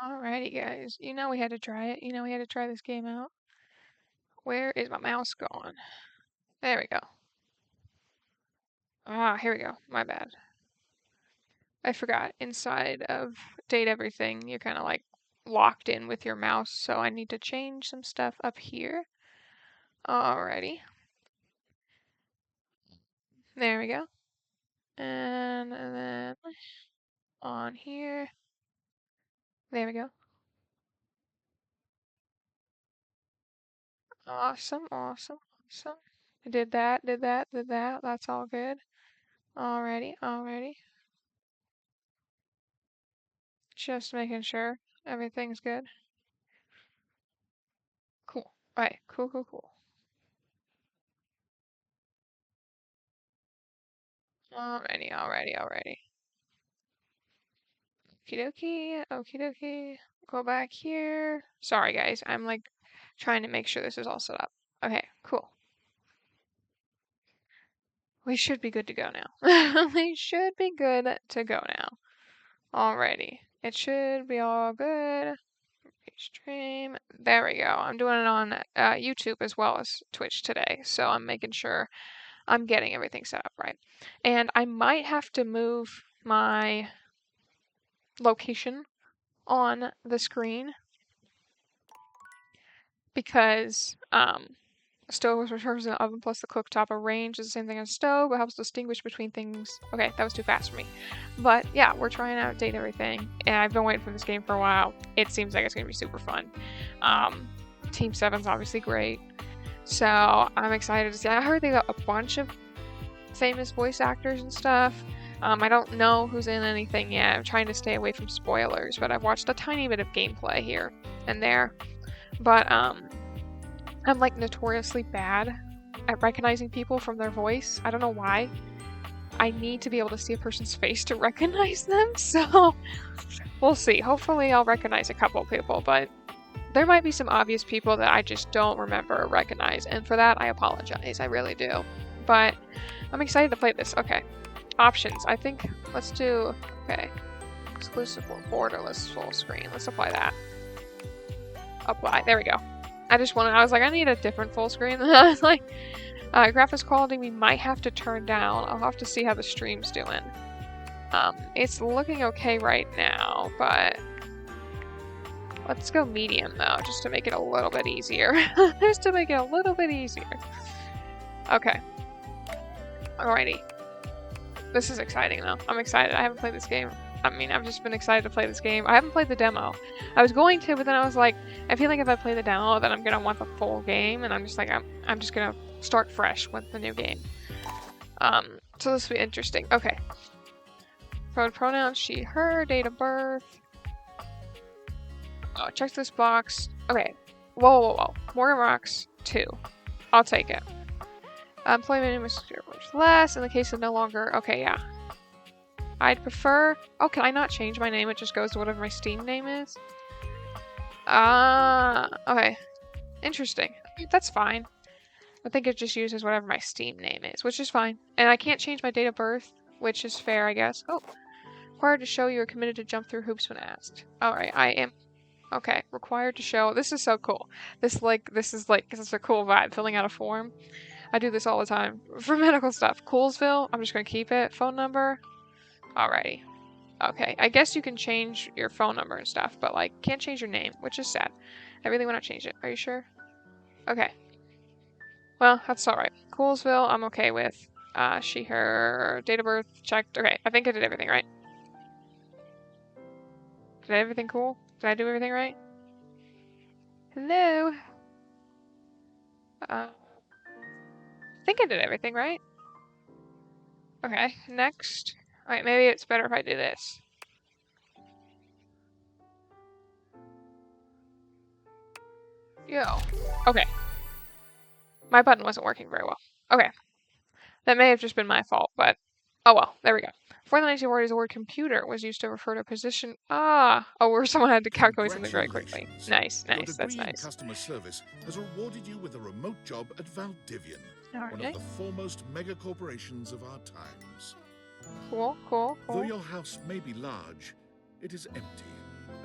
Alrighty, guys. You know we had to try it. You know we had to try this game out. Where is my mouse going? There we go. Ah, here we go. My bad. I forgot. Inside of Date Everything, you're kind of like locked in with your mouse, so I need to change some stuff up here. Alrighty. There we go. And then on here. There we go. Awesome, awesome, awesome. Did that, did that, did that. That's all good. Alrighty, alrighty. Just making sure everything's good. Cool. Alright, cool, cool, cool. Alrighty, alrighty, alrighty. Okie dokie, okie dokie. Go back here. Sorry, guys. I'm like trying to make sure this is all set up. Okay, cool. We should be good to go now. We should be good to go now. Alrighty. It should be all good. Stream. There we go. I'm doing it on YouTube as well as Twitch today, so I'm making sure I'm getting everything set up right. And I might have to move my location on the screen because stove refers to the oven plus the cooktop. A range is the same thing as stove, but helps distinguish between things. Okay, that was too fast for me. But yeah, we're trying out Date Everything, and I've been waiting for this game for a while. It seems like it's gonna be super fun. Team 7's obviously great, so I'm excited to see. I heard they got a bunch of famous voice actors and stuff. I don't know who's in anything yet. I'm trying to stay away from spoilers, but I've watched a tiny bit of gameplay here and there. But I'm like notoriously bad at recognizing people from their voice. I don't know why. I need to be able to see a person's face to recognize them, so we'll see. Hopefully I'll recognize a couple people, but there might be some obvious people that I just don't remember or recognize, and for that I apologize. I really do. But I'm excited to play this. Okay. Options. I think let's do, okay. Exclusive or borderless full screen. Let's apply that. Apply. There we go. I was like, I need a different full screen. I was like, graphics quality we might have to turn down. I'll have to see how the stream's doing. It's looking okay right now, but let's go medium though, just to make it a little bit easier. Just to make it a little bit easier. Okay. Alrighty. This is exciting though. I'm excited. I haven't played this game. I mean, I've just been excited to play this game. I haven't played the demo. I was going to, but then I was like, I feel like if I play the demo, then I'm gonna want the full game, and I'm just like, I'm just gonna start fresh with the new game. So this will be interesting. Okay. Pronouns, she, her, date of birth. Oh, check this box. Okay. Whoa, whoa, whoa. Morgan Rocks 2. I'll take it. Employment is less in the case of no longer. Okay, yeah. I'd prefer. Oh, can I not change my name? It just goes to whatever my Steam name is. Okay. Interesting. That's fine. I think it just uses whatever my Steam name is, which is fine. And I can't change my date of birth, which is fair, I guess. Oh. Required to show you are committed to jump through hoops when asked. Alright, I am. Okay, required to show. This is so cool. This is a cool vibe, filling out a form. I do this all the time for medical stuff. Coolsville, I'm just gonna keep it. Phone number. Alrighty. Okay, I guess you can change your phone number and stuff, but like, can't change your name, which is sad. I really want to change it. Are you sure? Okay. Well, that's alright. Coolsville, I'm okay with. She, her, date of birth, checked. Okay, I think I did everything right. Did I do everything cool? Did I do everything right? Hello? I think I did everything right. Okay, next. Alright, maybe it's better if I do this. Yo. Okay. My button wasn't working very well. Okay. That may have just been my fault, but oh well, there we go. Before the 1940s, the word computer was used to refer to a position. Where someone had to calculate something very quickly. Nice, nice, that's nice. Customer service has rewarded you with a remote job at Valdivian, one of the foremost mega corporations of our times. Cool, cool, cool. Though your house may be large, it is empty,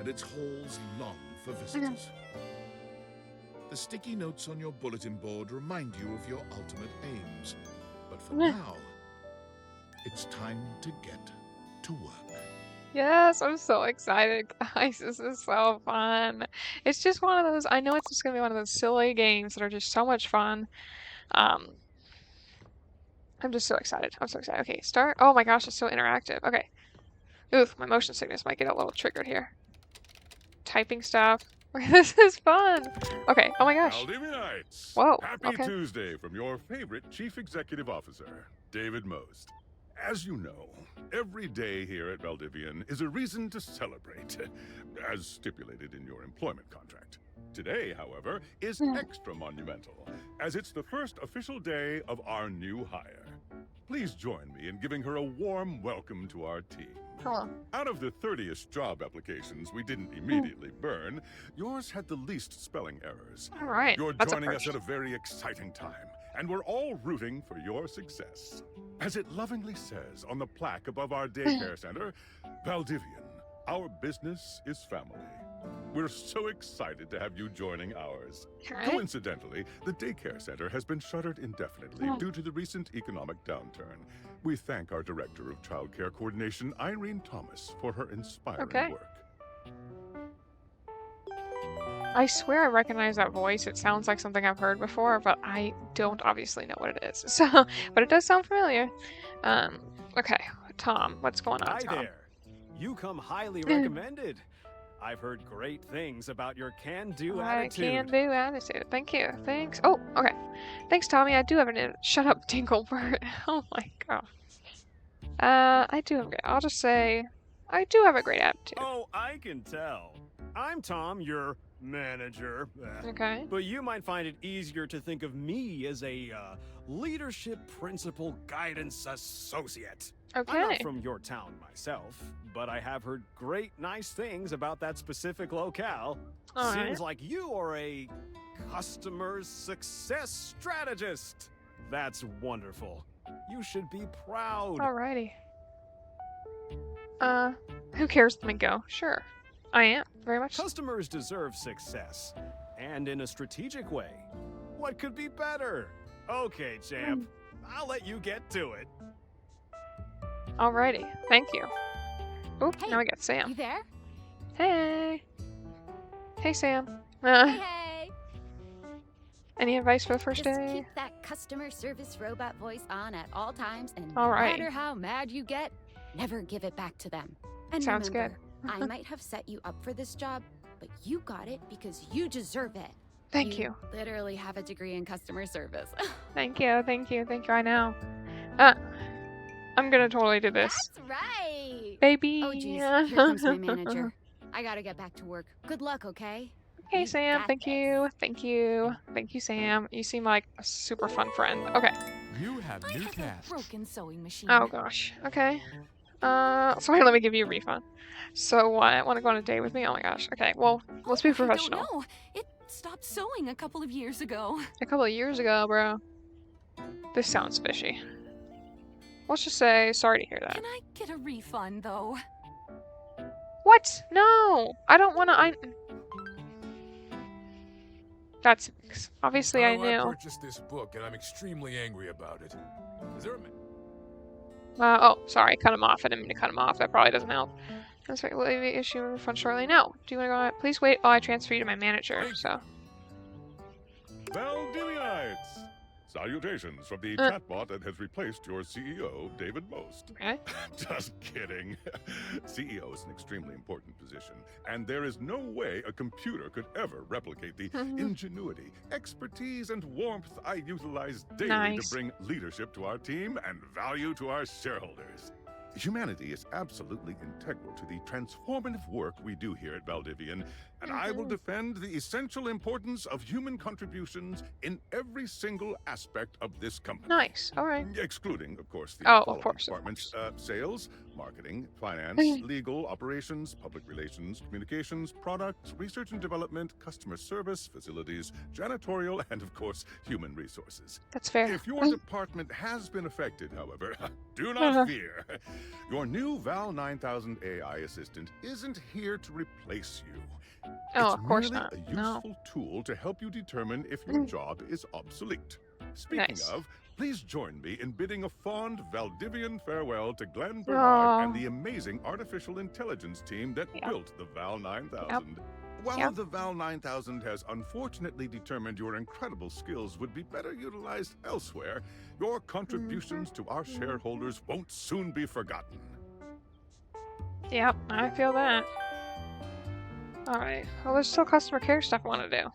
and its halls long for visitors. The sticky notes on your bulletin board remind you of your ultimate aims. But for now, it's time to get to work. Yes, I'm so excited, guys. This is so fun. It's just one of those, I know it's just gonna be one of those silly games that are just so much fun. I'm just so excited. I'm so excited. Okay, start. Oh my gosh, it's so interactive. Okay. Oof, my motion sickness might get a little triggered here. Typing stuff. This is fun. Okay, oh my gosh. Valdivianites. Whoa, Happy okay. Tuesday from your favorite Chief Executive Officer, David Most. As you know, every day here at Valdivian is a reason to celebrate, as stipulated in your employment contract. Today, however, is extra monumental, as it's the first official day of our new hire. Please join me in giving her a warm welcome to our team. Hello. Out of the 30-ish job applications we didn't immediately burn, yours had the least spelling errors. All right. You're That's joining us first. at a very exciting time, and we're all rooting for your success. As it lovingly says on the plaque above our daycare center, Valdivian, our business is family. We're so excited to have you joining ours. Okay. Coincidentally, the daycare center has been shuttered indefinitely due to the recent economic downturn. We thank our Director of Child Care Coordination, Irene Thomas, for her inspiring work. I swear I recognize that voice. It sounds like something I've heard before, but I don't obviously know what it is. So, but it does sound familiar. Okay, Tom, what's going on, Hi Tom? there. You come highly recommended. I've heard great things about your can-do attitude. Can-do attitude. Thank you. Thanks. Oh, okay. Thanks, Tommy. I do have an... Shut up, Dinglebert. Oh my god. I do have... I'll just say... I do have a great attitude. Oh, I can tell. I'm Tom, your manager. Okay. But you might find it easier to think of me as a leadership principal guidance associate. Okay. I'm not from your town myself, but I have heard great nice things about that specific locale. All Seems right. like you are a customer success strategist. That's wonderful. You should be proud. Alrighty. Who cares? Let me go. Sure. I am. Very much. Customers deserve success, and in a strategic way. What could be better? Okay, champ. I'll let you get to it. Alrighty. Thank you. Oop, Hey, now we got Sam. You there? Hey. Hey, Sam. Hey. Any advice for the first Just day? keep that customer service robot voice on at all times, and All no right. matter how mad you get, never give it back to them. And Sounds remember, I might have set you up for this job, but you got it because you deserve it. Thank you. Literally have a degree in customer service. Thank you. Thank you. Thank you. I know. I'm gonna totally do this. That's right. Baby. Oh, jeez. Here comes my manager. I gotta get back to work. Good luck, okay? Okay, You Sam. got Thank this. you. Thank you. Thank you, Sam. You seem like a super fun friend. Okay. You have I new have tasks. a broken sewing machine. Oh gosh. Okay. Sorry. Let me give you a refund. So what? Want to go on a date with me? Oh my gosh. Okay. Well, let's be professional. I don't know. It stopped sewing a couple of years ago. A couple of years ago, bro. This sounds fishy. Let's just say sorry to hear that. Can I get a refund, though? What? No! I don't want to. That's obviously I I knew. purchased this book and I'm extremely angry about it. Is there a Oh, sorry. Cut him off. I didn't mean to cut him off. That probably doesn't help. That's right. Will you be issuing a refund shortly? No. Do you want to go on? Please wait while I transfer you to my manager. So. Valdivianites! Salutations from the chatbot that has replaced your CEO, David Most. Okay. Just kidding. CEO is an extremely important position, and there is no way a computer could ever replicate the ingenuity, expertise, and warmth I utilize daily Nice. to bring leadership to our team and value to our shareholders. Humanity is absolutely integral to the transformative work we do here at Valdivian, and I will defend the essential importance of human contributions in every single aspect of this company. Nice. All right. Excluding, of course, the Oh, of following course, of departments: sales, marketing, finance, legal, operations, public relations, communications, products, research and development, customer service, facilities, janitorial, and of course, human resources. That's fair. If your department has been affected, however, do not fear. Your new Val 9000 AI assistant isn't here to replace you. Oh, It's of course merely not. a No. useful tool to help you determine if your job is obsolete. Speaking Nice. of, please join me in bidding a fond Valdivian farewell to Glenn Bernard and the amazing artificial intelligence team that Yep. built the Val 9000. While Yep. the Val 9000 has unfortunately determined your incredible skills would be better utilized elsewhere, your contributions to our shareholders won't soon be forgotten. Yep, I feel that. Alright. Well, there's still customer care stuff I want to do.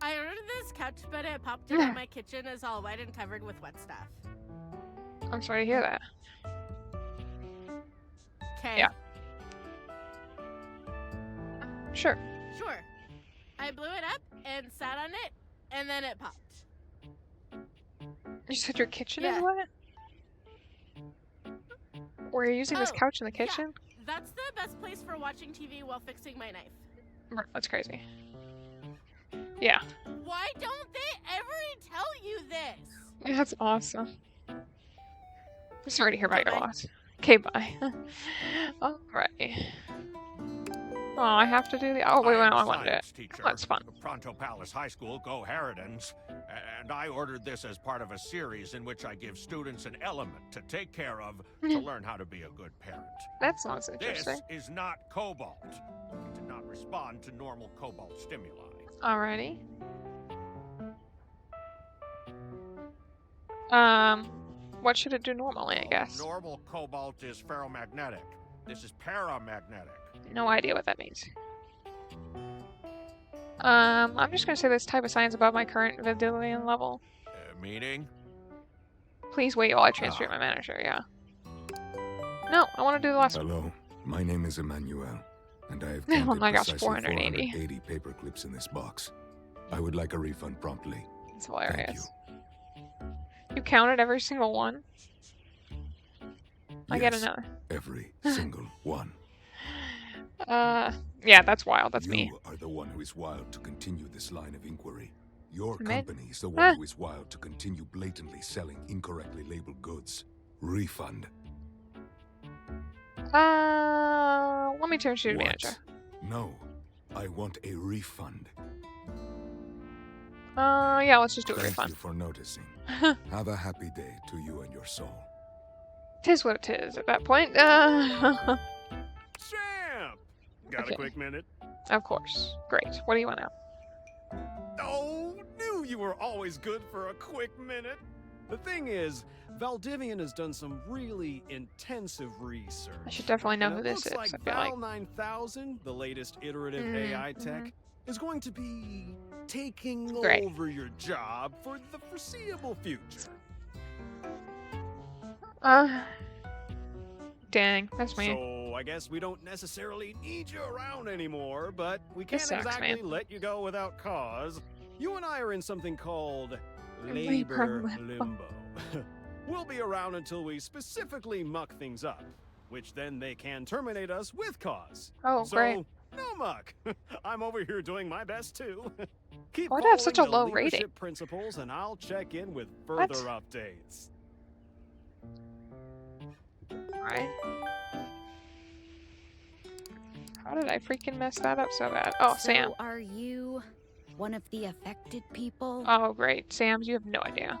I ordered this couch, but it popped in my kitchen is all wet and covered with wet stuff. I'm sorry to hear that. Okay. Yeah. Sure. Sure. I blew it up and sat on it, and then it popped. You said your kitchen Yeah. is what? Were you using this Oh, couch in the yeah. kitchen? That's the best place for watching TV while fixing my knife. Right, that's crazy. Yeah. Why don't they ever tell you this? That's awesome. I'm sorry to hear about your Bye-bye. loss. Okay, bye. Alright. Oh, I have to do the. Oh, wait, I want to do it. Teacher, Oh, that's fun. Pronto Palace High School, Go Harridans. And I ordered this as part of a series in which I give students an element to take care of to learn how to be a good parent. That sounds This interesting. is not cobalt. It did not respond to normal cobalt stimuli. Alrighty. What should it do normally, I guess? Normal cobalt is ferromagnetic. This is paramagnetic. No idea what that means. I'm just gonna say this type of science above my current Vidilian level. Meaning? Please wait while I transfer my manager, yeah. No, I want to do the last one. Hello, my name is Emmanuel, and I have Oh counted my gosh, precisely 480. 480 paper clips in this box. I would like a refund promptly. It's Thank you. hilarious. You counted every single one? I get Yes, another. every single one. Yeah, that's wild. That's you me. are the one who is wild to continue this line of inquiry. Your Mid- company is the one who is wild to continue blatantly selling incorrectly labeled goods. Refund. Let me turn to the What? manager. No, I want a refund. Yeah, let's just do a Thank refund. you for noticing. Have a happy day to you and your soul. Tis what it is at that point. Champ! Got Okay. a quick minute? Of course. Great. What do you want now? Oh, knew you were always good for a quick minute. The thing is, Valdivian has done some really intensive research. I should definitely know And who it this looks is, like I feel like. Val 9000, the latest iterative Mm, AI tech, is going to be taking Great. over your job for the foreseeable future. Dang, that's me. So I guess we don't necessarily need you around anymore, but we can't This sucks, exactly man. let you go without cause. You and I are in something called Labor labor limbo. limbo. We'll be around until we specifically muck things up, which then they can terminate us with cause. Oh, So, great. no muck. I'm over here doing my best too. Keep Why do I have such a following the low rating? leadership principles, and I'll check in with What? further updates. Alright. How did I freaking mess that up so bad? Oh, Sam. So are you one of the affected people? Oh, great. Sam's, you have no idea.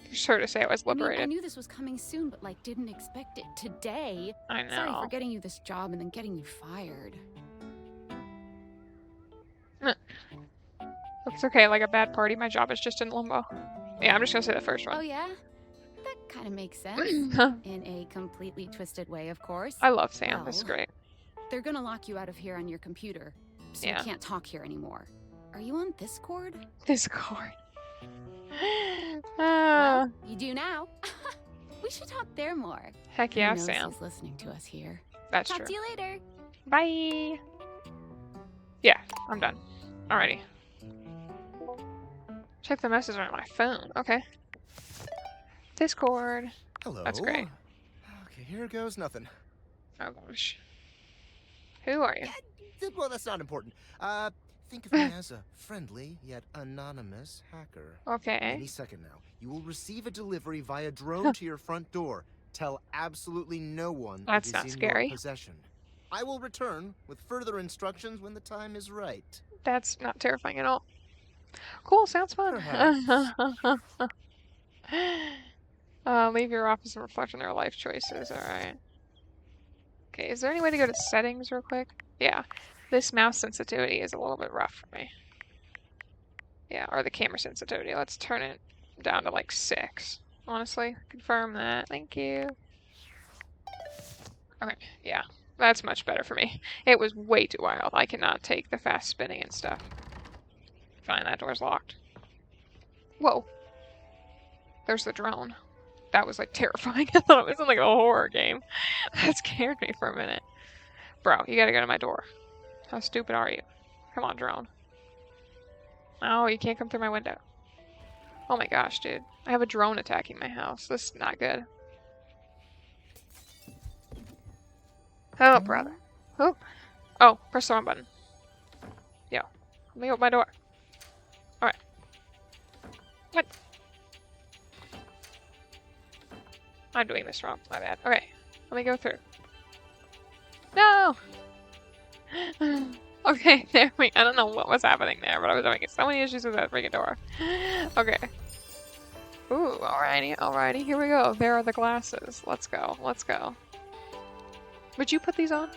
You sure to say I was I mean, I liberated. knew this was coming soon, but like didn't expect it today. I Sorry know. for getting you this job and then getting you fired. It's okay, like a bad party, my job is just in limbo. Yeah, I'm just gonna say the first Oh one. yeah? That kind of makes sense. In a completely twisted way, of course. I love Sam. This is Well. great. They're gonna lock you out of here on your computer, so Yeah. you can't talk here anymore. Are you on Discord? Discord. Well, you do now. We should talk there more. Heck Who yeah, knows Sam. who's listening to us here. That's Talk true. to you later. Bye. Yeah, I'm done. Alrighty. Check the message on my phone. Okay. Discord. Hello. That's great. Okay, here goes nothing. Oh gosh. Who are you? Well, that's not important. Think of me as a friendly yet anonymous hacker. Okay. Any second now, you will receive a delivery via drone to your front door. Tell absolutely no one That's it is not in scary. your possession. I will return with further instructions when the time is right. That's not terrifying at all. Cool, sounds fun. Leave your office and reflect on their life choices. Alright. Okay, is there any way to go to settings real quick? Yeah. This mouse sensitivity is a little bit rough for me. Yeah, or the camera sensitivity. Let's turn it down to like 6. Honestly, confirm that. Thank you. Okay, yeah. That's much better for me. It was way too wild. I cannot take the fast spinning and stuff. Fine, that door's locked. Whoa. There's the drone. That was like terrifying. I thought it was in like a horror game. That scared me for a minute. Bro, you gotta go to my door. How stupid are you? Come on, drone. Oh, you can't come through my window. Oh my gosh, dude. I have a drone attacking my house. This is not good. Oh, brother. Oh. Oh, press the wrong button. Yo. Let me open my door. Alright. What? I'm doing this wrong. My bad. Okay. Let me go through. No! Okay, there we I don't know what was happening there, but I was having so many issues with that freaking door. Okay. Ooh, alrighty, alrighty. Here we go. There are the glasses. Let's go. Let's go. Would you put these on?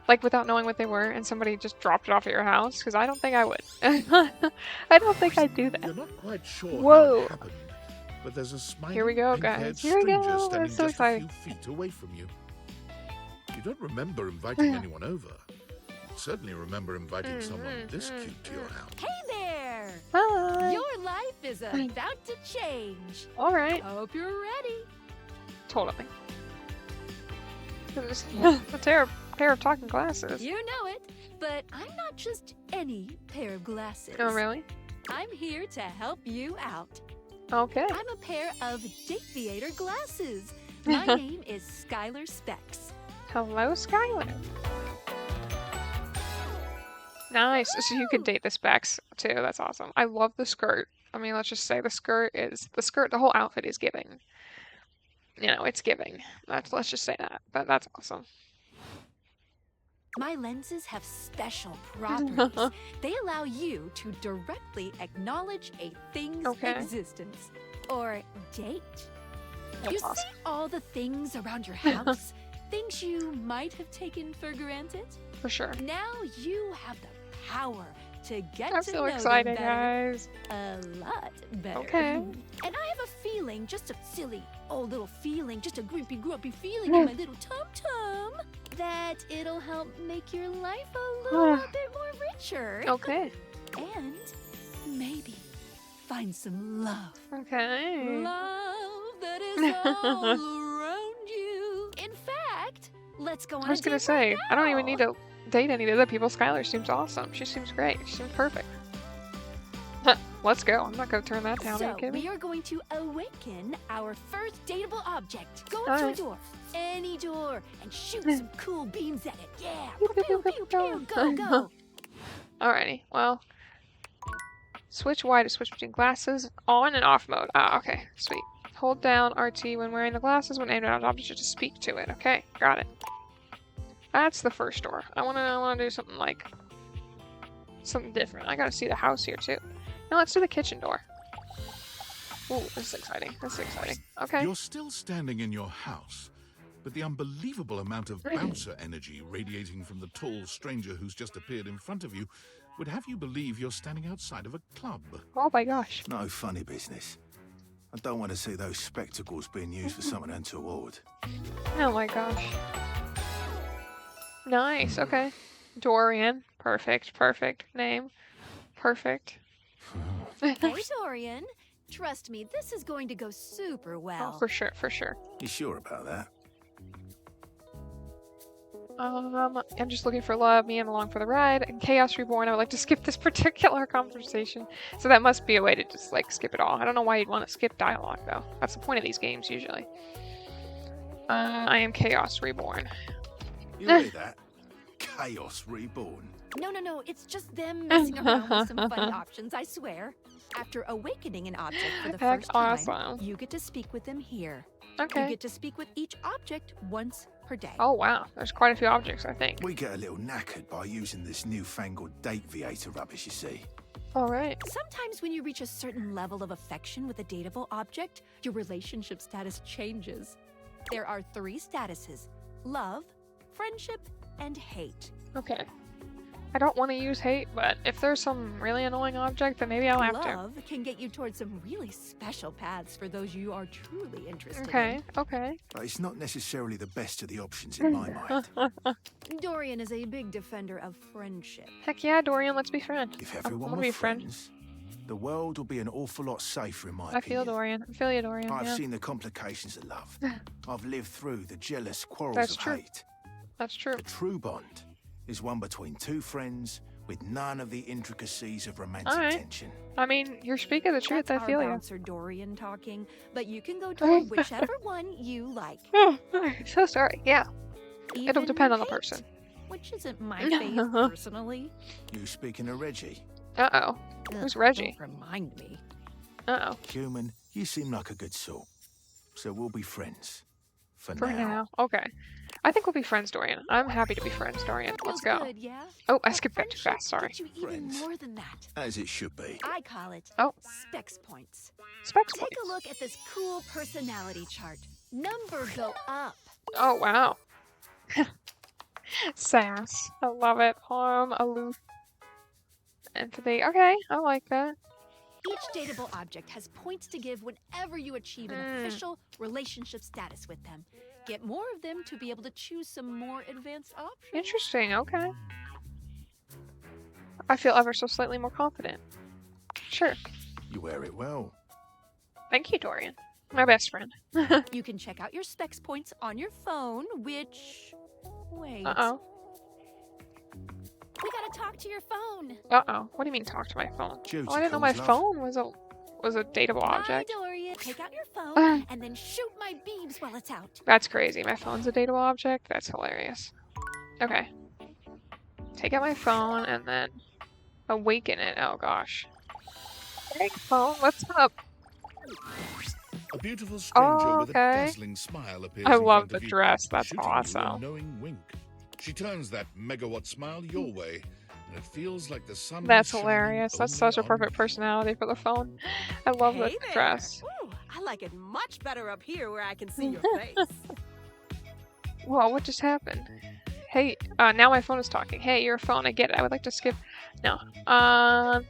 Like, without knowing what they were, and somebody just dropped it off at your house? Because I don't think I would. I don't think I'd do that. You're not quite sure Whoa. how it happened, but there's a smiling, Here we go, pink-haired guys. Here we stranger go. standing It's so just exciting. a few feet away from you. You don't remember inviting anyone over. Certainly remember inviting someone this cute to your house. Hey there! Hi. Your life is about to change. Alright. Hope you're ready. Totally. A pair of talking glasses. You know it, but I'm not just any pair of glasses. Oh, really? I'm here to help you out. Okay. I'm a pair of Dateviator glasses. My name is Skylar Specs. Hello, Skylar. Nice. So you can date the specs too. That's awesome. I love the skirt. I mean, let's just say the whole outfit is giving. You know, it's giving. Let's just say that. That's awesome. My lenses have special properties. They allow you to directly acknowledge a thing's existence or date. You awesome. see all the things around your house? Things you might have taken for granted? For sure. Now you have the power to get I'm to so know excited, them better. guys. A lot better. Okay. And I have a feeling, just a silly old little feeling, just a grumpy feeling in my little tum-tum, that it'll help make your life a little bit more richer. Okay. And maybe find some love. Okay. Love that is all around you. In fact, let's go on I was a gonna date say, right I don't even now. need to date any other people. Skylar seems awesome. She seems great. She seems perfect. Let's go. I'm not gonna turn that down. Are you So, kidding me? we are going to awaken our first dateable object. Go up All to a right. door, any door, and shoot some cool beams at it. Yeah, pew, pew, pew, pew, go, go. Alrighty. Well, switch Y to switch between glasses, on and off mode. Ah, okay. Sweet. Hold down RT when wearing the glasses. When aimed at an object, just speak to it. Okay, got it. That's the first door. I wanna do something like something different. I gotta see the house here too. Now let's do the kitchen door. Ooh, this is exciting. This is exciting. Okay. You're still standing in your house, but the unbelievable amount of bouncer energy radiating from the tall stranger who's just appeared in front of you would have you believe you're standing outside of a club. Oh my gosh. No funny business. I don't want to see those spectacles being used for something untoward. Oh my gosh. Nice. Okay. Dorian. Perfect. Perfect. Name. Perfect. Hey, Dorian. Trust me, this is going to go super well. Oh, for sure. For sure. You sure about that? I'm just looking for love. Me, I'm along for the ride. And Chaos Reborn, I would like to skip this particular conversation. So that must be a way to just, like, skip it all. I don't know why you'd want to skip dialogue, though. That's the point of these games, usually. I am Chaos Reborn. You hear that? Chaos Reborn. No, it's just them messing around with some funny options, I swear. After awakening an object for the Heck, first time, awesome. you get to speak with them here. Okay. You get to speak with each object once per day. Oh, wow. There's quite a few objects, I think. We get a little knackered by using this newfangled date Viator rubbish, you see. Alright. Sometimes when you reach a certain level of affection with a dateable object, your relationship status changes. There are 3 statuses: love, friendship, and hate. Okay. I don't want to use hate, but if there's some really annoying object, then maybe I'll have to. Love can get you towards some really special paths for those you are truly interested Okay, in. okay. But it's not necessarily the best of the options in my mind. Dorian is a big defender of friendship. Heck yeah, Dorian, let's be friends. If I everyone wanna were be friends. friends, the world would be an awful lot safer in my I feel opinion. Dorian. I feel you, Dorian. I've Yeah. seen the complications of love. I've lived through the jealous quarrels That's of true. hate. That's true. The true bond is one between 2 friends with none of the intricacies of romantic Alright. tension. I mean, you're speaking the truth. That's I feel our you. bouncer Dorian talking, but you can go toward whichever one you like. Oh, so sorry. Yeah. It'll Even depend on the hate, person. Which isn't my fave personally. You speaking of Reggie? Uh-oh. Who's Reggie? Don't remind me. Uh-oh. Human, you seem like a good sort. So we'll be friends. For For now. now. Okay. I think we'll be friends, Dorian. I'm happy to be friends, Dorian. Let's go. Good, yeah? Oh, I skipped that too fast. Sorry. Get you even Friends. more than that. As it should be. I call it Oh. specs points. Specs Take points. a look at this cool personality chart. Numbers go up. Oh, wow. Sass. I love it. Aloof. Entity. Okay, I like that. Each dateable object has points to give whenever you achieve an official relationship status with them. Get more of them to be able to choose some more advanced options. Interesting. Okay. I feel ever so slightly more confident. Sure. You wear it well. Thank you, Dorian. My best friend. You can check out your specs points on your phone, which... Wait. Uh-oh. We gotta talk to your phone. Uh-oh. What do you mean talk to my phone? Duty Oh, I didn't know my calls, love. phone was a dateable Hi, object. Dorian. Take out your phone and then shoot my beams while it's out. That's crazy. My phone's a dateable object? That's hilarious. Okay. Take out my phone and then awaken it. Oh gosh. Hey, phone, what's up? A beautiful stranger Oh, with a okay. dazzling smile appears I in love front the of you, dress. That's shooting you a awesome. knowing wink. She turns that megawatt smile your way, and it feels like the sun is That's shining hilarious. That's only such a on perfect you. personality for the phone. I love Hey the there. dress. Ooh, I like it much better up here where I can see your face. Whoa, what just happened? Hey, now my phone is talking. Hey, your phone, I get it. I would like to skip. No. No.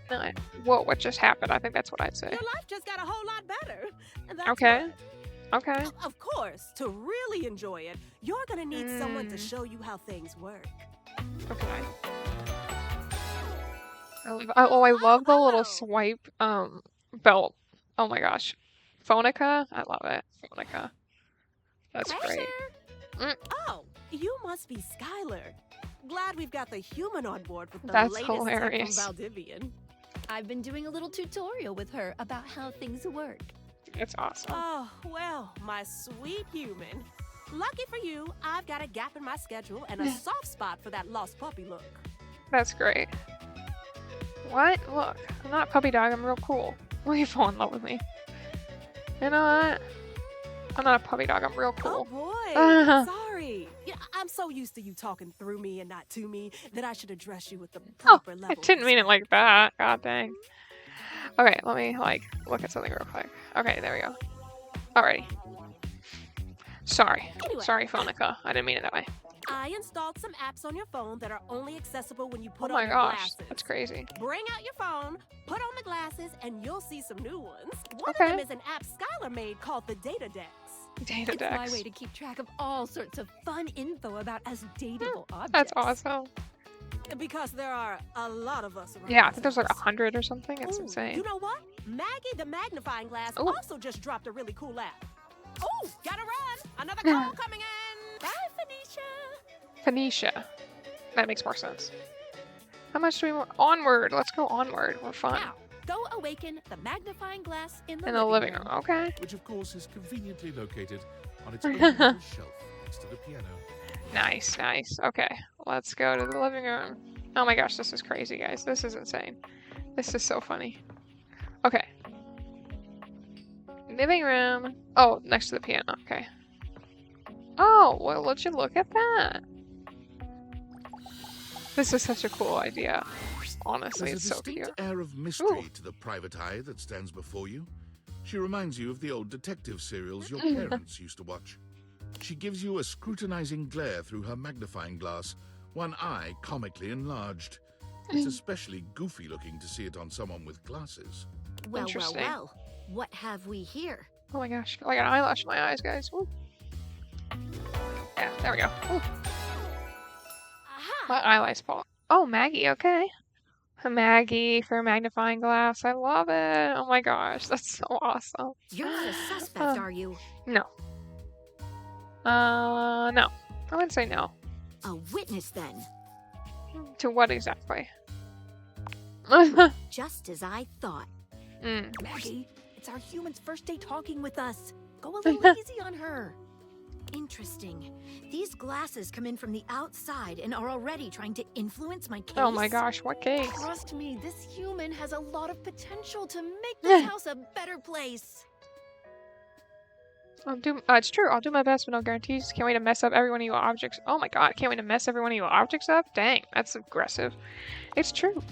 Whoa, what just happened? I think that's what I'd say. Your life just got a whole lot better. And that's Okay. good. Okay. Of course, to really enjoy it, you're gonna need someone to Mm. show you how things work. Okay. Oh, I love the little swipe belt. Oh my gosh. Phonica? I love it. Phonica. That's great. Oh, you must be Skylar. Glad we've got the human on board with the That's latest tech hilarious. from Valdivian. I've been doing a little tutorial with her about how things work. It's awesome. Oh, well, my sweet human. Lucky for you, I've got a gap in my schedule and a soft spot for that lost puppy look. That's great. What? Look, I'm not a puppy dog. I'm real cool. Will you fall in love with me? You know what? I'm not a puppy dog. I'm real Oh cool. boy, sorry. Yeah, I'm so used to you talking through me and not to me that I should address you with the Oh, proper I level. didn't mean it like that. God dang. Okay, let me look at something real quick. Okay, there we go. Alrighty. Sorry. Anyway. Sorry, Phonica. I didn't mean it that way. I installed some apps on your phone that are only accessible when you Oh put my on your gosh, glasses. that's crazy. Bring out your phone, put on the glasses, and you'll see some new ones. One Okay. of them is an app Skylar made called the Data Dex. Data It's my Dex. way to keep track of all sorts of fun info about us dateable objects. That's awesome. Because there are a lot of us around. Yeah, I think there's like ourselves. 100 or something. It's Ooh, insane. You know what? Maggie the magnifying glass Ooh. also just dropped a really cool app. Oh, gotta run! Another call coming in! Bye, Phoenicia! Phoenicia. That makes more sense. How much do we want? Onward. Let's go onward. We're fun. Now, go awaken the magnifying glass in the In the living room. Okay. Which, of course, is conveniently located on its own little shelf next to the piano. Nice, nice. Okay, let's go to the living room. Oh my gosh, this is crazy, guys. This is insane. This is so funny. Okay. Living room. Oh, next to the piano. Okay. Oh, well, would you look at that? This is such a cool idea. Honestly, There's it's a so distinct cute. air of mystery to the private eye that stands before you. She reminds you of the old detective serials your parents used to watch. She gives you a scrutinizing glare through her magnifying glass, one eye comically enlarged. It's especially goofy looking to see it on someone with glasses. Well, well, Interesting. well. What have we here? Oh my gosh, I got an eyelash in my eyes, guys. Woo. Yeah, there we go. Woo. My eyelash fall. Oh, Maggie, okay. Maggie for a magnifying glass. I love it. Oh my gosh, that's so awesome. You're not a suspect, are you? No. No. I wouldn't say no. A witness, then. To what exactly? Just as I thought. Mm. Maggie, it's our human's first day talking with us. Go a little easy on her. Interesting. These glasses come in from the outside and are already trying to influence my case. Oh my gosh, what case? Trust me, this human has a lot of potential to make this house a better place. It's true. I'll do my best, but no guarantees. Can't wait to mess up every one of your objects. Oh my god, can't wait to mess every one of your objects up? Dang, that's aggressive. It's true.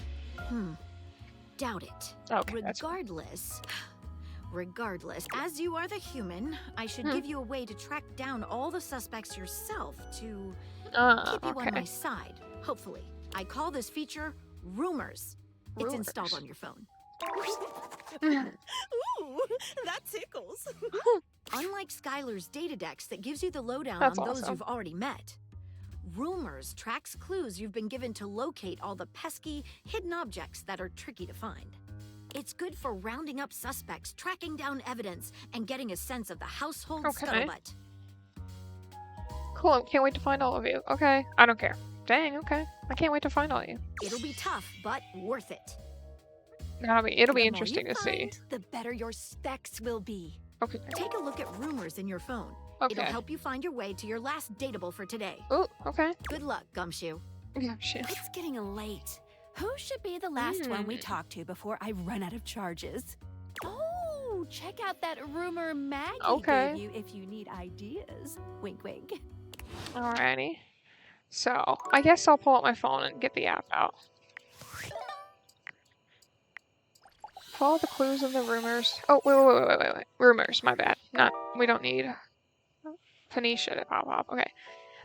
Doubt it. Okay, that's Regardless, as you are the human, I should give you a way to track down all the suspects yourself to keep you on my side, hopefully. I call this feature Rumors. It's installed on your phone. Ooh, that tickles. Unlike Skylar's Datadex that gives you the lowdown That's on those awesome. you've already met, Rumors tracks clues you've been given to locate all the pesky, hidden objects that are tricky to find. It's good for rounding up suspects, tracking down evidence, and getting a sense of the household scuttlebutt. Cool, can't wait to find all of you. Okay, I don't care. Dang, okay. I can't wait to find all of you. It'll be tough, but worth it. It'll be The more interesting you to see. find, the better your specs will be. Okay. Take a look at Rumors in your phone. Okay. It'll help you find your way to your last dateable for today. Oh, okay. Good luck, Gumshoe. Yeah, shit. It's getting late. Who should be the last one we talk to before I run out of charges? Oh, check out that rumor Maggie Okay. gave you if you need ideas. Wink, wink. Alrighty. So, I guess I'll pull up my phone and get the app out. Follow the clues of the rumors. Oh, wait. Rumors, my bad. We don't need Phoenicia to pop up. Okay.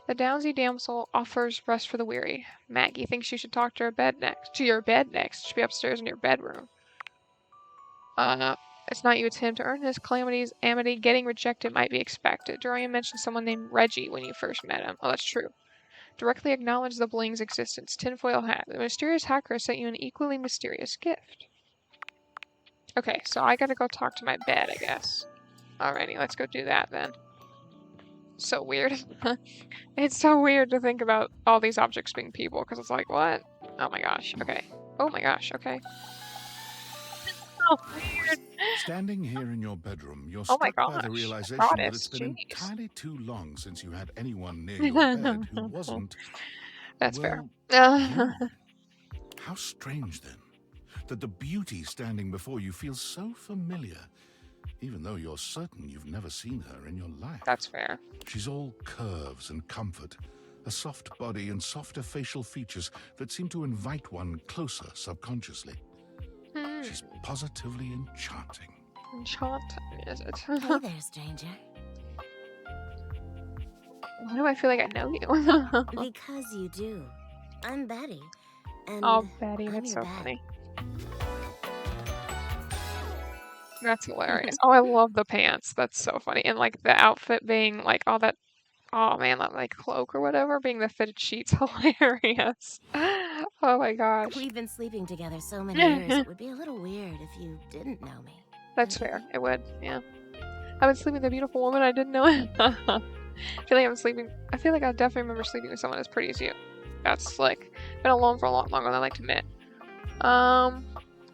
The Downsy damsel offers rest for the weary. Maggie thinks you should talk to your bed next. It should be upstairs in your bedroom. It's not you, it's him. To earn his calamities, amity, getting rejected might be expected. Dorian mentioned someone named Reggie when you first met him. Oh, that's true. Directly acknowledge the bling's existence. Tinfoil hat. The mysterious hacker sent you an equally mysterious gift. Okay, so I gotta go talk to my bed, I guess. Alrighty, let's go do that then. So weird. It's so weird to think about all these objects being people, because it's like, what? Oh my gosh, okay. Oh my gosh, okay. So weird. Standing here in your bedroom, you're Oh my struck by the gosh, realization goddess, that it's been jeez. entirely too long since you had anyone near your bed who wasn't. That's fair. you. How strange then, that the beauty standing before you feels so familiar, even though you're certain you've never seen her in your life. That's fair. She's all curves and comfort, a soft body and softer facial features that seem to invite one closer subconsciously. She's positively enchanting. Enchanting, is it? Hey there, stranger. Why do I feel like I know you? Because you do. I'm Betty. And Oh, Betty, I'm that's your so bed. funny. That's hilarious. Oh, I love the pants. That's so funny. And like the outfit being like all that, oh man, that like cloak or whatever being the fitted sheets, hilarious. Oh my gosh. We've been sleeping together so many years, it would be a little weird if you didn't know me. That's fair. It would, yeah. I've been sleeping with a beautiful woman I didn't know it. I feel like I'm sleeping. I feel like I definitely remember sleeping with someone as pretty as you. That's slick. Been alone for a lot longer than I like to admit.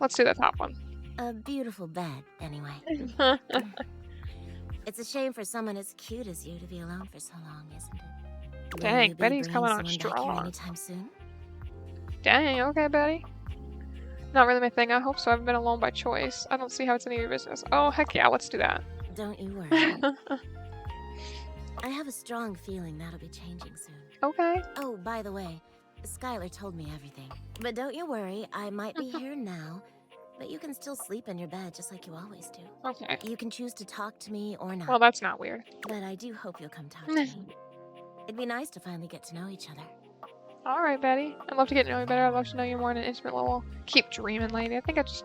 Let's do the top one. A beautiful bed, anyway. It's a shame for someone as cute as you to be alone for so long, isn't it? Will Dang, you be Betty's coming bringing on someone back here strong. anytime soon? Dang, okay, Betty. Not really my thing. I hope so. I've been alone by choice. I don't see how it's any of your business. Oh, heck yeah, let's do that. Don't you worry. I have a strong feeling that'll be changing soon. Okay. Oh, by the way, Skylar told me everything. But don't you worry, I might be here now, but you can still sleep in your bed just like you always do. Okay. You can choose to talk to me or not. Well, that's not weird. But I do hope you'll come talk to me. It'd be nice to finally get to know each other. All right, Betty. I'd love to get to know you better. I'd love to know you more on an intimate level. Keep dreaming, lady. I think I just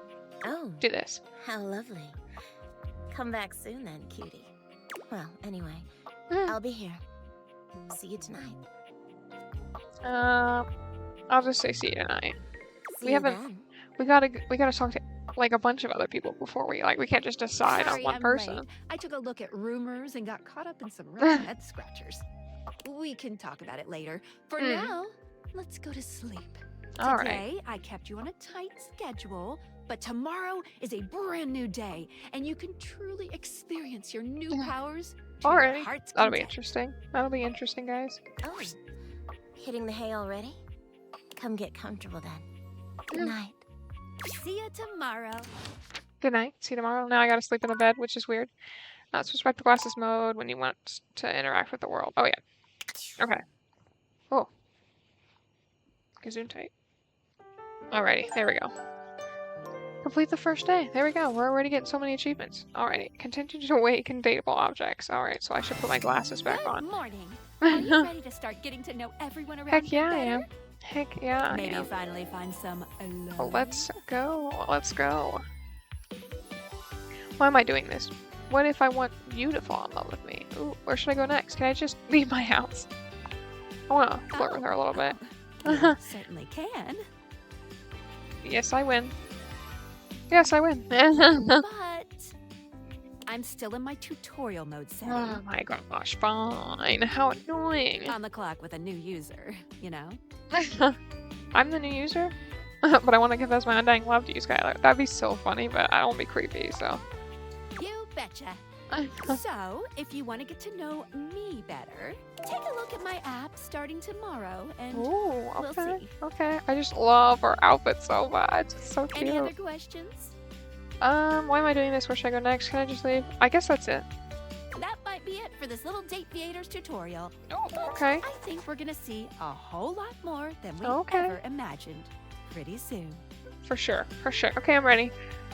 do this. How lovely. Come back soon then, cutie. Well, anyway, I'll be here. See you tonight. I'll just say see you tonight. See We you haven't. then. We gotta talk to like a bunch of other people before we we can't just decide on Sorry, one I'm person. late. I took a look at rumors and got caught up in some real head scratchers. We can talk about it later. For now, let's go to sleep. All right. Today, I kept you on a tight schedule, but tomorrow is a brand new day, and you can truly experience your new powers to your Alrighty. heart's That'll be content. interesting. That'll be interesting, guys. Oh, hitting the hay already? Come get comfortable then. Good night. See you tomorrow. Good night. See you tomorrow. Now I gotta sleep in the bed, which is weird. Switch back to glasses mode when you want to interact with the world. Oh, yeah. Okay. Oh. Gesundheit. Alrighty. There we go. Complete the first day. There we go. We're already getting so many achievements. Alrighty. Continue to awaken dateable objects. Alright, so I should put my glasses back Good on. morning. Are you ready to start getting to know everyone around Heck you yeah, I better? am. Heck yeah, I Maybe am. finally find some alone. Oh, let's go. Let's go. Why am I doing this? What if I want you to fall in love with me? Ooh, where should I go next? Can I just leave my house? I want to flirt with her a little bit. You certainly can. Yes, I win. Yes, I win. But I'm still in my tutorial mode setting. Oh my gosh, fine. How annoying. On the clock with a new user, you know? I'm the new user? But I want to confess my undying love to you, Skylar. That'd be so funny, but I won't be creepy, so. You betcha. So, if you want to get to know me better, take a look at my app starting tomorrow, and Ooh, we'll okay. see. Okay. I just love her outfit so much. It's so cute. Any other questions? Why am I doing this? Where should I go next? Can I just leave? I guess that's it. That might be it for this little Date Theaters tutorial. Oh, But okay. I think we're gonna see a whole lot more than we Okay. ever imagined pretty soon. For sure. For sure. Okay, I'm ready.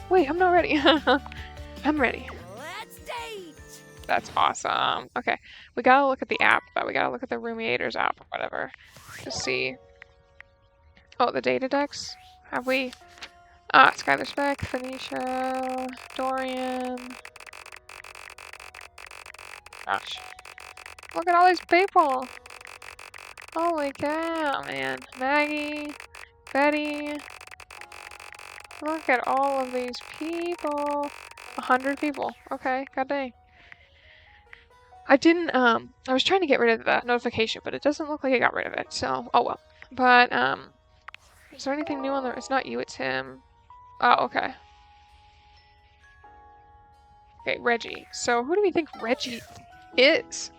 Wait, I'm not ready. I'm ready. Let's date! That's awesome. Okay. We gotta look at the app, though. We gotta look at the Roomiators app or whatever to see. Oh, the data decks? Have we? Skylar Speck, Phoenicia, Dorian. Gosh. Look at all these people! Holy cow, man. Maggie, Betty. Look at all of these people. 100 people. Okay, god dang. I didn't, I was trying to get rid of the notification, but it doesn't look like I got rid of it, so, oh well. But, is there anything new on there? It's not you, it's him. Oh, okay. Okay, Reggie. So, who do we think Reggie is?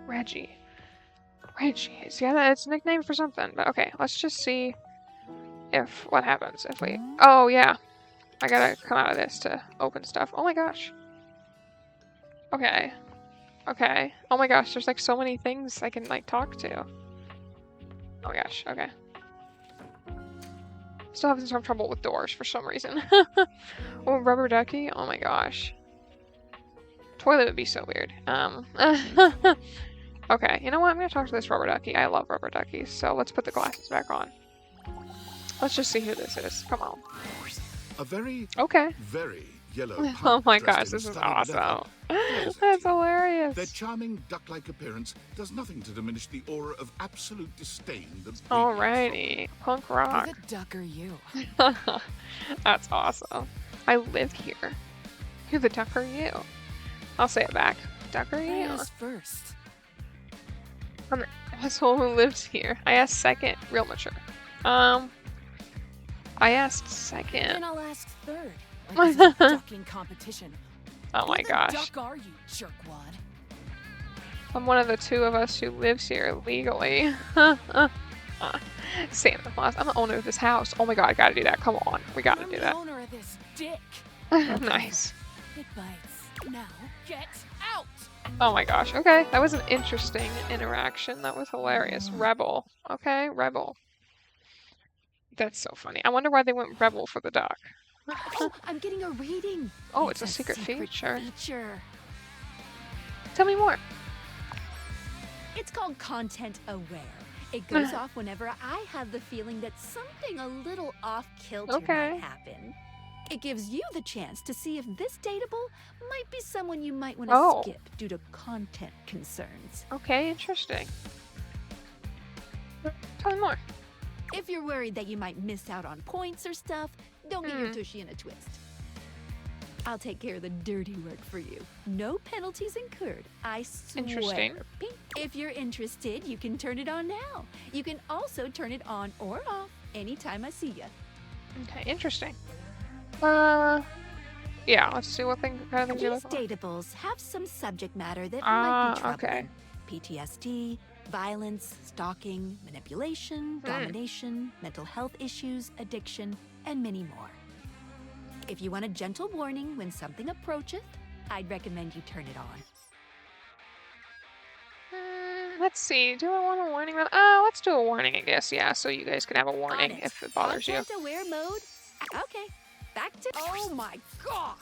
Reggie. Reggie is, yeah, it's a nickname for something, but okay, let's just see if, what happens if we, oh yeah. I gotta come out of this to open stuff. Oh my gosh. Okay. Okay. Oh my gosh, there's like so many things I can like talk to. Oh my gosh, okay. Still having some trouble with doors for some reason. Oh, rubber ducky? Oh my gosh. Toilet would be so weird. Okay, you know what? I'm gonna talk to this rubber ducky. I love rubber duckies, so let's put the glasses back on. Let's just see who this is. Come on. A very, Okay. very yellow Oh pug my dressed gosh, in this is studded leather awesome. glares at That's you. hilarious. Their charming duck-like appearance does nothing to diminish the aura of absolute disdain that Alrighty. Punk rock. Who the duck are you? That's awesome. I live here. Who the duck are you? I'll say it back. duck are I you? asked first. I'm the asshole who lives here. I asked second. Real mature. I asked second. Then I'll ask third. Like this is a ducking competition. Oh my Who the gosh. duck are you, jerkwad? I'm one of the two of us who lives here legally. Santa Claus. I'm the owner of this house. Oh my god, I gotta do that. Come on. We gotta I'm do the that. owner of this dick. Nice. It bites. Now get out. Oh my gosh. Okay, that was an interesting interaction. That was hilarious. Rebel. Okay, Rebel. That's so funny. I wonder why they went Rebel for the duck. Oh, I'm getting a reading. Oh, it's a secret feature. feature. Tell me more. It's called Content Aware. It goes off whenever I have the feeling that something a little off kilter might happen. It gives you the chance to see if this dateable might be someone you might want to skip due to content concerns. Okay, interesting. Tell me more. If you're worried that you might miss out on points or stuff, don't get your tushy in a twist. I'll take care of the dirty work for you. No penalties incurred, I swear. Interesting. If you're interested, you can turn it on now. You can also turn it on or off anytime I see you. Okay, interesting. Yeah, let's see what kind of things you These look for. datables have some subject matter that might be troubling. Okay. PTSD, violence, stalking, manipulation, domination, mental health issues, addiction, and many more. If you want a gentle warning when something approacheth, I'd recommend you turn it on. Let's see. Do I want a warning? Let's do a warning, I guess. Yeah, so you guys can have a warning if it bothers you. Content aware mode? Okay, back to... Oh my god!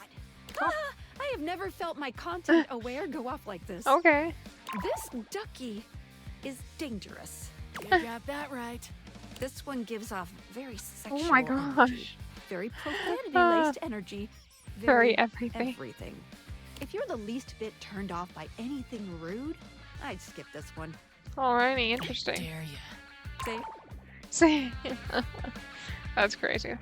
I have never felt my content aware go off like this. Okay. This ducky is dangerous. You got that right. This one gives off very sexual Oh my energy, gosh. very profanity-laced energy, Very everything. everything. If you're the least bit turned off by anything rude, I'd skip this one. Alrighty, interesting. Dare you? See? See? That's crazy.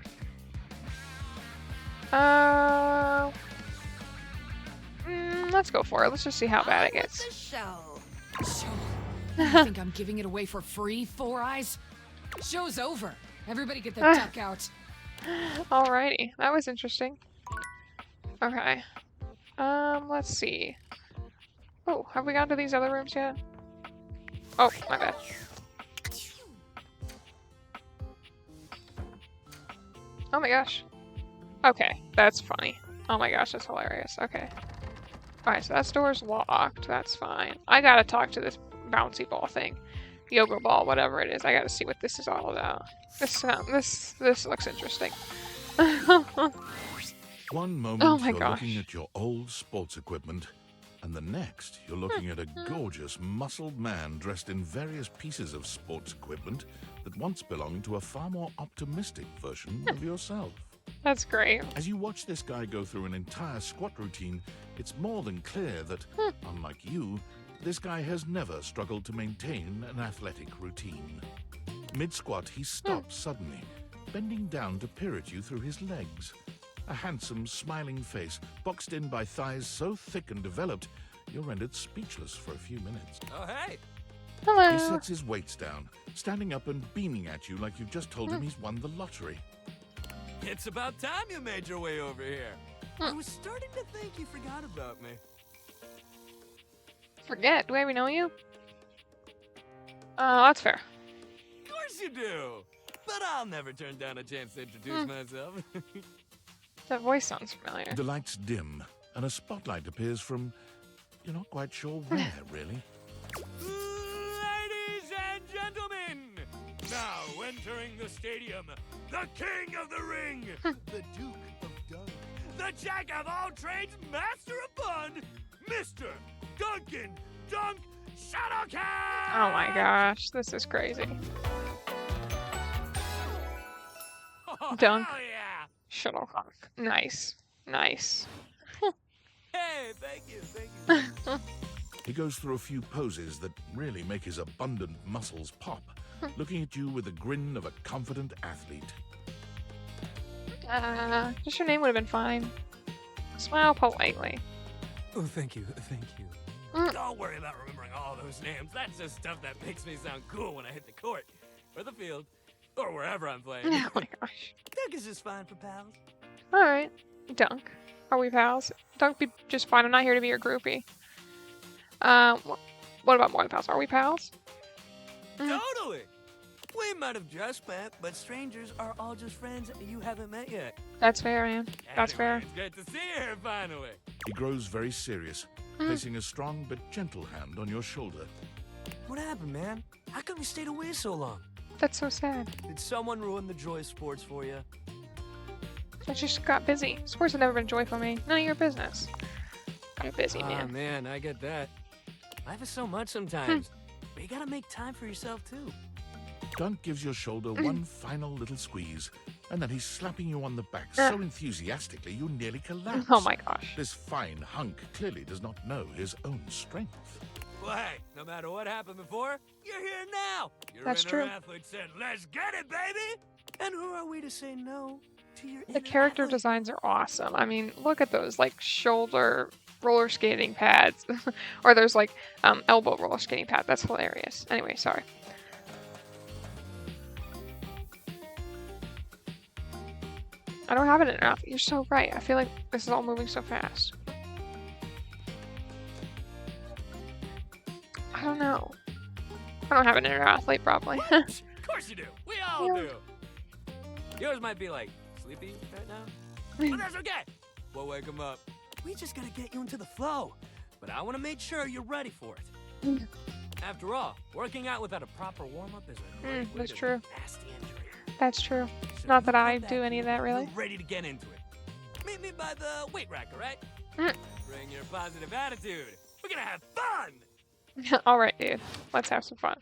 Let's go for it. Let's just see how bad it gets. The show. You think I'm giving it away for free, Four Eyes? Show's over. Everybody get the duck out. Alrighty, that was interesting. Okay. Let's see. Oh, have we gone to these other rooms yet? Oh, my bad. Oh my gosh. Okay, that's funny. Oh my gosh, that's hilarious. Okay. Alright, so that door's locked. That's fine. I gotta talk to this bouncy ball thing. Yoga ball, whatever it is. I gotta see what this is all about. This looks interesting. One moment Oh my you're gosh. looking at your old sports equipment, and the next you're looking at a gorgeous, muscled man dressed in various pieces of sports equipment that once belonged to a far more optimistic version of yourself. That's great. As you watch this guy go through an entire squat routine, it's more than clear that, unlike you, this guy has never struggled to maintain an athletic routine. Mid-squat, he stops suddenly, bending down to peer at you through his legs. A handsome, smiling face, boxed in by thighs so thick and developed, you're rendered speechless for a few minutes. Oh, hey! Hello. He sets his weights down, standing up and beaming at you like you've just told him he's won the lottery. It's about time you made your way over here. I was starting to think you forgot about me. Forget? Do I even know you? That's fair. Of course you do! But I'll never turn down a chance to introduce myself. That voice sounds familiar. The lights dim, and a spotlight appears from... You're not quite sure where, really. Ladies and gentlemen, now entering the stadium, the king of the ring, The Duke of Dun. the jack of all trades, master of fun, Mr. Duncan Dunk Shuttlecat! Oh my gosh, this is crazy. Oh, Dunk. hell yeah! Shuttlecock. Nice. Nice. Hey, thank you. He goes through a few poses that really make his abundant muscles pop, looking at you with the grin of a confident athlete. Just your name would have been fine. Smile politely. Oh, thank you, thank you. Don't worry about remembering all those names. That's just stuff that makes me sound cool when I hit the court, or the field, or wherever I'm playing. Oh my gosh. Dunk is just fine for pals. Alright. Dunk. Are we pals? Dunk be just fine. I'm not here to be your groupie. What about more than pals? Are we pals? Totally. We might have just met, but strangers are all just friends you haven't met yet. That's fair, man. That's fair. It's good to see you here finally. He grows very serious, placing a strong but gentle hand on your shoulder. What happened, man? How come you stayed away so long? That's so sad. Did someone ruin the joy of sports for you? I just got busy. Sports have never been joy for me. None of your business. Got busy, man. Ah, man, I get that. Life is so much sometimes. But you gotta make time for yourself, too. Dunk gives your shoulder one final little squeeze, and then he's slapping you on the back so enthusiastically you nearly collapse. Oh my gosh. This fine hunk clearly does not know his own strength. Well, hey, no matter what happened before, you're here now. Your That's inner true. athlete said, "Let's get it, baby!" And who are we to say no to your The character designs are awesome. I mean, look at those, like, shoulder roller skating pads. Or there's, like, elbow roller skating pad. That's hilarious. Anyway, sorry. I don't have it enough. You're so right. I feel like this is all moving so fast. I don't know. I don't have an inner athlete, probably. Of course you do. We all do. Yours might be like sleepy right now, but that's okay. We'll wake him up. We just gotta get you into the flow. But I want to make sure you're ready for it. After all, working out without a proper warm-up is a great way That's to true. nasty injury. That's true. So Not that you I got do any of that, really. You're ready to get into it. Meet me by the weight rack, all right? Bring your positive attitude. We're gonna have fun. Alright, dude. Let's have some fun.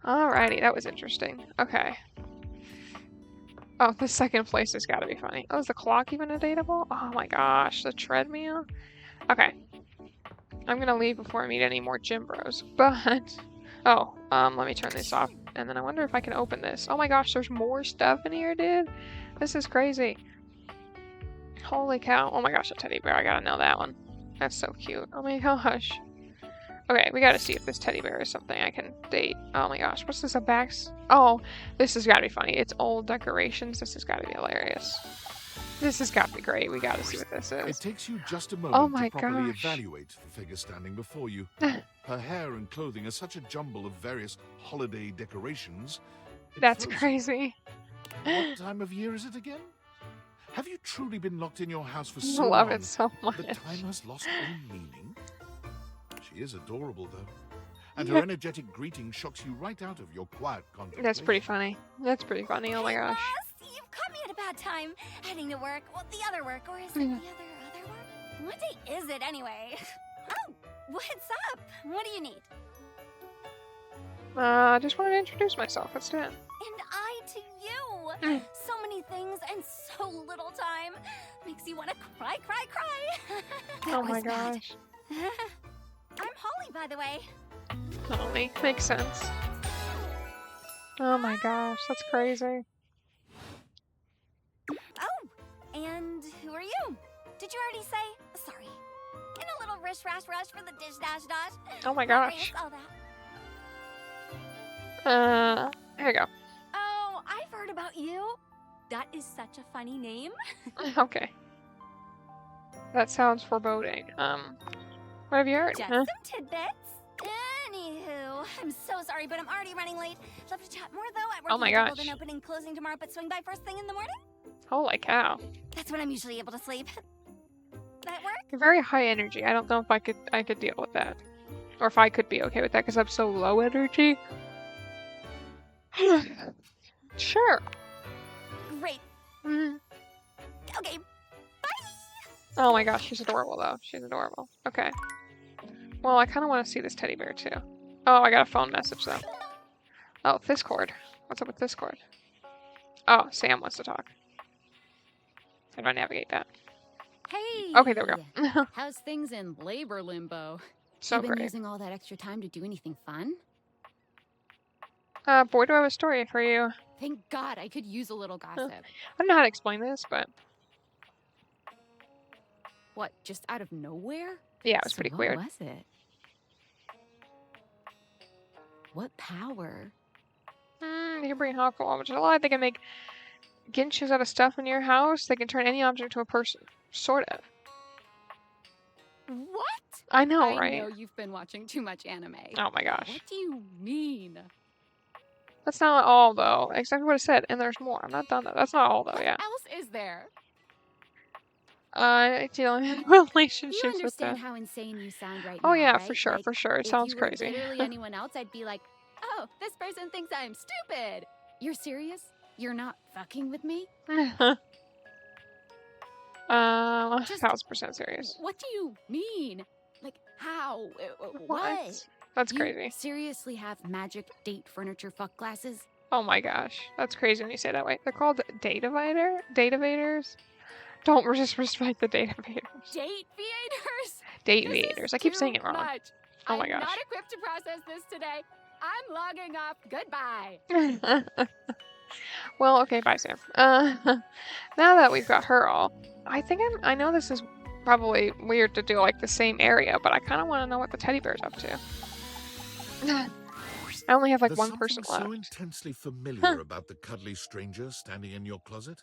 Alrighty, that was interesting. Okay. Oh, the second place has got to be funny. Oh, is the clock even editable? Oh my gosh, the treadmill? Okay. I'm gonna leave before I meet any more gym bros, but... Oh, let me turn this off, and then I wonder if I can open this. Oh my gosh, there's more stuff in here, dude. This is crazy. Holy cow. Oh my gosh, a teddy bear. I gotta know that one. That's so cute. Oh my gosh. Okay, we gotta see if this teddy bear is something I can date. Oh my gosh, what's this, a backs? Oh, this has gotta be funny. It's old decorations. This has gotta be hilarious. This has gotta be great. We gotta see what this is. It takes you just a moment my to properly gosh. evaluate the figure standing before you. Her hair and clothing are such a jumble of various holiday decorations. it That's throws you. crazy. What time of year is it again? Have you truly been locked in your house for I so love long it so much. that time has lost all meaning? She is adorable, though. And her energetic greeting shocks you right out of your quiet contemplation. That's pretty funny. That's pretty funny. Oh my gosh. You've caught me at a bad time. Heading to work. Well, the other work. Or is it the other work? What day is it anyway? Oh, what's up? What do you need? I just wanted to introduce myself. Let's do it. And I to you. So many things and so little time. Makes you want to cry, cry, cry. That Oh my was bad. gosh. I'm Holly, by the way. Totally. Makes sense. Oh my gosh. That's crazy. Oh, and who are you? Did you already say? Sorry. In a little rush for the dish dash dash. Oh my Sorry, gosh. it's all that. Here you go. Oh, I've heard about you. That is such a funny name. Okay. That sounds foreboding. What have you heard? Just Huh? some tidbits. Anywho, I'm so sorry, but I'm already running late. Love to chat more though. At work, Oh my double gosh. then opening, closing tomorrow, but swing by first thing in the morning. Holy cow. That's when I'm usually able to sleep. That work? You're very high energy. I don't know if I could deal with that. Or if I could be okay with that because I'm so low energy. Sure. Great. Mhm. Okay. Oh my gosh, she's adorable though. She's adorable. Okay. Well, I kind of want to see this teddy bear too. Oh, I got a phone message though. Oh, Discord. What's up with Discord? Oh, Sam wants to talk. How do I navigate that? Hey! Okay, there we go. How's things in labor limbo? So you been great. using all that extra time to do anything fun? Boy, do I have a story for you. Thank God, I could use a little gossip. I don't know how to explain this, but What, just out of nowhere? yeah, it was So pretty what weird. was it? What power? You can bring hot objects to life. They can make ginchas out of stuff in your house. They can turn any object to a person. Sort of. What? I know, I right? know you've been watching too much anime. Oh my gosh. What do you mean? That's not all, though. Exactly what I said. And there's more. I'm not done, though. That's not all, though, What yeah. else is there? Dealing with Do you relationships with understand them. how insane you sound right Oh, now, yeah, right? for sure, Like, for sure. It if sounds you were crazy. literally anyone else, I'd be like, Oh, this person thinks I'm stupid. you're serious? You're not fucking with me? 1000% serious. What do you mean? Like, how? What? That's You crazy. seriously have magic date furniture fuck glasses? Oh my gosh. That's crazy when you say it that way. They're called Datavaders? Don't disrespect the Datavaders. Date creators? Datavaders. I keep saying it wrong. Much. Oh my I'm gosh. not equipped to process this today. I'm logging off. Goodbye. Well, okay, bye, Sam. Now that we've got her all, I know this is probably weird to do like the same area, but I kind of want to know what the teddy bear's up to. I only have like There's one person something left. so intensely familiar about the cuddly stranger standing in your closet.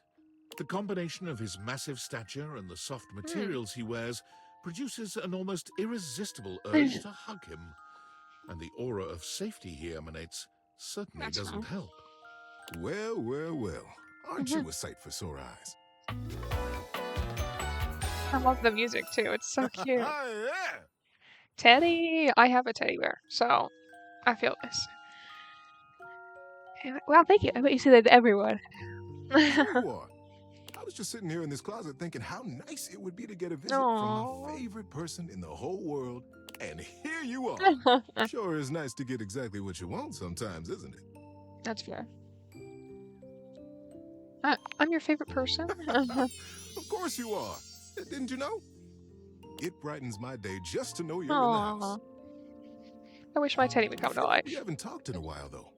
The combination of his massive stature and the soft materials he wears produces an almost irresistible urge to hug him. And the aura of safety he emanates certainly doesn't help. Well, well, well. Aren't you a sight for sore eyes? I love the music too. It's so cute. Yeah. Teddy! I have a teddy bear, so I feel this. Well, thank you. I bet you say that to everyone. Sure you are. I was just sitting here in this closet thinking how nice it would be to get a visit from my favorite person in the whole world, and here you are. Sure is nice to get exactly what you want sometimes, isn't it? That's fair. I'm your favorite person? Of course you are. Didn't you know? It brightens my day just to know you're in the house. I wish my teddy would come to life. We haven't talked in a while, though.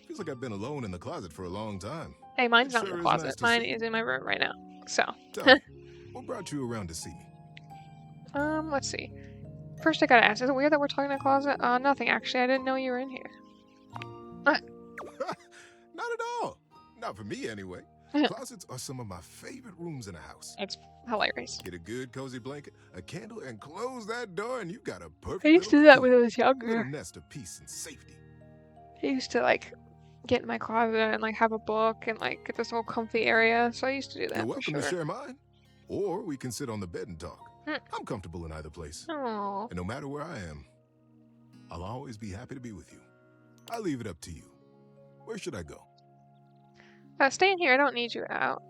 Feels like I've been alone in the closet for a long time. Hey, mine's It not in sure the is closet. nice to Mine see you. is in my room right now. So, Tell me, what brought you around to see me? let's see. First, I gotta ask, is it weird that we're talking in a closet? Nothing, actually. I didn't know you were in here. Not at all. Not for me, anyway. Closets are some of my favorite rooms in a house. That's hilarious. Get a good cozy blanket, a candle, and close that door, and you got a perfect I used to do little that when I was little younger. nest of peace and safety. I used to, like, get in my closet and, like, have a book and, like, get this whole comfy area. So I used to do that You're for welcome sure. to share mine, or we can sit on the bed and talk. Hmm. I'm comfortable in either place. Aw. And no matter where I am, I'll always be happy to be with you. I leave it up to you. Where should I go? Stay in here. I don't need you out.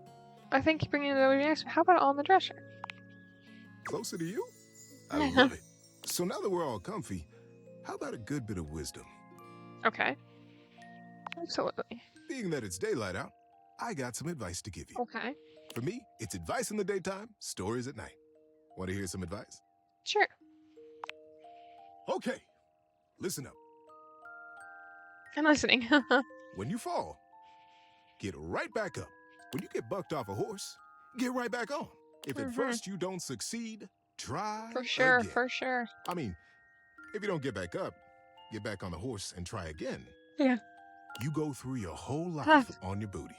I think bringing it over next. How about on the dresser? Closer to you? I love it. So now that we're all comfy, how about a good bit of wisdom? Okay. Absolutely. Being that it's daylight out, I got some advice to give you. Okay. For me, it's advice in the daytime, stories at night. Want to hear some advice? Sure. Okay. Listen up. I'm listening. When you fall, get right back up. When you get bucked off a horse, get right back on. If at first you don't succeed, try For sure, again. for sure. I mean, if you don't get back up, get back on the horse and try again. Yeah. You go through your whole life on your booty,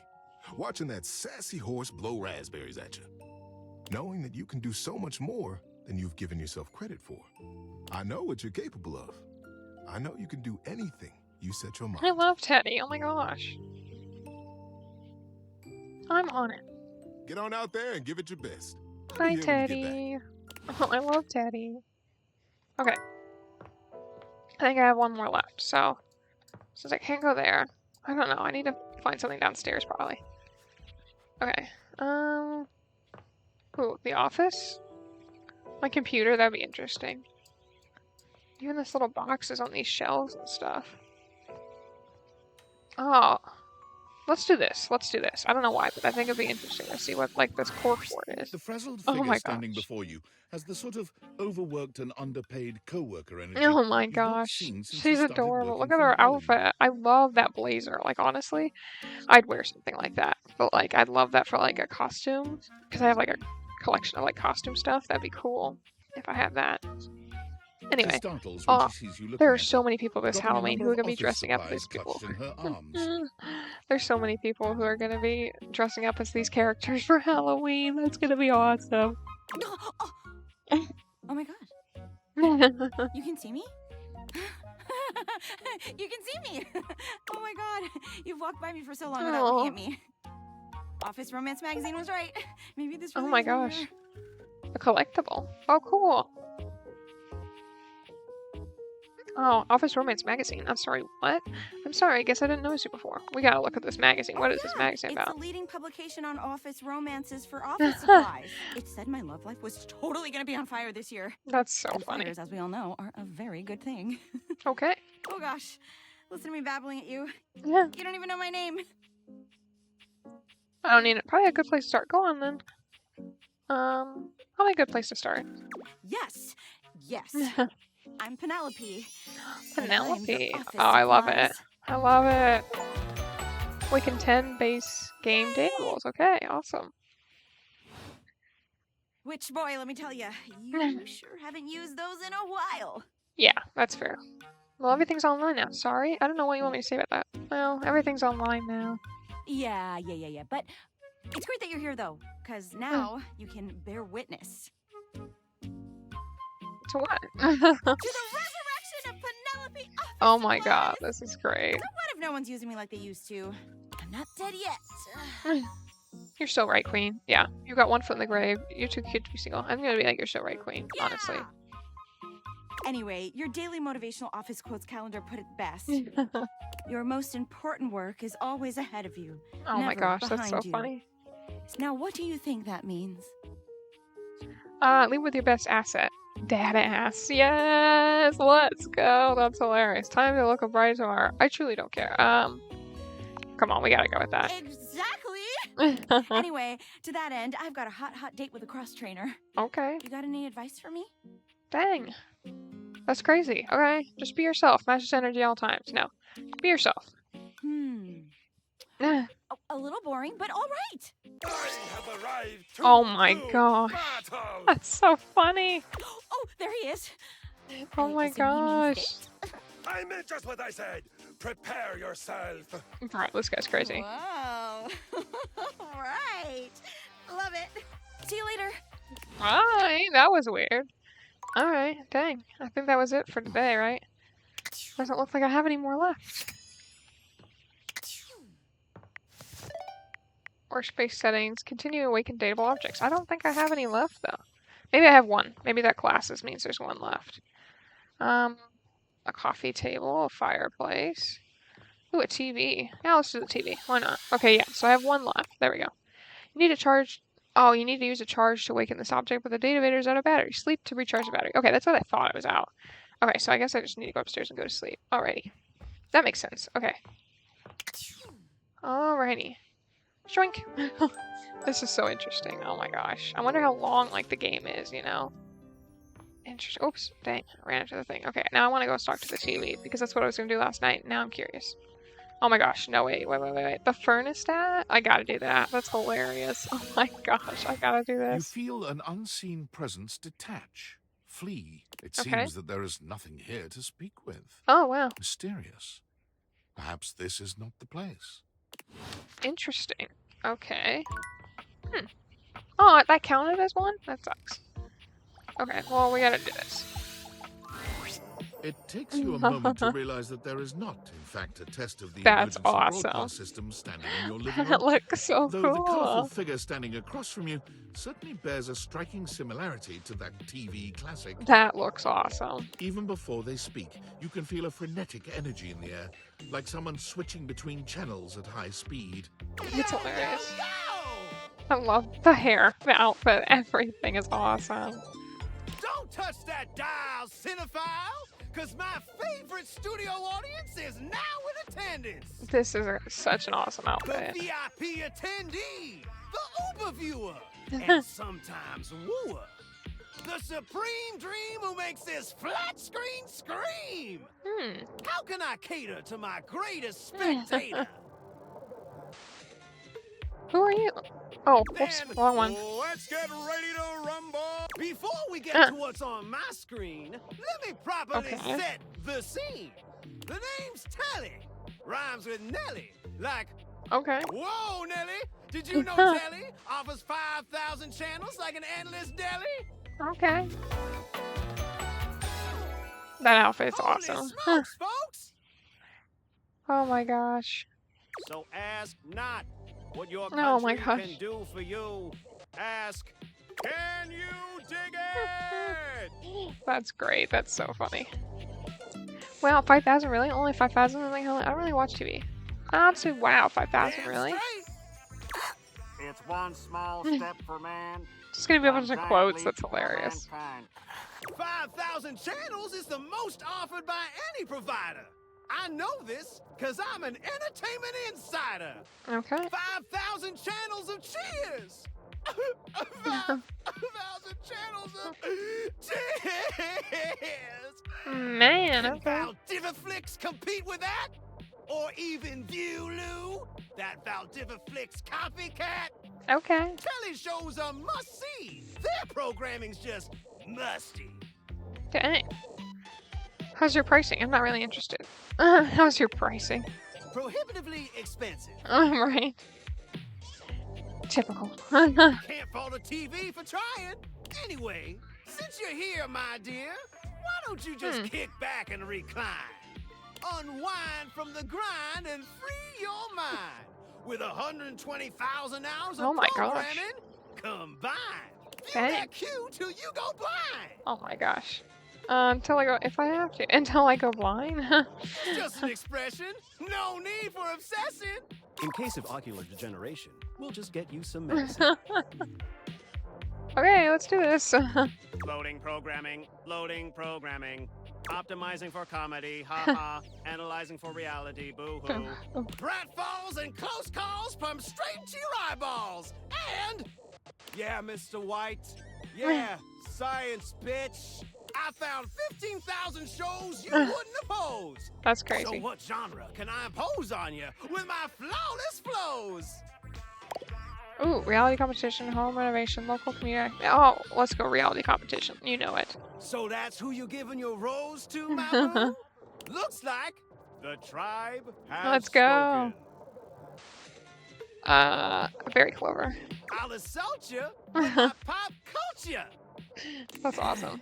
watching that sassy horse blow raspberries at you, knowing that you can do so much more than you've given yourself credit for. I know what you're capable of. I know you can do anything you set your mind. I love Teddy. Oh my gosh. I'm on it. Get on out there and give it your best. I'll be Bye, here when you get back. Teddy. Oh, I love Teddy. Okay. I think I have one more left, so since I can't go there, I don't know. I need to find something downstairs probably. Okay. Ooh, the office? My computer, that'd be interesting. Even this little boxes on these shelves and stuff. Oh. Let's do this. Let's do this. I don't know why, but I think it'd be interesting to see what, like, this corkboard is. The frazzled Oh figure my standing gosh. before you has the sort of overworked and underpaid co-worker energy. Oh my you've not gosh. seen since you She's started adorable. Look working at her from home. outfit. I love that blazer. Like, honestly, I'd wear something like that. But, like, I'd love that for, like, a costume. Because I have, like, a collection of, like, costume stuff. That'd be cool if I had that. Anyway, startles when she sees you looking there are at so her, many people this dropping a Halloween number who are of going to be office dressing up as supplies people. clutched in her arms. There's so many people who are going to be dressing up as these characters for Halloween. That's going to be awesome. Oh my gosh. You can see me? You can see me! Oh my god. You've walked by me for so long without looking at me. Office Romance Magazine was right. Maybe this really Oh my is where we gosh. are. A collectible. Oh, cool. Oh, Office Romance Magazine. I'm sorry, what? I'm sorry, I guess I didn't notice you before. We gotta look at this magazine. What is this magazine It's about? the leading publication on office romances for office supplies. It said my love life was totally gonna be on fire this year. That's so And funny. fires, as we all know, are a very good thing. Okay. Oh gosh. Listen to me babbling at you. Yeah. You don't even know my name. I don't need it. Probably a good place to start. Go on then. Probably a good place to start. Yes. Yes. I'm Penelope. and I'm your Penelope. office Oh, I love it. supplies. I love it. Weekend 10 base game datables. Okay, awesome. Which, boy, let me tell you, you sure haven't used those in a while. Yeah, that's fair. Well, everything's online now. Sorry, I don't know what you want me to say about that. Well, everything's online now. Yeah. But it's great that you're here, though, because now you can bear witness To what? to the resurrection of Penelope. Oh my god, this is great. So what if no one's using me like they used to? I'm not dead yet. You're so right, Queen. Yeah, you got one foot in the grave. You're too cute to be single. I'm gonna be like, you're so right, Queen. Honestly. Anyway, your daily motivational office quotes calendar put it best. Your most important work is always ahead of you. Oh my never gosh, that's so behind you. funny. Now, what do you think that means? Lead with your best asset. Dad ass. Yes, let's go. That's hilarious. Time to look a bright tomorrow. I truly don't care. Come on, we gotta go with that. Exactly. Anyway, to that end, I've got a hot date with a cross trainer. Okay. You got any advice for me? Dang. That's crazy. Okay, just be yourself. Match this energy all times. No, be yourself. A little boring, but all right. I have arrived. Oh my gosh. That's so funny. Oh, there he is. Oh my gosh. I meant just what I said. Prepare yourself. Bro, this guy's crazy. Wow. All right. Love it. See you later. Alright, that was weird. Alright, dang. I think that was it for today, right? Doesn't look like I have any more left. Workspace settings. Continue awaken dateable objects. I don't think I have any left, though. Maybe I have one. Maybe that classes means there's one left. A coffee table, a fireplace. Ooh, a TV. Yeah, let's do the TV. Why not? Okay, yeah, so I have one left. There we go. You need to charge... Oh, you need to use a charge to awaken this object, but the databator is out of battery. Sleep to recharge the battery. Okay, that's what I thought it was out. Okay, so I guess I just need to go upstairs and go to sleep. Alrighty. That makes sense. Okay. Alrighty. Shrink! This is so interesting. Oh my gosh. I wonder how long, like, the game is, you know? Interesting. Oops. Dang. I ran into the thing. Okay, now I want to go talk to the TV, because that's what I was going to do last night. Now I'm curious. Oh my gosh. No, wait. The furnace stat? I gotta do that. That's hilarious. Oh my gosh. I gotta do You this. feel an unseen presence detach, flee. It Okay. seems that there is nothing here to speak with. Oh, wow. Mysterious. Perhaps this is not the place. Interesting. Okay. Oh, that counted as one? That sucks. Okay, well, we gotta do this. It takes you a moment to realize that there is not, in fact, a test of the That's emergency awesome. broadcast system standing in your living That room. looks so Though the cool. colourful figure standing across from you certainly bears a striking similarity to that TV classic. That looks awesome. Even before they speak, you can feel a frenetic energy in the air, like someone switching between channels at high speed. It's hilarious. I love the hair, the outfit, everything is awesome. Don't touch that dial, cinephile, because my favorite studio audience is now in attendance. This is such an awesome The outfit. VIP attendee, the Uber viewer, and sometimes wooer. The supreme dream who makes this flat screen scream. How can I cater to my greatest spectator? Who are you? Oh, whoops, wrong one. Let's get ready to rumble. Before we get to what's on my screen, let me properly set the scene. The name's Telly. Rhymes with Nelly. Like, whoa, Nelly. Did you know Telly offers 5,000 channels like an endless deli? Okay. That outfit's awesome. Smokes, folks. Oh my gosh. So ask not what your Oh my country gosh. can do for you. Ask, can you dig it? That's great. That's so funny. Wow, 5,000 really? Only 5,000? I don't really watch TV. I'd say wow, 5,000 really? It's one small step for man. Just gonna be a bunch of quotes. That's hilarious. 5,000 channels is the most offered by any provider. I know this because I'm an entertainment insider. Okay. 5,000 channels of cheers. 5,000 channels of cheers. Man, Can okay. Valdiviflix compete with that? Or even Viewloo? That Valdiviflix copycat? Okay. Telly shows are must-see. Their programming's just musty. Dang. How's your pricing? I'm not really interested. How's your pricing? Prohibitively expensive. Right. Typical. Can't fault a TV for trying. Anyway, since you're here, my dear, why don't you just kick back and recline? Unwind from the grind and free your mind. With 120,000 hours of programming combined. View that queue till you go blind. Oh my gosh. Until I go, if I have to, until I go blind. Just an expression. No need for obsessing. In case of ocular degeneration, we'll just get you some medicine. Okay, let's do this. Loading programming. Loading programming. Optimizing for comedy, haha. Analyzing for reality, boo-hoo. Pratfalls and close calls pump straight to your eyeballs. And, yeah, Mr. White. Yeah, science, bitch. I found 15,000 shows you wouldn't oppose. That's crazy. So what genre can I impose on you with my flawless flows? Ooh, reality competition, home renovation, local community. Oh, let's go reality competition. You know it. So that's who you're giving your rose to, my boo? Looks like the tribe has Let's go. spoken. Very clever. I'll assault you with my pop culture. That's awesome.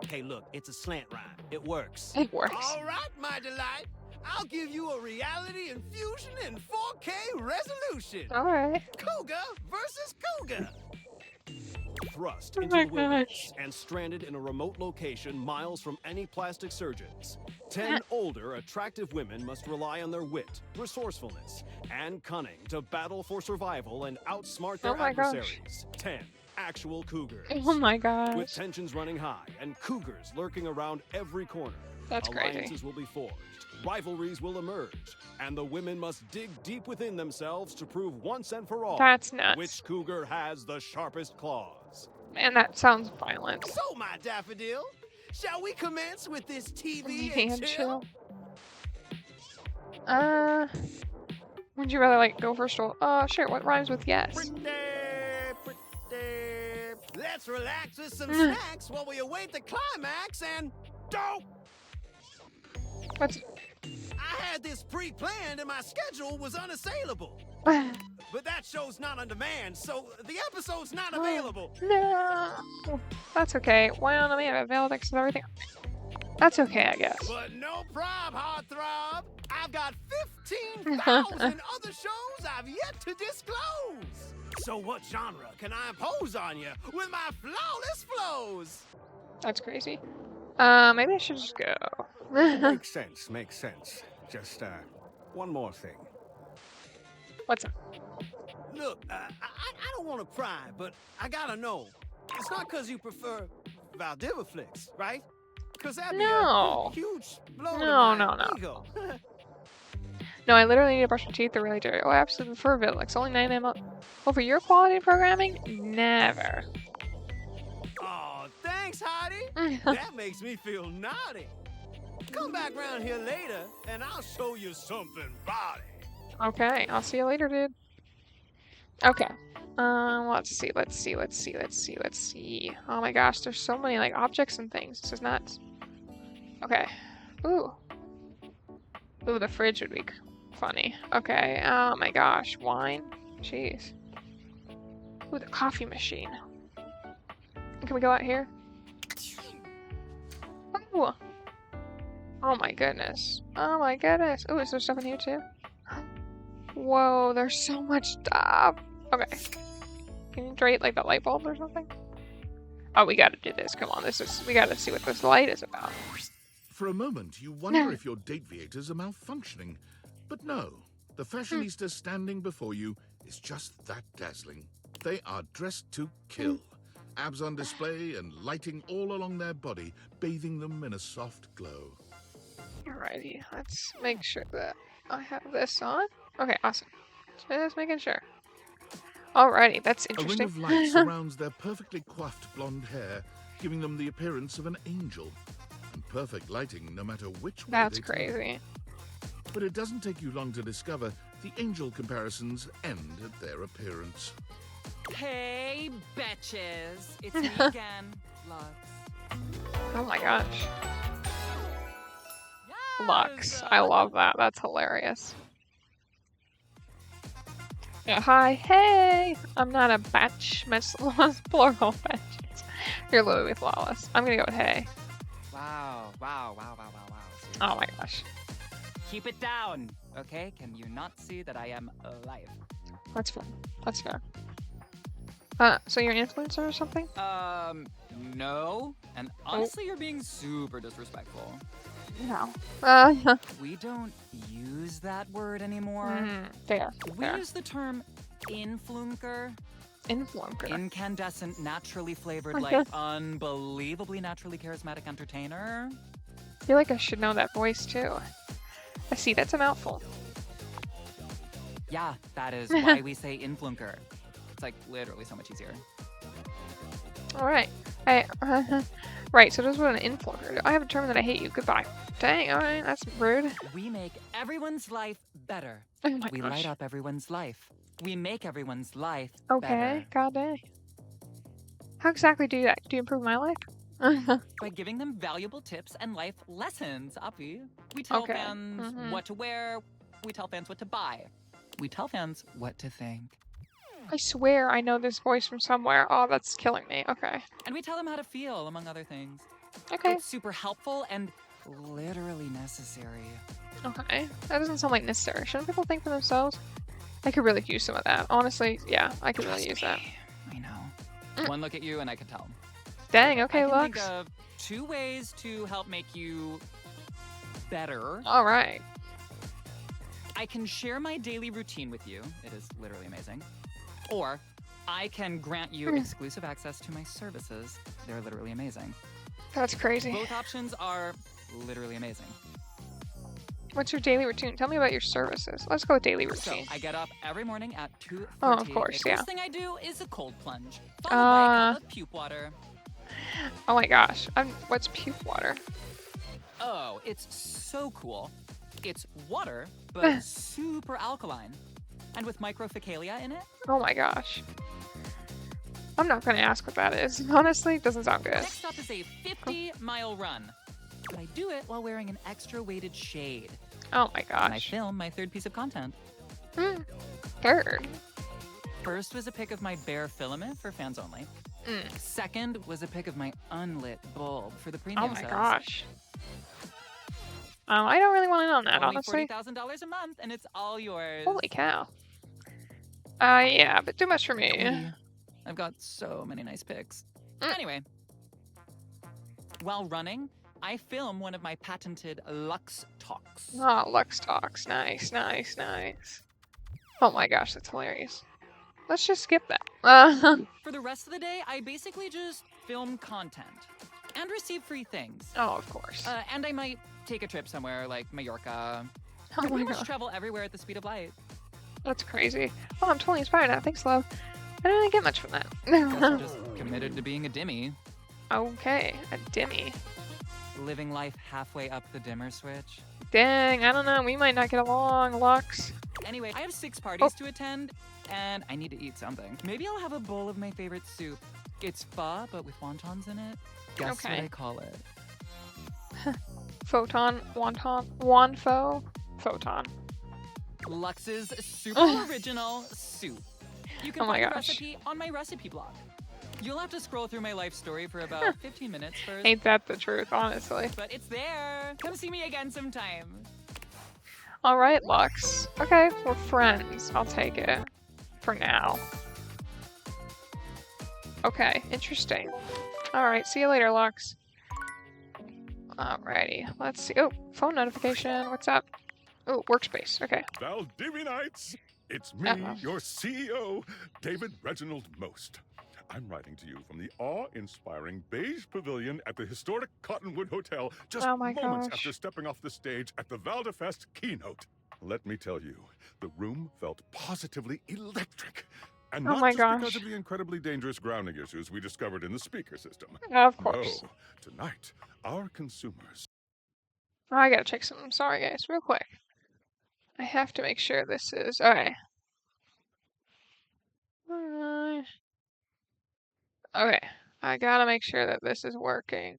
Hey, look, it's a slant rhyme. It works. It works. All right, my delight. I'll give you a reality infusion in 4K resolution. All right. Cougar versus Cougar. Thrust Oh into my the wilderness and stranded in a remote location miles from any plastic surgeons. 10 older, attractive women must rely on their wit, resourcefulness, and cunning to battle for survival and outsmart their Oh my gosh. adversaries. 10 actual cougars. Oh my gosh. With tensions running high and cougars lurking around every corner. That's crazy. Alliances will be forged, rivalries will emerge, and the women must dig deep within themselves to prove once and for all That's nuts. which cougar has the sharpest claws. Man, that sounds violent. So, my daffodil, shall we commence with this TV And and chill? Would you rather like go first or sure, what rhymes with yes? Let's relax with some snacks while we await the climax and dope. What's I had this pre-planned and my schedule was unassailable. But that show's not on demand, so the episode's not available. No. That's okay. Why not me? I have Valdex and everything. That's okay, I guess. But no prob, heartthrob. I've got 15,000 other shows I've yet to disclose. So what genre can I impose on you with my flawless flows? That's crazy. Maybe I should just go. Makes sense, makes sense. Just, one more thing. What's up? Look, I don't want to pry, but I gotta know. It's not because you prefer Valdiviflix, right? Because that'd be a huge blow to my ego. No, I literally need to brush my teeth. They're really dirty. Oh, I absolutely prefer Vidlix. Only 9 ml. Over your quality programming? Never. Oh, thanks, Hottie. That makes me feel naughty. Come back round here later, and I'll show you something body. Okay, I'll see you later, dude. Okay. Let's see. Oh my gosh, there's so many like objects and things. This is nuts. Okay. Ooh. Ooh, the fridge would be funny. Okay. Oh my gosh, wine. Jeez. Ooh, the coffee machine. Can we go out here? Ooh. Oh my goodness. Oh my goodness. Ooh, is there stuff in here too? Whoa, there's so much stuff. Okay. Can you rate like the light bulb or something? Oh, we gotta do this. Come on, we gotta see what this light is about. For a moment, you wonder if your Dateviators are malfunctioning. But no, the fashionista standing before you is just that dazzling. They are dressed to kill. Abs on display and lighting all along their body, bathing them in a soft glow. Alrighty, let's make sure that I have this on. Okay, awesome. Just making sure. Alrighty, that's interesting. A ring of light surrounds their perfectly coiffed blonde hair, giving them the appearance of an angel. And perfect lighting no matter which way That's they turn. crazy. But it doesn't take you long to discover the angel comparisons end at their appearance. Hey, betches. It's me again, Lux. Oh my gosh. Lux. I love that. That's hilarious. Yeah, hi. Hey! I'm not a batch. Plural batches. You're literally flawless. I'm gonna go with hey. Wow. Oh my gosh. Keep it down, okay? Can you not see that I am alive? That's fair. That's fair. So you're an influencer or something? No. And honestly, you're being super disrespectful. No. We don't use that word anymore. Fair. We use the term influnker. Influnker. Incandescent, naturally flavored, like unbelievably naturally charismatic entertainer. I feel like I should know that voice too. I see, that's a mouthful. Yeah, that is why we say influnker. It's like literally so much easier. Alright. Right, so this was an influnker. I have a term that I hate you. Goodbye. Dang, alright, that's rude. We make everyone's life better. Oh my We gosh. light up everyone's life. We make everyone's life Okay, better. god dang. How exactly do you do that? Do you improve my life? By giving them valuable tips and life lessons, Appy. We tell Okay. fans what to wear. We tell fans what to buy. We tell fans what to think. I swear I know this voice from somewhere. Oh, that's killing me. Okay. And we tell them how to feel, among other things. Okay. It's super helpful and literally necessary. Okay. That doesn't sound like necessary. Shouldn't people think for themselves? I could really use some of that. Honestly, yeah, I could really use that. I know. One look at you and I could tell. Dang, okay, I can Lux. think of 2 ways to help make you better. Alright. I can share my daily routine with you. It is literally amazing. Or I can grant you exclusive access to my services. They're literally amazing. That's crazy. Both options are literally amazing. What's your daily routine? Tell me about your services. Let's go with daily So routine. I get up every morning at 2:30. Oh, of course, The yeah. first thing I do is a cold plunge, followed by a cup of puke water. Oh my gosh. What's puke water? Oh, it's so cool. It's water, but super alkaline. And with microfecalia in it. Oh my gosh. I'm not gonna ask what that is. Honestly, it doesn't sound good. Next up is a 50-mile run. But I do it while wearing an extra weighted shade. Oh my And I gosh. film my 3rd piece of content. Third. First was a pic of my bare filament for fans only. Second was a pic of my unlit bulb for the premium Oh my subs. gosh. I don't really want to know that, Only honestly. $40,000 a month, and it's all yours. Holy cow. Yeah, but too much for me. I've got so many nice pics. Anyway, while running, I film one of my patented Lux Talks. Oh, Lux Talks. Nice, nice, nice. Oh my gosh, that's hilarious. Let's just skip that. For the rest of the day, I basically just film content and receive free things. Oh, of course. And I might take a trip somewhere like Mallorca. Oh I pretty my much God. travel everywhere at the speed of light. That's crazy. Oh, I'm totally inspired now. Thanks, love. I didn't really get much from Guess I'm that. just committed to being a dimmy. Okay, a dimmy. Living life halfway up the dimmer switch. Dang, I don't know. We might not get along, Lux. Anyway, I have 6 parties to attend, and I need to eat something. Maybe I'll have a bowl of my favorite soup. It's pho, but with wontons in it. Guess what I call it? Photon, wonton, wonfo, photon. Lux's super original soup. You can Oh my find the gosh. recipe on my recipe blog. You'll have to scroll through my life story for about 15 minutes first. Ain't that the truth, honestly. But it's there. Come see me again sometime. Alright, Lux. Okay, we're friends. I'll take it. For now. Okay, interesting. Alright, see you later, Lux. Alrighty, let's see. Oh, phone notification. What's up? Oh, workspace. Okay. Valdivianites! It's me, your CEO, David Reginald Most. I'm writing to you from the awe-inspiring beige pavilion at the historic Cottonwood Hotel just moments after stepping off the stage at the Valdefest keynote. Let me tell you, the room felt positively electric. And not just because of the incredibly dangerous grounding issues we discovered in the speaker system. Of course. No, tonight, our consumers... Oh, I gotta check something. Sorry, guys, real quick. I have to make sure this is... Okay. Okay, I gotta make sure that this is working.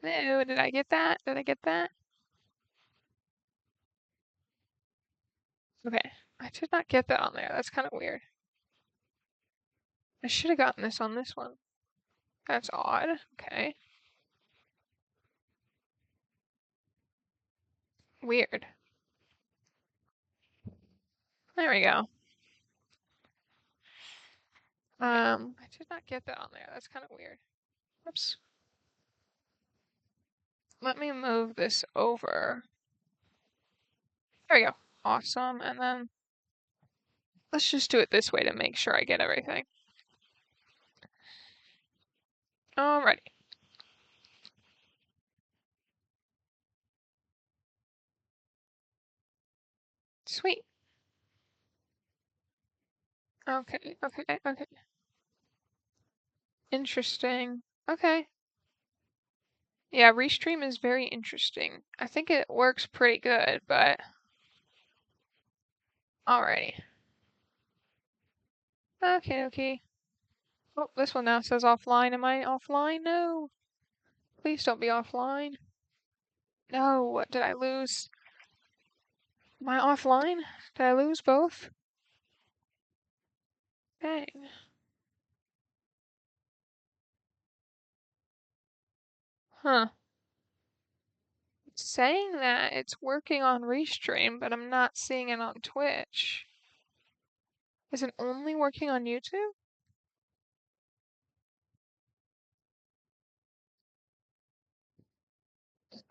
No, did I get that? Did I get that? Okay, I did not get that on there. That's kind of weird. I should have gotten this on this one. That's odd. Okay. Weird. There we go. I did not get that on there. That's kind of weird. Oops. Let me move this over. There we go. Awesome. And then let's just do it this way to make sure I get everything. Alrighty. Sweet. Okay, okay, okay. Interesting. Okay. Yeah, Restream is very interesting. I think it works pretty good, but... Alrighty. Okay, okay. Oh, this one now says offline. Am I offline? No. Please don't be offline. No, what did I lose? Am I offline? Did I lose both? Dang. Huh. It's saying that it's working on Restream, but I'm not seeing it on Twitch. Is it only working on YouTube?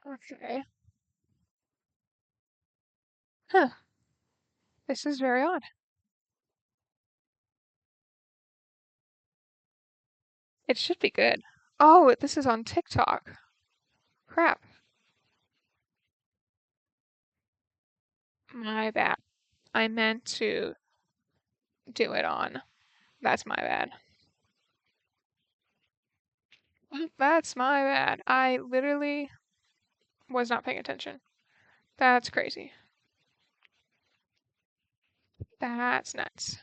Okay. Huh. This is very odd. It should be good. Oh, this is on TikTok. Crap. My bad. I meant to do it on. That's my bad. That's my bad. I literally was not paying attention. That's crazy. That's nuts.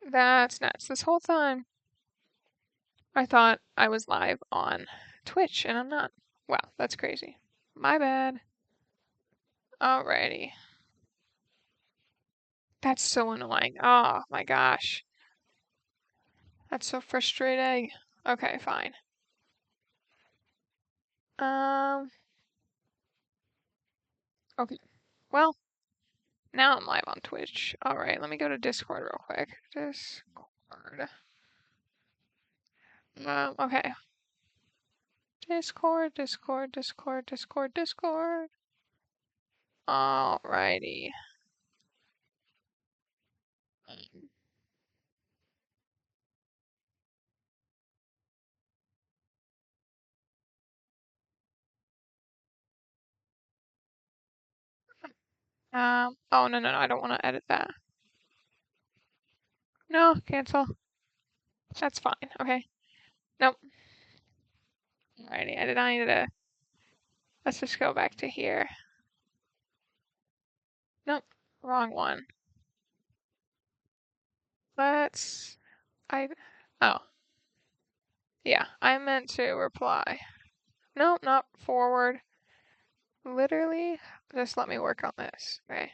That's nuts. This whole time, I thought I was live on Twitch, and I'm not. Wow, that's crazy. My bad. Alrighty. That's so annoying. Oh my gosh. That's so frustrating. Okay, fine. Okay. Well, now I'm live on Twitch. Alright, let me go to Discord real quick. Discord. Okay. Discord, Discord, Discord, Discord, Discord. Alrighty. Oh, no, I don't want to edit that. No, cancel. That's fine. Okay. Nope. Alrighty, I did not need to Let's just go back to here. Nope, wrong one. Oh. Yeah, I meant to reply. Nope, not forward. Literally, just let me work on this. Okay.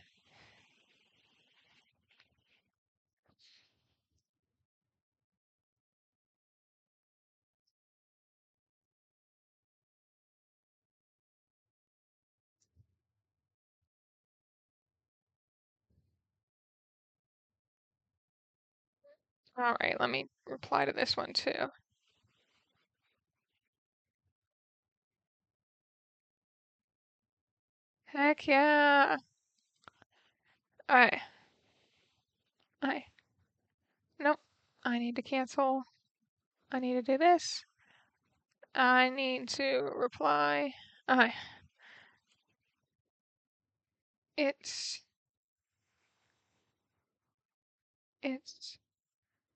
All right, let me reply to this one too. Heck yeah. Alright. Nope. I need to cancel. I need to do this. I need to reply. It's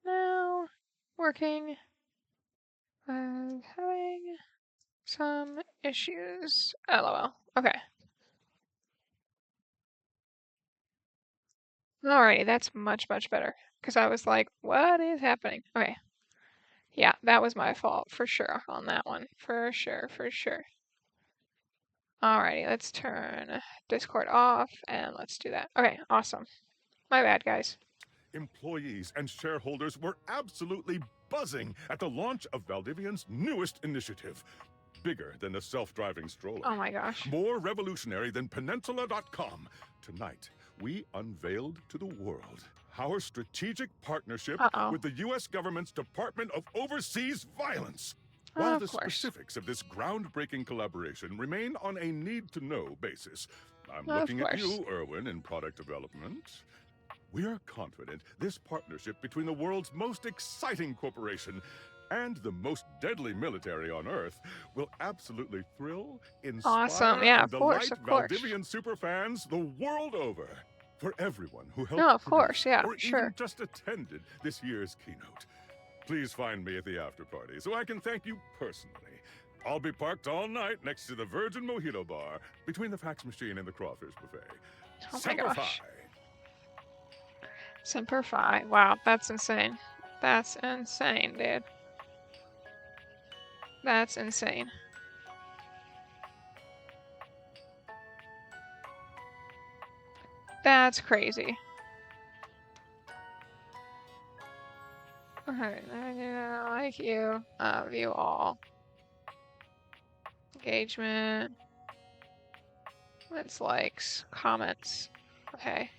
now working. I'm having some issues. LOL. Okay. Alrighty, that's much, much better. Because I was like, what is happening? Okay. Yeah, that was my fault for sure on that one. For sure, for sure. Alrighty, let's turn Discord off and let's do that. Okay, awesome. My bad, guys. Employees and shareholders were absolutely buzzing at the launch of Valdivian's newest initiative. Bigger than a self-driving stroller. Oh my gosh. More revolutionary than Peninsula.com. Tonight, we unveiled to the world our strategic partnership with the U.S. government's Department of Overseas Violence. While the specifics of this groundbreaking collaboration remain on a need-to-know basis, I'm looking at you, Erwin, in product development. We are confident this partnership between the world's most exciting corporation and the most deadly military on Earth will absolutely thrill, inspire, and delight Valdivian superfans the world over. For everyone who helped or even just attended this year's keynote. Please find me at the after party so I can thank you personally. I'll be parked all night next to the Virgin Mojito Bar between the fax machine and the crawfish buffet. Oh my gosh. Semper Fi. Wow, that's insane. That's insane, dude. That's insane. That's crazy. Okay, I like you. View all. Engagement. It's likes. Comments. Okay.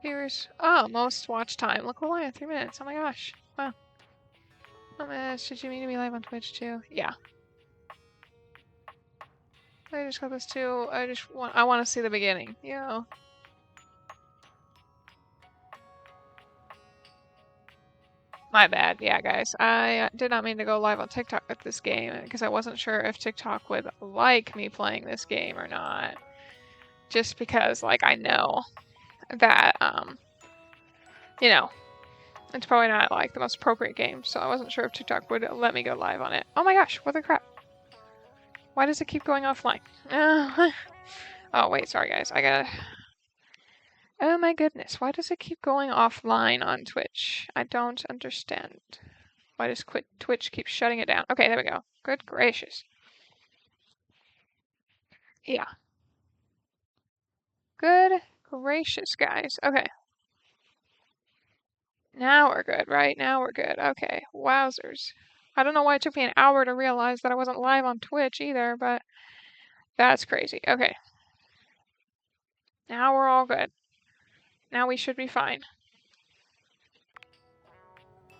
Viewers. Oh, most watch time. Look alive, 3 minutes. Oh my gosh. Wow. Oh man, did you mean to be live on Twitch too? Yeah. I just got this too. I want to see the beginning. You know. My bad. Yeah, guys. I did not mean to go live on TikTok with this game because I wasn't sure if TikTok would like me playing this game or not. Just because, like, I know that, you know, it's probably not, like, the most appropriate game, so I wasn't sure if TikTok would let me go live on it. Oh my gosh, what the crap? Why does it keep going offline? Oh, wait, sorry, guys. I gotta... Oh my goodness, why does it keep going offline on Twitch? I don't understand. Why does Twitch keep shutting it down? Okay, there we go. Good gracious. Yeah. Good gracious, guys. Okay. Now we're good, right? Now we're good. Okay. Wowzers. I don't know why it took me an hour to realize that I wasn't live on Twitch either, but that's crazy. Okay. Now we're all good. Now we should be fine.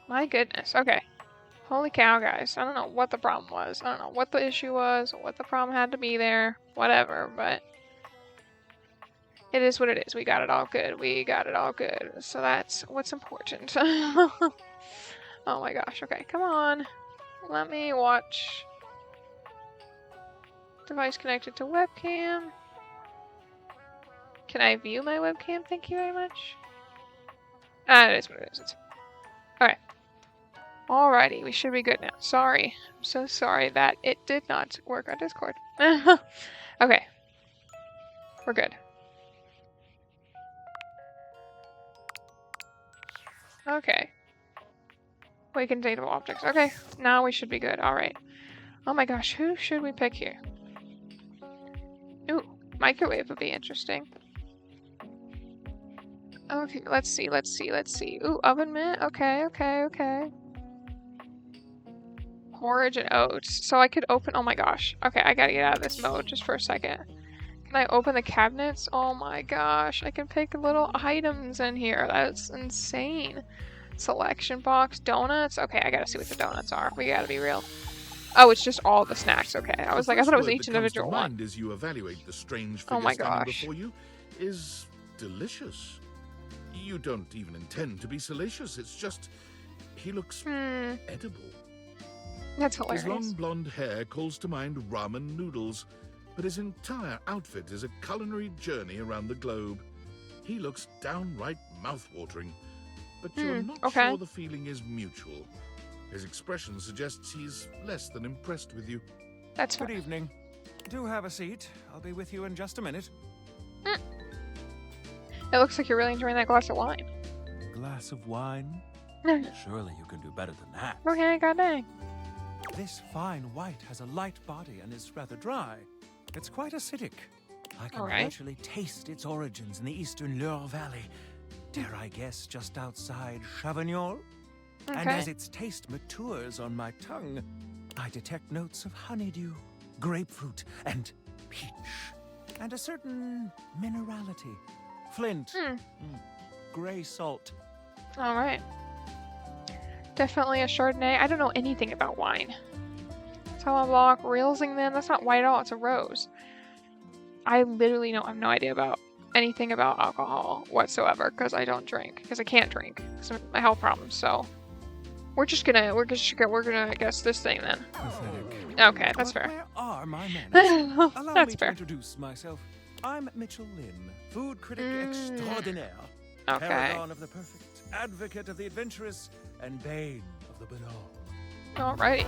My goodness. Okay. Holy cow, guys. I don't know what the problem was. I don't know what the issue was, what the problem had to be there, whatever, but it is what it is. We got it all good. We got it all good. So that's what's important. Oh my gosh. Okay, come on. Let me watch. Device connected to webcam. Can I view my webcam? Thank you very much. It is what it is. Okay. Alrighty, we should be good now. Sorry. I'm so sorry that it did not work on Discord. Okay. We're good. Okay. Awaken data objects. Okay, now we should be good. Alright. Oh my gosh, who should we pick here? Ooh, microwave would be interesting. Okay, let's see. Ooh, oven mitt. Okay. Porridge and oats. So I could open. Oh my gosh. Okay, I gotta get out of this mode just for a second. Can I open the cabinets? Oh my gosh. I can pick little items in here. That's insane. Selection box. Donuts. Okay, I gotta see what the donuts are. We gotta be real. Oh, it's just all the snacks. Okay, I was like, I thought it was each individual one. As you evaluate the strange oh figure my standing gosh. before you is delicious. You don't even intend to be salacious. It's just he looks edible. That's hilarious. His long blonde hair calls to mind ramen noodles, but his entire outfit is a culinary journey around the globe. He looks downright mouth-watering, but you're not sure the feeling is mutual. His expression suggests he's less than impressed with you. That's Good evening. Do have a seat. I'll be with you in just a minute. It looks like you're really enjoying that glass of wine. Glass of wine? Surely you can do better than that. Okay, god dang. This fine white has a light body and is rather dry. It's quite acidic. I can virtually taste its origins in the eastern Loire Valley. Dare I guess just outside Chavignol? And as its taste matures on my tongue, I detect notes of honeydew, grapefruit, and peach. And a certain minerality. Flint. Gray salt. Alright. Definitely a Chardonnay. I don't know anything about wine. Sauvignon Blanc, Riesling, that's not white at all, it's a rose. I literally have no idea about anything about alcohol whatsoever because I don't drink. Because I can't drink because of my health problems, so we're gonna guess this thing then. Pathetic. Okay, that's fair. Where are my manners? Allow That's me fair. to introduce myself. I'm Mitchell Lynn, food critic extraordinaire. Okay. Paragon of the perfect, advocate of the adventurous, and bane of the banal. Alrighty.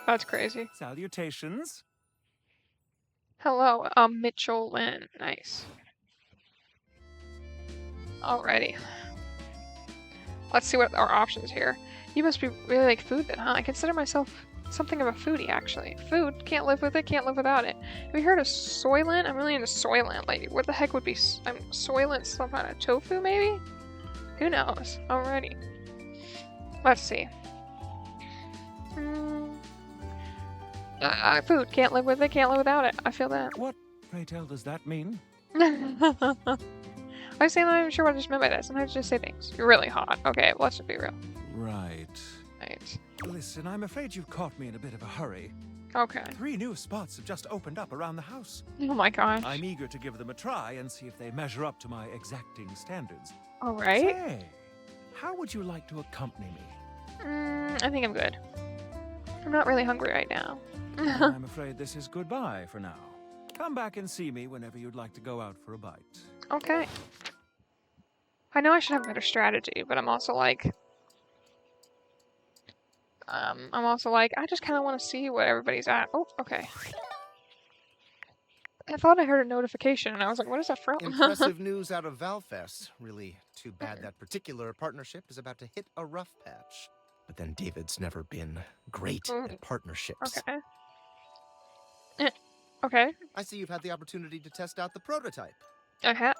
That's crazy. Salutations. Hello, Mitchell Lynn. Nice. Alrighty. Let's see what our options here. You must be really like food then, huh? I consider myself something of a foodie, actually. Food, can't live with it, can't live without it. Have you heard of Soylent? I'm really into Soylent. Like, what the heck would be Soylent? Some kind of tofu, maybe? Who knows? Alrighty. Let's see. Food, can't live with it, can't live without it. I feel that. What, pray tell, does that mean? I say I'm not even sure what I just meant by that. Sometimes I just say things. You're really hot. Okay, let's just be real. Right. Right. Listen, I'm afraid you've caught me in a bit of a hurry. Okay. 3 new spots have just opened up around the house. Oh my gosh. I'm eager to give them a try and see if they measure up to my exacting standards. Alright. Say, how would you like to accompany me? I think I'm good. I'm not really hungry right now. I'm afraid this is goodbye for now. Come back and see me whenever you'd like to go out for a bite. Okay. I know I should have a better strategy, but I'm also like, I just kind of want to see what everybody's at. Oh, okay. I thought I heard a notification, and I was like, what is that from? Impressive news out of Valfest. Really too bad that particular partnership is about to hit a rough patch. But then David's never been great at partnerships. Okay. Okay. I see you've had the opportunity to test out the prototype. I have.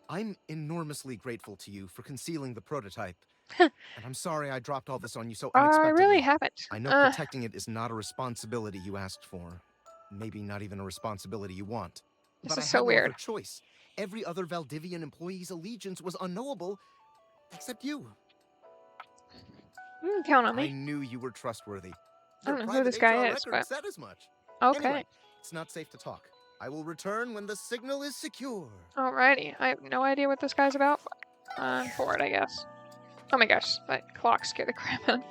I'm enormously grateful to you for concealing the prototype. And I'm sorry I dropped all this on you so unexpectedly. I really haven't. I know protecting it is not a responsibility you asked for. Maybe not even a responsibility you want. This but is I so had no weird. other choice. Every other Valdivian employee's allegiance was unknowable, except you. You can count on me. I knew you were trustworthy. I don't Your know who this private guy HR is, record but said as much. okay. Anyway, it's not safe to talk. I will return when the signal is secure. Alrighty. I have no idea what this guy's about, but I'm for it, I guess. Oh my gosh, that clock scared the crap out of me.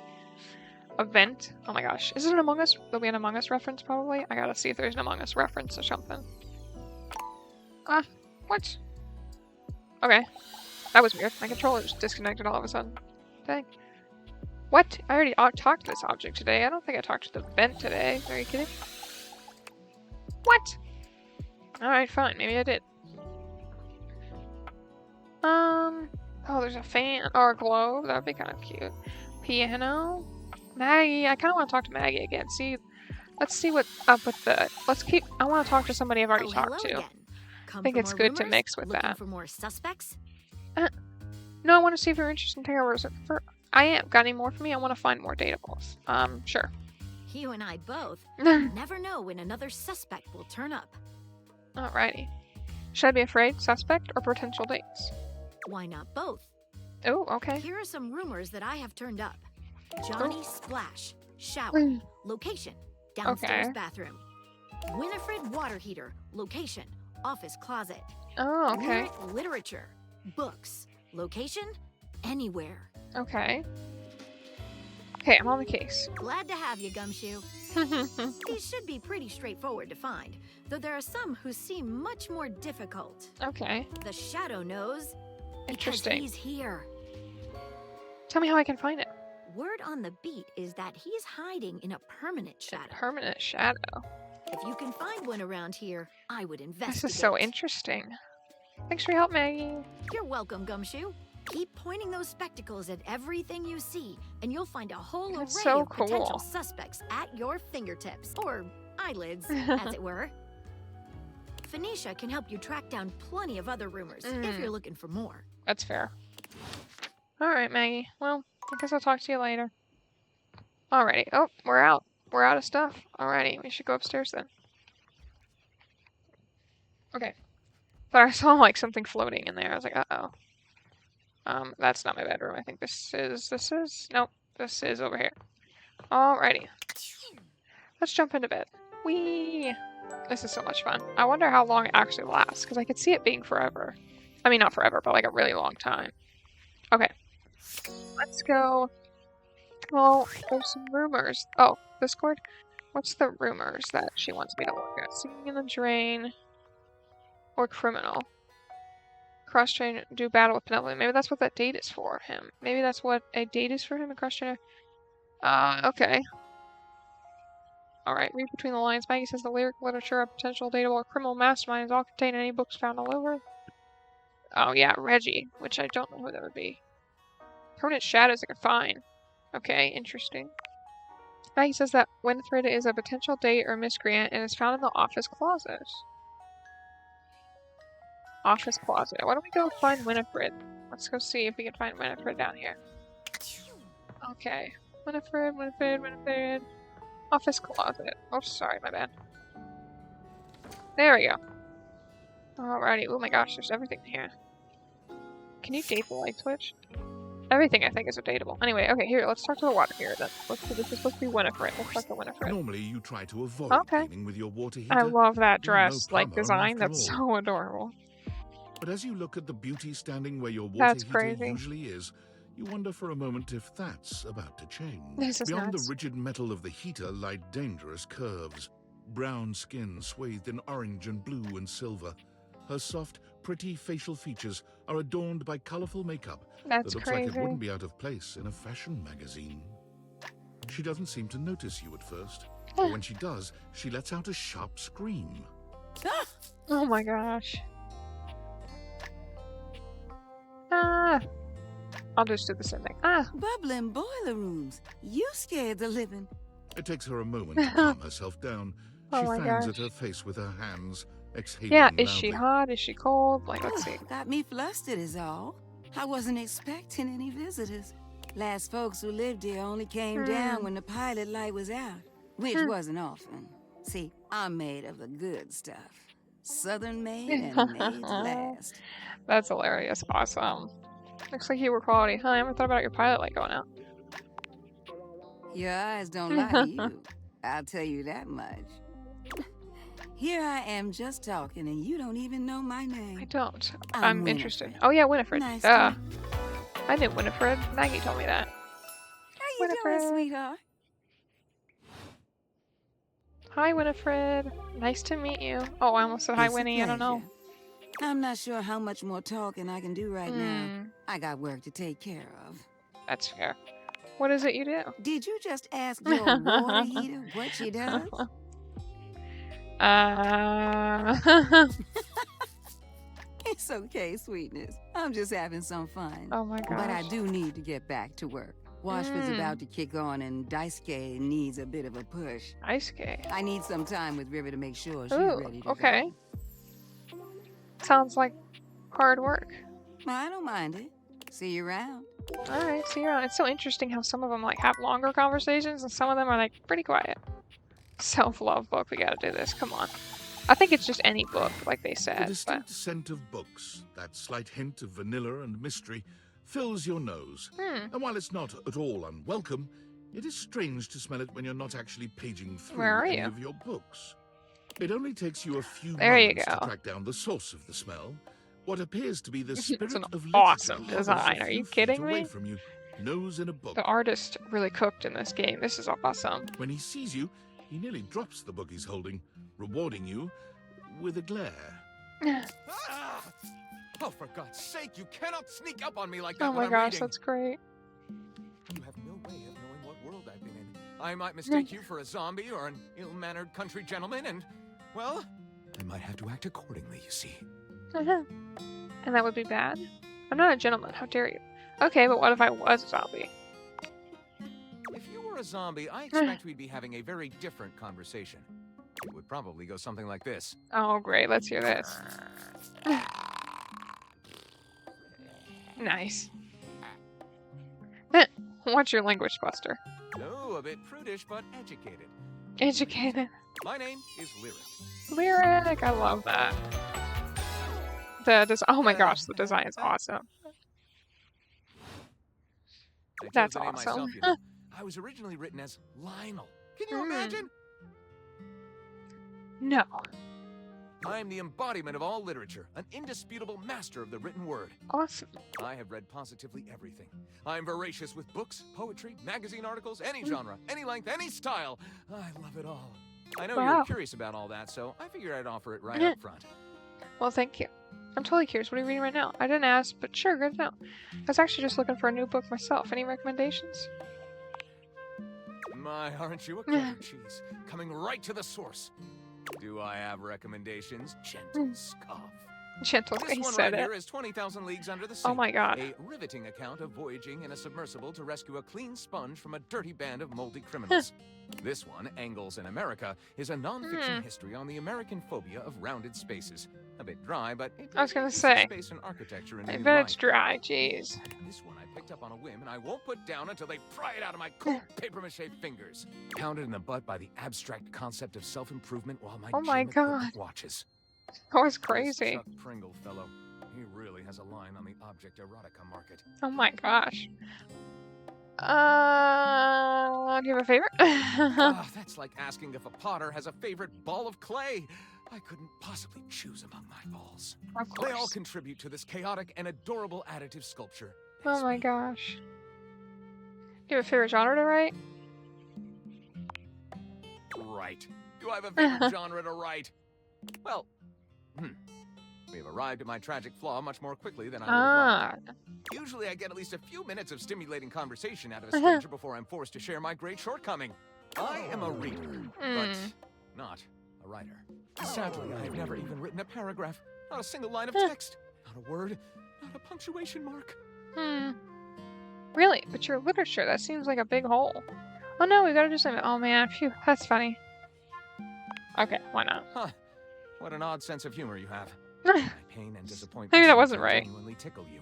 Event? Oh my gosh. Is it an Among Us? There'll be an Among Us reference, probably. I gotta see if there's an Among Us reference or something. What? Okay. That was weird. My controller just disconnected all of a sudden. Dang. What? I already talked to this object today. I don't think I talked to the vent today. Are you kidding? What? Alright, fine. Maybe I did. Oh, there's a fan or a globe. That would be kind of cute. Piano. Maggie. I kind of want to talk to Maggie again. See, let's see what's up with the. I want to talk to somebody I've already talked to. I think it's good to mix with that. For more suspects? No, I want to see if you're interested in terrorism. I am. Got any more for me? I want to find more datables. Sure. You and I both never know when another suspect will turn up. Alrighty. Should I be afraid? Suspect or potential dates? Why not both? Oh, okay. Here are some rumors that I have turned up. Johnny Splash. Shower. Location. Downstairs bathroom. Winifred water heater. Location. Office closet. Oh, okay. Lyric literature. Books. Location. Anywhere. Okay. Okay, I'm on the case. Glad to have you, Gumshoe. These should be pretty straightforward to find, though there are some who seem much more difficult. Okay. The Shadow knows. Interesting. Because he's here. Tell me how I can find it. Word on the beat is that he's hiding in a permanent shadow. Permanent shadow. If you can find one around here, I would investigate. This is so interesting. Thanks for your help, Maggie. You're welcome, Gumshoe. Keep pointing those spectacles at everything you see, and you'll find a whole array of potential suspects at your fingertips. Or eyelids, as it were. Phoenicia can help you track down plenty of other rumors, if you're looking for more. That's fair. Alright, Maggie. Well, I guess I'll talk to you later. Alrighty. Oh, we're out. We're out of stuff. Alrighty, we should go upstairs then. Okay. But I saw, like, something floating in there. I was like, uh-oh. That's not my bedroom. I think this is... Nope. This is over here. Alrighty. Let's jump into bed. Whee! This is so much fun. I wonder how long it actually lasts, because I could see it being forever. I mean, not forever, but like a really long time. Okay. Let's go. Well, there's some rumors. Oh, Discord? What's the rumors that she wants me to look at? Singing in the Drain. Or criminal. Cross-train, do battle with Penelope. Maybe that's what that date is for him. Maybe that's what a date is for him in cross-trainer. Okay. Alright, read between the lines. Maggie says the lyric literature of potential dateable or criminal masterminds all contain any books found all over. Oh yeah, Reggie, which I don't know who that would be. Permanent shadows I could find. Okay, interesting. Maggie says that Winifred is a potential date or miscreant and is found in the office closet. Office closet. Why don't we go find Winifred? Let's go see if we can find Winifred down here. Okay. Winifred. Office closet. Oh, sorry, my bad. There we go. Alrighty. Oh my gosh, there's everything here. Can you date the light switch? Everything, I think, is dateable. Anyway, okay, here, let's talk to the water heater then. This is supposed to be Winifred. Let's talk to Winifred. Normally, you try to avoid dealing with your water heater. I love that You're no dress, like, plumber, design. after That's all. so adorable. But as you look at the beauty standing where your water heater crazy. usually is, you wonder for a moment if that's about to change. This is Beyond nuts. the rigid metal of the heater lie dangerous curves. Brown skin swathed in orange and blue and silver. Her soft, pretty facial features are adorned by colorful makeup That's that looks like it crazy. wouldn't be out of place in a fashion magazine. She doesn't seem to notice you at first, but when she does, she lets out a sharp scream. Oh my gosh. Ah! I'll just do the same thing. Ah! Bubbling boiler rooms. You scared the living. It takes her a moment to calm herself down. Oh She my fangs gosh. at her face with her hands, exhaling Yeah, loudly. is she hot? Is she cold? Like, let's see. Got me flustered is all. I wasn't expecting any visitors. Last folks who lived here only came down when the pilot light was out, which wasn't often. See, I'm made of the good stuff. Southern made and made to last. That's hilarious. Awesome. Looks like you were quality. Huh, I haven't thought about your pilot light going out. Your eyes don't lie to you. I'll tell you that much. Here I am just talking and you don't even know my name. I don't. I'm I'm Winifred. interested. Oh yeah, Winifred. Nice Duh. to I knew Winifred. Maggie told me that. How you doing, sweetheart? Hi, Winifred. Nice to meet you. Oh, I almost said hi, It's a Winnie. I don't know. I'm not sure how much more talking I can do right now. I got work to take care of. That's fair. What is it you do? Did you just ask your water heater what she does? It's okay, sweetness. I'm just having some fun. Oh my gosh. But I do need to get back to work. Washford's about to kick on and Daisuke needs a bit of a push. Daisuke? I need some time with River to make sure she's Ooh, ready to okay. Sounds like hard work. go. I don't mind it. See you around. Alright, see you around. It's so interesting how some of them like have longer conversations and some of them are like pretty quiet. Self-love book, we gotta do this, come on. I think it's just any book, like they The said. distinct scent of books, that slight hint of vanilla and mystery, fills your nose. And while it's not at all unwelcome, it is strange to smell it when you're not actually paging through Where are any you? of your books. It only takes you a few There you moments to go. track down the source of the smell. What appears to be the It's spirit an of awesome literature hovers design. a Are few you feet kidding away me? from you, nose in a book. The artist really cooked in this game. This is awesome. When he sees you, he nearly drops the book he's holding, rewarding you with a glare. Ah! Oh, for God's sake, you cannot sneak up on me like that Oh when my I'm gosh, reading. that's great. You have no way of knowing what world I've been in. I might mistake you for a zombie or an ill-mannered country gentleman, and, well, I might have to act accordingly, you see. And that would be bad? I'm not a gentleman, how dare you? Okay, but what if I was a zombie? If you were a zombie, I expect we'd be having a very different conversation. It would probably go something like this. Oh, great, let's hear this. Nice. Watch your language, Buster. No, a bit prudish, but educated. Educated. My name is Lyric. Lyric, I love that. Oh my goch, the design is awesome. I chose That's the name awesome. myself, you know. I was originally written as Lionel. Can you imagine? No. I am the embodiment of all literature, an indisputable master of the written word. Awesome. I have read positively everything. I am voracious with books, poetry, magazine articles, any genre, any length, any style. I love it all. I know Wow. you're curious about all that, so I figured I'd offer it right up front. Well, thank you. I'm totally curious. What are you reading right now? I didn't ask, but sure, good to know. I was actually just looking for a new book myself. Any recommendations? My, aren't you a clever cheese? Coming right to the source. Do I have recommendations? Gentle scoff. Gentle, This he one said right it. here is 20,000 Leagues Under the Sea. Oh my God. A riveting account of voyaging in a submersible to rescue a clean sponge from a dirty band of moldy criminals. This one, Angles in America, is a non-fiction history on the American phobia of rounded spaces. A bit dry, but it I was gonna gives say. space and architecture in I new bet light. it's dry, jeez. This one I picked up on a whim, and I won't put down until they pry it out of my cold papier-mâché fingers. Pounded in the butt by the abstract concept of self-improvement while my Oh my gym equipment God. watches. That was This crazy. Chuck Pringle fellow, he really has a line on the object erotica market. Oh my gosh. Do you have a favorite? Ah, that's like asking if a potter has a favorite ball of clay. I couldn't possibly choose among my balls. Of They all course. contribute to this chaotic and adorable additive sculpture. Oh my gosh. Do you have a favorite genre to write? Right. Do I have a favorite genre to write? Well, we have arrived at my tragic flaw much more quickly than I would have liked. Usually I get at least a few minutes of stimulating conversation out of a stranger before I'm forced to share my great shortcoming. I am a reader, but not a writer. Sadly, I have never even written a paragraph, not a single line of text, not a word, not a punctuation mark. Really? But your literature, that seems like a big hole. Oh no, we gotta do something. Oh man, phew, that's funny. Okay, why not? Huh. What an odd sense of humor you have. My pain and disappointment Maybe that seem wasn't to right. genuinely tickle you.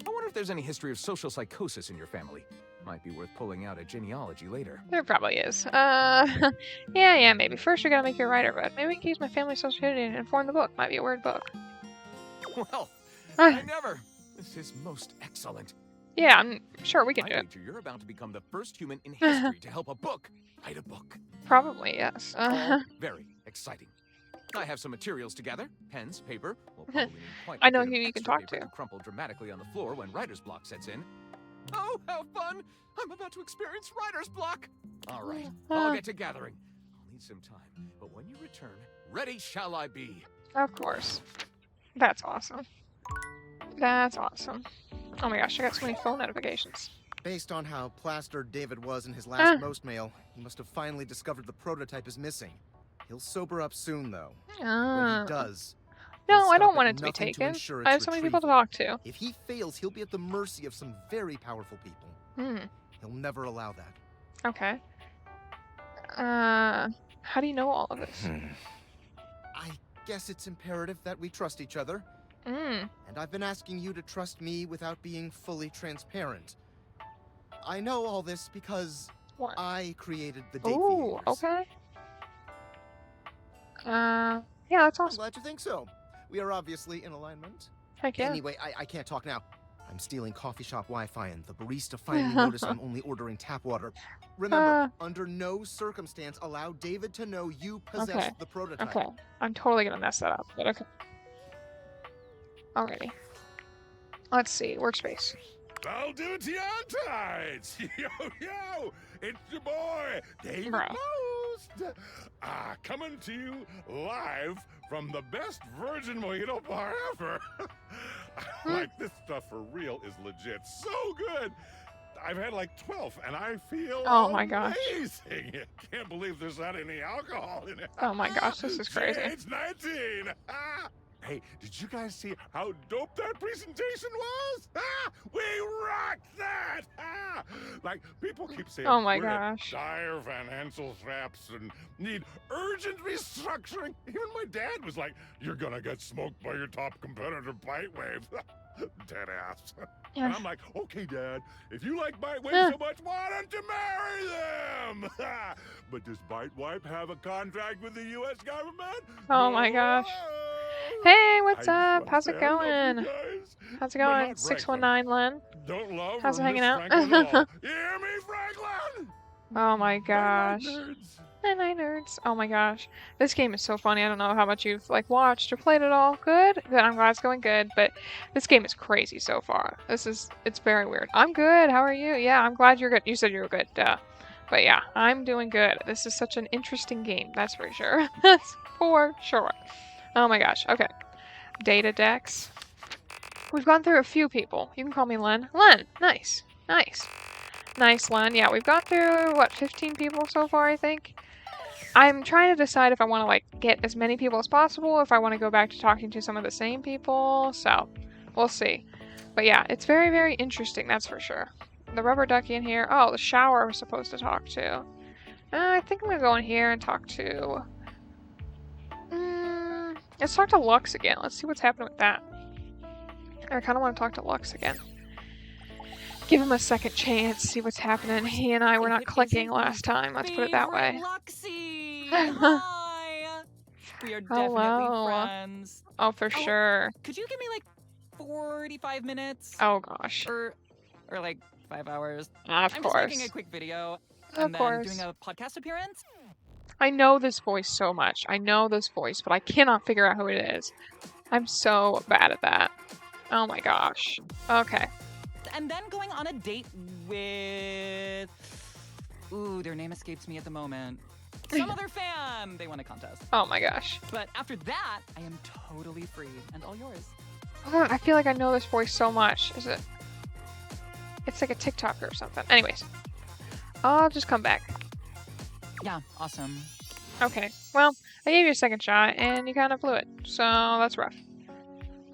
I wonder if there's any history of social psychosis in your family. Might be worth pulling out a genealogy later. There probably is. Yeah, maybe. First we gotta make you a writer, but maybe we can use my family social security and inform the book. Might be a word book. Well, I never. This is most excellent. Yeah, I'm sure we can do I it. wager you're about to become the first human in history to help a book write a book. Probably, yes. All very exciting. I have some materials to gather. Pens, paper. We'll probably need quite a I know bit who of you can extra talk paper to. crumple dramatically on the floor when writer's block sets in. Oh, how fun! I'm about to experience writer's block. All right, I'll get to gathering. I'll need some time, but when you return, ready shall I be. Of course. That's awesome. That's awesome. Oh my gosh, I got so many phone notifications. Based on how plastered David was in his last Most mail, he must have finally discovered the prototype is missing. He'll sober up soon, though. When he does... No, I don't want it to be taken. I have so many people to talk to. If he fails, he'll be at the mercy of some very powerful people. He'll never allow that. Okay. How do you know all of this? I guess it's imperative that we trust each other. And I've been asking you to trust me without being fully transparent. I know all this because I created the date. Ooh, okay. Yeah, that's awesome. I'm glad you think so. We are obviously in alignment. Heck yeah. Anyway, I can't talk now. I'm stealing coffee shop Wi-Fi, and the barista finally noticed I'm only ordering tap water. Remember, under no circumstance allow David to know you possess the prototype. Okay, I'm totally gonna mess that up, but okay. Alrighty. Let's see, workspace. Valdivtianites! Yo! It's your boy, David Most! Coming to you live from the best virgin mojito bar ever. Like, this stuff for real is legit so good. I've had like 12 and I feel amazing. Can't believe there's not any alcohol in it. Oh my gosh, this is crazy. It's 19. Hey, did you guys see how dope that presentation was? We rocked that! Like, people keep saying we're in dire financial straps and need urgent restructuring. Even my dad was like, you're gonna get smoked by your top competitor, Bitewave. Dead ass. And I'm like, okay, Dad, if you like Bitewave so much, why don't you marry them? But does Bitewave have a contract with the U.S. government? Oh my gosh. Hey, what's up? How's it going? How's it going? 619 Len. Don't love How's it hanging out? You hear me, Franklin? Oh my gosh. Night nerds. Oh my gosh. This game is so funny. I don't know how much you've like watched or played it all. Good? Good. I'm glad it's going good, but this game is crazy so far. It's very weird. I'm good. How are you? Yeah, I'm glad you're good. You said you were good. Duh. But yeah, I'm doing good. This is such an interesting game. That's for sure. That's for sure. Oh my gosh. Okay. Data decks. We've gone through a few people. You can call me Len. Len! Nice. Nice. Nice, Len. Yeah, we've gone through, what, 15 people so far, I think? I'm trying to decide if I want to, like, get as many people as possible, if I want to go back to talking to some of the same people, so we'll see. But yeah, it's very, very interesting, that's for sure. The rubber ducky in here. Oh, the shower we're supposed to talk to. I think I'm going to go in here and talk to... let's talk to Lux again. Let's see what's happening with that. I kind of want to talk to Lux again. Give him a second chance, see what's happening. He and I were not clicking last time, let's put it that way. Luxie! Hi! We are definitely friends. Oh, for sure. Could you give me like 45 minutes? Oh gosh. Or like 5 hours. Of I'm course. just making a quick video and then doing a podcast appearance. I know this voice so much. I know this voice, but I cannot figure out who it is. I'm so bad at that. Oh my gosh. Okay. And then going on a date with... Ooh, their name escapes me at the moment. Some other fan! They won a contest. Oh my gosh. But after that, I am totally free and all yours. Oh, I feel like I know this voice so much. Is it? It's like a TikToker or something. Anyways. I'll just come back. Yeah, awesome. Okay. Well, I gave you a second shot and you kind of blew it. So that's rough.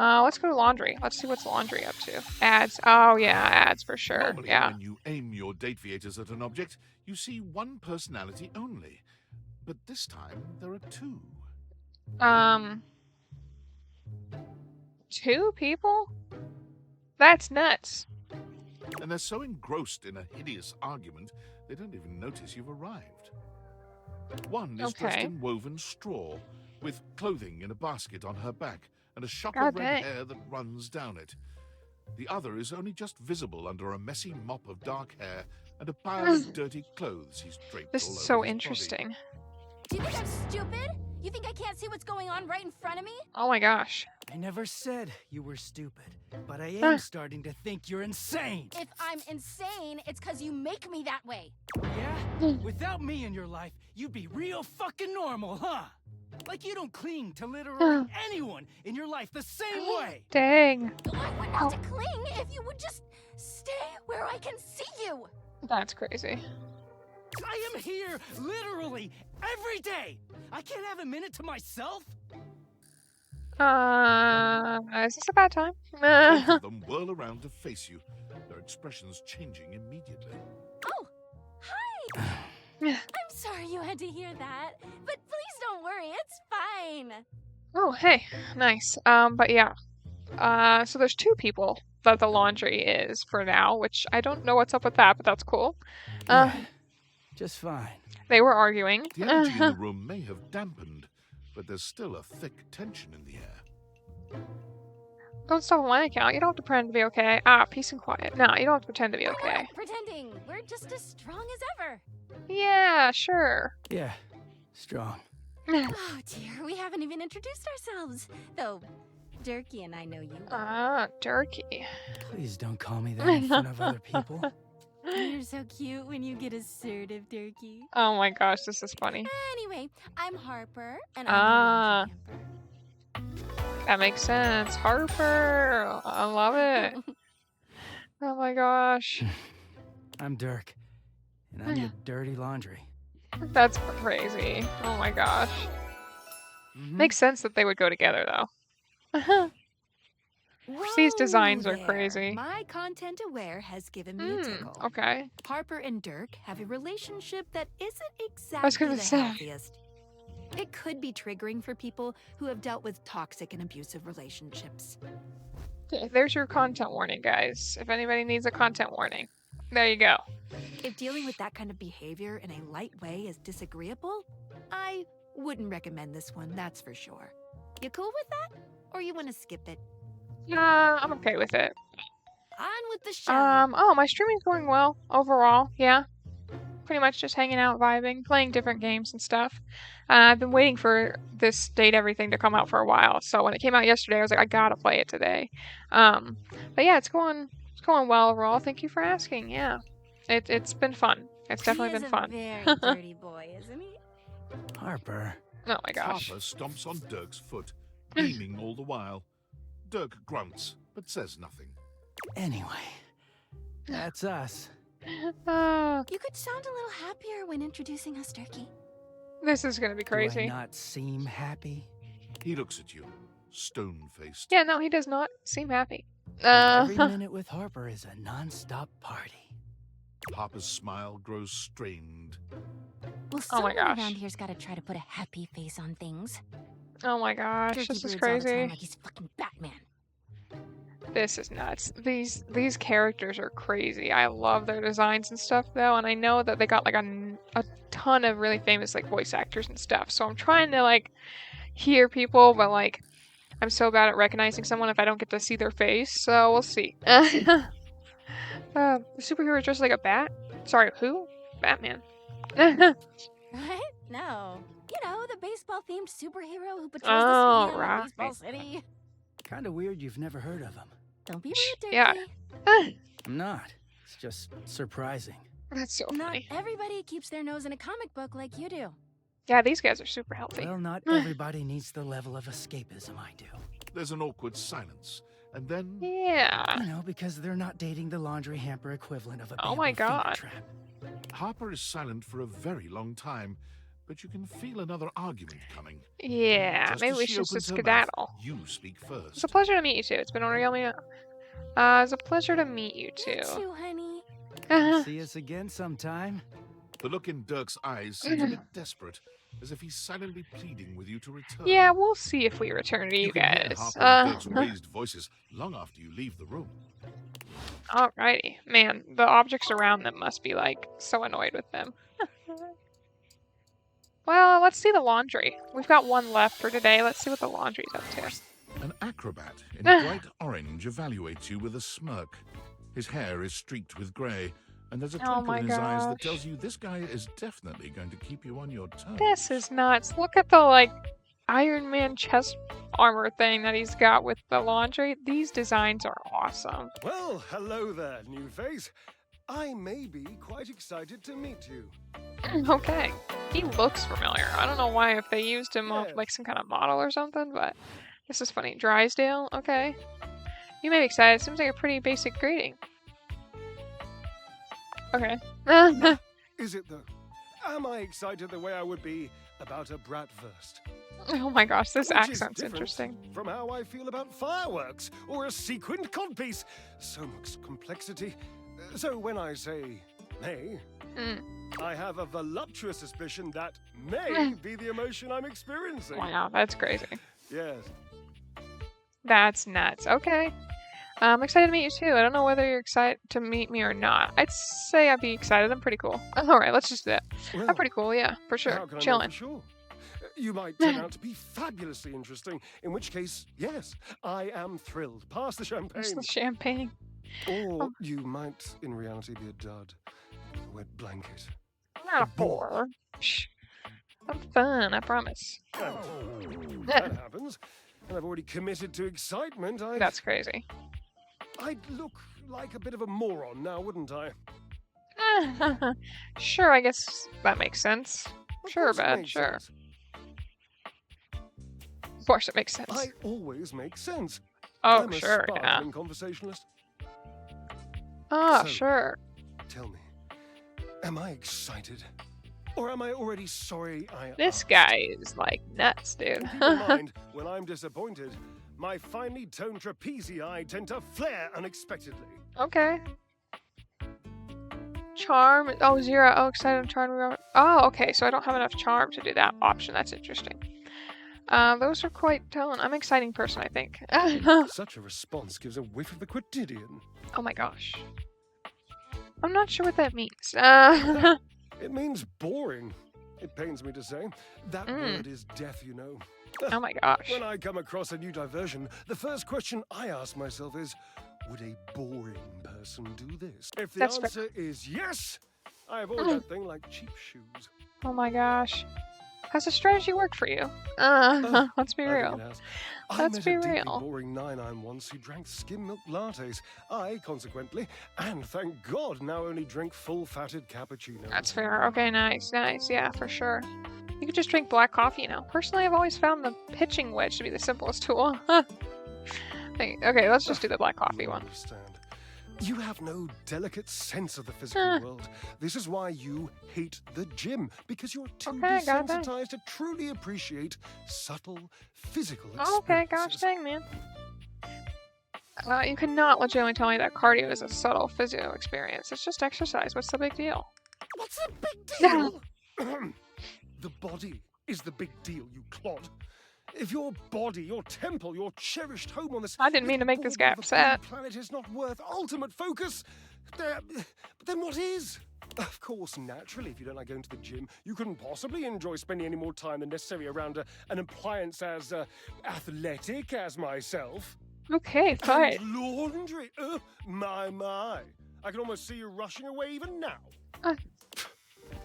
Let's go to laundry. Let's see what's laundry up to. Ads. Oh yeah, ads for sure. Normally, Yeah. when you aim your date viators at an object, you see one personality only. But this time, there are two. 2 people? That's nuts. And they're so engrossed in a hideous argument, they don't even notice you've arrived. One is dressed in woven straw, with clothing in a basket on her back, and a shock of red hair that runs down it. The other is only just visible under a messy mop of dark hair and a pile of dirty clothes he's draped This all is over so his interesting. Do you think I'm stupid? You think I can't see what's going on right in front of me? Oh my gosh. I never said you were stupid, but I am starting to think you're insane. If I'm insane, it's because you make me that way. Yeah? Without me in your life, you'd be real fucking normal, huh? Like you don't cling to literally anyone in your life the same way. Dang. I wouldn't have to cling if you would just stay where I can see you. That's crazy. I am here literally every day. I can't have a minute to myself. Is this a bad time? Both of them whirl around to face you, their expressions changing immediately. Oh, hi! I'm sorry you had to hear that, but please don't worry, it's fine. Oh, hey, nice. But yeah. So there's two people that the laundry is for now, which I don't know what's up with that, but that's cool. Just fine. They were arguing. The energy in the room may have dampened, but there's still a thick tension in the air. Don't stop on my account. You don't have to pretend to be okay. Peace and quiet. No, you don't have to pretend to be okay. We're not pretending. We're just as strong as ever. Yeah, sure. Yeah, strong. Oh dear, we haven't even introduced ourselves. Though, Durkee and I know you. Durkee. Please don't call me that in front of other people. You're so cute when you get assertive, Durkee. Oh my gosh, this is funny. Anyway, I'm Harper, and I'm that makes sense. Harper. I love it. Oh my gosh. I'm Dirk, and I'm your dirty laundry. That's crazy. Oh my gosh. Makes sense that they would go together, though. These designs are crazy. My content aware has given me a tickle. Okay. Harper and Dirk have a relationship that isn't I was exactly gonna the say. healthiest. It could be triggering for people who have dealt with toxic and abusive relationships. Okay, there's your content warning, guys. If anybody needs a content warning, there you go. If dealing with that kind of behavior in a light way is disagreeable, I wouldn't recommend this one, that's for sure. You cool with that? Or you want to skip it? I'm okay with it. On with the show. Oh, my streaming's going well overall. Yeah. Pretty much just hanging out, vibing, playing different games and stuff. I've been waiting for this Date Everything to come out for a while. So when it came out yesterday, I was like, I gotta play it today. But yeah, it's going well overall. Thank you for asking. Yeah. It's been fun. It's definitely been fun. He is a very dirty boy, isn't he? Harper. Oh my gosh. Harper stomps on Dirk's foot, beaming all the while. Dirk grunts, but says nothing. Anyway, that's us. You could sound a little happier when introducing us, Durkee. This is gonna be crazy. Do I not seem happy? He looks at you, stone-faced. Yeah, no, he does not seem happy. Every minute with Harper is a non-stop party. Harper's smile grows strained. Well, Oh my someone gosh. around here's got to try to put a happy face on things. Oh my gosh, Durkee this is broods all the time crazy. like he's fucking Batman. This is nuts. These characters are crazy. I love their designs and stuff though, and I know that they got like a ton of really famous like voice actors and stuff. So I'm trying to like hear people, but like I'm so bad at recognizing someone if I don't get to see their face. So we'll see. The superhero dressed like a bat? Sorry, who? Batman. What? No. You know, the baseball-themed superhero who patrols Oh, the stadium right. at Baseball City. Kind of weird you've never heard of him. Don't be rude, Durkee. Yeah. I'm not. It's just surprising. That's so Not funny. everybody keeps their nose in a comic book like you do. Yeah, these guys are super healthy. Well, not everybody needs the level of escapism I do. There's an awkward silence, and then... Yeah. You know, because they're not dating the laundry hamper equivalent of a Oh my bamboo finger god. trap. Harper is silent for a very long time, but you can feel another argument coming. Yeah, Just maybe as we she should just opens her skedaddle. mouth, you speak first. It's a pleasure to meet you two. It's been a it's a pleasure to meet you two. You too, honey. See us again sometime. The look in Dirk's eyes seems a bit desperate, as if he's silently pleading with you to return. Yeah, we'll see if we return to you can hear guys. Harper and Dirk's raised voices long after you leave the room. Alrighty. Man, the objects around them must be like so annoyed with them. Well, let's see the laundry. We've got one left for today. Let's see what the laundry's up to. An acrobat in bright orange evaluates you with a smirk. His hair is streaked with grey, and there's a Oh twinkle my in his eyes that gosh. tells you this guy is definitely going to keep you on your toes. This is nuts. Look at the like Iron Man chest armor thing that he's got with the laundry. These designs are awesome. Well, hello there, new face. I may be quite excited to meet you. Okay. He looks familiar. I don't know why, if they used him off like some kind of model or something, but this is funny. Drysdale? Okay. You may be excited. Seems like a pretty basic greeting. Okay. Is it though? Am I excited the way I would be about a bratwurst? Oh my gosh, this Which accent's is different interesting. from how I feel about fireworks or a sequined codpiece. So much complexity. So when I say may, I have a voluptuous suspicion that may be the emotion I'm experiencing. Wow, that's crazy. Yes. That's nuts. Okay. I'm excited to meet you too. I don't know whether you're excited to meet me or not. I'd say I'd be excited. I'm pretty cool. Alright, let's just do that. Well, I'm pretty cool, yeah, for How sure. can I know Chilling. for sure? You might turn out to be fabulously interesting, in which case, yes, I am thrilled. Pass the champagne. Just the champagne. Or you might, in reality, be a dud. A wet blanket. I'm not a bore. Shh. I'm fun, I promise. That happens. And I've already committed to excitement. That's crazy. I'd look like a bit of a moron now, wouldn't I? Sure, I guess that makes sense. Sure, course it bad, makes sure. sense. Of course it makes sense. I always make sense. Oh, I'm a sure, yeah. sparkling conversationalist. Oh, So, sure. Tell me, am I excited? Or am I already sorry I This guy is like nuts, dude. Keep in mind, when I'm disappointed, my finely toned trapezii tend to flare unexpectedly. Okay. Charm. Oh, 0. Oh, excited. Charm. Oh, okay. So I don't have enough charm to do that option. That's interesting. Those are quite telling. I'm an exciting person, I think. Such a response gives a whiff of the quotidian. Oh my gosh. I'm not sure what that means. It means boring. It pains me to say. That word is deaf, you know. Oh my gosh. When I come across a new diversion, the first question I ask myself is, would a boring person do this? If the That's answer is yes, I avoid that thing like cheap shoes. Oh my gosh. Has the strategy worked for you? Let's be I think real. it has. Let's I met be a deeply real. boring 9-9 once who drank skim milk lattes. I, consequently, and thank God, now only drink full-fatted cappuccinos. That's fair. Okay, nice, nice. Yeah, for sure. You could just drink black coffee now. Personally, I've always found the pitching wedge to be the simplest tool. Okay, let's just do the black coffee You one. understand. You have no delicate sense of the physical world. This is why you hate the gym, because you're too Okay, got that. desensitized to truly appreciate subtle physical Okay, experiences. gosh dang, man. You cannot legitimately tell me that cardio is a subtle physio experience. It's just exercise. What's the big deal? What's the big deal? The body is the big deal, you clod. If your body, your temple, your cherished home on this I didn't mean to make this guy little ball of a upset. planet is not worth ultimate focus, then what is? Of course, naturally, if you don't like going to the gym, you couldn't possibly enjoy spending any more time than necessary around an appliance as athletic as myself. Okay, fine. And laundry. My. I can almost see you rushing away even now.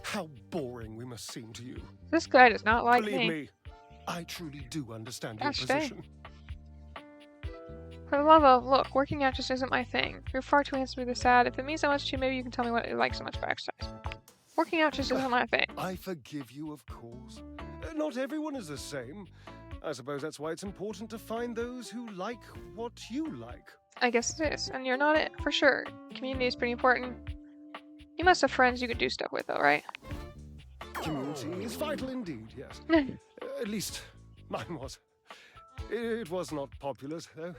How boring we must seem to you. This guy does not like Believe me. me, I truly do understand your Gosh dang. position. For the love of, look, working out just isn't my thing. You're far too handsome to be this sad. If it means so much to you, maybe you can tell me what you like so much about exercise. Working out just isn't my thing. I forgive you, of course. Not everyone is the same. I suppose that's why it's important to find those who like what you like. I guess it is, and you're not it, for sure. Community is pretty important. You must have friends you could do stuff with, though, right? Community is vital indeed, yes. At least mine was. It was not populous, though.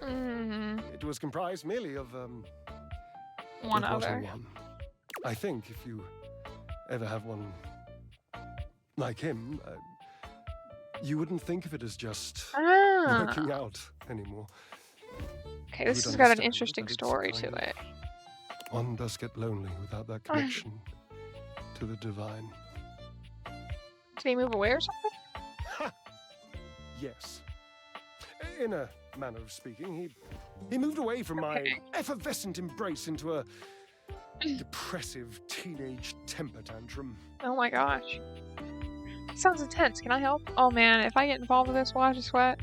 It was comprised merely of, One of what I other. won. I think if you ever have one like him, you wouldn't think of it as just working out anymore. Okay, this You'd has got an understand interesting that it's story kind to of- it. One does get lonely without that connection to the divine. Did he move away or something? Yes. In a manner of speaking, he moved away from my effervescent embrace into a depressive teenage temper tantrum. Oh my gosh. Sounds intense. Can I help? Oh man, if I get involved with this, watch the sweat.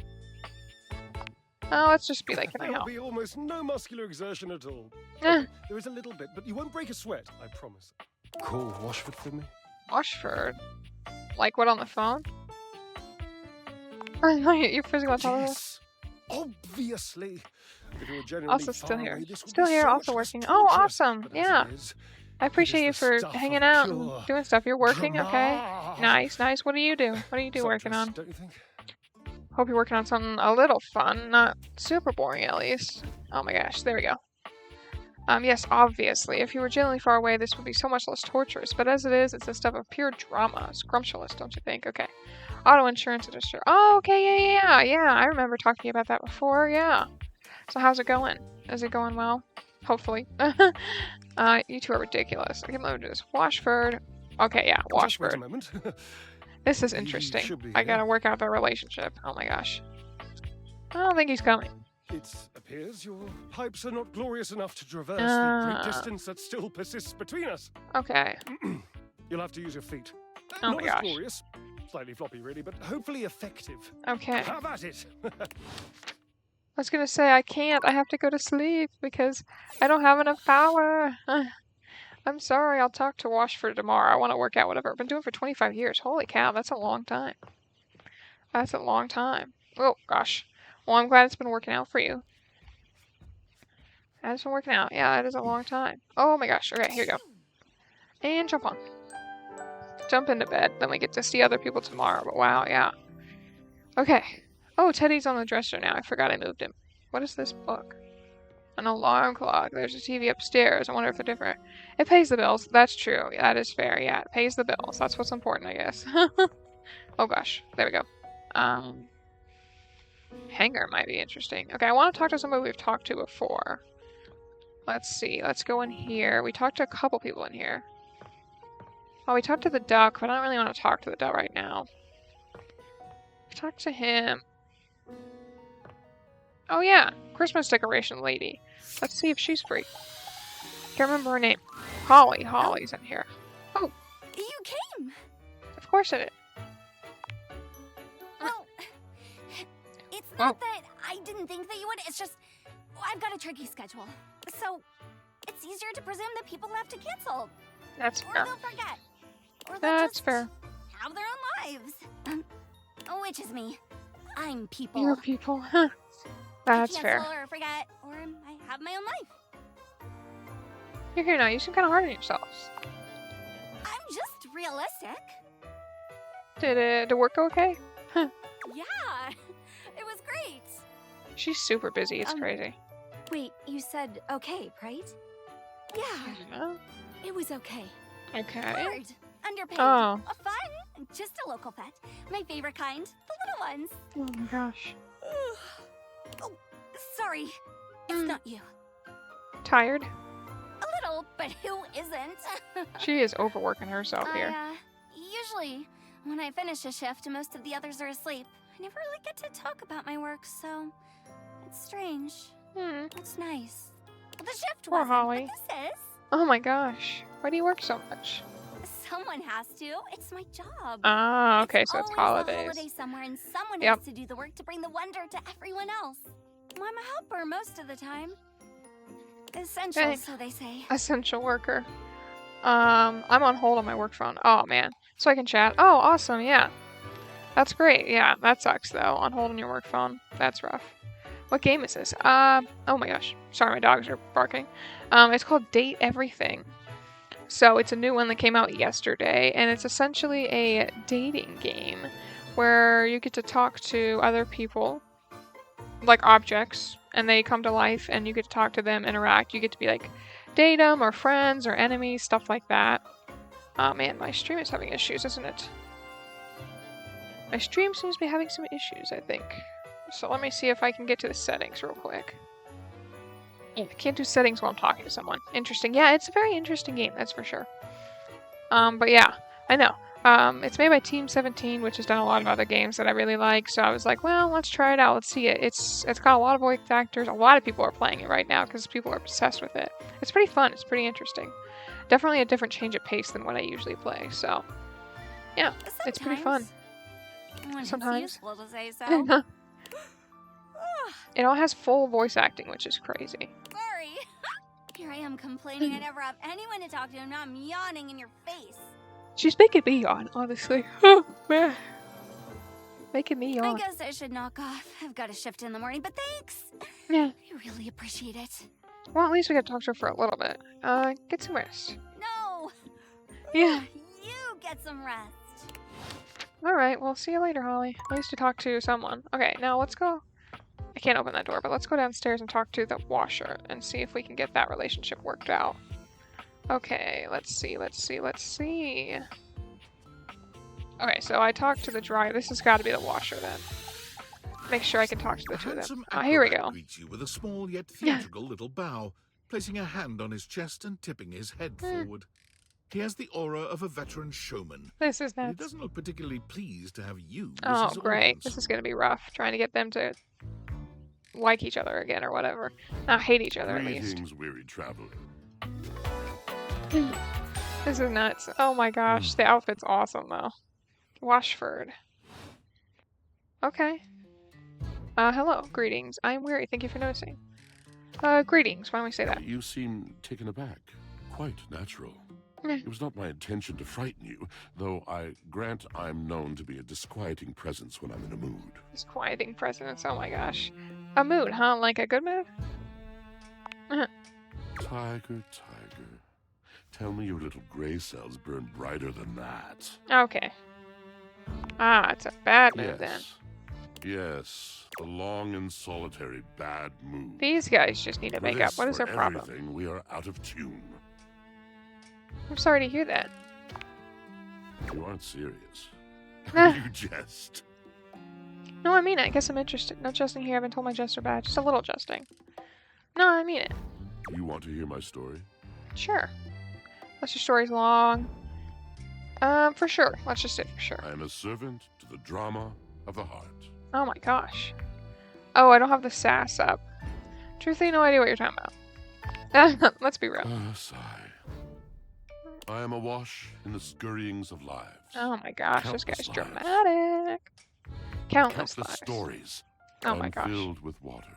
Oh, let's just be like, can I There'll help? be almost no muscular exertion at all. Eh. Okay, there is a little bit, but you won't break a sweat, I promise. Call Washford for me. Washford? Like what, on the phone? You're physical Yes, obviously. If you were genuinely Also still far here. away, this would Still be here, so also much less working. Oh, torture. awesome. But as Yeah. it is, I appreciate you the for stuff hanging of out pure and doing stuff. You're working, okay? drama. Nice, nice. What do you do? What do you do working Sumptuous, on? don't you think? Hope you're working on something a little fun, not super boring at least. Oh my gosh, there we go. Yes, obviously, if you were genuinely far away, this would be so much less torturous, but as it is, it's the stuff of pure drama. Scrumptious, don't you think? Okay. Auto insurance industry. Oh, okay, yeah. I remember talking about that before, yeah. So how's it going? Is it going well? Hopefully. You two are ridiculous. I can't believe this. Washford. Okay, yeah, Just wait a Washford. moment. This is He interesting. should be I here. gotta work out their relationship. Oh my gosh. I don't think he's coming. It appears your pipes are not glorious enough to traverse the great Ah. distance that still persists between us. Okay. You'll have to use your feet. Oh Not my as gosh. glorious, slightly floppy really, but hopefully effective. Okay. Have at it. I was gonna say I can't. I have to go to sleep because I don't have enough power. I'm sorry. I'll talk to Washford tomorrow. I want to work out whatever. I've been doing it for 25 years. Holy cow, that's a long time. That's a long time. Oh gosh. Well, I'm glad it's been working out for you. It's been working out. Yeah, it is a long time. Oh my gosh. Okay, here you go. And jump on. Jump into bed. Then we get to see other people tomorrow. But wow, yeah. Okay. Oh, Teddy's on the dresser now. I forgot I moved him. What is this book? An alarm clock. There's a TV upstairs. I wonder if they're different. It pays the bills. That's true. That is fair. Yeah, it pays the bills. That's what's important, I guess. Oh gosh. There we go. Hangar might be interesting. Okay, I want to talk to somebody we've talked to before. Let's see. Let's go in here. We talked to a couple people in here. Oh, we talked to the duck, but I don't really want to talk to the duck right now. Talk to him. Oh yeah, Christmas decoration lady. Let's see if she's free. Can't remember her name. Holly. Holly's in here. Oh, You came. of course it is. Well, it's not that I didn't think that you would. It's just I've got a tricky schedule, so it's easier to presume that people have to cancel. That's Or fair. they'll forget. Or they'll That's just fair. have their own lives. Which is me. I'm people. You're people. Huh. That's I fair. cancel or forget, or I have my own life. You're here now. You seem kind of hard on yourselves. I'm just realistic. Did it work okay? Huh. Yeah, it was great. She's super busy. It's crazy. Wait, you said okay, right? Yeah, Yeah. it was okay. Okay. Hard, underpaid, Oh. fun, just a local pet. My favorite kind, the little ones. Oh my gosh. Oh, sorry, it's not you. Tired? A little, but who isn't? She is overworking herself here. Usually, when I finish a shift, most of the others are asleep. I never really get to talk about my work, so it's strange. It's nice. The shift Poor wasn't, Holly. but this is. Oh my gosh. Why do you work so much? Someone has to. It's my job. Ah, okay, so it's always holidays. a holiday somewhere, and someone Yep. has to do the work to bring the wonder to everyone else. Well, I'm a helper most of the time. Essential, Okay. so they say. Essential worker. I'm on hold on my work phone. Oh man. So I can chat. Oh, awesome, yeah. That's great. Yeah, that sucks though. On hold on your work phone. That's rough. What game is this? Oh my gosh. Sorry, my dogs are barking. It's called Date Everything. So it's a new one that came out yesterday, and it's essentially a dating game where you get to talk to other people, like objects, and they come to life, and you get to talk to them, interact. You get to be like, date them, or friends, or enemies, stuff like that. Oh man, my stream is having issues, isn't it? My stream seems to be having some issues, I think. So let me see if I can get to the settings real quick. I can't do settings while I'm talking to someone. Interesting. Yeah, it's a very interesting game, that's for sure. But yeah, I know. It's made by Team 17, which has done a lot of other games that I really like. So I was like, well, let's try it out. Let's see it. It's got a lot of voice actors. A lot of people are playing it right now because people are obsessed with it. It's pretty fun. It's pretty interesting. Definitely a different change of pace than what I usually play. So yeah, it's pretty fun. When Sometimes. it's useful to say so. It all has full voice acting, which is crazy. Sorry. Here I am complaining I never have anyone to talk to, and now I'm yawning in your face. She's making me yawn, honestly. Oh, man. Making me yawn. I guess I should knock off. I've got a shift in the morning, but thanks. Yeah. I really appreciate it. Well, at least we got to talk to her for a little bit. Get some rest. No! Yeah. You get some rest. Alright, well, see you later, Holly. At least to talk to someone. Okay, now let's go. I can't open that door, but let's go downstairs and talk to the washer and see if we can get that relationship worked out. Okay, let's see. Okay, so I talked to the dryer. This has got to be the washer then. Make sure I can talk to the two of them. Here we go. Greets you with a small yet theatrical little bow, placing a hand on his chest and tipping his head forward. He has the aura of a veteran showman. This is nuts. He doesn't look particularly pleased to have you. Oh, great. This is going to be rough. Trying to get them to like each other again or whatever. Not hate each other, at least. Greetings, weary traveler. This is nuts. Oh my gosh. The outfit's awesome, though. Washford. Okay. Hello. Greetings. I'm weary. Thank you for noticing. Greetings. Why don't we say that? You seem taken aback. Quite natural. It was not my intention to frighten you, though I grant I'm known to be a disquieting presence when I'm in a mood. Disquieting presence. Oh my gosh. A mood, huh? Like a good mood? Tiger, tiger. Tell me your little gray cells burn brighter than that. Okay. Ah, it's a bad mood then. Yes, a long and solitary bad mood. These guys just need to make up. What is their problem? Everything, we are out of tune. I'm sorry to hear that. You aren't serious. You jest. No, I mean it. I guess I'm interested. No jesting here. I haven't told my jester bad. Just a little jesting. No, I mean it. You want to hear my story? Sure. Unless your story's long. For sure. Let's just say for sure. I am a servant to the drama of the heart. Oh my gosh. Oh, I don't have the sass up. Truthfully, no idea what you're talking about. Let's be real. Sigh. I am awash in the scurryings of lives. Oh my gosh, Countless this guy's lives. dramatic. Countless lives. Stories. Oh my gosh. Filled with water.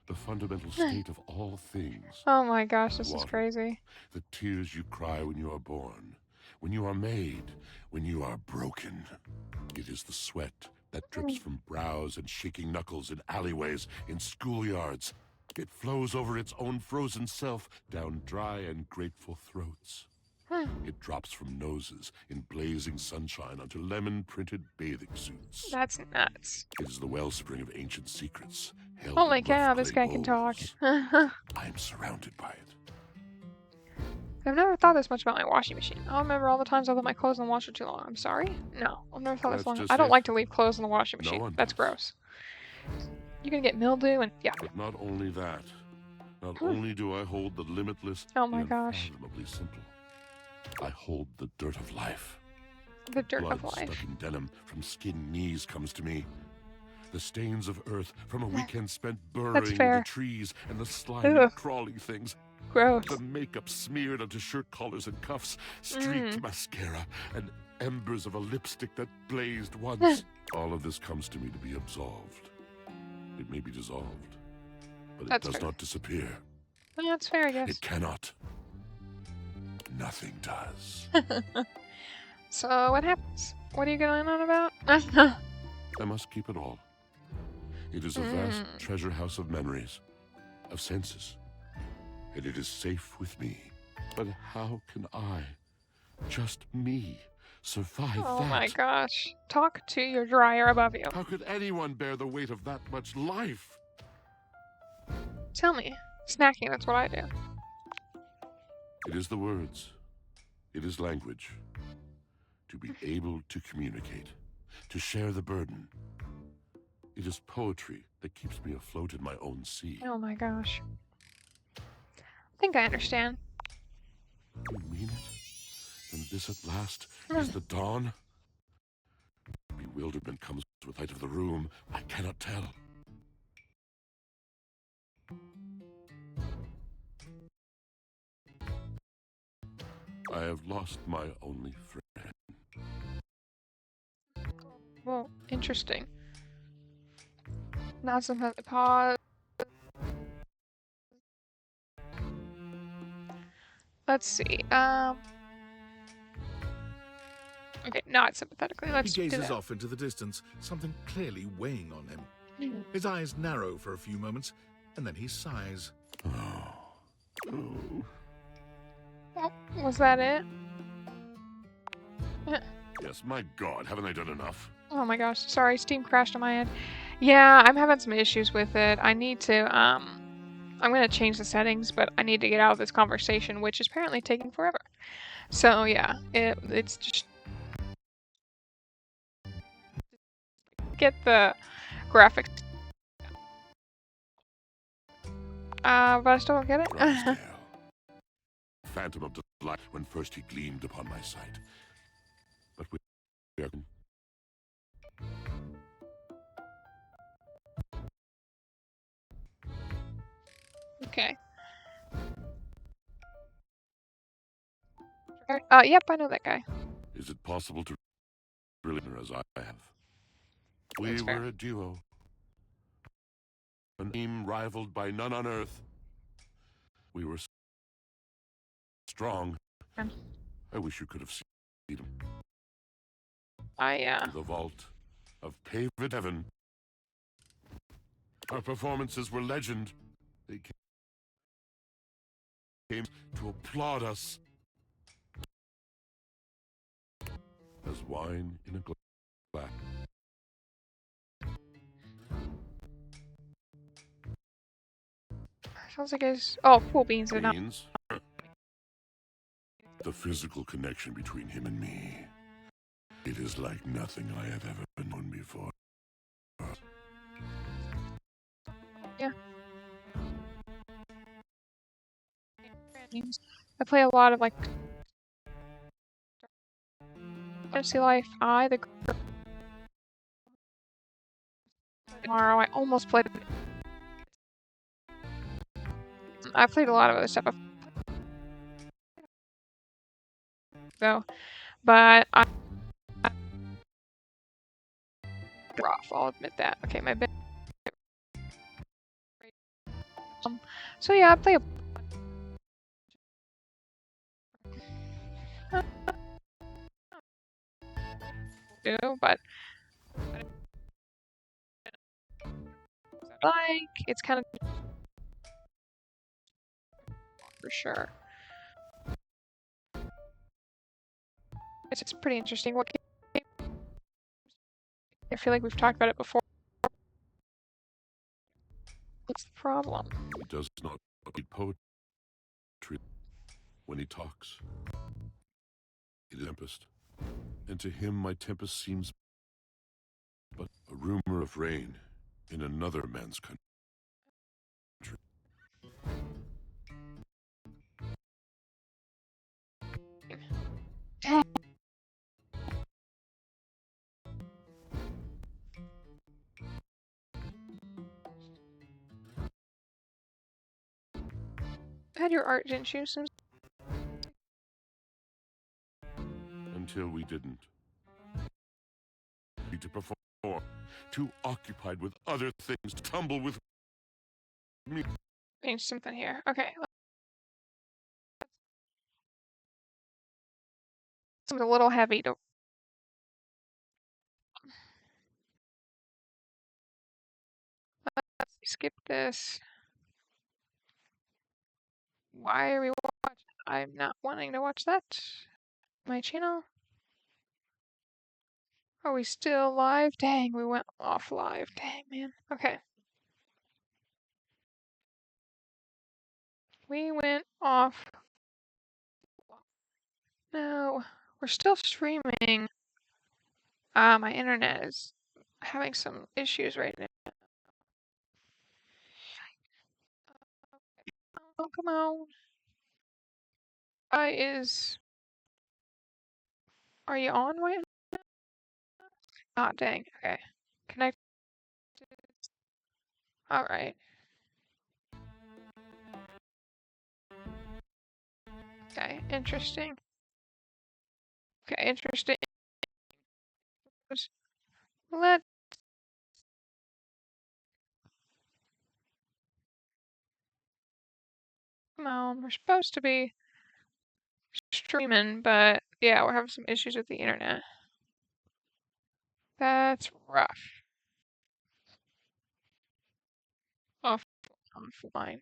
The fundamental state of all things. Oh my gosh, this is Water. crazy. The tears you cry when you are born, when you are made, when you are broken. It is the sweat that drips from brows and shaking knuckles in alleyways, in schoolyards. It flows over its own frozen self down dry and grateful throats. It drops from noses in blazing sunshine onto lemon-printed bathing suits. That's nuts. It is the wellspring of ancient secrets. held Holy in cow, rough this clay guy can talk. bowls. I am surrounded by it. I've never thought this much about my washing machine. I don't remember all the times I left my clothes in the washer too long. I'm sorry? No, I've never thought this That's long. just I don't it. like to leave clothes in the washing No machine. one That's gross. You're gonna get mildew and yeah. But not only that. Not only do I hold the limitless, Oh my gosh. unfathomably simple. I hold the dirt of life. The dirt Blood of life. stuck in denim from skin knees comes to me. The stains of earth from a weekend spent burrowing into fair. trees and the slimy, Ugh. crawling things. Gross. The makeup smeared onto shirt collars and cuffs, streaked mascara, and embers of a lipstick that blazed once. All of this comes to me to be absolved. It may be dissolved, but it That's does fair. not disappear. Yeah, that's fair, I guess. It cannot. Nothing does. So what happens? What are you going on about? I must keep it all. It is a vast treasure house of memories, of senses, and it is safe with me. But how can I, just me, survive Oh that? my gosh. Talk to your dryer above you. How could anyone bear the weight of that much life? Tell me. Snacking, that's what I do. It is the words. It is language. To be able to communicate, to share the burden. It is poetry that keeps me afloat in my own sea. Oh my gosh. I think I understand. You mean it? Then this at last is the dawn? Bewilderment comes with the light of the room. I cannot tell. I have lost my only friend. Well, interesting. Not something. Pause. Let's see. Okay, not sympathetically. Let's He do gazes that. off into the distance, something clearly weighing on him. His eyes narrow for a few moments, and then he sighs. Oh, was that it? Yes, my God, haven't I done enough? Oh my gosh, sorry, Steam crashed on my end. Yeah, I'm having some issues with it. I need to, I'm gonna change the settings, but I need to get out of this conversation, which is apparently taking forever. So yeah, it's just... Get the graphics. But I still don't get it. Phantom of delight when first he gleamed upon my sight. But we are... Okay. Yep, I know that guy. Is it possible to really as I have? We were a duo. A team rivaled by none on Earth. We were strong. I wish you could have seen them. The vault of paved heaven. Our performances were legend. They came to applaud us. As wine in a glass. Sounds like it's... Oh, cool beans are not... The physical connection between him and me. It is like nothing I have ever known before. Yeah. I play a lot of like Fantasy Life. Tomorrow I almost played. I played a lot of other stuff. So, but I rough. I'll admit that. Okay, my bit. So yeah, I play a. But like it's kind of for sure. It's just pretty interesting. What game? I feel like we've talked about it before. What's the problem? He does not read poetry when he talks. He is tempest, and to him my tempest seems but a rumor of rain in another man's country. Had your art, didn't you? Until we didn't. To perform, too occupied with other things to tumble with me. Change something here. Okay. It's a little heavy to. Let's skip this. Why are we watching? I'm not wanting to watch that. My channel. Are we still live? Dang, we went off live. Dang, man. Okay. We went off. No, we're still streaming. My internet is having some issues right now. Oh, come on. Are you on right now? Ah, dang. Okay. Connect. Alright. Okay, interesting. Okay, interesting. Let Come on, we're supposed to be streaming, but yeah, we're having some issues with the internet. That's rough. Offline.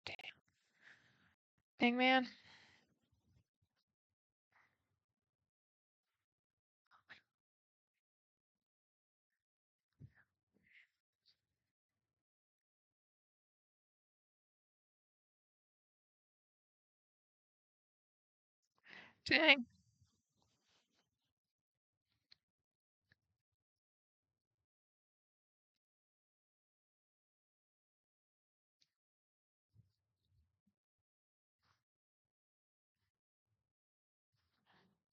Damn. Dang, man. Dang.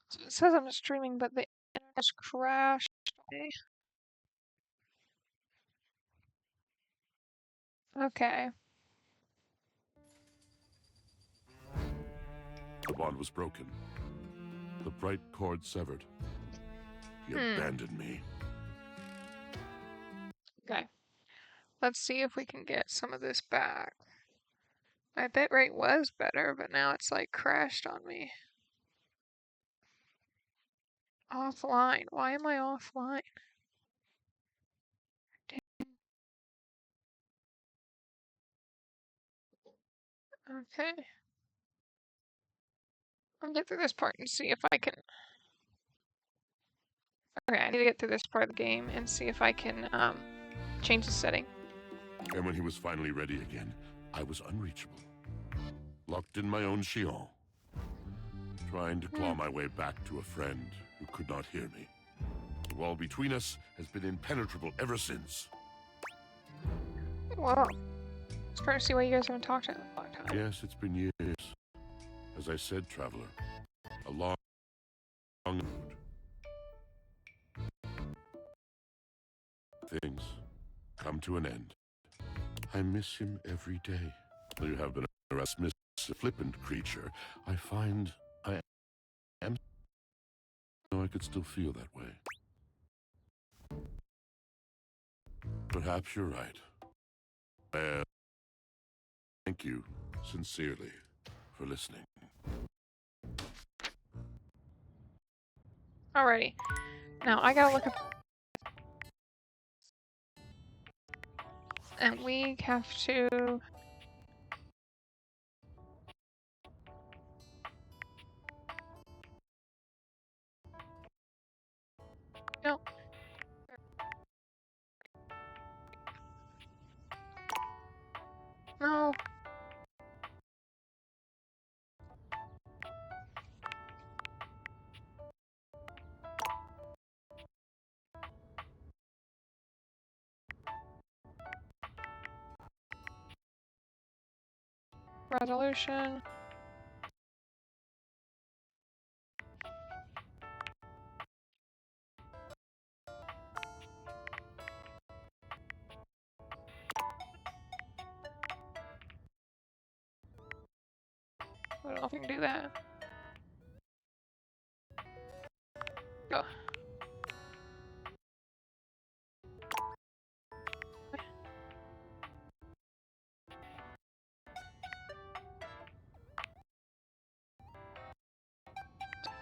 So it says I'm streaming, but the internet's crashed. Okay. The bond was broken. The bright cord severed. He abandoned me. Okay. Let's see if we can get some of this back. My bitrate was better, but now it's like crashed on me. Offline. Why am I offline? Okay. I'll get through this part and see if I can... Okay, I need to get through this part of the game and see if I can change the setting. And when he was finally ready again, I was unreachable. Locked in my own Sheol. Trying to claw my way back to a friend who could not hear me. The wall between us has been impenetrable ever since. Whoa. I was trying to see why you guys haven't talked in a long time. Yes, it's been years. As I said, traveler, a long road. Things come to an end. I miss him every day. You have been a Rasmus, a flippant creature. I find I am. No, I could still feel that way. Perhaps you're right. Well, thank you sincerely for listening. Alrighty. Now I gotta look up. And we have to... No. No. Resolution. I don't know if we can do that. Go.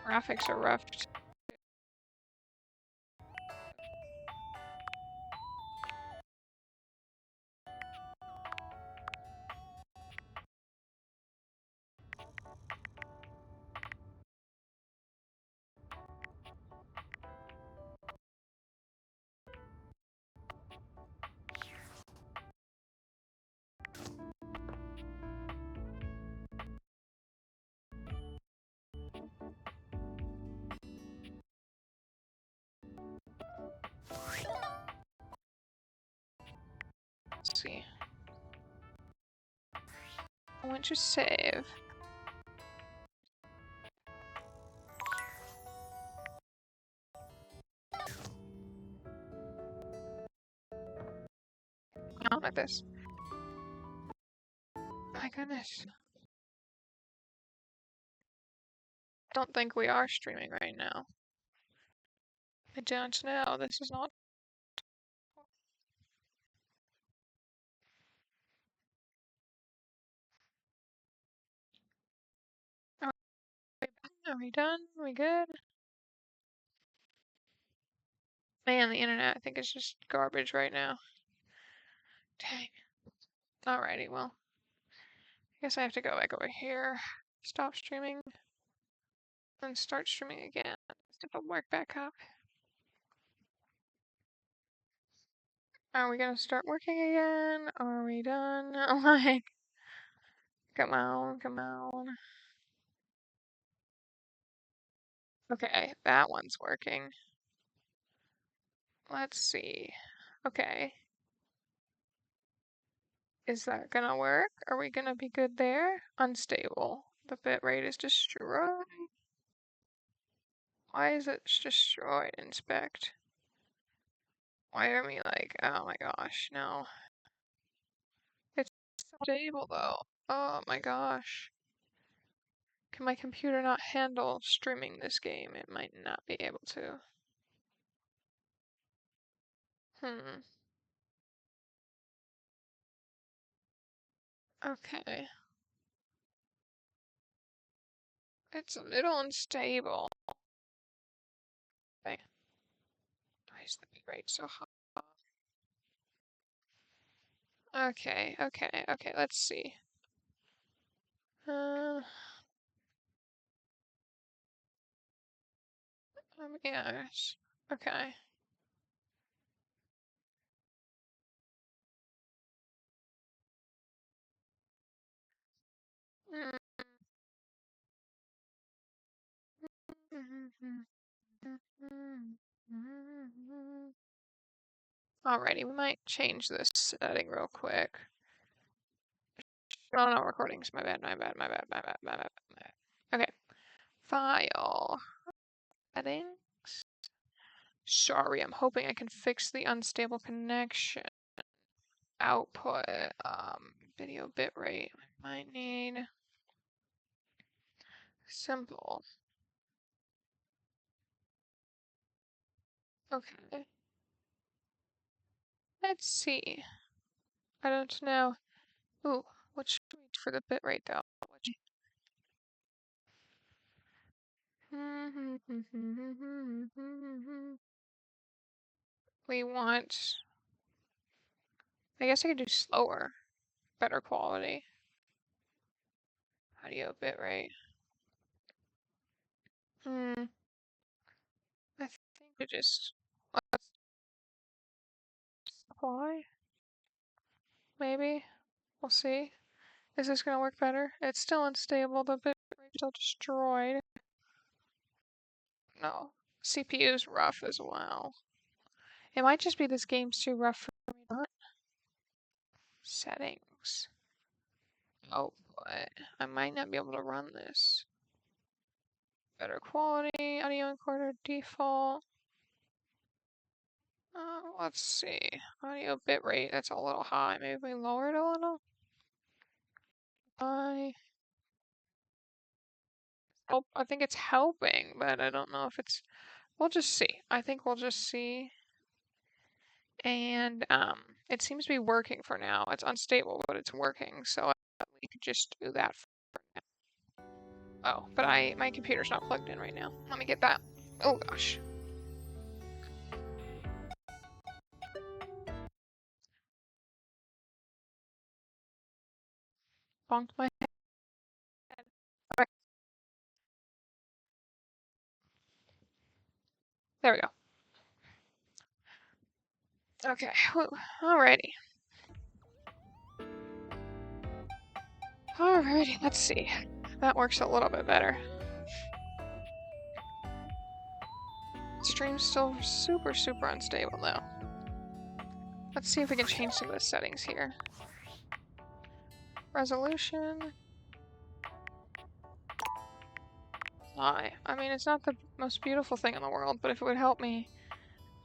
Graphics are rough. Let's see. I want to save. I don't like this. My goodness. I don't think we are streaming right now. I don't know. This is not. Are we done? Are we good? Man, the internet, I think it's just garbage right now. Dang. Alrighty, well. I guess I have to go back over here. Stop streaming. And start streaming again. If it'll work back up. Are we gonna start working again? Are we done? Like, come on, come on. Okay, that one's working. Let's see. Okay. Is that gonna work? Are we gonna be good there? Unstable. The bitrate is destroyed. Why is it destroyed? Inspect. Why are we like, oh my gosh, no. It's stable though. Oh my gosh. Can my computer not handle streaming this game? It might not be able to. Okay. It's a little unstable. Okay. Why is the bitrate so high? Okay, okay, okay, let's see. Yes. Okay. Alrighty, we might change this setting real quick. Oh no, recordings. My bad, my bad, my bad, my bad, my bad, my bad. Okay. File. Settings. Sorry, I'm hoping I can fix the unstable connection. Output. Video bitrate. I might need simple. Okay. Let's see. I don't know. Ooh, what should we do for the bitrate though? We want. I guess I could do slower. Better quality. Audio bitrate. I think we just. Let's apply. Maybe. We'll see. Is this gonna work better? It's still unstable. The bitrate still destroyed. No. CPU's rough as well. It might just be this game's too rough for me not. Settings. Oh boy. I might not be able to run this. Better quality, audio encoder default. Let's see. Audio bitrate, that's a little high. Maybe we lower it a little. I think it's helping, but I don't know if it's. We'll just see. I think we'll just see. And it seems to be working for now. It's unstable, but it's working. So we could just do that for now. Oh, but my computer's not plugged in right now. Let me get that. Oh gosh. Bonked my head. Okay. There we go. Okay, alrighty. Alrighty, let's see. That works a little bit better. Stream's still super, super unstable though. Let's see if we can change some of the settings here. Resolution. I mean, it's not the most beautiful thing in the world, but if it would help me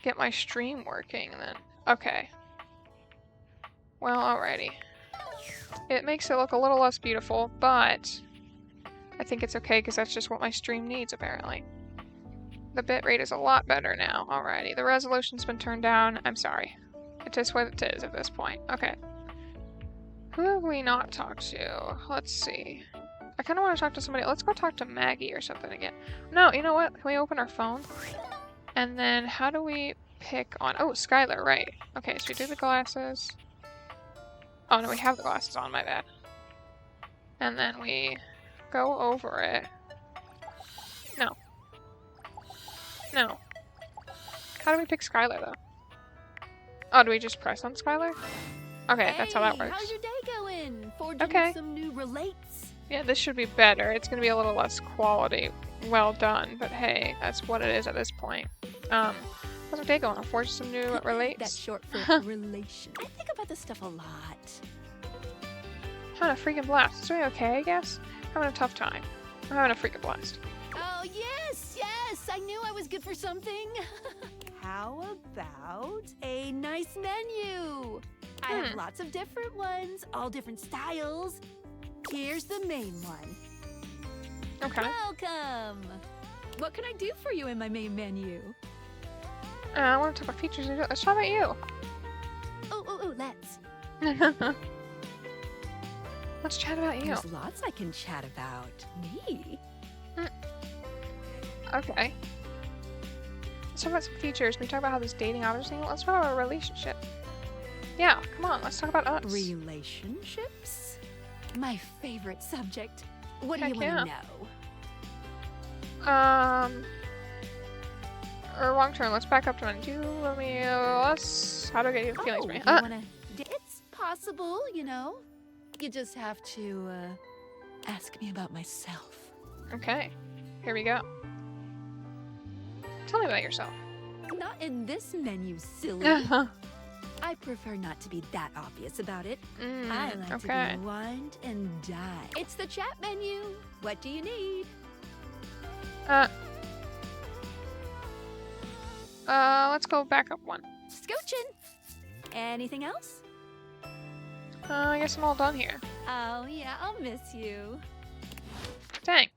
get my stream working, then okay. Well, alrighty. It makes it look a little less beautiful, but I think it's okay because that's just what my stream needs, apparently. The bitrate is a lot better now. Alrighty, the resolution's been turned down. I'm sorry. It is what it is at this point. Okay. Who have we not talked to? Let's see. I kind of want to talk to somebody. Let's go talk to Maggie or something again. No, you know what? Can we open our phone? And then how do we pick on... Oh, Skylar, right. Okay, so we do the glasses. Oh, no, we have the glasses on, my bad. And then we go over it. No. No. How do we pick Skylar, though? Oh, do we just press on Skylar? Okay, that's how that works. How's your day going? Forging some new relates? Yeah, this should be better. It's gonna be a little less quality. Well done, but hey, that's what it is at this point. How's your day going? I'll forge some new relates. That's short for relation. I think about this stuff a lot. Having a freaking blast. It's doing okay, I guess. Having a tough time. I'm having a freaking blast. Oh, yes, yes! I knew I was good for something. How about a nice menu? I have lots of different ones, all different styles. Here's the main one. Okay. Welcome! What can I do for you in my main menu? I want to talk about features. Let's talk about you. Oh, let's. Let's chat about you. There's lots I can chat about. Me? Okay. Let's talk about some features. We talk about how this dating option thing. Let's talk about a relationship. Yeah, come on. Let's talk about us. Relationships? My favorite subject. What do you want to know? Or wrong turn. Let's back up to do let me let's how do I get you feelings for me? It's possible, you know. You just have to ask me about myself. Okay. Here we go. Tell me about yourself. Not in this menu, silly. I prefer not to be that obvious about it. I like to be wind and die. It's the chat menu. What do you need? Let's go back up one. Scoochin'. Anything else? I guess I'm all done here. Oh, yeah, I'll miss you. Dang.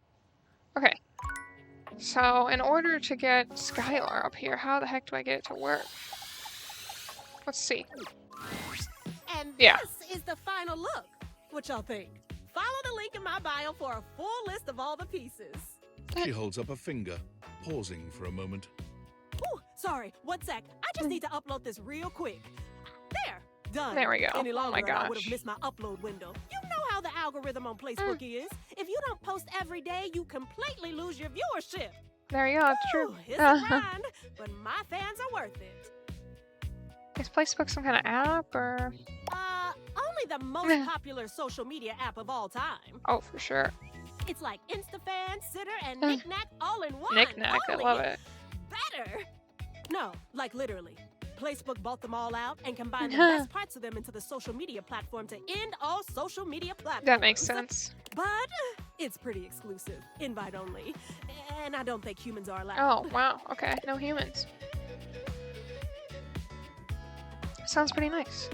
Okay. So, in order to get Skylar up here, how the heck do I get it to work? Let's see. And this is the final look. What y'all think? Follow the link in my bio for a full list of all the pieces. She holds up a finger, pausing for a moment. Ooh, sorry, 1 sec. I just need to upload this real quick. There, done. There we go. Any longer, oh my gosh. I would have missed my upload window. You know how the algorithm on Facebook is. If you don't post every day, you completely lose your viewership. There you go, it's true. It's a grind, but my fans are worth it. Is Facebook some kind of app, or...? Only the most popular social media app of all time. Oh, for sure. It's like InstaFan, Sitter, and Knick-Knack all in one. Knick-Knack, I love it. Better. No, like literally. Facebook bought them all out and combined the best parts of them into the social media platform to end all social media platforms. That makes sense. But it's pretty exclusive, invite only, and I don't think humans are allowed. Oh, wow. Okay, no humans. Sounds pretty nice.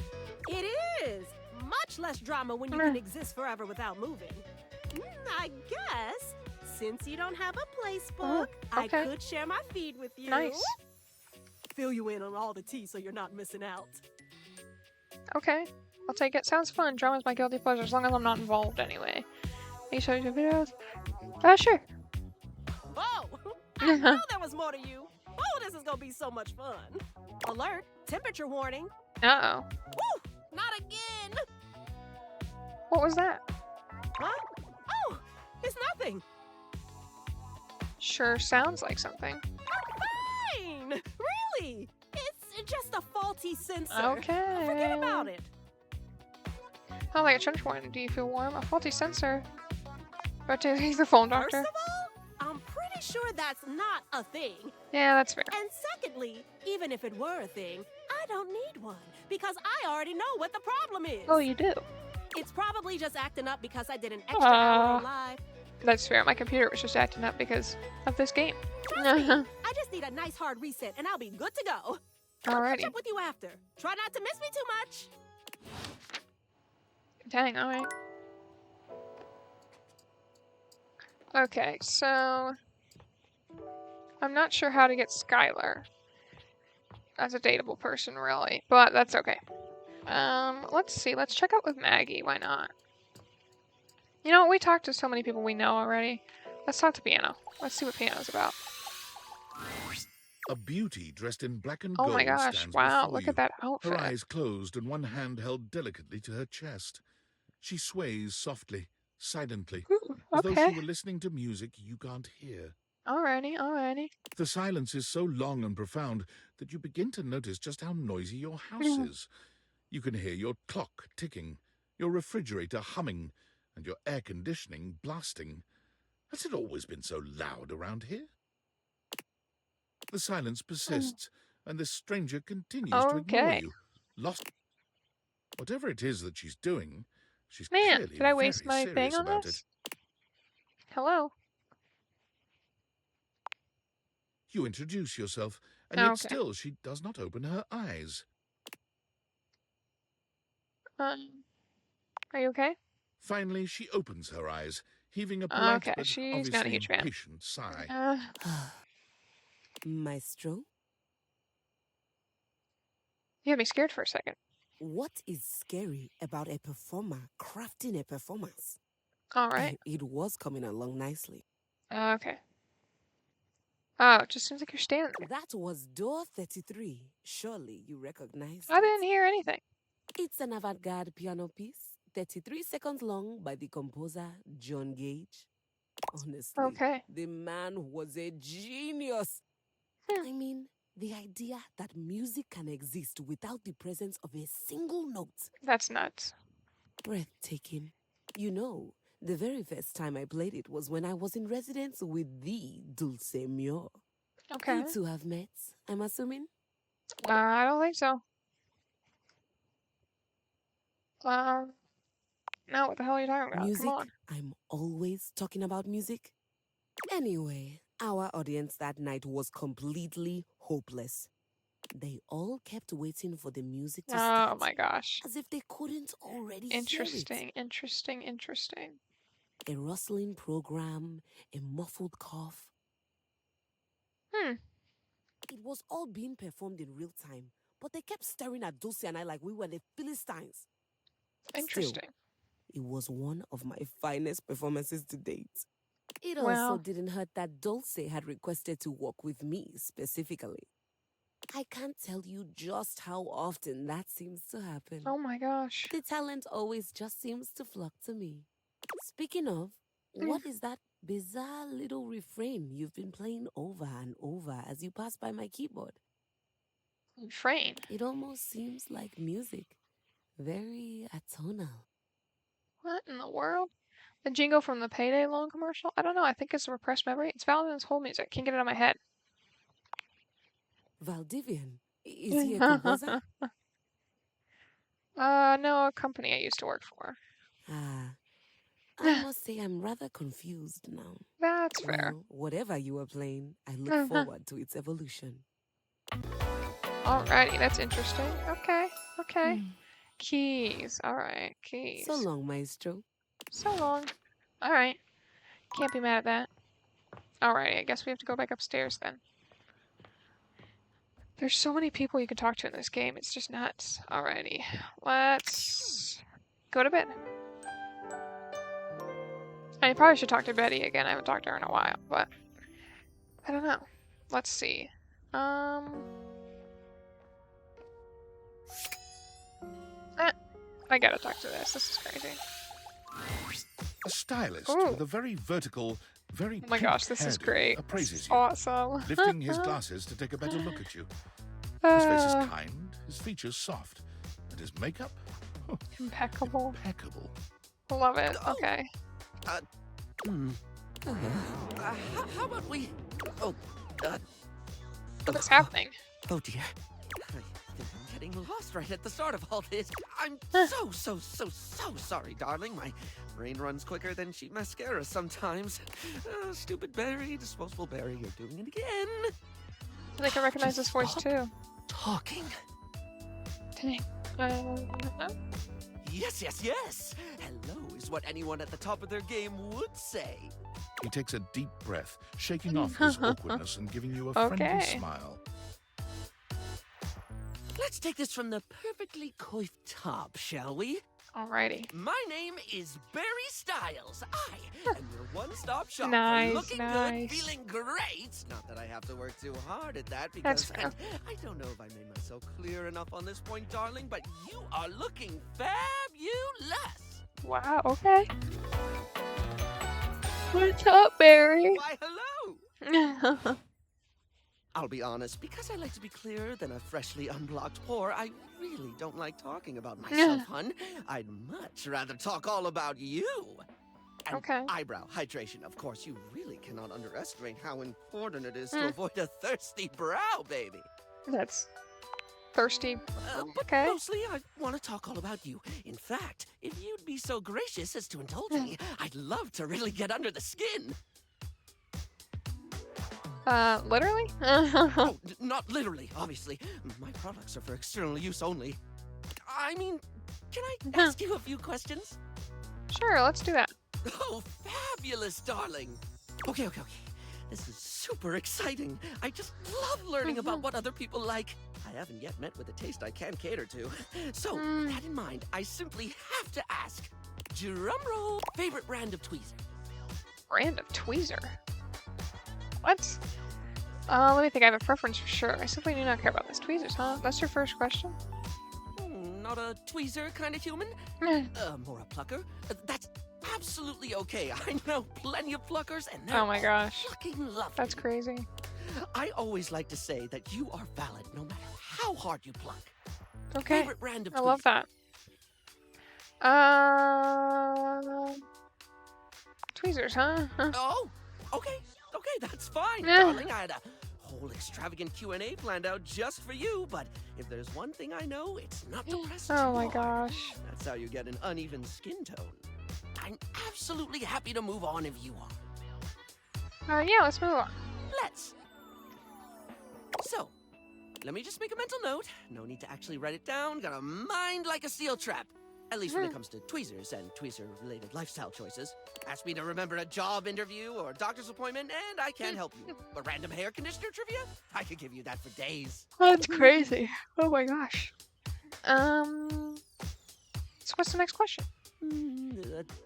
It is. Much less drama when you can exist forever without moving. I guess, since you don't have a placebook, I could share my feed with you. Nice. Fill you in on all the tea so you're not missing out. Okay, I'll take it. Sounds fun. Drama's my guilty pleasure, as long as I'm not involved anyway. Can you show your videos? Sure. Oh, I knew there was more to you. Oh, this is gonna be so much fun. Alert, temperature warning. Uh-oh. Woo, not again. What was that? Huh? Oh, it's nothing. Sure sounds like something. Fine, really. It's just a faulty sensor. Okay. Forget about it. Oh, like a trench warning. Do you feel warm? A faulty sensor. About to use the phone, doctor. First of all, I'm pretty sure that's not a thing. Yeah, that's fair. And secondly, even if it were a thing, I don't need one because I already know what the problem is. Oh, you do? It's probably just acting up because I did an extra hour live. That's fair. My computer was just acting up because of this game. Trust me, I just need a nice hard reset and I'll be good to go. I'll catch up with you after. Try not to miss me too much. Dang, alright. Okay, so... I'm not sure how to get Skylar as a dateable person, really, but that's okay. Let's see. Let's check out with Maggie. Why not? You know, we talked to so many people we know already. Let's talk to Piano. Let's see what Piano's about. A beauty dressed in black and Oh gold my gosh, stands wow, before look you, at that outfit. her eyes closed and one hand held delicately to her chest. She sways softly, silently, as though she were listening to music you can't hear. Alrighty. The silence is so long and profound that you begin to notice just how noisy your house is. You can hear your clock ticking, your refrigerator humming, and your air conditioning blasting. Has it always been so loud around here? The silence persists, and this stranger continues to ignore you. Lost. Whatever it is that she's doing, she's clearly did I waste my very thing serious on about this? it. Hello? You introduce yourself, and yet still she does not open her eyes. Are you okay? Finally, she opens her eyes, heaving a polite but she's not a obviously huge fan. impatient sigh. Maestro? You had me scared for a second. What is scary about a performer crafting a performance? Alright. It was coming along nicely. Okay. Oh, it just seems like you're standing there. That was door 33. Surely you recognize I didn't hear anything. It's an avant-garde piano piece, 33 seconds long, by the composer John Gage. Honestly, the man was a genius. I mean, the idea that music can exist without the presence of a single note. That's nuts. Breathtaking. You know, the very first time I played it was when I was in residence with the Dulce Mio. Okay. You two have met, I'm assuming? I don't think so. No, what the hell are you talking about? Music? Come on. I'm always talking about music. Anyway, our audience that night was completely hopeless. They all kept waiting for the music to start. Oh my gosh. As if they couldn't already Interesting. A rustling program, a muffled cough. It was all being performed in real time, but they kept staring at Dulce and I like we were the Philistines. Interesting. Still, it was one of my finest performances to date. It also didn't hurt that Dulce had requested to work with me specifically. I can't tell you just how often that seems to happen. Oh my gosh. The talent always just seems to flock to me. Speaking of, what is that bizarre little refrain you've been playing over and over as you pass by my keyboard? Refrain? It almost seems like music. Very atonal. What in the world? The jingle from the Payday Loan commercial? I don't know. I think it's a repressed memory. It's Valdivian's whole music. Can't get it out of my head. Valdivian? Is he a composer? No, a company I used to work for. I must say I'm rather confused now. That's fair. Well, whatever you are playing, I look forward to its evolution. Alrighty, that's interesting. Okay. Keys. Alright, keys. So long, Maestro. So long. Alright. Can't be mad at that. Alrighty, I guess we have to go back upstairs then. There's so many people you can talk to in this game. It's just nuts. Alrighty. Let's go to bed. I probably should talk to Betty again. I haven't talked to her in a while, but I don't know. Let's see. I gotta talk to this. This is crazy. A stylist with a very vertical, very Oh my gosh, this is great. appraises you. Awesome. lifting his glasses to take a better look at you. His face is kind, his features soft, and his makeup impeccable. Impeccable. Love it. Okay. How about we... What's happening? Oh dear. I'm getting lost right at the start of all this. I'm so sorry, darling. My brain runs quicker than cheap mascara sometimes. Stupid Barry, disposable Barry, you're doing it again. I think I recognize this voice too. Talking. Dang. Yes. Hello is what anyone at the top of their game would say. He takes a deep breath, shaking off his awkwardness and giving you a friendly smile. Let's take this from the perfectly coiffed top, shall we? Alrighty. My name is Barry Styles. I am your one-stop shop Nice, for looking nice. good, feeling great. Not that I have to work too hard at that because That's fair. I don't know if I made myself clear enough on this point, darling, but you are looking fabulous. Wow, okay. What's up, Barry? Why, hello. I'll be honest, because I like to be clearer than a freshly unblocked pore, I really don't like talking about myself, hun. I'd much rather talk all about you. And Okay. eyebrow hydration, of course. You really cannot underestimate how important it is to avoid a thirsty brow, baby. That's thirsty. But Okay. mostly, I want to talk all about you. In fact, if you'd be so gracious as to indulge me, I'd love to really get under the skin. Literally? Oh, not literally, obviously. My products are for external use only. I mean, can I ask you a few questions? Sure, let's do that. Oh, fabulous, darling. Okay. This is super exciting. I just love learning about what other people like. I haven't yet met with a taste I can cater to. So, with that in mind, I simply have to ask. Drumroll, favorite brand of tweezer? Brand of tweezer? What? Let me think. I have a preference for sure. I simply do not care about this. Tweezers, huh? That's your first question? Not a tweezer kind of human? More a plucker? That's absolutely okay. I know plenty of pluckers, and they're Oh my gosh. fucking lovely. That's crazy. I always like to say that you are valid no matter how hard you pluck. Okay. Favorite brand of I love tweezer? that. Tweezers, huh? Oh, okay, that's fine, Yeah. darling. I had a whole extravagant Q&A planned out just for you, but if there's one thing I know, it's not to press too Oh my hard. gosh. That's how you get an uneven skin tone. I'm absolutely happy to move on if you are. Yeah, let's move on. Let's. So, let me just make a mental note. No need to actually write it down. Got a mind like a steel trap. At least when it comes to tweezers and tweezer-related lifestyle choices. Ask me to remember a job interview or doctor's appointment, and I can't help you. A random hair conditioner trivia? I could give you that for days. That's crazy. Oh my gosh. So what's the next question?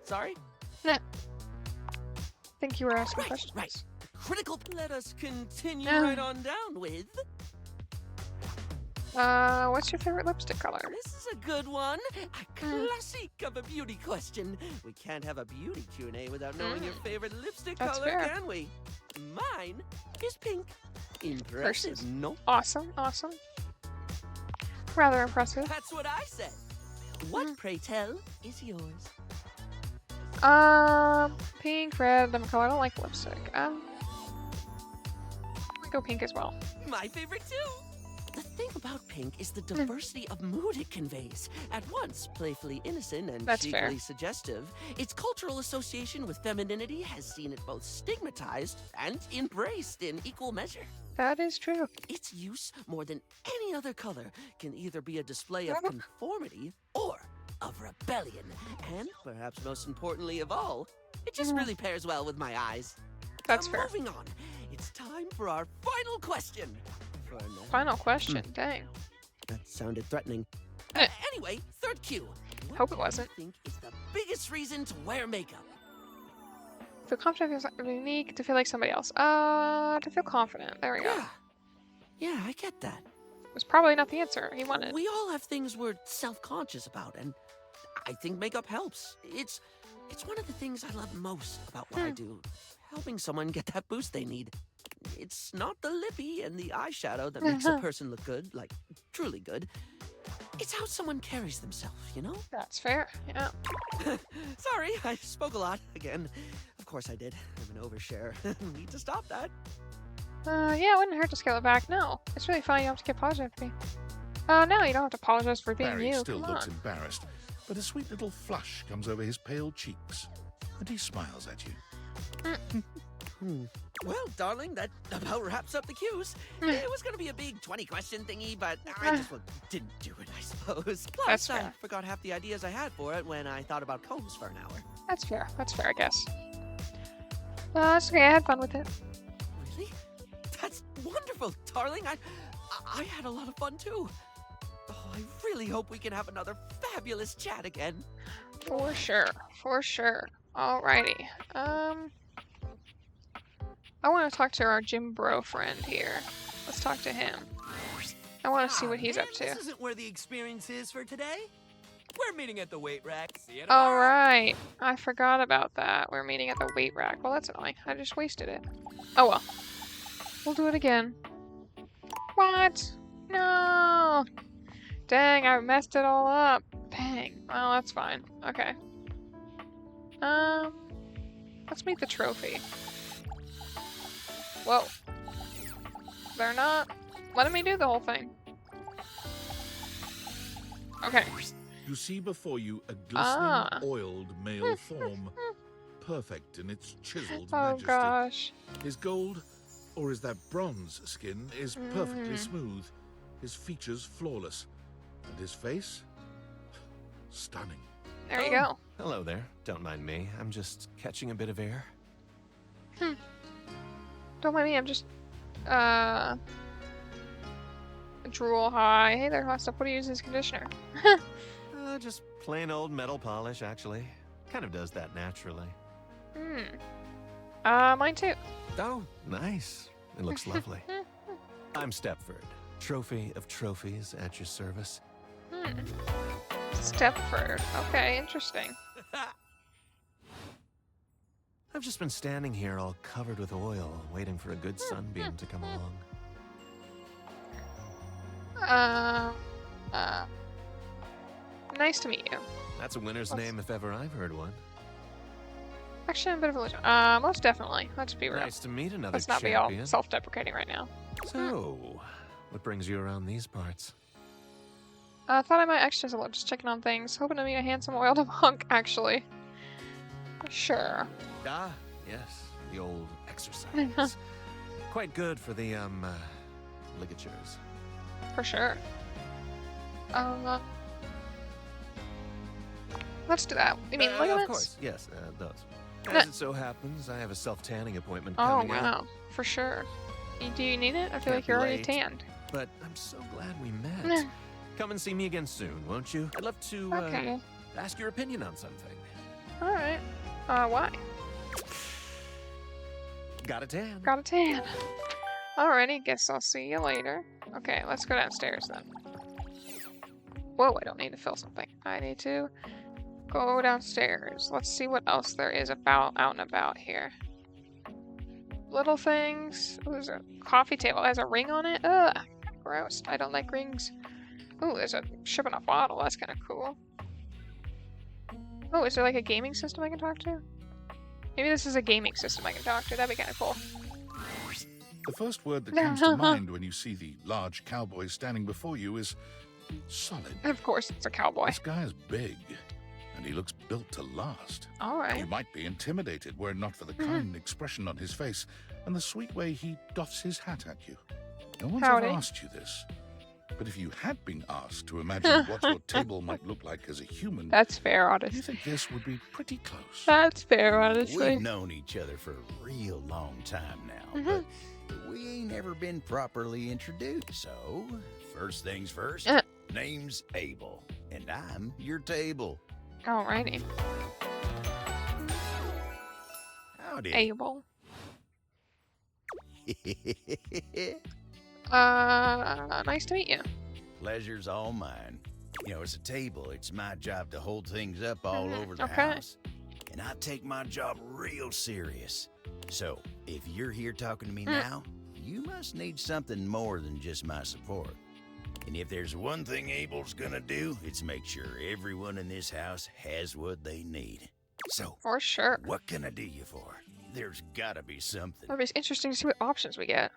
Sorry? I think you were asking questions. Right. Critical. Let us continue Yeah. right on down with. What's your favorite lipstick color? This is a good one. A classic of a beauty question. We can't have a beauty Q&A without knowing your favorite lipstick That's color, fair. can we? Mine is pink. Impressive, no? Awesome. Rather impressive. That's what I said. What, pray tell, is yours? Pink, red, lemon color. I don't like lipstick. I'm gonna go pink as well. My favorite too. The thing about pink is the diversity of mood it conveys. At once playfully innocent and That's fair. cheekily suggestive, its cultural association with femininity has seen it both stigmatized and embraced in equal measure. That is true. Its use, more than any other color, can either be a display of conformity or of rebellion. And, perhaps most importantly of all, it just really pairs well with my eyes. That's fair. Moving on, it's time for our final question. For now. Final question. Dang. That sounded threatening. Anyway, third cue. Hope it wasn't. What do you think is the biggest reason to wear makeup? Feel confident, feel unique, to feel like somebody else. To feel confident. There we go. Yeah, I get that. It was probably not the answer he wanted. We all have things we're self-conscious about, and I think makeup helps. It's one of the things I love most about what I do. Helping someone get that boost they need. It's not the lippy and the eyeshadow that makes a person look good, like truly good. It's how someone carries themselves, you know? That's fair, yeah. Sorry, I spoke a lot again. Of course I did. I'm an overshare. Need to stop that. Yeah, it wouldn't hurt to scale it back. No, it's really fine. You don't have to get apologetic for me. No, you don't have to apologize for being Barry you. still Come looks on. embarrassed, but a sweet little flush comes over his pale cheeks, and he smiles at you. Well, darling, that about wraps up the cues. It was going to be a big 20-question thingy, but I just didn't do it, I suppose. Plus, That's I fair. forgot half the ideas I had for it when I thought about combs for an hour. That's fair, I guess. That's okay. I had fun with it. Really? That's wonderful, darling. I had a lot of fun, too. Oh, I really hope we can have another fabulous chat again. For sure. For sure. Alrighty. I want to talk to our gym bro friend here. Let's talk to him. I want to see what he's up to. This isn't where the experience is for today. We're meeting at the weight rack. See you tomorrow. Alright. I forgot about that. We're meeting at the weight rack. Well, that's annoying. I just wasted it. Oh well. We'll do it again. What? No! Dang, I messed it all up. Dang. Well, that's fine. Okay. Let's meet the trophy. Whoa. They're not letting me do the whole thing. Okay. You see before you a glistening, oiled male form, perfect in its chiseled majesty. Gosh. His gold, or is that bronze skin, is perfectly smooth, his features flawless, and his face, stunning. There you go. Hello there. Don't mind me. I'm just catching a bit of air. Don't mind me, I'm just, drool high. Hey there, hot stuff. What do you use as conditioner? Just plain old metal polish, actually. Kind of does that naturally. Mine too. Oh, nice. It looks lovely. I'm Stepford, trophy of trophies at your service. Stepford. Okay, interesting. I've just been standing here all covered with oil, waiting for a good sunbeam to come along. Nice to meet you. That's a winner's name if ever I've heard one. Actually, I'm a bit of a legend. Most definitely. Let's be real. Nice to meet another Let's not champion. be all self-deprecating right now. So, what brings you around these parts? Thought I might exercise a lot, just checking on things. Hoping to meet a handsome oiled hunk, actually. Sure. Ah, yes, the old exercise. Quite good for the, ligatures. For sure. Let's do that. You mean ligaments? Of course, yes, those. As it so happens, I have a self-tanning appointment coming up. Oh, wow. For sure. Do you need it? I feel like you're already tanned. But I'm so glad we met. Come and see me again soon, won't you? I'd love to, ask your opinion on something. Alright. Why? Got a tan. Got a tan. Alrighty, guess I'll see you later. Okay, let's go downstairs then. Whoa, I don't need to fill something. I need to go downstairs. Let's see what else there is out and about here. Little things. Ooh, there's a coffee table. It has a ring on it. Ugh, gross. I don't like rings. Ooh, there's a ship in a bottle. That's kind of cool. Oh, is there like a gaming system I can talk to? Maybe this is a gaming system I can talk to. That'd be kind of cool. The first word that comes to mind when you see the large cowboy standing before you is solid. Of course, it's a cowboy. This guy is big, and he looks built to last. All right. You might be intimidated were it not for the kind expression on his face and the sweet way he doffs his hat at you. No one's ever asked you this, but if you had been asked to imagine what your table might look like as a human, that's fair, honestly. You think this would be pretty close. That's fair, honestly. We've known each other for a real long time now, but we ain't ever been properly introduced. So, first things first, name's Abel, and I'm your table. Alrighty. Howdy. Abel. Nice to meet you. Pleasure's all mine. You know, as a table, it's my job to hold things up all over the house. And I take my job real serious. So, if you're here talking to me now, you must need something more than just my support. And if there's one thing Abel's gonna do, it's make sure everyone in this house has what they need. So, for sure. What can I do you for? There's gotta be something. It'll be interesting to see what options we get.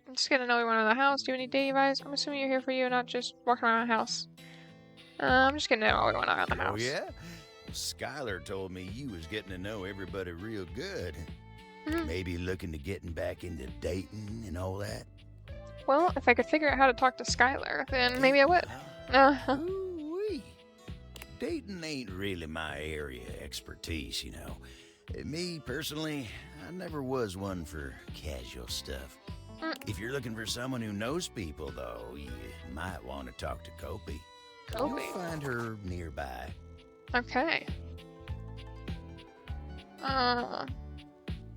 I'm just gonna know everyone in the house. Do you need daily advice? I'm assuming you're here for you, not just walking around the house. I'm just gonna know everyone around the house. Oh yeah? Well, Skylar told me you was getting to know everybody real good. Maybe looking to getting back into dating and all that. Well, if I could figure out how to talk to Skylar, then maybe I would. Ooh-wee. Dating ain't really my area of expertise, you know. Me, personally, I never was one for casual stuff. If you're looking for someone who knows people, though, you might want to talk to Kopi. You'll find her nearby. Okay.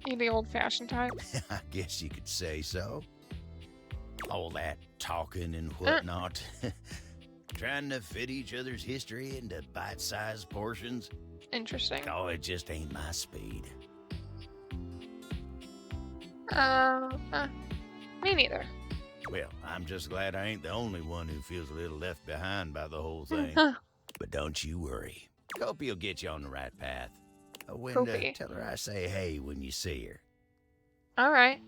You the old-fashioned type? I guess you could say so. All that talking and whatnot. Trying to fit each other's history into bite-sized portions. Interesting. Oh, it just ain't my speed. Me neither. Well, I'm just glad I ain't the only one who feels a little left behind by the whole thing. But don't you worry. Kopi will get you on the right path. Wenda, tell her I say hey when you see her. Alright.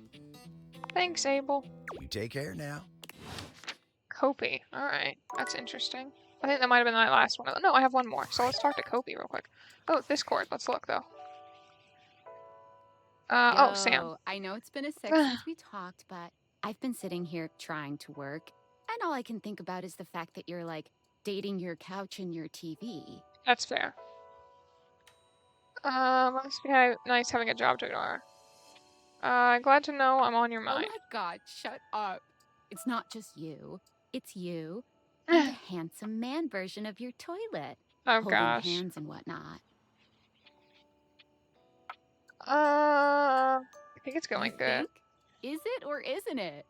Thanks, Abel. You take care now. Kopi. Alright. That's interesting. I think that might have been my last one. No, I have one more. So let's talk to Kopi real quick. Oh, Discord. Let's look, though. Oh, Sam. I know it's been a sec since we talked, but I've been sitting here trying to work, and all I can think about is the fact that you're, like, dating your couch and your TV. That's fair. Must be nice having a job to ignore. Glad to know I'm on your mind. Oh my god, shut up. It's not just you. It's you and the handsome man version of your toilet. Oh holding gosh. hands and whatnot. I think it's going good. Is it or isn't it?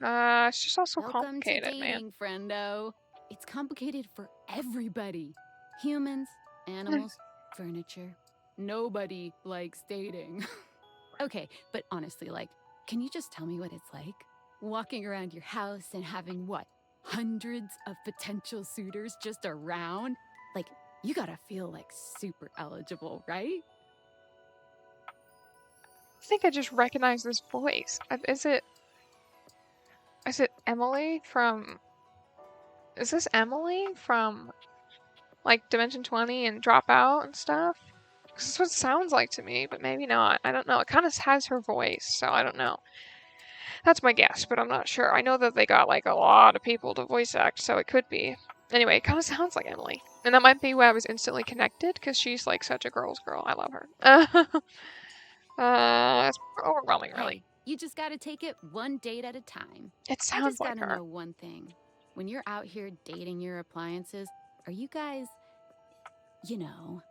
It's just also Welcome complicated, to dating, friendo. It's complicated for everybody. Humans, animals, furniture. Nobody likes dating. Okay, but honestly, like, can you just tell me what it's like? Walking around your house and having, what, hundreds of potential suitors just around? Like, you gotta feel, like, super eligible, right? I think I just recognize this voice. Is it Emily from... Is this Emily from, like, Dimension 20 and Dropout and stuff? Because this is what it sounds like to me, but maybe not. I don't know. It kind of has her voice, so I don't know. That's my guess, but I'm not sure. I know that they got, like, a lot of people to voice act, so it could be. Anyway, it kind of sounds like Emily. And that might be why I was instantly connected, because she's, like, such a girl's girl. I love her. It's overwhelming, really. Hey, you just gotta take it one date at a time. It sounds like I just gotta her. know one thing. When you're out here dating your appliances, are you guys, you know...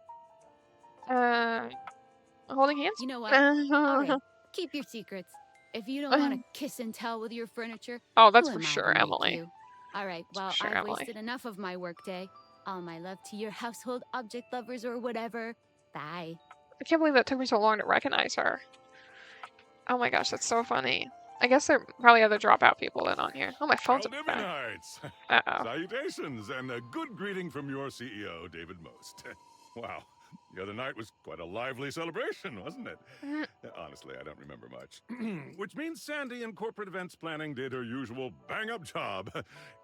holding hands? You know what? All right, keep your secrets. If you don't want to kiss and tell with your furniture, oh, that's who for am I sure, to make Emily. you? All right, well, Sure, I've Emily. wasted enough of my workday. All my love to your household object lovers or whatever. Bye. I can't believe that took me so long to recognize her. Oh my gosh, that's so funny. I guess there are probably other Dropout people than on here. Oh, my phone's up there. Valdivinites! Uh-oh. Salutations, and a good greeting from your CEO, David Most. Wow, the other night was quite a lively celebration, wasn't it? Honestly, I don't remember much. Which means Sandy in corporate events planning did her usual bang-up job.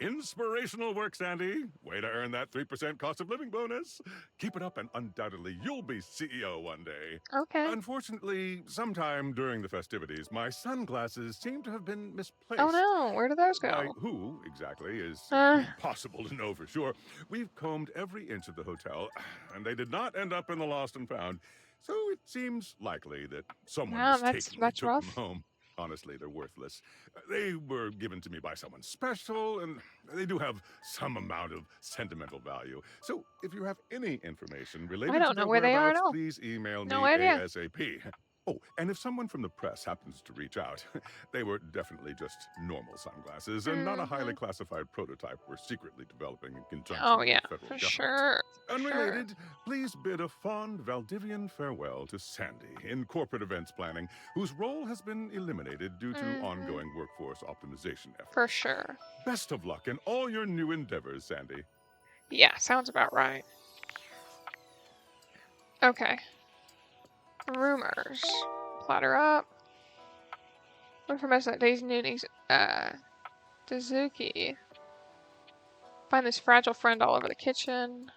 Inspirational work, Sandy. Way to earn that 3% cost of living bonus. Keep it up and undoubtedly you'll be CEO one day. Okay. Unfortunately, sometime during the festivities, my sunglasses seem to have been misplaced. Oh no, where did those go? By who exactly is impossible to know for sure. We've combed every inch of the hotel, and they did not end up in the lost and found. So it seems likely that someone mistakenly took them home. Honestly, they're worthless. They were given to me by someone special, and they do have some amount of sentimental value. So if you have any information related to their whereabouts, please email me ASAP. Oh, and if someone from the press happens to reach out, they were definitely just normal sunglasses and not a highly classified prototype we're secretly developing in conjunction with the federal government. Sure. Unrelated, please bid a fond Valdivian farewell to Sandy in corporate events planning, whose role has been eliminated due to ongoing workforce optimization efforts. For sure. Best of luck in all your new endeavors, Sandy. Yeah, sounds about right. Okay. Rumors. Platter up. Look for message that Daisy Nooney's Dazuki. Find this fragile friend all over the kitchen.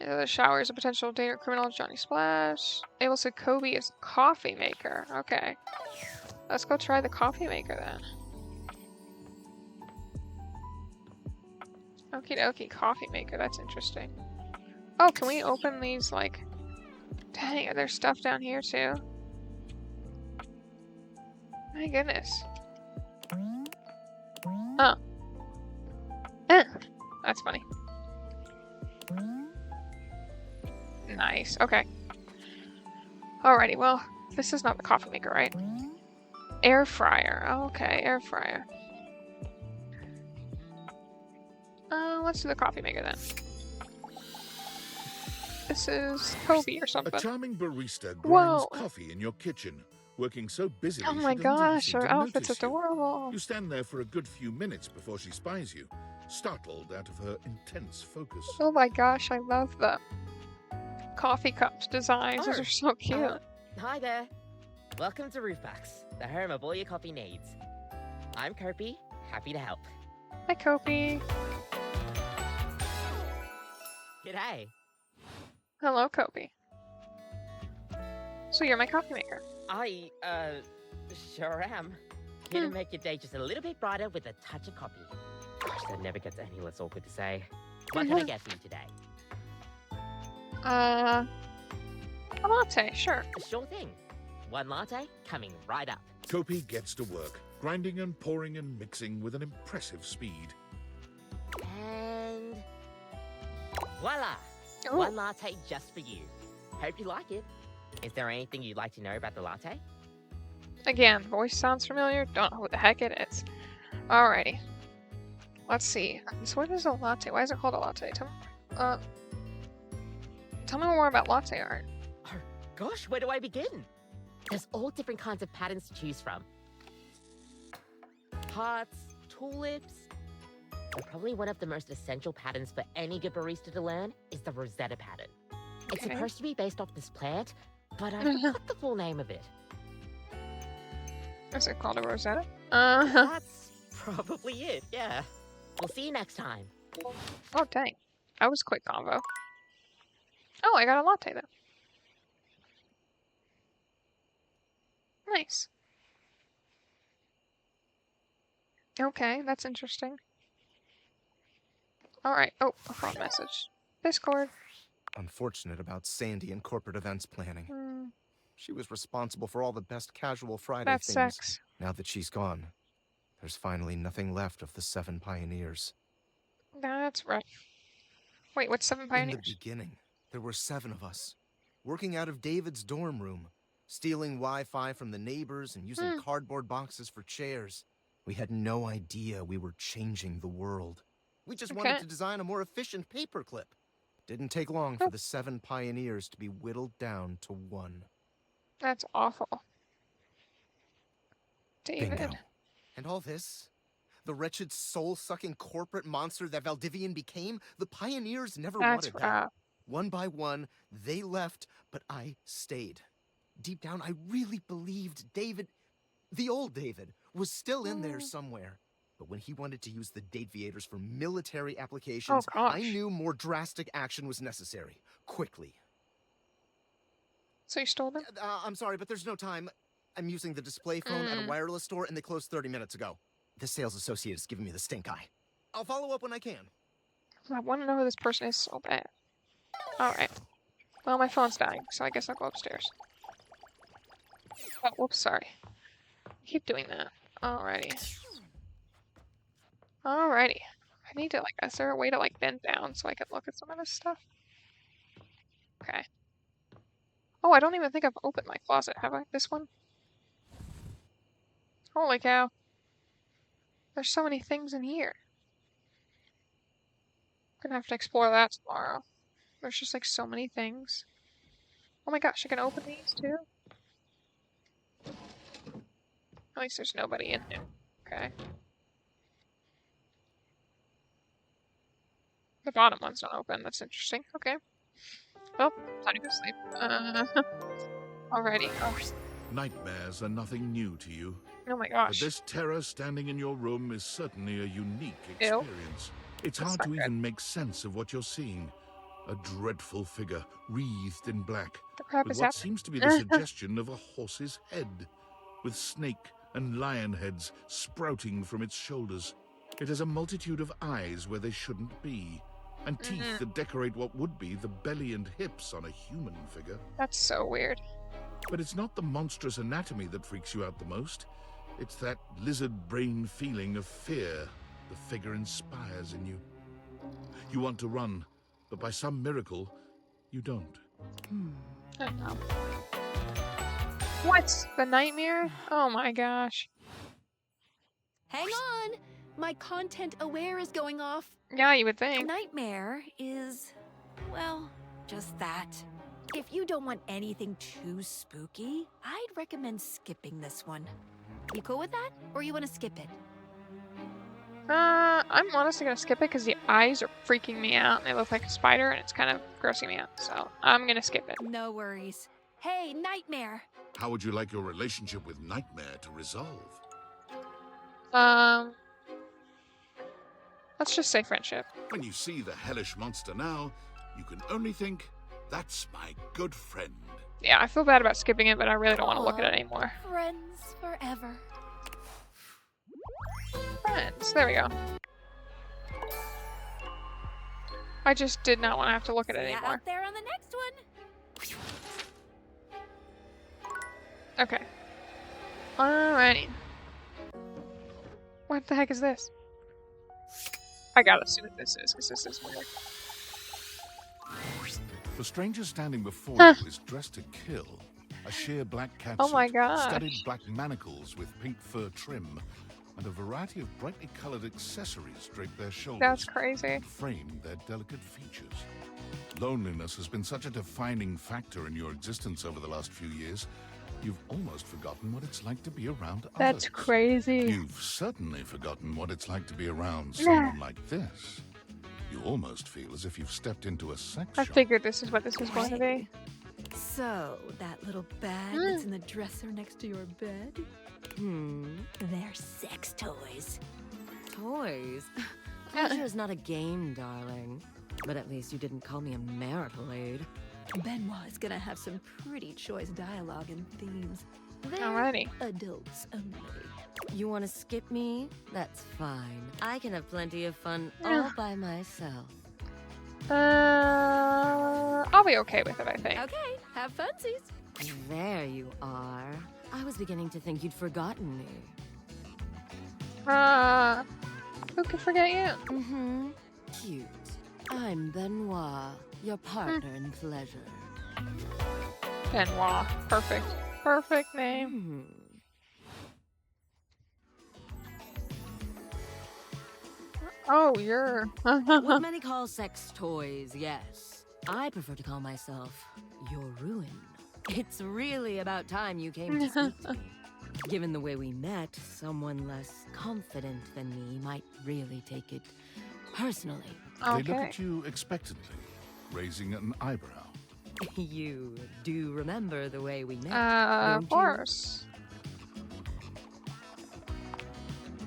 In the shower is a potential danger criminal, Johnny Splash. Able to Kobe is coffee maker. Okay. Let's go try the coffee maker then. Okie dokie, coffee maker. That's interesting. Oh, can we open these, like... Dang, there's stuff down here too. My goodness. Oh. That's funny. Nice. Okay. Alrighty, well, this is not the coffee maker, right? Air fryer. Okay, air fryer. Let's do the coffee maker then. This is Kobe or something. A charming barista grinds coffee in your kitchen, working so busily. Oh my gosh, her outfit's adorable. You stand there for a good few minutes before she spies you, startled out of her intense focus. Oh my gosh, I love the coffee cups designs. Those are so cute. Hi there. Welcome to Roofbox, the home of all your coffee needs. I'm Kopi, happy to help. Hi, Kopi. G'day. Hello, Kopi. So you're my coffee maker. I, sure am. Here to make your day just a little bit brighter with a touch of coffee. Gosh, that never gets any less awkward to say. What can I get for you today? A latte, sure. Sure thing. One latte coming right up. Kopi gets to work, grinding and pouring and mixing with an impressive speed. And voila! Ooh. One latte just for you. Hope you like it. Is there anything you'd like to know about the latte? Again, voice sounds familiar. Don't know who the heck it is. Alrighty. Let's see. So what is a latte? Why is it called a latte? Tell me more about latte art. Oh, gosh, where do I begin? There's all different kinds of patterns to choose from. Hearts, tulips. But probably one of the most essential patterns for any good barista to learn is the Rosetta pattern. It's supposed to be based off this plant, but I forgot the full name of it. Is it called a Rosetta? That's probably it, yeah. We'll see you next time. Oh, dang. That was a quick convo. Oh, I got a latte, though. Nice. Okay, that's interesting. Alright. Oh, a phone message. Discord. Unfortunate about Sandy and corporate events planning. She was responsible for all the best casual Friday that things. Sucks. Now that she's gone, there's finally nothing left of the 7 pioneers. That's right. Wait, what's 7 pioneers? In the beginning, there were 7 of us, working out of David's dorm room, stealing Wi-Fi from the neighbors and using cardboard boxes for chairs. We had no idea we were changing the world. We just wanted to design a more efficient paperclip. Didn't take long for the 7 pioneers to be whittled down to 1. That's awful. David. Bingo. And all this? The wretched soul-sucking corporate monster that Valdivian became? The pioneers never wanted that. One by one, they left, but I stayed. Deep down, I really believed David, the old David, was still in there somewhere. But when he wanted to use the Dateviators for military applications, I knew more drastic action was necessary. Quickly. So you stole them? I'm sorry, but there's no time. I'm using the display phone at a wireless store, and they closed 30 minutes ago. The sales associate is giving me the stink eye. I'll follow up when I can. I want to know who this person is so bad. Alright. Well, my phone's dying, so I guess I'll go upstairs. Oh, whoops, sorry. I keep doing that. Alrighty. Alrighty. I need to, is there a way to, bend down so I can look at some of this stuff? Okay. Oh, I don't even think I've opened my closet, have I? This one? Holy cow. There's so many things in here. I'm gonna have to explore that tomorrow. There's just, so many things. Oh my gosh, I can open these too? At least there's nobody in here. Okay. The bottom one's not open. That's interesting. Okay. Well, time to go sleep. Alrighty. Oh. Nightmares are nothing new to you. Oh my gosh. But this terror standing in your room is certainly a unique experience. It's hard to even make sense of what you're seeing. A dreadful figure, wreathed in black, with what seems to be the suggestion of a horse's head, with snake and lion heads sprouting from its shoulders. It has a multitude of eyes where they shouldn't be, and teeth that decorate what would be the belly and hips on a human figure. That's so weird. But it's not the monstrous anatomy that freaks you out the most. It's that lizard brain feeling of fear, the figure inspires in you. You want to run, but by some miracle, you don't. I don't know. What? The nightmare? Oh my gosh. Hang on! My content aware is going off. Yeah, you would think. Nightmare is, well, just that. If you don't want anything too spooky, I'd recommend skipping this one. You cool with that? Or you want to skip it? I'm honestly gonna skip it because the eyes are freaking me out and they look like a spider and it's kind of grossing me out. So I'm gonna skip it. No worries. Hey, Nightmare! How would you like your relationship with Nightmare to resolve? Let's just say friendship. When you see the hellish monster now, you can only think, that's my good friend. Yeah, I feel bad about skipping it, but I really don't want to look at it anymore. Friends forever. Friends, there we go. I just did not want to have to look at it Yeah, anymore. out there on the next one. Okay. Alrighty. What the heck is this? I gotta see what this is, because this is weird. The stranger standing before you is dressed to kill. A sheer black catsuit, Oh my gosh. studded black manacles with pink fur trim, and a variety of brightly colored accessories drape their shoulders. That's crazy. And frame their delicate features. Loneliness has been such a defining factor in your existence over the last few years. You've almost forgotten what it's like to be around others. That's crazy. You've certainly forgotten what it's like to be around someone like this. You almost feel as if you've stepped into a sex I shop. figured this is what this was going to be. So, that little bag that's in the dresser next to your bed? They're sex toys. Toys? Pleasure is not a game, darling. But at least you didn't call me a marital aid. Benoit is gonna have some pretty choice dialogue and themes. They're Alrighty. adults only. You want to skip me? That's fine. I can have plenty of fun all by myself. I'll be okay with it, I think. Okay, have funsies. There you are. I was beginning to think you'd forgotten me. Who could forget you? Mm-hmm. Cute. I'm Benoit, your partner in pleasure. Benoit. Perfect. Perfect name. Oh, you're... What many call sex toys, yes. I prefer to call myself your ruin. It's really about time you came to speak to me. Given the way we met, someone less confident than me might really take it personally. They look at you expectantly, raising an eyebrow. You do remember the way we met, Of don't course.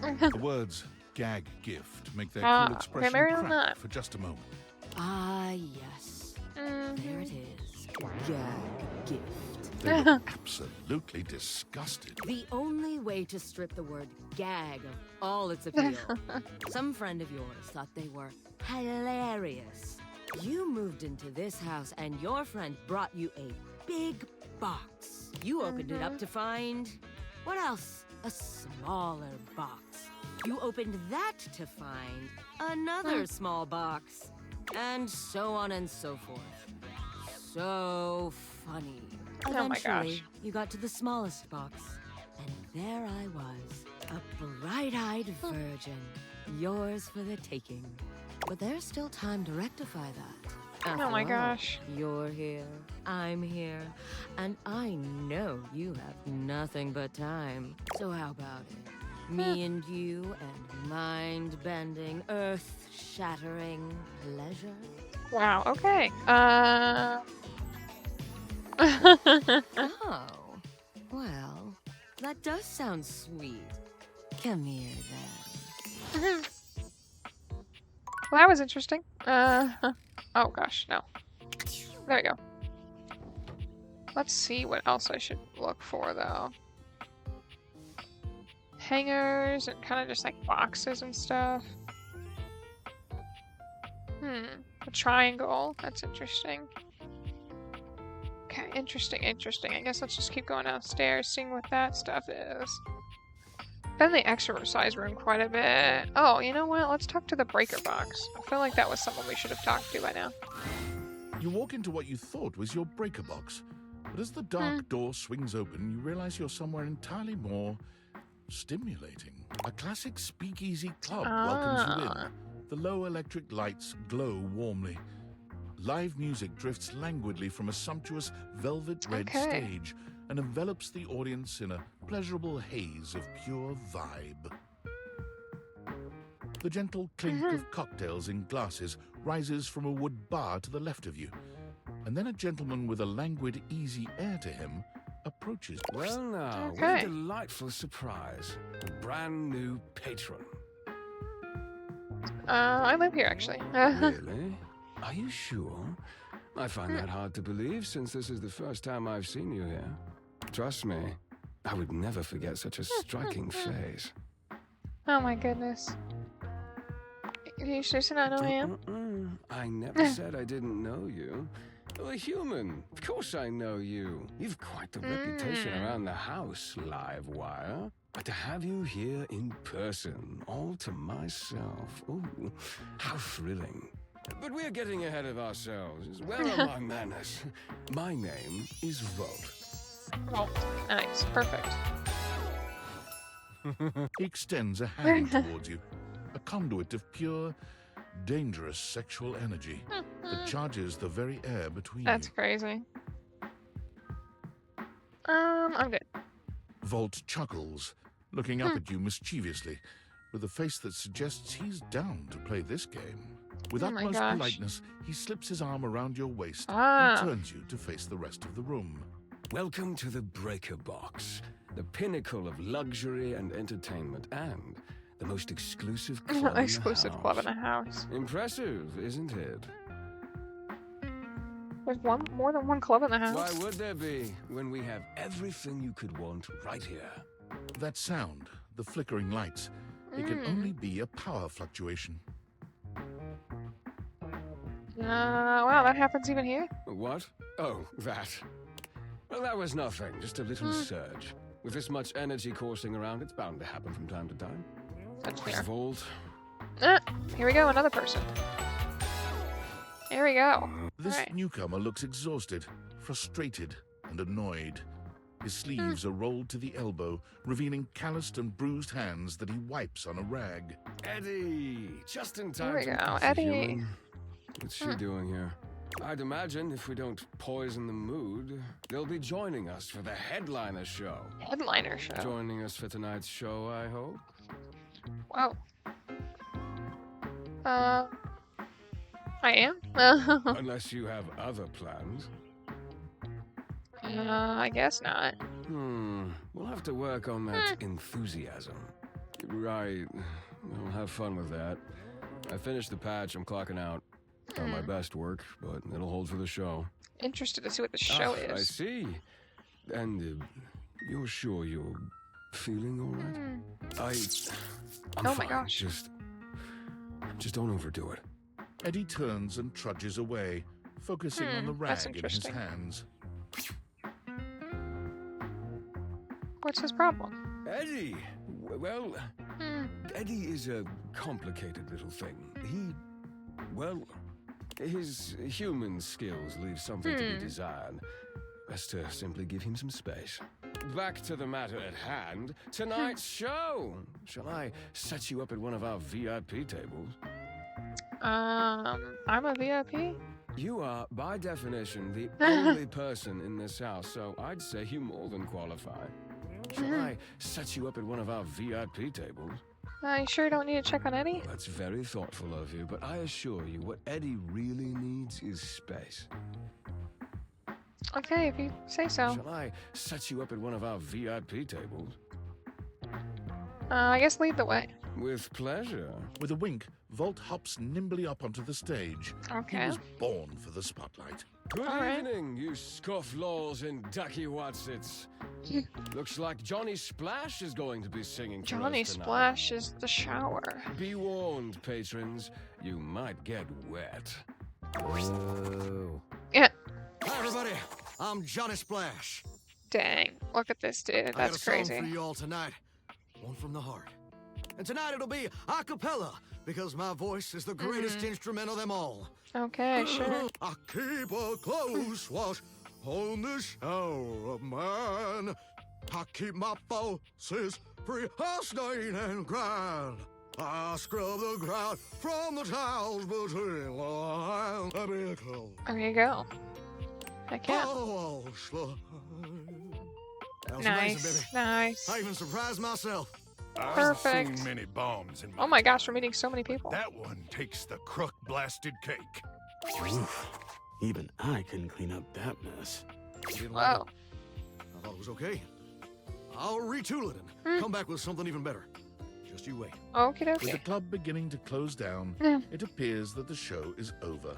The words gag gift make their Ah, cool okay, expression maybe I'm crack not. for just a moment. Ah, yes. There it is. Gag gift. They look absolutely disgusted. The only way to strip the word gag of all its appeal. Some friend of yours thought they were hilarious. You moved into this house and your friend brought you a big box. You opened it up to find... what else? A smaller box. You opened that to find another small box. And so on and so forth. So funny. Oh my Eventually, gosh. you got to the smallest box. And there I was, a bright-eyed virgin. Yours for the taking. But there's still time to rectify that. After Oh my all, gosh. You're here, I'm here, and I know you have nothing but time. So how about it? Me and you and mind-bending, earth-shattering pleasure? Wow, okay. Oh, well, that does sound sweet. Come here, then. Well, that was interesting. Oh gosh, no. There we go. Let's see what else I should look for, though. Hangers and kind of just like boxes and stuff. A triangle. That's interesting. Okay, interesting, interesting. I guess let's just keep going downstairs, seeing what that stuff is. been in the exercise room quite a bit. Oh, you know what? Let's talk to the breaker box. I feel like that was someone we should have talked to by now. You walk into what you thought was your breaker box, but as the dark door swings open, you realize you're somewhere entirely more stimulating. A classic speakeasy club welcomes you in. The low electric lights glow warmly. Live music drifts languidly from a sumptuous velvet red stage and envelops the audience in a pleasurable haze of pure vibe. The gentle clink of cocktails in glasses rises from a wood bar to the left of you, and then a gentleman with a languid, easy air to him approaches. Well now, what a delightful surprise. A brand new patron. I live here, actually. Really? Are you sure? I find that hard to believe, since this is the first time I've seen you here. Trust me, I would never forget such a striking face. Oh my goodness. You seriously not know who I am? I never said I didn't know you. You're a human. Of course I know you. You've quite the reputation around the house, Livewire. But to have you here in person, all to myself, ooh, how thrilling. But we're getting ahead of ourselves. Where are my manners? My name is Volt. Oh, nice. Perfect. He extends a hand towards you, a conduit of pure, dangerous sexual energy that charges the very air between That's you. crazy. I'm good. Volt chuckles, looking up at you mischievously, with a face that suggests he's down to play this game. With utmost politeness, he slips his arm around your waist and turns you to face the rest of the room. Welcome to the Breaker Box, the pinnacle of luxury and entertainment, and the most exclusive club club in the house. Impressive, isn't it? There's more than one club in the house. Why would there be, when we have everything you could want right here? That sound, the flickering lights, it can only be a power fluctuation. Wow, that happens even here? What? Oh, that. Well, that was nothing, just a little surge. With this much energy coursing around, it's bound to happen from time to time. That's fair. Volt. Here we go, another person. Here we go. This newcomer looks exhausted, frustrated, and annoyed. His sleeves are rolled to the elbow, revealing calloused and bruised hands that he wipes on a rag. Eddie! Just in time. Here we go, Eddie. What's she doing here? I'd imagine if we don't poison the mood, they'll be joining us for the headliner show. Headliner show? Joining us for tonight's show, I hope. Wow. I am? Unless you have other plans. I guess not. We'll have to work on that enthusiasm. Right. We'll have fun with that. I finished the patch, I'm clocking out. Done my best work, but it'll hold for the show. Interested to see what the show is. I see. And you're sure you're feeling all right? I'm oh fine. My gosh. Just don't overdo it. Eddie turns and trudges away, focusing on the rag in his hands. What's his problem? Eddie! Well, Eddie is a complicated little thing. His human skills leave something to be desired. Best to simply give him some space. Back to the matter at hand. Tonight's show! Shall I set you up at one of our VIP tables? I'm a VIP? You are, by definition, the only person in this house, so I'd say you more than qualify. Shall I set you up at one of our VIP tables? You sure you don't need to check on Eddie? That's very thoughtful of you, but I assure you, what Eddie really needs is space. Okay, if you say so. Shall I set you up at one of our VIP tables? I guess lead the way. With pleasure. With a wink, Volt hops nimbly up onto the stage. Okay. He was born for the spotlight. Good evening, you scofflaws and ducky watsits. Looks like Johnny Splash is going to be singing for Johnny us tonight. Splash is the shower. Be warned, patrons. You might get wet. Whoa. Yeah. Hi, everybody. I'm Johnny Splash. Dang. Look at this dude. That's I got a crazy. song for you all tonight. one from the heart. And tonight it'll be a cappella, because my voice is the greatest instrument of them all. Okay, sure. I keep a close watch on this hour of mine. I keep my forces free, stain and grind. I scrub the ground from the tiles between the lines. Let me close. There you go. Heck yeah. Oh, that was Nice, amazing, baby. nice. I even surprised myself. Perfect. I've seen many bombs in my Oh my gosh, we're meeting so many people. That one takes the crook-blasted cake. Oof. Even I couldn't clean up that mess. You didn't Whoa. like it? I thought it was okay. I'll retool it and come back with something even better. Just you wait. Okie With the dokie. club beginning to close down, it appears that the show is over.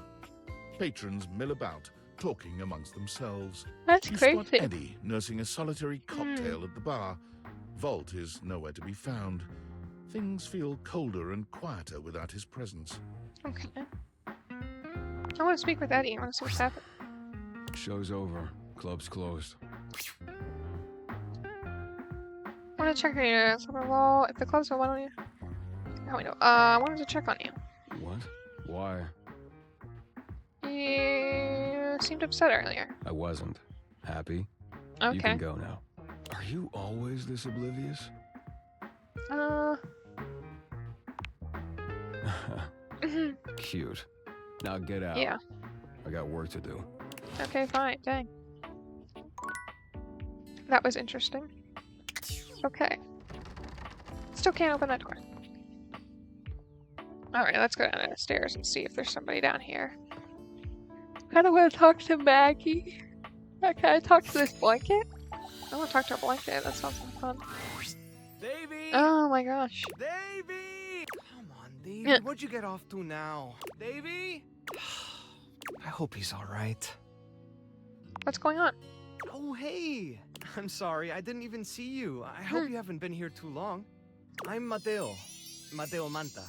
Patrons mill about, talking amongst themselves. That's You spot crazy. Eddie nursing a solitary cocktail at the bar. Volt is nowhere to be found. Things feel colder and quieter without his presence. Okay. I want to speak with Eddie. I want to see what's happening. Show's over. Club's closed. I want to check on you. Well, if the club's open, why don't you? How we know? I wanted to check on you. What? Why? You seemed upset earlier. I wasn't. Happy? You Okay. can go now. Are you always this oblivious? Cute. Now get out. Yeah. I got work to do. Okay, fine. Dang. That was interesting. Okay. Still can't open that door. Alright, let's go down the stairs and see if there's somebody down here. I kind of want to talk to Maggie. Can I talk to this blanket? I want to talk to a blanket. That sounds like fun. Davey! Oh my gosh. Davey! Come on, Davey. What'd you get off to now? Davey? I hope he's alright. What's going on? Oh, hey! I'm sorry, I didn't even see you. I hope you haven't been here too long. I'm Mateo. Mateo Manta.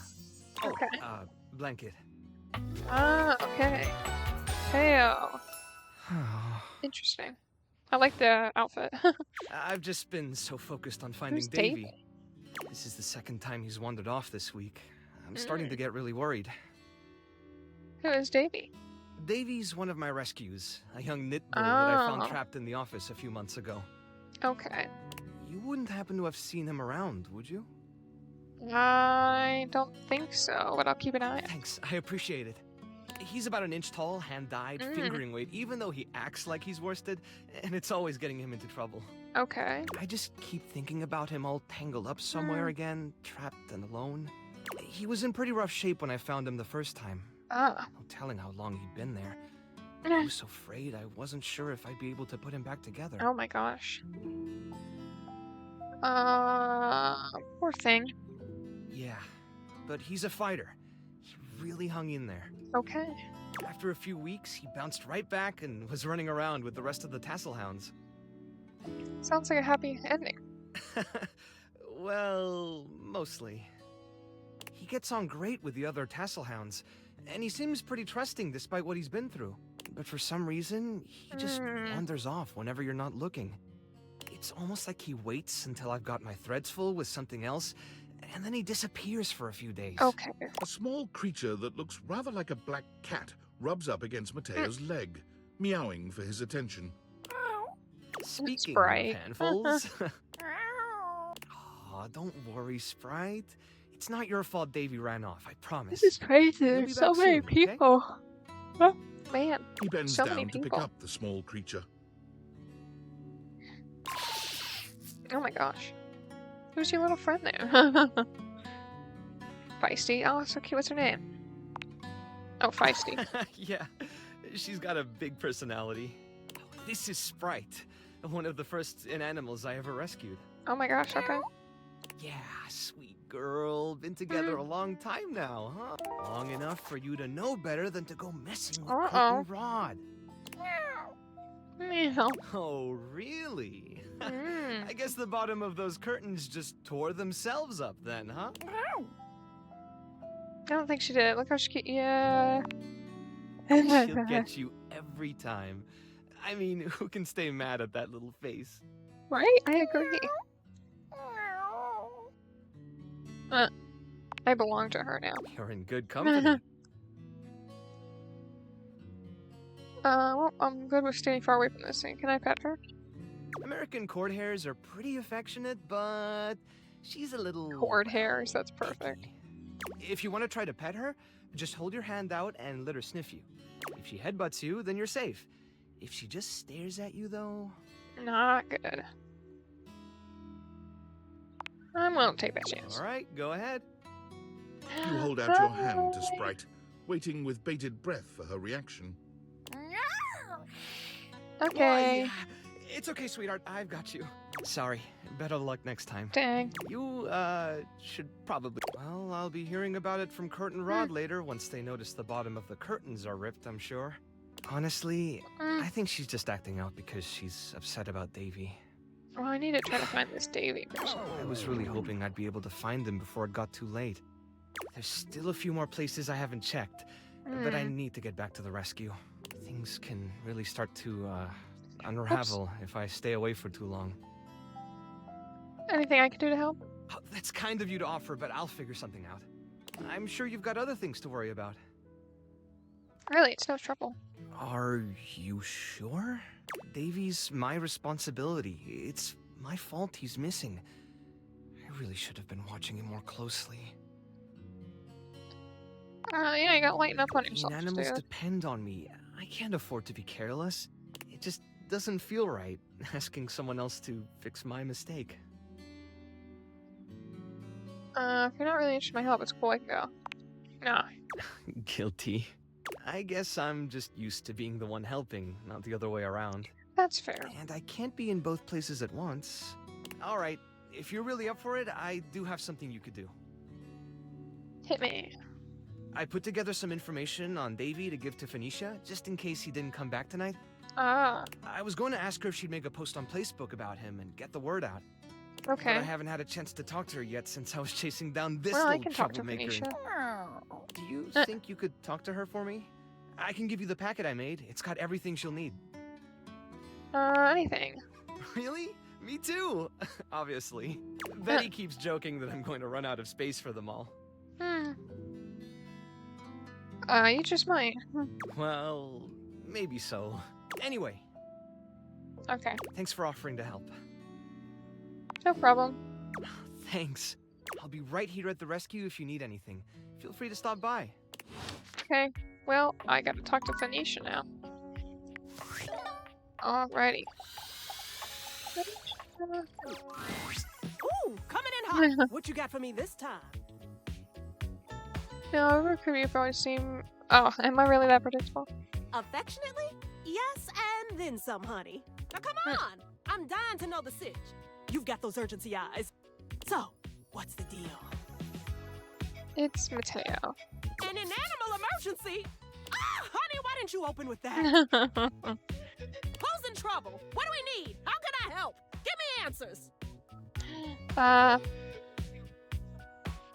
Oh, Okay. Blanket. Ah, okay. Heyo. Interesting. I like the outfit. I've just been so focused on finding Who's Davey. Davey? This is the second time he's wandered off this week. I'm starting to get really worried. Who is Davey? Davey's one of my rescues, a young knit bull that I found Oh. trapped in the office a few months ago. Okay. You wouldn't happen to have seen him around, would you? I don't think so, but I'll keep an eye out. Thanks, I appreciate it. He's about an inch tall, hand-dyed, fingering weight, even though he acts like he's worsted, and it's always getting him into trouble. Okay. I just keep thinking about him all tangled up somewhere again, trapped and alone. He was in pretty rough shape when I found him the first time. Ah. No telling how long he'd been there. I was so afraid I wasn't sure if I'd be able to put him back together. Oh my gosh. Poor thing. Yeah, but he's a fighter. He really hung in there. Okay. After a few weeks, he bounced right back and was running around with the rest of the Tassel Hounds. Sounds like a happy ending. Well, mostly. He gets on great with the other Tassel Hounds, and he seems pretty trusting despite what he's been through. But for some reason, he just wanders off whenever you're not looking. It's almost like he waits until I've got my threads full with something else, and then he disappears for a few days. Okay. A small creature that looks rather like a black cat rubs up against Mateo's leg, meowing for his attention. Speaking Sprite. of handfuls... Aw, don't worry, Sprite. It's not your fault Davey ran off, I promise. This is crazy. He'll be There's so back many soon, okay? people. Oh, man. He bends So many down to pick people. up the small creature. Oh my gosh. Who's your little friend there? Feisty. Oh, so cute. What's her name? Oh, Feisty. Yeah, she's got a big personality. This is Sprite, one of the first inanimals I ever rescued. Oh my gosh, okay. Yeah, sweet girl. Been together a long time now, huh? Long enough for you to know better than to go messing with Curtain Rod. Meow. Oh, really? I guess the bottom of those curtains just tore themselves up then, huh? I don't think she did. Look how she cute. Yeah. She'll get you every time. I mean, who can stay mad at that little face? Right? I agree. I belong to her now. You're in good company. Well, I'm good with staying far away from this thing. Can I pet her? American cord hares are pretty affectionate, but she's a little... Cord hares, that's perfect. If you want to try to pet her, just hold your hand out and let her sniff you. If she headbutts you, then you're safe. If she just stares at you, though... Not good. I won't take that chance. Alright, go ahead. You hold out your hand to Sprite, waiting with bated breath for her reaction. Okay. Boy, it's okay, sweetheart. I've got you. Sorry. Better luck next time. Dang. You, should probably... Well, I'll be hearing about it from Kurt and Rod later once they notice the bottom of the curtains are ripped, I'm sure. Honestly, I think she's just acting out because she's upset about Davy. Well, I need to try to find this Davy person. I was really hoping I'd be able to find him before it got too late. There's still a few more places I haven't checked, but I need to get back to the rescue. Things can really start to, unravel if I stay away for too long. Anything I can do to help? Oh, that's kind of you to offer, but I'll figure something out. I'm sure you've got other things to worry about. Really, it's no trouble. Are you sure? Davy's my responsibility. It's my fault he's missing. I really should have been watching him more closely. Yeah, you gotta lighten up on yourself. Animals depend on me. I can't afford to be careless. It just doesn't feel right, asking someone else to fix my mistake. If you're not really interested in my help, it's cool, I can go. No. Guilty. I guess I'm just used to being the one helping, not the other way around. That's fair. And I can't be in both places at once. Alright, if you're really up for it, I do have something you could do. Hit me. I put together some information on Davy to give to Phoenicia, just in case he didn't come back tonight. Ah. I was going to ask her if she'd make a post on Facebook about him and get the word out. Okay. But I haven't had a chance to talk to her yet since I was chasing down this little troublemaker. Do you think you could talk to her for me? I can give you the packet I made. It's got everything she'll need. Anything. Really? Me too! Obviously. Betty keeps joking that I'm going to run out of space for them all. You just might. Well, maybe so. Anyway. Okay. Thanks for offering to help. No problem. Thanks. I'll be right here at the rescue if you need anything. Feel free to stop by. Okay. Well, I gotta talk to Phoenicia now. Alrighty. Ooh, coming in hot. What you got for me this time? No, recruit probably seem... Oh, am I really that predictable? Affectionately? Yes, and then some, honey. Now come on! I'm dying to know the sitch. You've got those urgency eyes. So, what's the deal? It's Mateo. An animal emergency? Ah, honey, why didn't you open with that? Who's in trouble? What do we need? How can I help? Give me answers.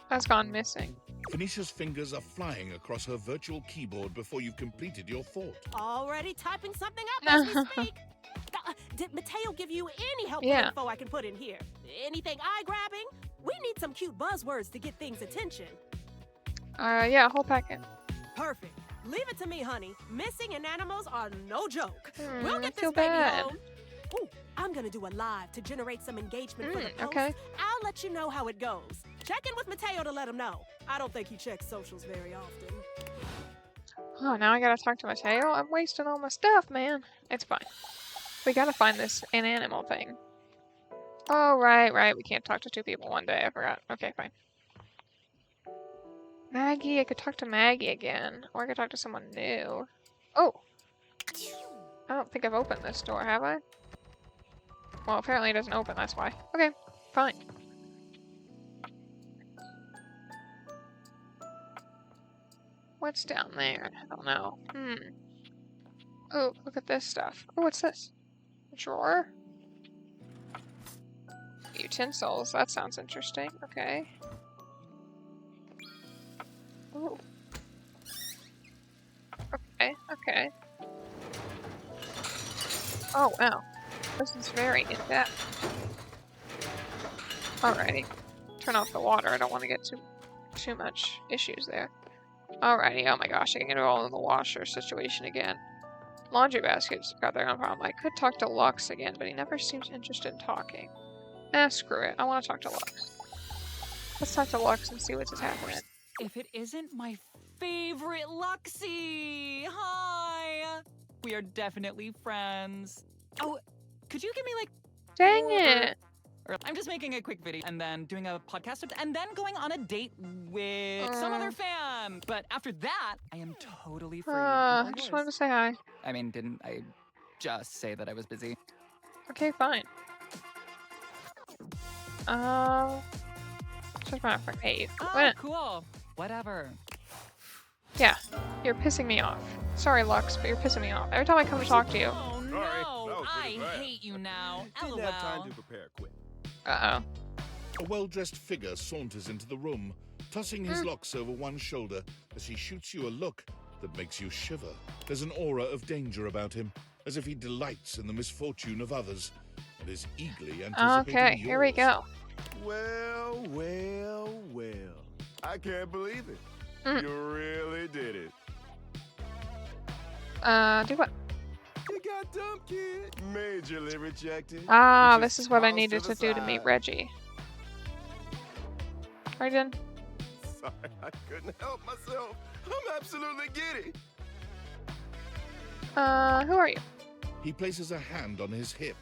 Has gone missing. Phoenicia's fingers are flying across her virtual keyboard before you've completed your thought. Already typing something up as we speak. Did Mateo give you any helpful info I can put in here? Anything eye-grabbing? We need some cute buzzwords to get things attention. Yeah, whole packet. Perfect. Leave it to me, honey. Missing and animals are no joke. We'll get I feel this baby bad. home. Ooh, I'm gonna do a live to generate some engagement for the post. Okay. I'll let you know how it goes. Check in with Mateo to let him know. I don't think he checks socials very often. Oh, now I gotta talk to Mateo? I'm wasting all my stuff, man. It's fine. We gotta find this inanimal thing. Oh, right. We can't talk to two people one day. I forgot. Okay, fine. Maggie. I could talk to Maggie again. Or I could talk to someone new. Oh! I don't think I've opened this door, have I? Well, apparently it doesn't open, that's why. Okay, fine. What's down there? I don't know. Oh, look at this stuff. Oh, what's this? A drawer? Utensils. That sounds interesting. Okay. Ooh. Okay. Oh, wow. This is very in-depth. Alrighty. turn off the water. I don't want to get too much issues there. Alrighty, oh my gosh, I can get it all in the washer situation again. Laundry baskets got their own problem. I could talk to Lux again, but he never seems interested in talking. Screw it. I want to talk to Lux. Let's talk to Lux and see what's happening. If it isn't my favorite Luxie! Hi! We are definitely friends. Oh, could you give me like... Dang it! I'm just making a quick video and then doing a podcast and then going on a date with some other fan. But after that, I am totally free. I just wanted to say hi. I mean, didn't I just say that I was busy? Okay, fine. Just my friend. Hey, oh, cool. Whatever. Yeah, you're pissing me off. Sorry, Lux, but you're pissing me off. Every time I come to talk to you. Oh no, I hate you now. LOL. Didn't have time to prepare quick. Uh-oh. A well-dressed figure saunters into the room, tossing his locks over one shoulder as he shoots you a look that makes you shiver. There's an aura of danger about him, as if he delights in the misfortune of others, and is eagerly anticipating Okay, yours. here we go. Well, well, well. I can't believe it. You really did it. Do what? You got dumped, kid. Majorly rejected. Ah, this is what I needed to do to meet Reggie. Right in. Sorry, I couldn't help myself. I'm absolutely giddy. Who are you? He places a hand on his hip,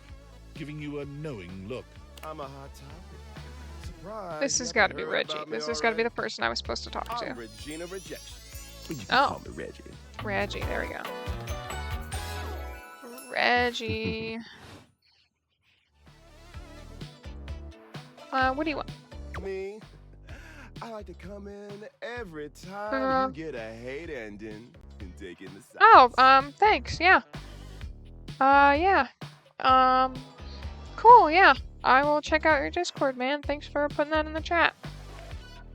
giving you a knowing look. I'm a hot topic. Surprise. This has got to be Reggie. This has got to be the person I was supposed to talk to. I'm Regina Rejection. You can call me Reggie. Reggie, there we go. Reggie. What do you want? Me? I like to come in every time you get a hate ending and take in the sights. Oh, thanks, yeah. Yeah. Cool, yeah. I will check out your Discord, man. Thanks for putting that in the chat.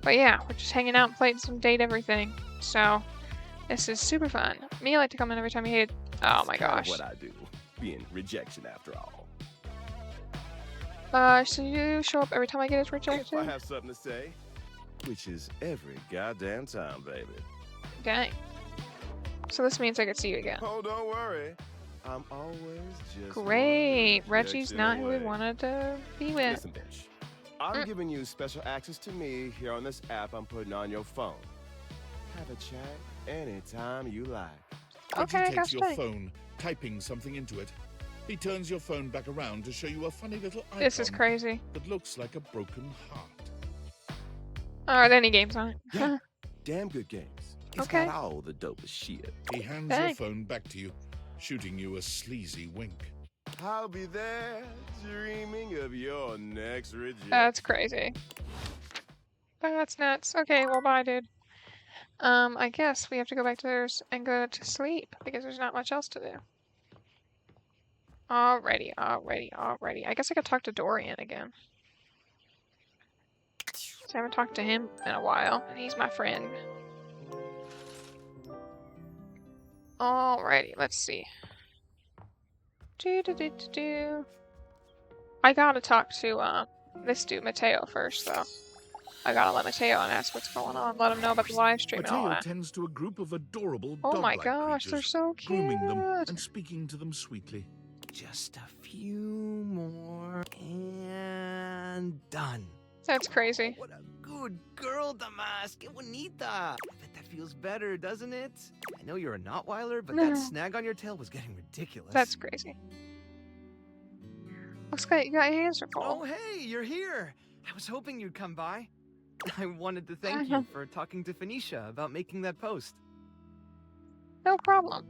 But yeah, we're just hanging out and playing some date everything. So, this is super fun. Me, I like to come in every time you hate. Oh my gosh. What I do, being rejection after all. So you show up every time I get a rejection? If I have something to say, which is every goddamn time, baby. Dang. So this means I could see you again. Oh, don't worry. I'm always just great. Reggie's not who we wanted to be with. Listen, bitch. I'm giving you special access to me here on this app I'm putting on your phone. Have a chat anytime you like. Okay, He takes your phone, typing something into it. He turns your phone back around to show you a funny little icon. This is crazy. That looks like a broken heart. Are there any games on it? Yeah, damn good games. It's got all the dopest shit. He hands your phone back to you, shooting you a sleazy wink. I'll be there dreaming of your next rejection. That's crazy. That's nuts. Okay, well, bye, dude. I guess we have to go back to theirs and go to sleep because there's not much else to do. Alrighty. I guess I could talk to Dorian again. I haven't talked to him in a while, and he's my friend. Alrighty, let's see. I gotta talk to this dude Mateo first, though. I gotta let Mateo and ask what's going on. Let him know about the live stream and all Mateo that. tends to a group of adorable Oh my dog-like gosh, they're creatures, so cute. grooming them and speaking to them sweetly. Just a few more and done. That's crazy. What a good girl, Damas. Que bonita. I bet that feels better, doesn't it? I know you're a Notweiler, but that snag on your tail was getting ridiculous. That's crazy. Looks like you got your hands full. Oh, hey, you're here. I was hoping you'd come by. I wanted to thank you for talking to Phoenicia about making that post. No problem.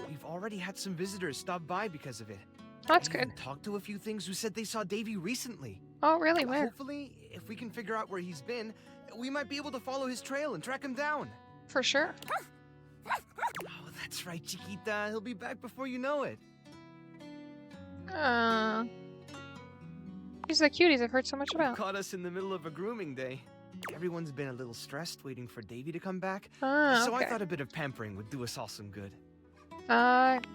We've already had some visitors stop by because of it. That's I good. even talked to a few things who said they saw Davy recently. Oh, really? Where? Hopefully, if we can figure out where he's been, we might be able to follow his trail and track him down. For sure. Oh, that's right, Chiquita. He'll be back before you know it. These are the cuties I've heard so much about. Caught us in the middle of a grooming day. Everyone's been a little stressed waiting for Davy to come back. So I thought a bit of pampering would do us all some good.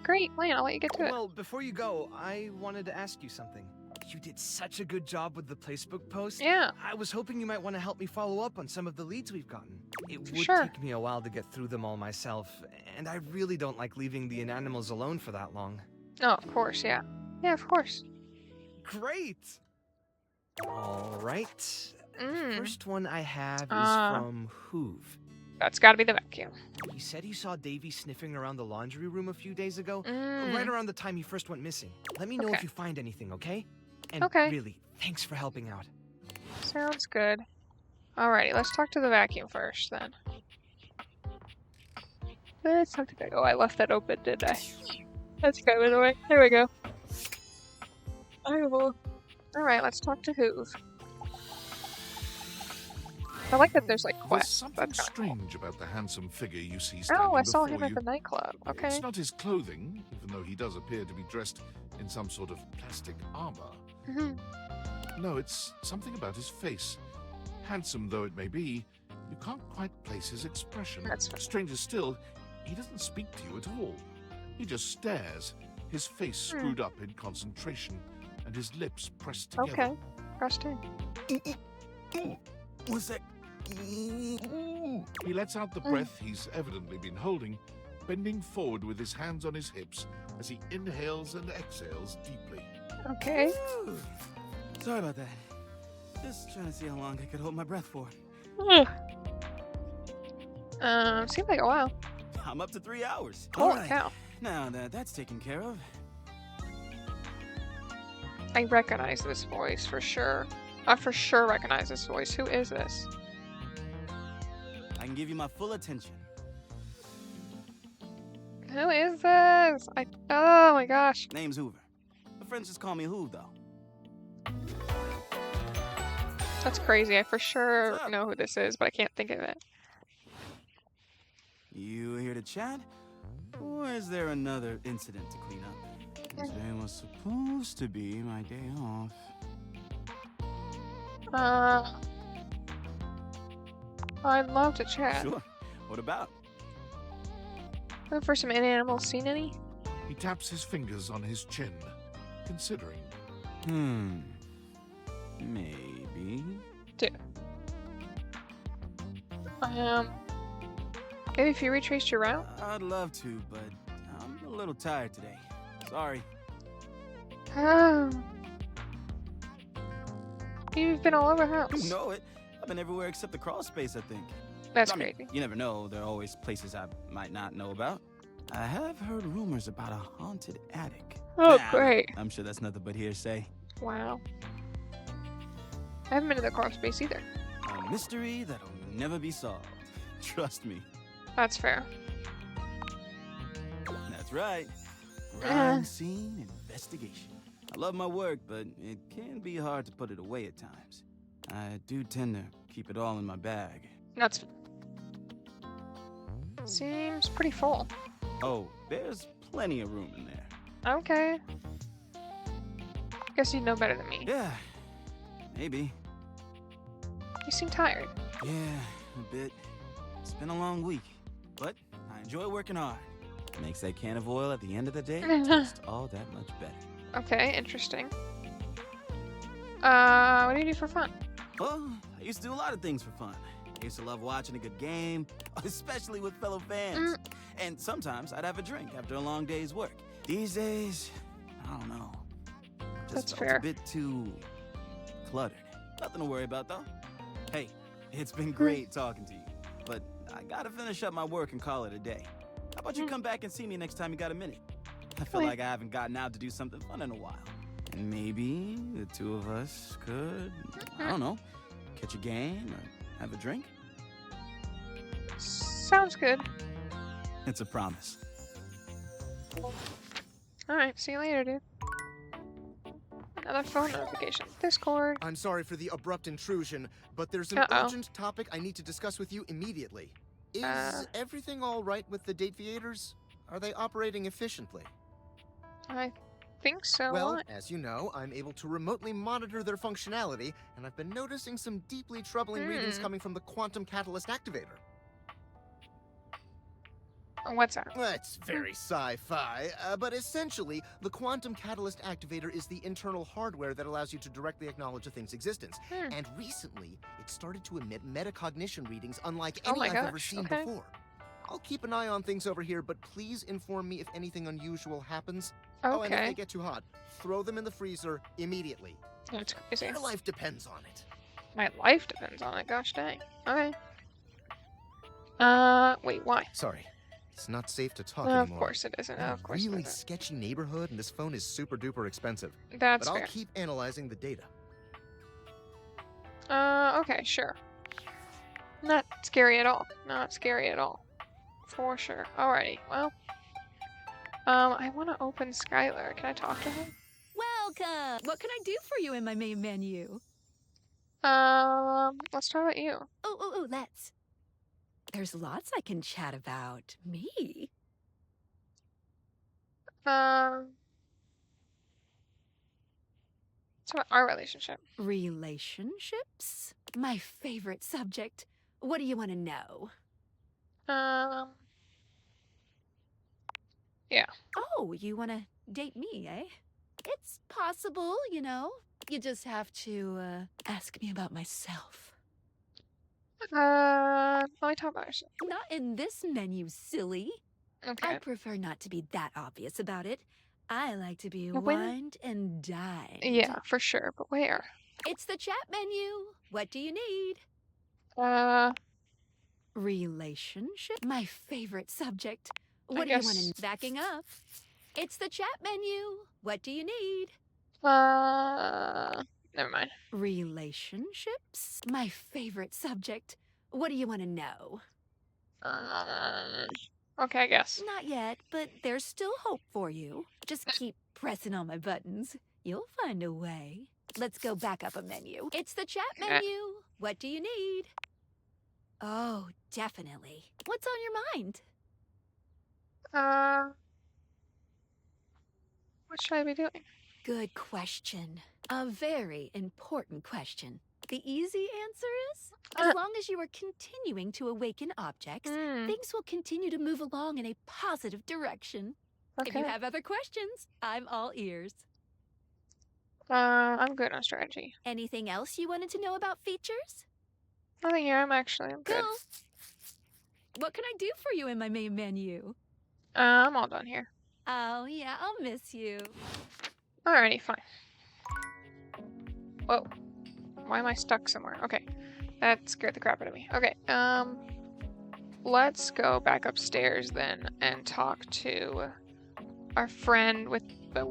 Great. Wayne, I'll let you get to it. Well, before you go, I wanted to ask you something. you did such a good job with the placebook post. Yeah. I was hoping you might want to help me follow up on some of the leads we've gotten. It would Sure. take me a while to get through them all myself, and I really don't like leaving the inanimals alone for that long. Oh, of course, yeah. Yeah, of course. Great! All right. The Mm. first one I have is from Hoove. That's gotta be the vacuum. He said he saw Davy sniffing around the laundry room a few days ago, Mm. right around the time he first went missing. Let me know Okay. if you find anything, okay? And Okay. really, thanks for helping out. Sounds good. Alrighty, let's talk to the vacuum first, then. Let's talk to the... Oh, I left that open, didn't I? That's good, by the way. There we go. I will... Alright, let's talk to Hoove. I like that there's, like, There's quests. something That's kinda strange about the handsome figure you see standing cool. Oh, I saw before him at you. the nightclub. Okay. It's not his clothing, even though he does appear to be dressed in some sort of plastic armor. Mm-hmm. No, it's something about his face. Handsome though it may be, you can't quite place his expression. That's Stranger still, he doesn't speak to you at all. He just stares, his face screwed up in concentration, and his lips pressed together. Okay. Pressed in. What's that? He lets out the breath he's evidently been holding, bending forward with his hands on his hips as he inhales and exhales deeply. Okay. Sorry about that. Just trying to see how long I could hold my breath for. Seemed like a while. I'm up to 3 hours. Holy cow. Now that that's taken care of. I recognize this voice for sure. I for sure recognize this voice. Who is this? I can give you my full attention. Who is this? Oh my gosh. Name's Hoover. My friends just call me Hoove, though. That's crazy. I for sure know who this is, but I can't think of it. You here to chat? Or is there another incident to clean up? Today was supposed to be my day off. I'd love to chat. Sure. What about? Looking for some animals. Seen any? He taps his fingers on his chin, considering. Maybe. Maybe if you retraced your route? I'd love to, but I'm a little tired today. Sorry. You've been all over the house. You know it. I've been everywhere except the crawl space, I think. That's I mean, crazy. You never know. There are always places I might not know about. I have heard rumors about a haunted attic. Oh, great. I'm sure that's nothing but hearsay. Wow. I haven't been to the crawl space either. A mystery that'll never be solved. Trust me. That's fair. That's right. Crime scene investigation. I love my work, but it can be hard to put it away at times. I do tend to keep it all in my bag. That's... Seems pretty full. Oh, there's plenty of room in there. Okay. Guess you'd know better than me. Yeah, maybe. You seem tired. Yeah, a bit. It's been a long week, but I enjoy working hard. Makes that can of oil at the end of the day taste all that much better. Okay, interesting. What do you do for fun? Well, I used to do a lot of things for fun. I used to love watching a good game, especially with fellow fans. And sometimes I'd have a drink after a long day's work. These days, I don't know. That's Just fair. felt a bit too cluttered. Nothing to worry about, though. Hey, it's been great talking to you, but I gotta finish up my work and call it a day. How about you come back and see me next time you got a minute? I feel like I haven't gotten out to do something fun in a while. And maybe the two of us could, I don't know, catch a game or have a drink? Sounds good. It's a promise. Alright, see you later, dude. Another phone notification. Discord. I'm sorry for the abrupt intrusion, but there's an urgent topic I need to discuss with you immediately. Is everything all right with the Dateviators? Are they operating efficiently? I think so. Well, as you know, I'm able to remotely monitor their functionality, and I've been noticing some deeply troubling readings coming from the Quantum Catalyst Activator. What's that? It's very sci-fi, but essentially, the quantum catalyst activator is the internal hardware that allows you to directly acknowledge a thing's existence. And recently, it started to emit metacognition readings unlike any I've ever seen before. I'll keep an eye on things over here, but please inform me if anything unusual happens. Oh, and if they get too hot, throw them in the freezer immediately. That's crazy. Your life depends on it. My life depends on it. Gosh dang. Okay. Wait, why? Sorry. It's not safe to talk anymore. Of course it isn't. Of course it really isn't. Sketchy neighborhood, and this phone is super duper expensive. That's but fair. I'll keep analyzing the data. Okay, sure. Not scary at all. Not scary at all. For sure. Alrighty, well. I want to open Skylar. Can I talk to him? Welcome! What can I do for you in my main menu? Let's talk about you. Let's. There's lots I can chat about. Me? It's about our relationship. Relationships? My favorite subject. What do you want to know? Yeah. Oh, you want to date me, eh? It's possible, you know. You just have to, ask me about myself. Let me talk about yourself. Not in this menu, silly. Okay. I prefer not to be that obvious about it. I like to be wined and dined. Yeah, for sure. But where? It's the chat menu. What do you need? Relationship? My favorite subject. What do you want in backing up? It's the chat menu. What do you need? Never mind. Relationships? My favorite subject. What do you want to know? Okay, I guess. Not yet, but there's still hope for you. Just keep pressing on my buttons. You'll find a way. Let's go back up a menu. It's the chat menu. What do you need? Oh, definitely. What's on your mind? What should I be doing? Good question. A very important question. The easy answer is, as long as you are continuing to awaken objects, things will continue to move along in a positive direction. If you have other questions, I'm all ears. I'm good on strategy. Anything else you wanted to know about features? Nothing here. I'm good. Cool. What can I do for you in my main menu? I'm all done here. Oh, yeah, I'll miss you. Alrighty, fine. Whoa. Why am I stuck somewhere? Okay. That scared the crap out of me. Okay, let's go back upstairs then and talk to our friend with the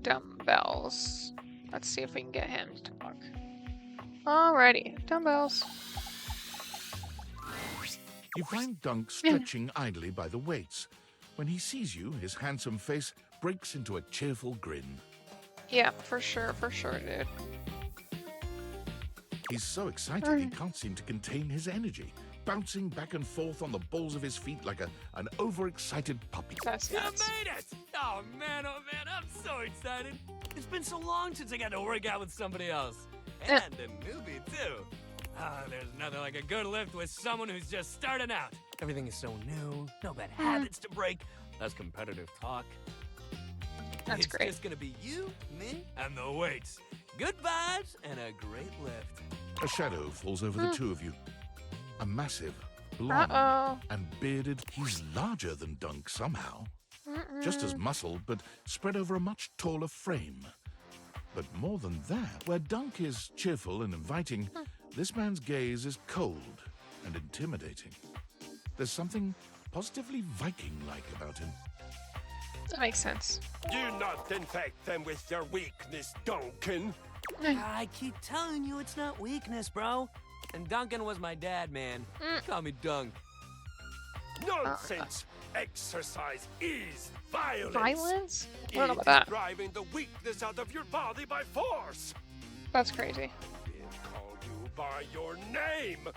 dumbbells. Let's see if we can get him to talk. Alrighty, dumbbells. You find Dunk stretching idly by the weights. When he sees you, his handsome face breaks into a cheerful grin. Yeah, for sure, dude. He's so excited he can't seem to contain his energy, bouncing back and forth on the balls of his feet like an overexcited puppy. You made it! Oh man, I'm so excited. It's been so long since I got to work out with somebody else. And a newbie, too. There's nothing like a good lift with someone who's just starting out. Everything is so new, no bad habits to break, less competitive talk. That's great. It's just gonna be you, me, and the weights. Good vibes and a great lift. A shadow falls over the two of you. A massive, blonde, and bearded. He's larger than Dunk somehow. Just as muscled, but spread over a much taller frame. But more than that, where Dunk is cheerful and inviting, this man's gaze is cold and intimidating. There's something positively Viking-like about him. That makes sense. Do not infect them with your weakness, Duncan. I keep telling you it's not weakness, bro. And Duncan was my dad, man. Call me Dunk. Nonsense! Exercise is violence! Violence? I don't know about It that. is driving the weakness out of your body by force! That's crazy. Call you by your name!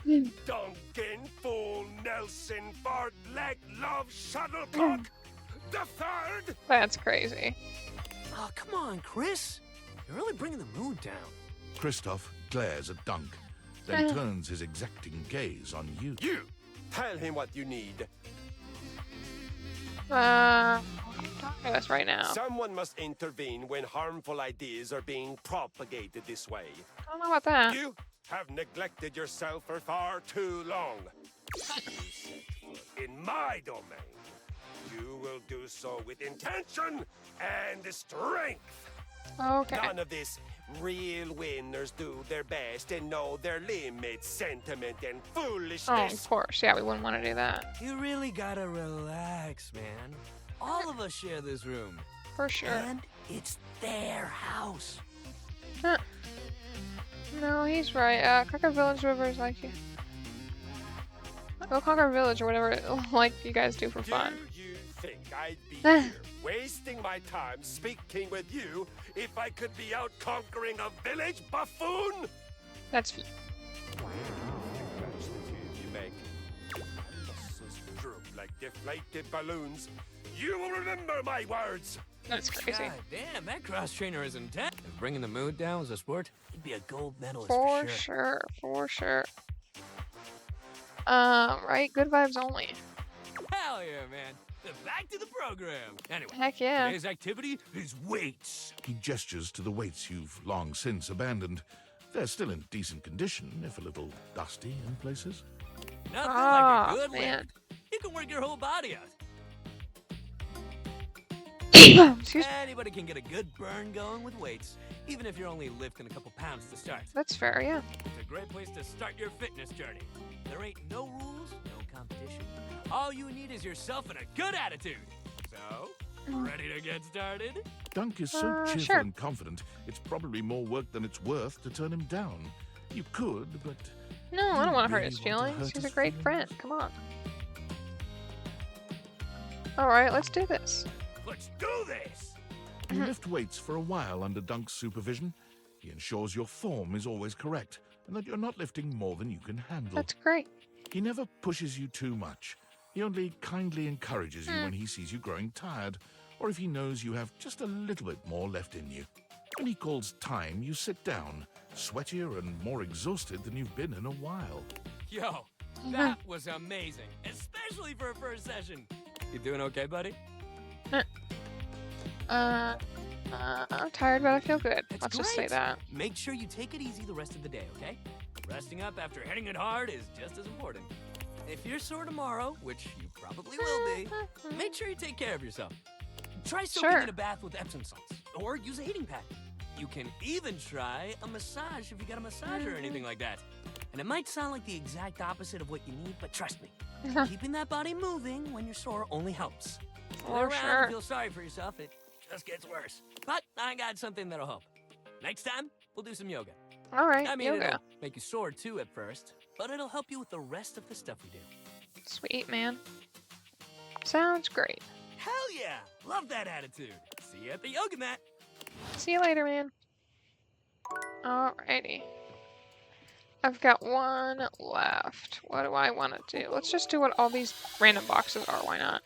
Duncan Fool Nelson Fart Leg Love Shuttlecock! The third! That's crazy. Oh, come on, Chris. You're really bringing the mood down. Kristoff glares at Dunk, then turns his exacting gaze on you. You! Tell him what you need. Talking to us right now. Someone must intervene when harmful ideas are being propagated this way. I don't know about that. You have neglected yourself for far too long. In my domain, you will do so with intention and strength. Okay. None of this real winners do their best and know their limits, sentiment, and foolishness. Oh, of course. Yeah, we wouldn't want to do that. You really gotta relax, man. All of us share this room. For sure. And it's their house. Huh. No, he's right. Conquer Village River is like you. Go Conquer Village or whatever, like you guys do for fun. Do you think I'd be here wasting my time speaking with you if I could be out conquering a village, buffoon? That's You make muscles droop like deflated balloons. You will remember my words. That's crazy. God damn, that cross trainer is intense. If bringing the mood down was a sport, he'd be a gold medalist For sure. Right? Good vibes only. Hell yeah, man. Back to the program. Anyway, Heck yeah. Today's activity is weights. He gestures to the weights you've long since abandoned. They're still in decent condition, if a little dusty in places. Nothing like a good man. lift. You can work your whole body out. Anybody can get a good burn going with weights, even if you're only lifting a couple pounds to start. That's fair, yeah. It's a great place to start your fitness journey. There ain't no rules, no competition. All you need is yourself and a good attitude. So, ready to get started? Dunk is so cheerful and confident, it's probably more work than it's worth to turn him down. You could, but... No, I don't want to hurt his feelings. He's a great friend. Come on. Alright, let's do this. Let's do this! You lift weights for a while under Dunk's supervision. He ensures your form is always correct, and that you're not lifting more than you can handle. That's great. He never pushes you too much. He only kindly encourages you when he sees you growing tired, or if he knows you have just a little bit more left in you. When he calls time, you sit down, sweatier and more exhausted than you've been in a while. Yo, that was amazing, especially for a first session. You doing okay, buddy? I'm tired, but I feel good. Let's just say that. Make sure you take it easy the rest of the day, okay? Resting up after hitting it hard is just as important. If you're sore tomorrow, which you probably will be, make sure you take care of yourself. Try soaking in a bath with Epsom salts, or use a heating pad. You can even try a massage if you got a massager or anything like that. And it might sound like the exact opposite of what you need, but trust me, keeping that body moving when you're sore only helps. For Around sure. and feel sorry for yourself, it just gets worse. But I got something that'll help. Next time, we'll do some yoga. Alright, I mean, yoga. it'll make you sore too at first, but it'll help you with the rest of the stuff we do. Sweet, man. Sounds great. Hell yeah! Love that attitude. See you at the yoga mat. See you later, man. Alrighty. I've got one left. What do I want to do? Let's just do what all these random boxes are. Why not?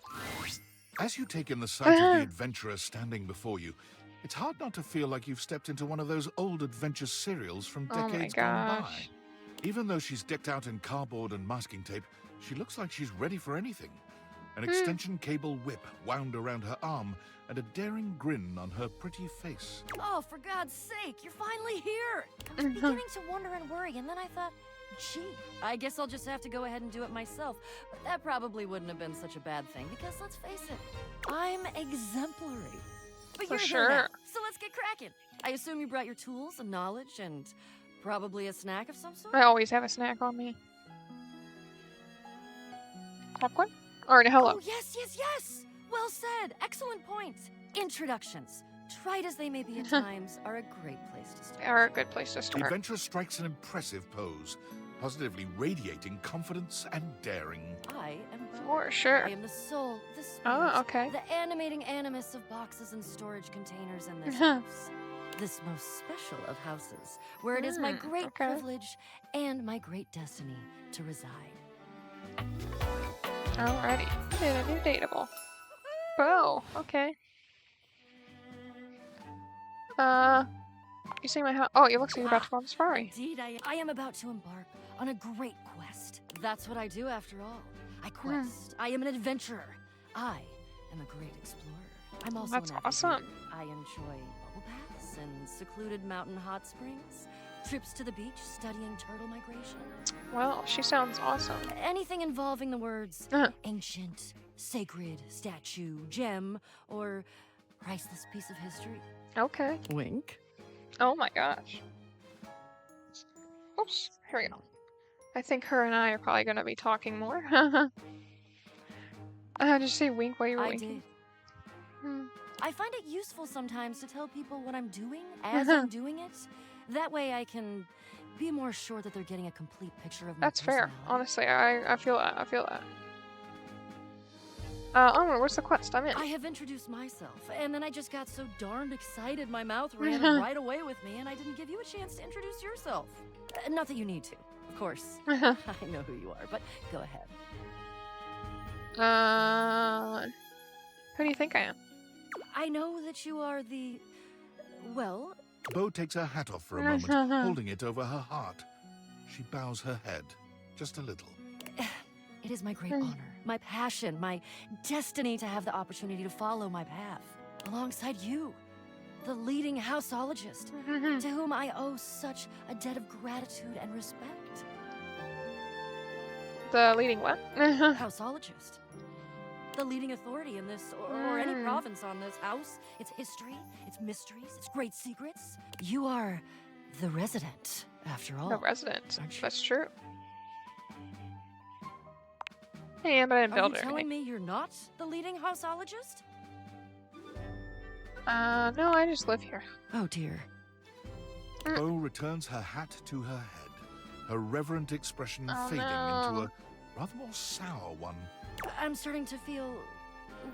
As you take in the sight of the adventurer standing before you, it's hard not to feel like you've stepped into one of those old adventure serials from Oh my decades gone by. gosh. Even though she's decked out in cardboard and masking tape, she looks like she's ready for anything. An extension cable whip wound around her arm and a daring grin on her pretty face. Oh, for God's sake, you're finally here! I was beginning to wonder and worry, and then I thought, gee, I guess I'll just have to go ahead and do it myself. But that probably wouldn't have been such a bad thing, because let's face it, I'm exemplary. But For you're sure. here now, so let's get cracking. I assume you brought your tools and knowledge and probably a snack of some sort? I always have a snack on me. Popcorn? Or hello. Oh, yes, yes, yes! Well said. Excellent point. Introductions, trite as they may be at times, are a great place to start. Are a good place to The start. adventurer strikes an impressive pose, positively radiating confidence and daring. I am Bo. For sure. I am the soul, the spirit, Oh, okay. the animating animus of boxes and storage containers in this house. This most special of houses, where it is my great privilege and my great destiny to reside. Alrighty. Made a new dateable. Oh, okay. You see my house? Oh, it looks like you're about to go on safari. Indeed, I am about to embark on a great quest. That's what I do after all. I quest. I am an adventurer. I am a great explorer. I'm also That's an awesome. advocate. I enjoy bubble baths and secluded mountain hot springs, trips to the beach, studying turtle migration. Well, she sounds awesome. Anything involving the words ancient, sacred, statue, gem, or priceless piece of history. Okay. Wink. Oh my gosh. Oops, here we go. I think her and I are probably gonna be talking more. Did you say wink while you were I winking? did. I find it useful sometimes to tell people what I'm doing as I'm doing it. That way I can be more sure that they're getting a complete picture of my That's fair. personality. Honestly, I feel that. I feel that. Onward, what's the quest? I'm in. I have introduced myself, and then I just got so darned excited my mouth ran right away with me, and I didn't give you a chance to introduce yourself. Not that you need to, of course. I know who you are, but go ahead. Who do you think I am? I know that you are the... well... Bo takes her hat off for a moment, holding it over her heart. She bows her head, just a little. It is my great honor, my passion, my destiny to have the opportunity to follow my path alongside you, the leading houseologist, to whom I owe such a debt of gratitude and respect. The leading what? Houseologist. The leading authority in this, or any province on this house, its history, its mysteries, its great secrets. You are the resident, after all. The resident. That's true. Hey, but I didn't Are build you it. telling me you're not the leading houseologist? No, I just live here. Oh dear. Bo returns her hat to her head, her reverent expression fading into a rather more sour one. I'm starting to feel,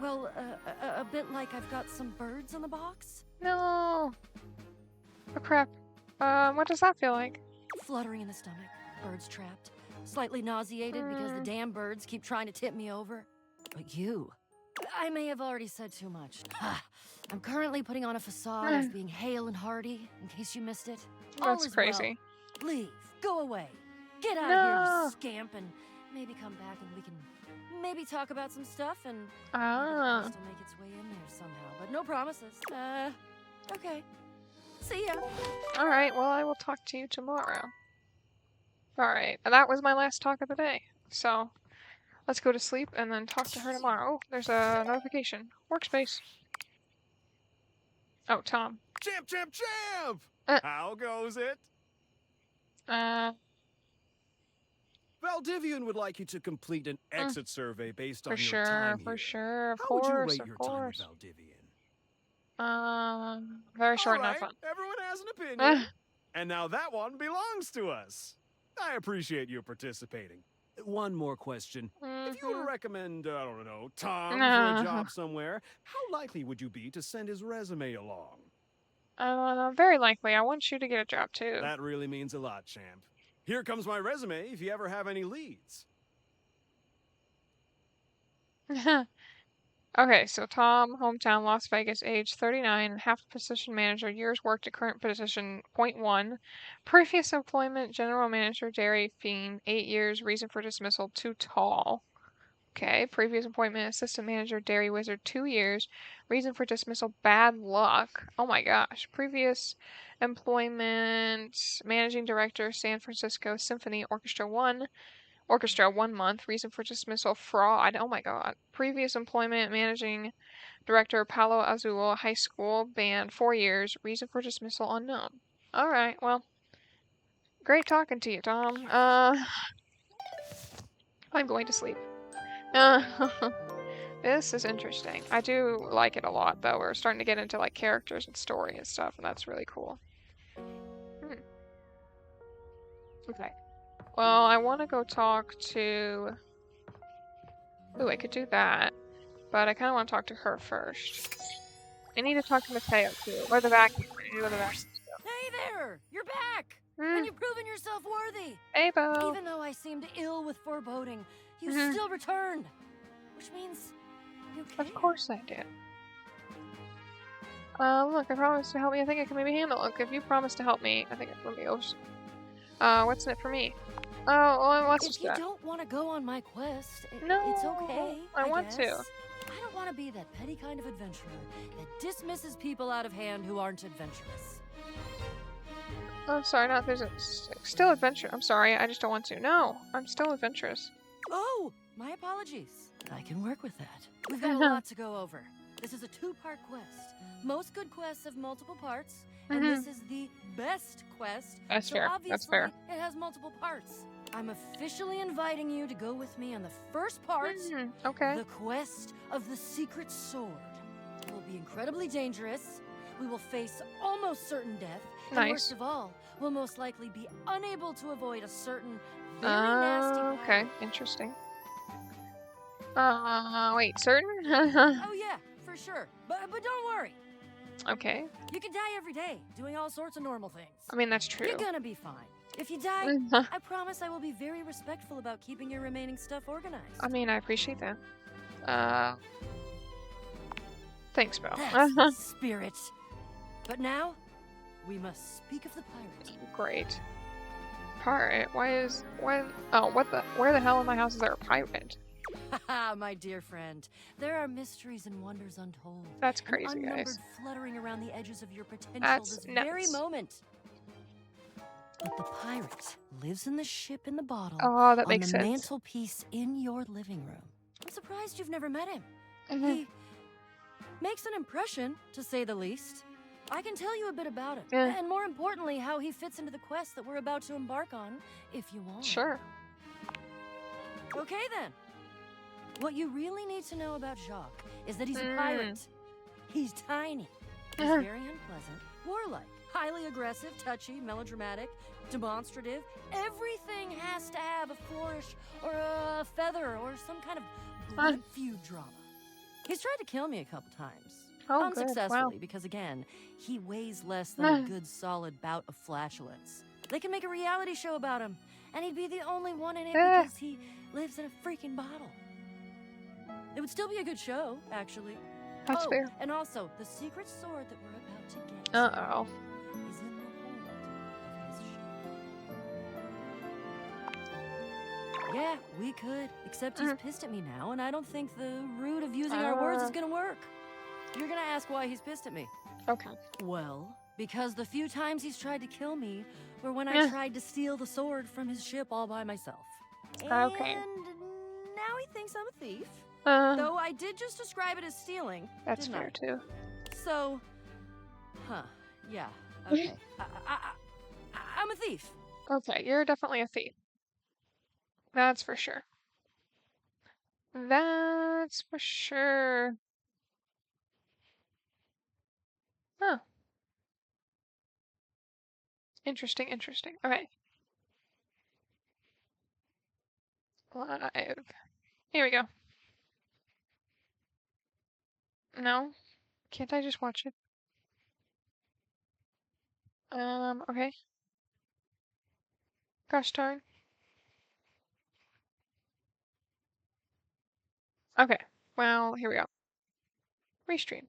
well, a bit like I've got some birds in the box. No. Oh crap. What does that feel like? Fluttering in the stomach, birds trapped, slightly nauseated because the damn birds keep trying to tip me over. But you, I may have already said too much. I'm currently putting on a facade of being hale and hearty, in case you missed it. All That's is crazy. Well. Leave. Go away. Get out of here, you scamp, and maybe come back and we can maybe talk about some stuff and maybe the quest will make its way in there somehow. But no promises. Okay. See ya. Alright, well, I will talk to you tomorrow. Alright, that was my last talk of the day. So, let's go to sleep and then talk to her tomorrow. Oh, there's a notification. Workspace. Oh, Tom. Champ, champ, champ! How goes it? Valdivian would like you to complete an exit survey based on your time here. For sure, of How course, would you rate of your course. time at Valdivian? Very short, All not right, fun. everyone has an opinion. And now that one belongs to us. I appreciate you participating. One more question. If you were to recommend, I don't know, Tom for a job somewhere, how likely would you be to send his resume along? Very likely. I want you to get a job too. That really means a lot, champ. Here comes my resume if you ever have any leads. Okay, so Tom, hometown, Las Vegas, age 39, half position manager, years worked at current position, 0.1. Previous employment, general manager, Dairy Fiend, 8 years, reason for dismissal, too tall. Okay, previous appointment, assistant manager, Dairy Wizard, 2 years, reason for dismissal, bad luck. Oh my gosh. Previous employment, managing director, San Francisco Symphony Orchestra 1 month, reason for dismissal, fraud. Oh my god. Previous employment, managing director, Palo Azul High School Band, 4 years, reason for dismissal, unknown. Alright, well, great talking to you, Tom. I'm going to sleep. This is interesting. I do like it a lot, though. We're starting to get into, like, characters and story and stuff, and that's really cool. Okay. Well, I want to go talk to... Ooh, I could do that. But I kind of want to talk to her first. I need to talk to Mateo, too. Or the vacuum. I need to go to the vacuum. Hey there! You're back! And you've proven yourself worthy! Hey, Bo! Even though I seemed ill with foreboding, you still returned! Which means you care. Of course I did. Look, I promised to help me. I think I can maybe handle it. Look, if you promise to help me, I think I can maybe... what's in it for me? Oh, well, let's just If you don't want to go on my quest, No, it's okay. I want guess. to. I don't want to be that petty kind of adventurer that dismisses people out of hand who aren't adventurous. Oh, I'm sorry, not there's a still adventure. I'm sorry, I just don't want to. No, I'm still adventurous. Oh, my apologies. I can work with that. We've got a lot to go over. This is a 2-part quest. Most good quests have multiple parts, and this is the best quest. That's so fair. Obviously, That's fair. It has multiple parts. I'm officially inviting you to go with me on the first part. Okay. The quest of the secret sword. It will be incredibly dangerous. We will face almost certain death. And Nice. worst of all, we'll most likely be unable to avoid a certain very nasty Okay, interesting. Wait, certain? Oh yeah, for sure. But don't worry. Okay. You can die every day, doing all sorts of normal things. I mean, that's true. You're gonna be fine. If you die, I promise I will be very respectful about keeping your remaining stuff organized. I mean, I appreciate that. Thanks, Belle. That's the spirit. But now, we must speak of the pirate. Great. Pirate? Oh, where the hell in my house is there a pirate? Haha, my dear friend. There are mysteries and wonders untold. That's crazy, and guys. unnumbered fluttering around the edges of your potential That's this very nuts. moment. But the pirate lives in the ship in the bottle Oh, that on makes the sense. mantelpiece in your living room. I'm surprised you've never met him. He makes an impression, to say the least. I can tell you a bit about him, and more importantly, how he fits into the quest that we're about to embark on, if you want. Sure. Okay then. What you really need to know about Jacques is that he's a pirate. He's tiny. He's very unpleasant, warlike, highly aggressive, touchy, melodramatic, demonstrative. Everything has to have a flourish or a feather or some kind of blood feud drama. He's tried to kill me a couple times. Oh, good. Unsuccessfully, Wow. because again, he weighs less than a good solid bout of flatulence. They can make a reality show about him, and he'd be the only one in it because he lives in a freaking bottle. It would still be a good show, actually. That's fair. And also, the secret sword that we're about to get Uh-oh. is in the hold of his ship. Yeah, we could, except he's pissed at me now, and I don't think the root of using our words is gonna work. You're gonna ask why he's pissed at me. Okay. Well, because the few times he's tried to kill me were when I tried to steal the sword from his ship all by myself. Okay. And now he thinks I'm a thief. Uh-huh. Though I did just describe it as stealing. That's didn't fair, I? too. So, yeah, okay. I'm a thief. Okay, you're definitely a thief. That's for sure. That's for sure. Huh. Interesting, interesting. Okay. Live. Here we go. No? Can't I just watch it? Okay. Gosh darn. Okay. Well, here we go. Restream.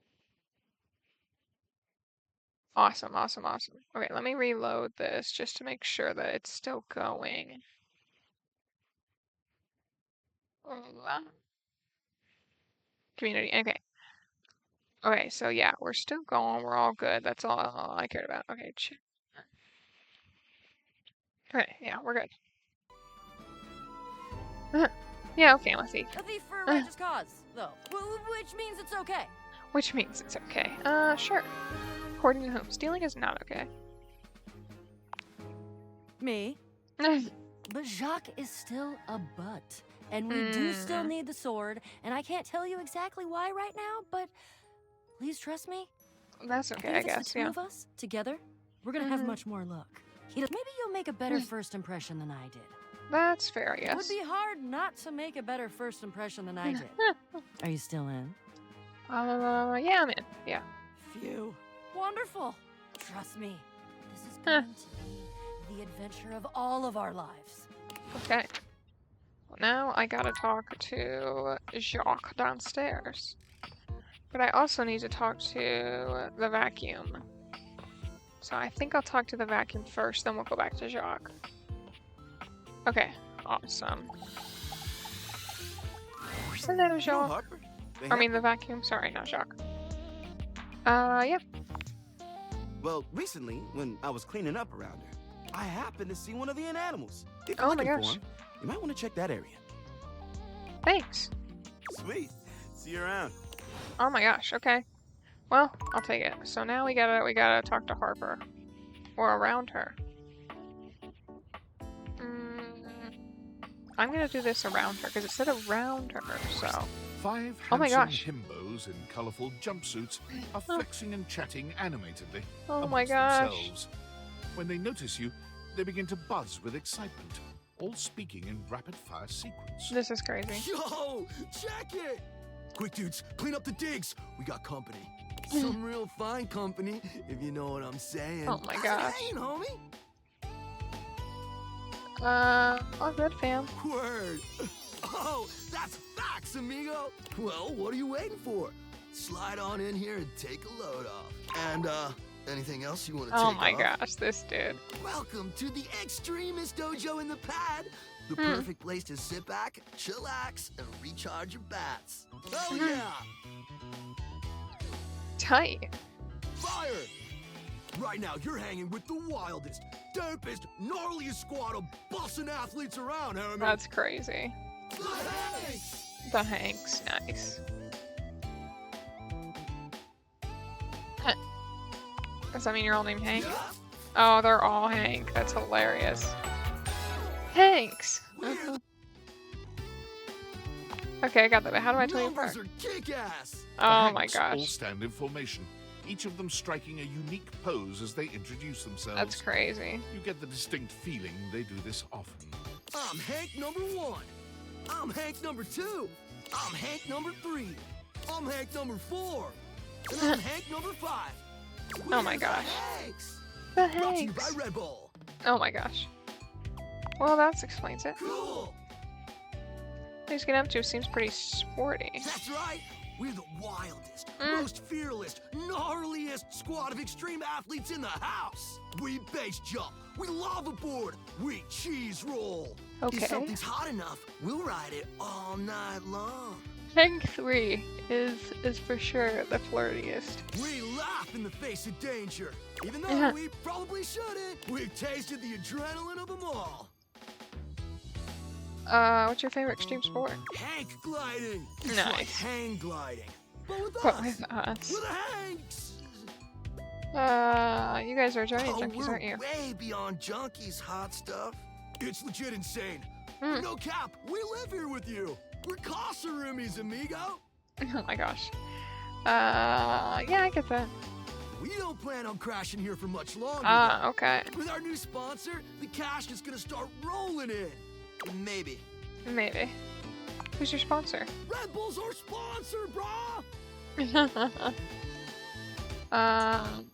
Awesome, awesome, awesome. Okay, let me reload this just to make sure that it's still going. Community, okay. Okay, so yeah, we're still going. We're all good. That's all I cared about. Okay, okay, yeah, we're good. Yeah, okay, let's see. A thief for a righteous cause, though. Which means it's okay. Which means it's okay. Sure. According to whom? Stealing is not okay. Me? But Jacques is still a butt. And we do still need the sword, and I can't tell you exactly why right now, but please trust me. That's okay, I think if guess, it's the two yeah. of us, together, we're gonna have much more luck. Maybe you'll make a better first impression than I did. That's fair, I It guess. would be hard not to make a better first impression than I did. Are you still in? Yeah, I'm in. Yeah. Phew. Wonderful. Trust me, this is going to be the adventure of all of our lives. Okay. Well, now I gotta talk to Jacques downstairs. But I also need to talk to the vacuum. So I think I'll talk to the vacuum first, then we'll go back to Jacques. Okay, awesome. Hello, Jacques. Harper. I mean the vacuum. Sorry, not shock. Yeah. Well, recently, when I was cleaning up around her, I happened to see one of the animals. If you're Oh my looking for gosh. him, you might want to check that area. Thanks. Sweet. See you around. Oh my gosh. Okay. Well, I'll take it. So now we gotta talk to Harper, or around her. I'm gonna do this around her because it said around her. So. 5 Oh my handsome gosh. himbos in colourful jumpsuits are flexing and chatting animatedly Oh my amongst gosh. themselves. When they notice you, they begin to buzz with excitement, all speaking in rapid-fire sequence. This is crazy. Yo, check it! Quick, dudes, clean up the digs. We got company. Some real fine company, if you know what I'm saying. Oh my How's gosh. it hanging, homie? All good, fam. Word. Oh, that's facts, amigo. Well, what are you waiting for? Slide on in here and take a load off. And, anything else you want to Oh take my off? gosh, this dude. Welcome to the Extremist Dojo in the Pad. The Hmm. perfect place to sit back, chillax, and recharge your bats. Oh Hmm. yeah! Tight. Fire! Right now, you're hanging with the wildest, dopest, gnarliest squad of bussin' athletes around, homie. That's crazy. The Hanks! The Hanks, nice. Does that mean you're all named Hank? Oh, they're all Hank. That's hilarious. Hanks. Okay, I got that. But how do I tell you apart? Numbers are kick-ass! Oh The my Hanks all gosh. stand in formation, each of them striking a unique pose as they introduce themselves. That's crazy. You get the distinct feeling they do this often. I'm Hank number 1. I'm Hank number 2. I'm Hank number 3. I'm Hank number 4. And I'm Hank number 5. Oh my gosh. Hanks! The Brought to you by Hanks. Red Bull. Oh my gosh. Well, that explains it. Cool! What he's getting up to seems pretty sporty. That's right. We're the wildest, Mm. most fearless, gnarliest squad of extreme athletes in the house. We base jump. We lava board. We cheese roll. Okay. If something's hot enough, we'll ride it all night long. Hank 3 is for sure the flirtiest. We laugh in the face of danger. Even though Yeah. we probably shouldn't, we've tasted the adrenaline of them all. What's your favorite extreme sport? Hank gliding. It's like Nice. hang gliding. But with But us. with us. We're the Hanks. You guys are joining Oh, junkies, we're aren't you? way beyond junkies, hot stuff. It's legit insane. Mm. No cap, we live here with you. We're Casa roomies, amigo. Oh my gosh. Yeah, I get that. We don't plan on crashing here for much longer. Ah, okay. With our new sponsor, the cash is gonna start rolling in. Maybe. Maybe. Who's your sponsor? Red Bull's our sponsor, brah!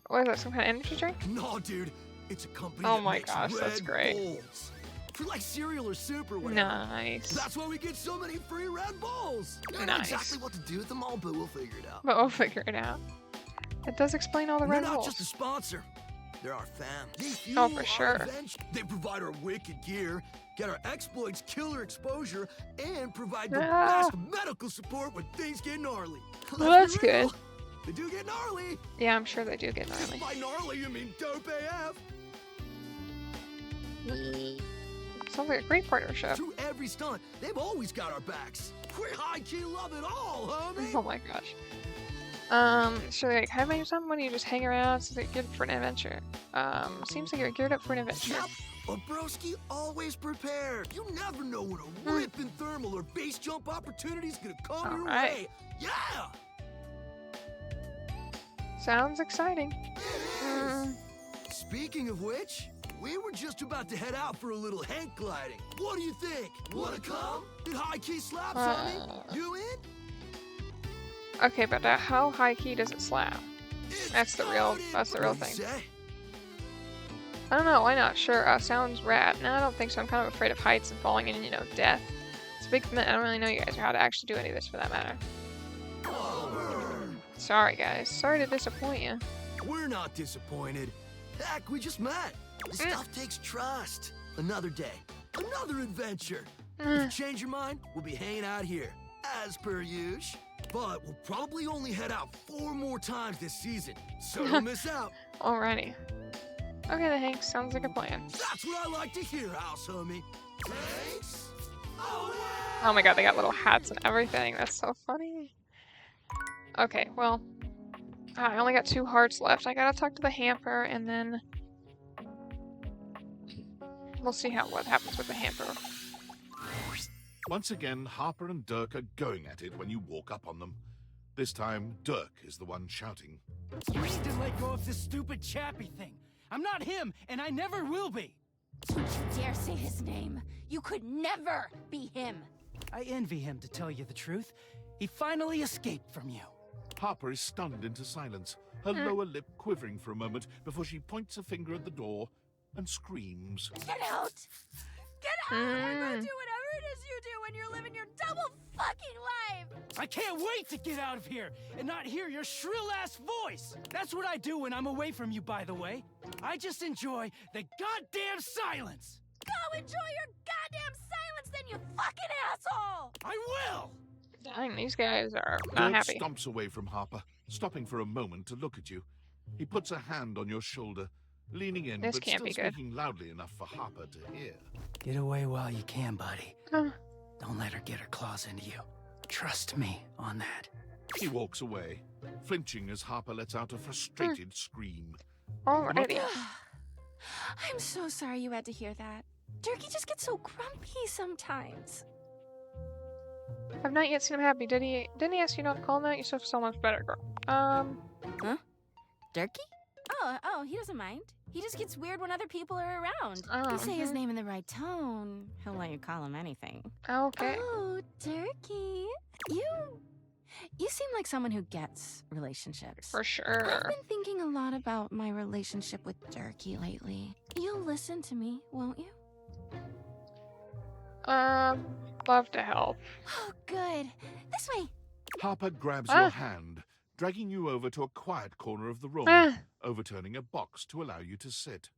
What is that? Some kind of energy drink? No, dude. It's a company Oh that my makes gosh, that's Red great. Bulls. For like cereal or soup or whatever. Nice. That's why we get so many free Red Bulls. I don't know Nice. exactly what to do with them all, but we'll figure it out. But we'll figure it out. It does explain all the They're Red not Bulls. just a sponsor. They're our fam. They Oh, fuel for our sure. adventure. They provide our wicked gear, get our exploits killer exposure, and provide the best medical support when things get gnarly. Well, Let's that's be real. good. They do get gnarly. Yeah, I'm sure they do get gnarly. By gnarly, you mean dope AF. Sounds like a great partnership. Through every stunt, they've always got our backs. We high-key love it all, homie. Oh my gosh. So like having someone you just hang around so they're good for an adventure. Seems like you're geared up for an adventure. Yep, a broski always prepared. You never know when a ripping thermal or base jump opportunity's gonna come your Alright. way. Yeah! Sounds exciting. Speaking of which, we were just about to head out for a little Hank gliding. What do you think? Wanna come? Did high key slaps on me? You in? Okay, but how high key does it slap? That's the real What do thing. you say? I don't know, why not? Sure, sounds rad. No, I don't think so. I'm kind of afraid of heights and falling and, you know, death. It's a big commitment. I don't really know you guys or how to actually do any of this for that matter. Sorry, guys. Sorry to disappoint you. We're not disappointed. Heck, we just met. This stuff takes trust. Another day, another adventure. If you change your mind, we'll be hanging out here, as per usual. but we'll probably only head out 4 more times this season, so don't miss out. Alrighty. Okay, then, Hank. Sounds like a plan. That's what I like to hear, house homie. Thanks. Oh my god, they got little hats and everything. That's so funny. Okay, well, I only got 2 hearts left. I gotta talk to the hamper, and then we'll see what happens with the hamper. Once again, Harper and Dirk are going at it when you walk up on them. This time, Dirk is the one shouting. You need to let go of this stupid Chappie thing. I'm not him, and I never will be. Don't you dare say his name. You could never be him. I envy him, to tell you the truth. He finally escaped from you. Harper is stunned into silence, her lower lip quivering for a moment before she points a finger at the door and screams. Get out! Get out! I'm gonna do whatever it is you do when you're living your double fucking life! I can't wait to get out of here and not hear your shrill-ass voice! That's what I do when I'm away from you, by the way. I just enjoy the goddamn silence! Go enjoy your goddamn silence then, you fucking asshole! I will! Dang, these guys are not Dirk happy. stomps away from Harper, stopping for a moment to look at you. He puts a hand on your shoulder, leaning in, This but can't still be good. speaking loudly enough for Harper to hear. Get away while you can, buddy. Don't let her get her claws into you. Trust me on that. He walks away, flinching as Harper lets out a frustrated scream. Alrighty. I'm so sorry you had to hear that. Durkee just gets so grumpy sometimes. I've not yet seen him happy. Didn't he ask you not to call him that? You're so much better, girl. Huh? Durkee? Oh, he doesn't mind. He just gets weird when other people are around. Oh, You say his name in the right tone, he'll let you call him anything. Okay. Oh, Durkee. You seem like someone who gets relationships. For sure. I've been thinking a lot about my relationship with Durkee lately. You'll listen to me, won't you? Love to help. Oh, good. This way. Harper grabs your hand, dragging you over to a quiet corner of the room, overturning a box to allow you to sit.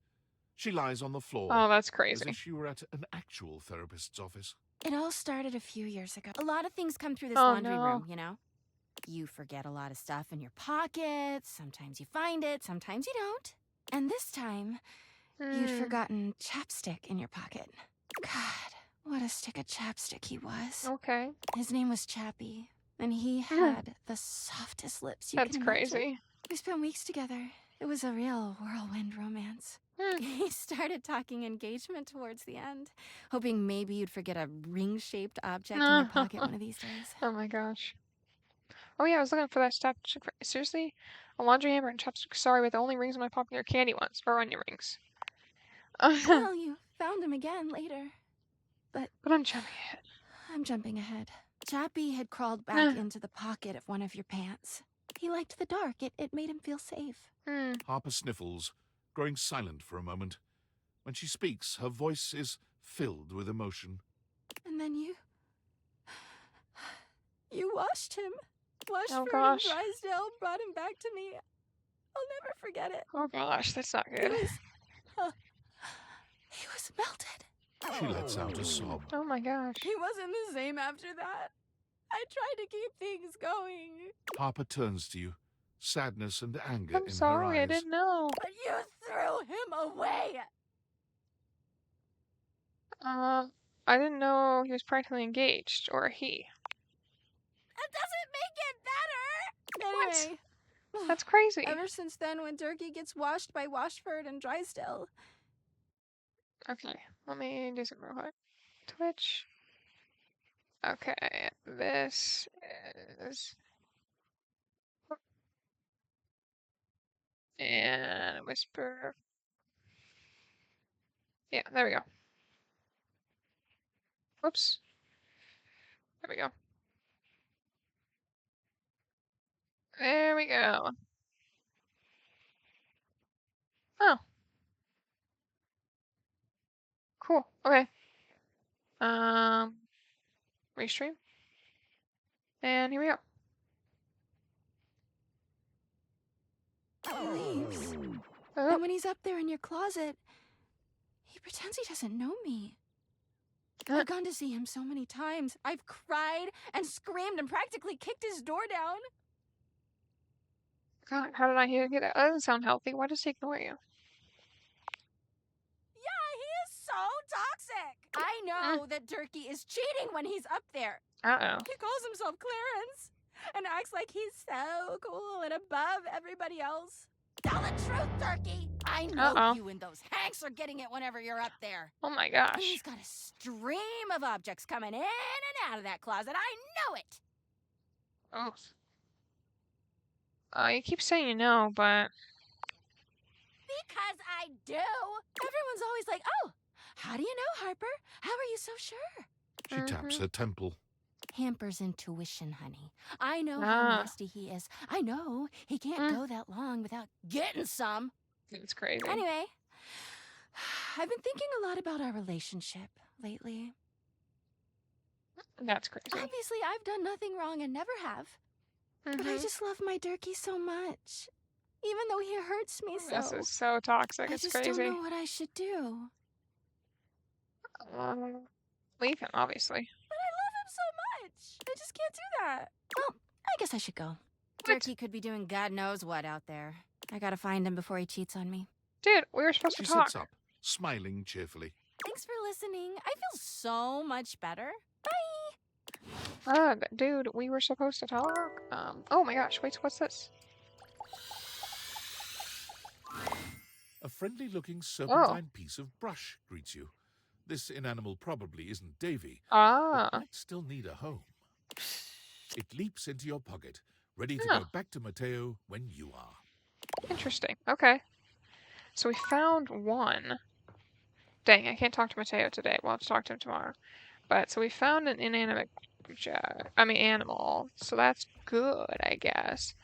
She lies on the floor. Oh, that's As crazy. if she were at an actual therapist's office. It all started a few years ago. A lot of things come through this Oh, laundry no. room, you know? You forget a lot of stuff in your pockets. Sometimes you find it, sometimes you don't. And this time, you'd forgotten chapstick in your pocket. God, what a stick of chapstick he was. Okay. His name was Chappie, and he had the softest lips you That's can crazy. imagine. We spent weeks together. It was a real whirlwind romance. He started talking engagement towards the end, hoping maybe you'd forget a ring-shaped object in your pocket one of these days. Oh my gosh. Oh yeah, I was looking for that chapstick. Seriously? A laundry hammer and chapstick. Sorry, but the only rings in my pocket are candy ones, or onion rings. Well, you found him again later. But I'm jumping ahead. I'm jumping ahead. Chappie had crawled back into the pocket of one of your pants. He liked the dark. It made him feel safe. Harper sniffles, growing silent for a moment. When she speaks, her voice is filled with emotion. And then you washed him. Washed Oh, Fern gosh. and Drysdale, brought him back to me. I'll never forget it. Oh gosh, that's not good. He was melted. She lets out a sob. Oh my gosh. He wasn't the same after that. I tried to keep things going. Harper turns to you, sadness and anger I'm in sorry, her I eyes. didn't know. But you threw him away. I didn't know he was practically engaged, or he. That doesn't make it better. Anyway. That's crazy. Ever since then, when Durkee gets washed by Washford and Drysdale. Okay, let me do some real quick. Twitch. Okay, this is... And whisper. Yeah, there we go. Whoops. There we go. There we go. Oh. Cool. Okay. Restream. And here we go. He leaves. Oh. And when he's up there in your closet, he pretends he doesn't know me. I've gone to see him so many times. I've cried and screamed and practically kicked his door down. God, how did I hear that? That doesn't sound healthy. Why does he ignore you? Yeah, he is so toxic. I know that Durkee is cheating when he's up there. Uh-oh. He calls himself Clarence and acts like he's so cool and above everybody else. Tell the truth, Durkee. I know you and those Hanks are getting it whenever you're up there. Oh my gosh. He's got a stream of objects coming in and out of that closet. I know it. Oh. You keep saying you know, but... Because I do. Everyone's always like, oh, how do you know, Harper? How are you so sure? She taps her temple. Hamper's intuition, honey. I know how nasty he is. I know he can't go that long without getting some. It's crazy. Anyway, I've been thinking a lot about our relationship lately. That's crazy. Obviously, I've done nothing wrong and never have. But I just love my Durkee so much. Even though he hurts me so. This is so toxic. It's I crazy. just don't know what I should do. Leave him, obviously. But I love him so much. I just can't do that. Well, I guess I should go. Durkee could be doing God knows what out there. I gotta find him before he cheats on me. Dude, we were supposed She to talk. sits up, smiling cheerfully. Thanks for listening. I feel so much better. Dude, we were supposed to talk. Oh my gosh, wait, what's this? A friendly-looking serpentine piece of brush greets you. This inanimal probably isn't Davy, but might still need a home. It leaps into your pocket, ready to go back to Mateo when you are. Interesting. Okay. So we found one. Dang, I can't talk to Mateo today. We'll have to talk to him tomorrow. But, so we found an inanimate animal. So that's good, I guess.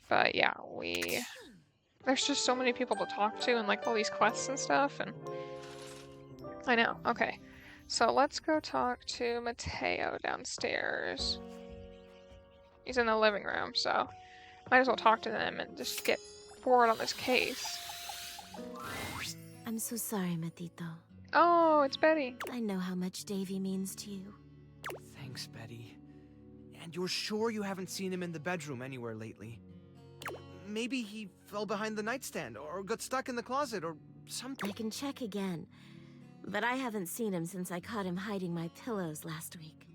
But yeah, there's just so many people to talk to and like all these quests and stuff, and I know. Okay. So let's go talk to Mateo downstairs. He's in the living room, so might as well talk to them and just get forward on this case. I'm so sorry, Matito. Oh, it's Betty. I know how much Davy means to you. Thanks, Betty. And you're sure you haven't seen him in the bedroom anywhere lately? Maybe he fell behind the nightstand or got stuck in the closet or something. I can check again, but I haven't seen him since I caught him hiding my pillows last week.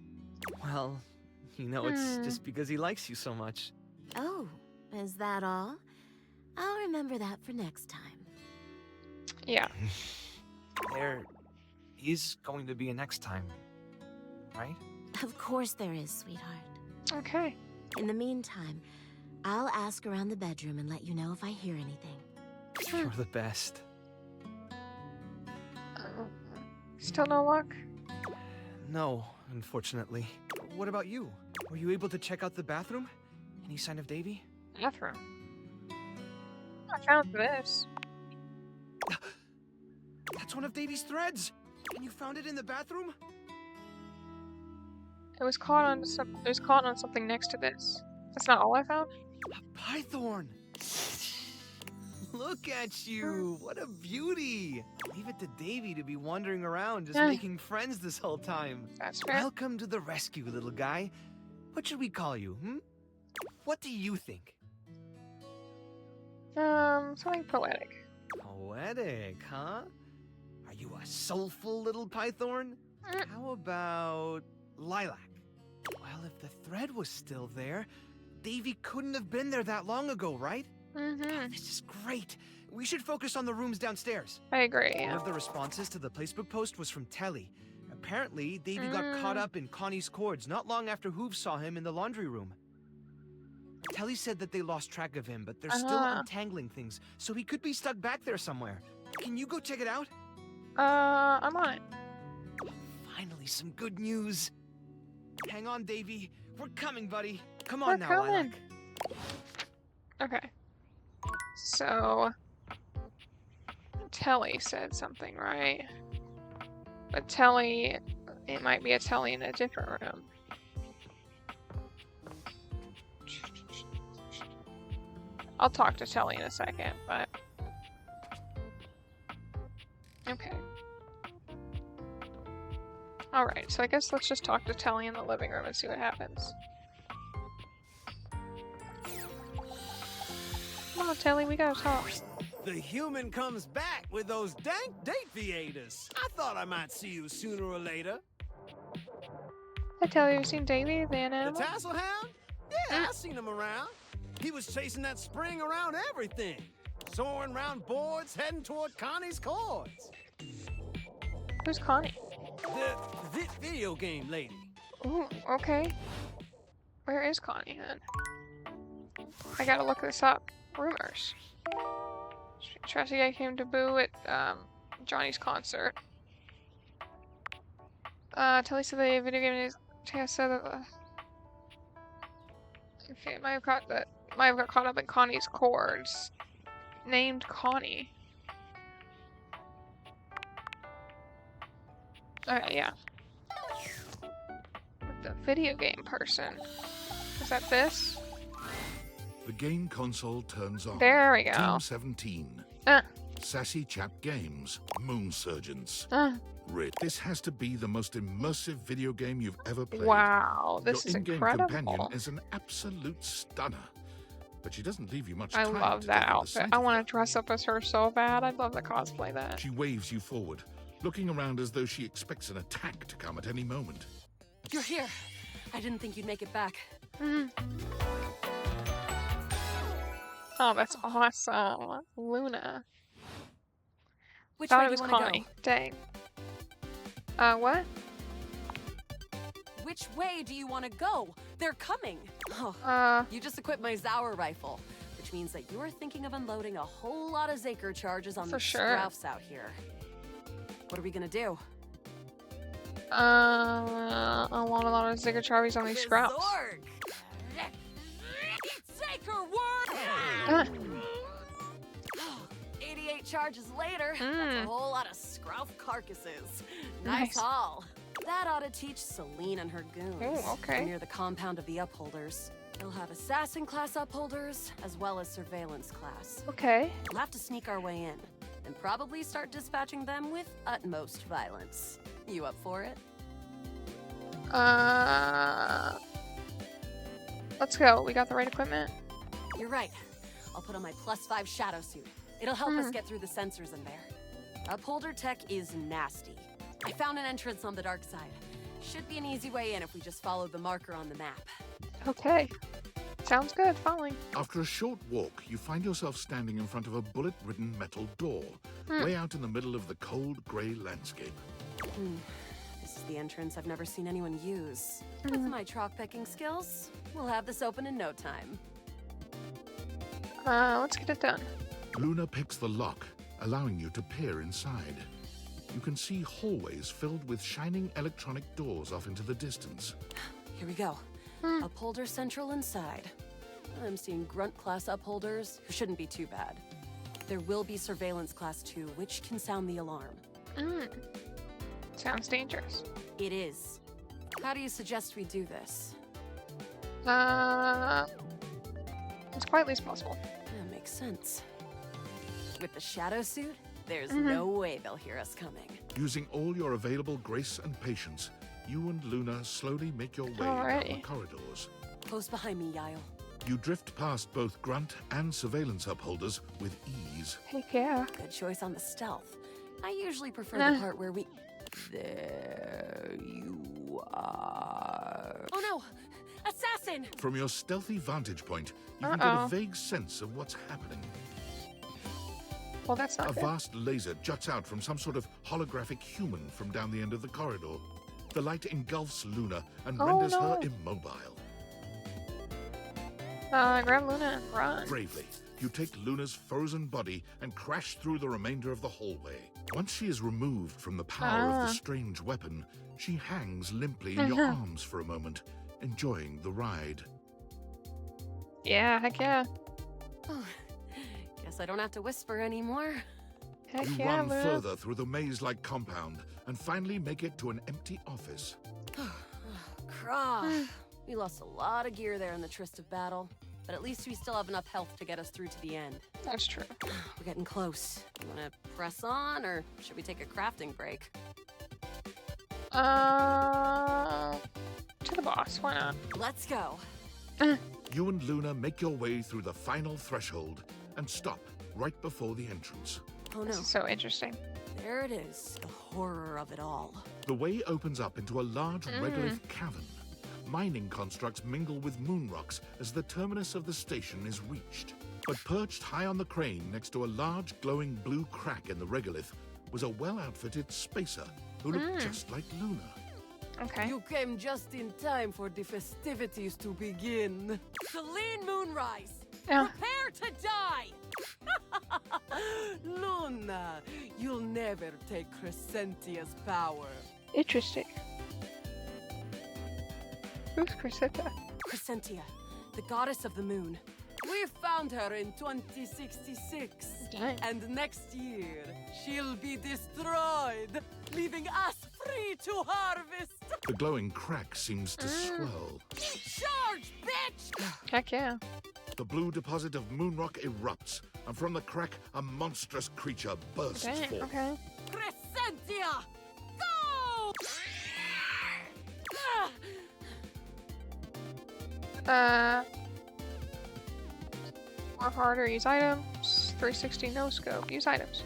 Well, you know, it's just because he likes you so much. Oh, is that all? I'll remember that for next time. Yeah. There is going to be a next time, right? Of course there is, sweetheart. Okay. In the meantime, I'll ask around the bedroom and let you know if I hear anything. You're the best. Still no luck? No, unfortunately. What about you? Were you able to check out the bathroom? Any sign of Davy? Bathroom? I found this. That's one of Davy's threads! And you found it in the bathroom? It was caught on something next to this. That's not all I found? A python! Look at you! What a beauty! Leave it to Davy to be wandering around just making friends this whole time. That's fair. Welcome to the rescue, little guy. What should we call you, What do you think? Something poetic. Poetic, huh? Are you a soulful little python? How about lilac? Well, if the thread was still there, Davy couldn't have been there that long ago, right? This is great. We should focus on the rooms downstairs. I agree. One of the responses to the Facebook post was from Telly. Apparently, Davy got caught up in Connie's cords not long after Hooves saw him in the laundry room. Telly said that they lost track of him, but they're still untangling things, so he could be stuck back there somewhere. Can you go check it out? I'm on it. Finally, some good news. Hang on, Davy. We're coming, buddy. Come on now, Lilac. Okay. So, Telly said something, right? But Telly, it might be a Telly in a different room. I'll talk to Telly in a second, but... Okay. Alright, so I guess let's just talk to Telly in the living room and see what happens. Come on, Telly, we gotta talk. The human comes back with those dank date theaters. I thought I might see you sooner or later. Hey, Telly, you seen Davy, the animal? The tassel hound? Yeah, I seen him around. He was chasing that spring around everything. Soaring round boards, heading toward Connie's chords. Who's Connie? The video game lady. Ooh, okay. Where is Connie then? I gotta look this up. Rumors. Trashy guy came to boo at Johnny's concert. Telly said the video game is said that it might have got caught up in Connie's chords. Named Connie. Alright, yeah. The video game person. Is that this? The game console turns on. There we go. Team 17. Sassy Chap Games. Moon Surgeons. Rit. This has to be the most immersive video game you've ever played. Wow, this is Your in-game incredible. companion is an absolute stunner. But she doesn't leave you much I time love to that get on the outfit. sight I of want to dress up as her so bad. I'd love to cosplay that. She waves you forward, looking around as though she expects an attack to come at any moment. You're here. I didn't think you'd make it back. Oh, that's awesome. Luna. Which Thought way it do was you want to Connie. go? Dang. What? Which way do you want to go? They're coming. Oh, you just equipped my Zauer rifle, which means that you're thinking of unloading a whole lot of Zaker charges on For the sure. Strauss out here. What are we gonna do? I want a lot of Zigger Charbies on these scraps. Zorg! Zaker work! 88 charges later, that's a whole lot of Scrouf carcasses. Nice Nice. haul. That ought to teach Celine and her goons. Ooh, okay. Near the compound of the Upholders. They'll have assassin class Upholders, as well as surveillance class. Okay. We'll have to sneak our way in, and probably start dispatching them with utmost violence. You up for it? Let's go. We got the right equipment. You're right. I'll put on my +5 shadow suit. It'll help us get through the sensors in there. Upholder tech is nasty. I found an entrance on the dark side. Should be an easy way in if we just follow the marker on the map. Okay. Sounds good. Following. After a short walk, you find yourself standing in front of a bullet-ridden metal door, Hmm. way out in the middle of the cold, grey landscape. This is the entrance I've never seen anyone use. With my chalk picking skills, we'll have this open in no time. Let's get it done. Luna picks the lock, allowing you to peer inside. You can see hallways filled with shining electronic doors off into the distance. Here we go. Upholder central inside. I'm seeing grunt class upholders, who shouldn't be too bad. There will be surveillance class 2, which can sound the alarm. Sounds dangerous. It is. How do you suggest we do this? As quietly as possible. That makes sense. With the shadow suit, there's no way they'll hear us coming. Using all your available grace and patience, you and Luna slowly make your way down the corridors. Close behind me, Yael. You drift past both grunt and surveillance upholders with ease. Heck yeah. Good choice on the stealth. I usually prefer the part where we... There you are. Oh no! Assassin! From your stealthy vantage point, you can get a vague sense of what's happening. Well, that's not A good. vast laser juts out from some sort of holographic human from down the end of the corridor. The light engulfs Luna and renders her immobile. Grab Luna and run. Bravely, you take Luna's frozen body and crash through the remainder of the hallway. Once she is removed from the power of the strange weapon, she hangs limply in your arms for a moment, enjoying the ride. Yeah, heck yeah. Oh, guess I don't have to whisper anymore. Heck You yeah, run Luna. further through the maze-like compound and finally make it to an empty office. Craw. We lost a lot of gear there in the Tryst of Battle, but at least we still have enough health to get us through to the end. That's true. We're getting close. You want to press on, or should we take a crafting break? To the boss. Why not? Let's go. You and Luna make your way through the final threshold and stop right before the entrance. Oh no. This is so interesting. There it is. The horror of it all. The way opens up into a large regolith cavern. Mining constructs mingle with moon rocks as the terminus of the station is reached. But perched high on the crane next to a large glowing blue crack in the regolith was a well-outfitted spacer who looked just like Luna. Okay. You came just in time for the festivities to begin. Celine Moonrise! Yeah. Prepare to die! Luna, you'll never take Crescentia's power. Interesting. Who's Crescentia? Crescentia, the goddess of the moon. We found her in 2066. Dang. And next year, she'll be destroyed, leaving us free to harvest. The glowing crack seems to swirl. Charge, bitch! Heck yeah. The blue deposit of moonrock erupts, and from the crack, a monstrous creature bursts Dang, forth. okay. Crescentia! Go! More harder, use items. 360 no scope, use items.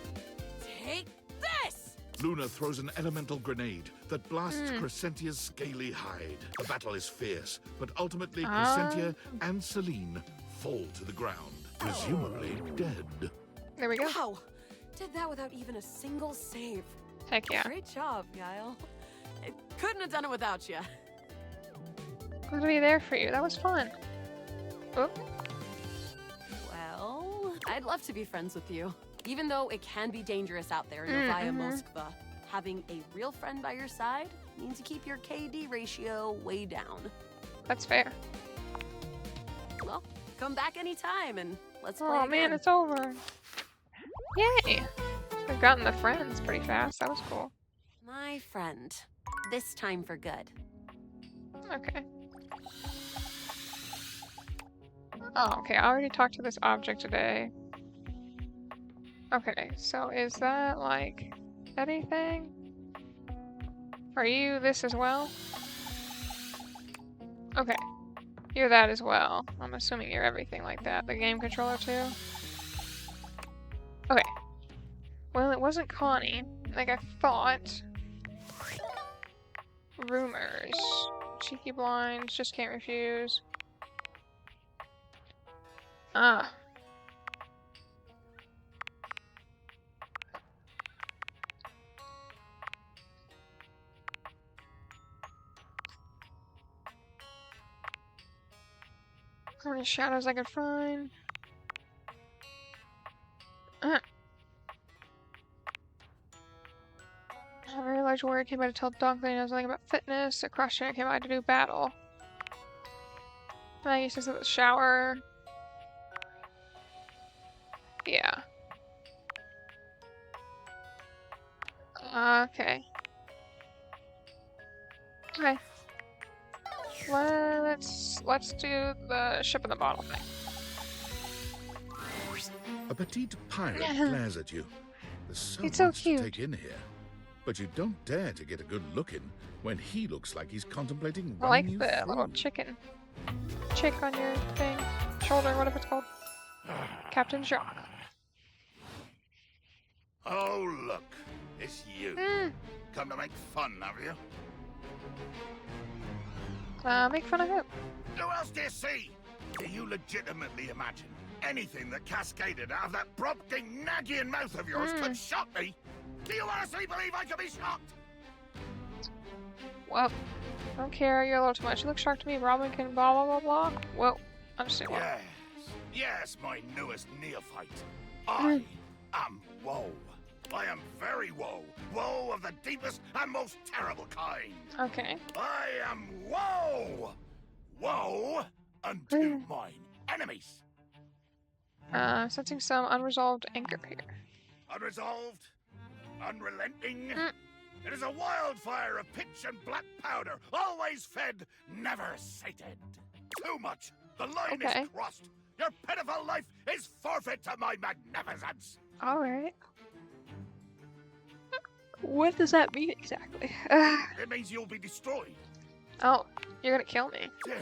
Take this! Luna throws an elemental grenade that blasts Crescentia's scaly hide. The battle is fierce, but ultimately Crescentia and Celine fall to the ground, presumably dead. There we go. Wow! Did that without even a single save. Heck yeah. Great job, Guile. I couldn't have done it without you. Glad to be there for you. That was fun. Oh. Well, I'd love to be friends with you. Even though it can be dangerous out there in Novaya Moskva, having a real friend by your side means you keep your KD ratio way down. That's fair. Well, come back anytime and let's play Oh again. man, it's over. Yay! We've gotten the friends pretty fast. That was cool. My friend. This time for good. Okay. Oh, okay. I already talked to this object today. Okay, so is that like anything? Are you this as well? Okay. You're that as well. I'm assuming you're everything like that. The game controller too? Okay. Well, it wasn't Connie, like I thought. Rumors. Cheeky blinds, just can't refuse. Ah. How many shadows I could find? I realized Warrior came by to tell Dog that he knows nothing about fitness. A Crusher came by to do battle. Maggie says that the shower. Yeah. Okay. Okay. Let's do the ship in the bottle thing. A petite pirate glares at you. There's so He's so much cute. to take in here. But you don't dare to get a good look in when he looks like he's contemplating I running like you the through. little chicken. Chick on your thing. Shoulder, whatever it's called. Captain Jacques. Oh, look. It's you. Come to make fun, have you? Make fun of him. Who else do you see? Do you legitimately imagine anything that cascaded out of that prompting, nagging mouth of yours could shock me? Do you honestly believe I could be shocked? Well, I don't care. You're a little too much. You look sharp to me. Robin can blah blah blah blah. Whoa. Understand what? Yes, my newest neophyte. I am woe. I am very woe. Woe of the deepest and most terrible kind. Okay. I am woe. Woe unto mine enemies. Sensing some unresolved anger here. Unresolved, unrelenting. It is a wildfire of pitch and black powder, always fed, never sated. Too much. The line is crossed. Your pitiful life is forfeit to my magnificence. All right. What does that mean exactly? It means you'll be destroyed. Oh, you're gonna kill me. Dear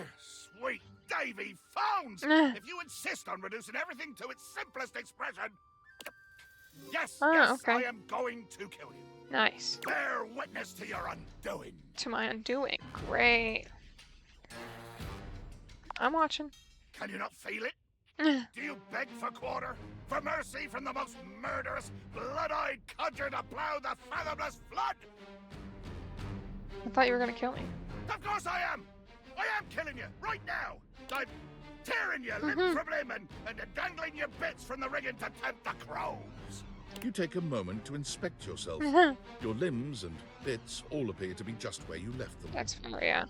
sweet Davy Phones! If you insist on reducing everything to its simplest expression, yes, okay. I am going to kill you. Nice. Bear witness to your undoing. To my undoing. Great. I'm watching. Can you not feel it? Do you beg for quarter? For mercy from the most murderous, blood-eyed cudger to plow the fathomless flood? I thought you were gonna kill me. Of course I am! I am killing you, right now! I'm tearing you limb from limb and dangling your bits from the rigging to tempt the crows. You take a moment to inspect yourself. Your limbs and bits all appear to be just where you left them. That's fair, yeah.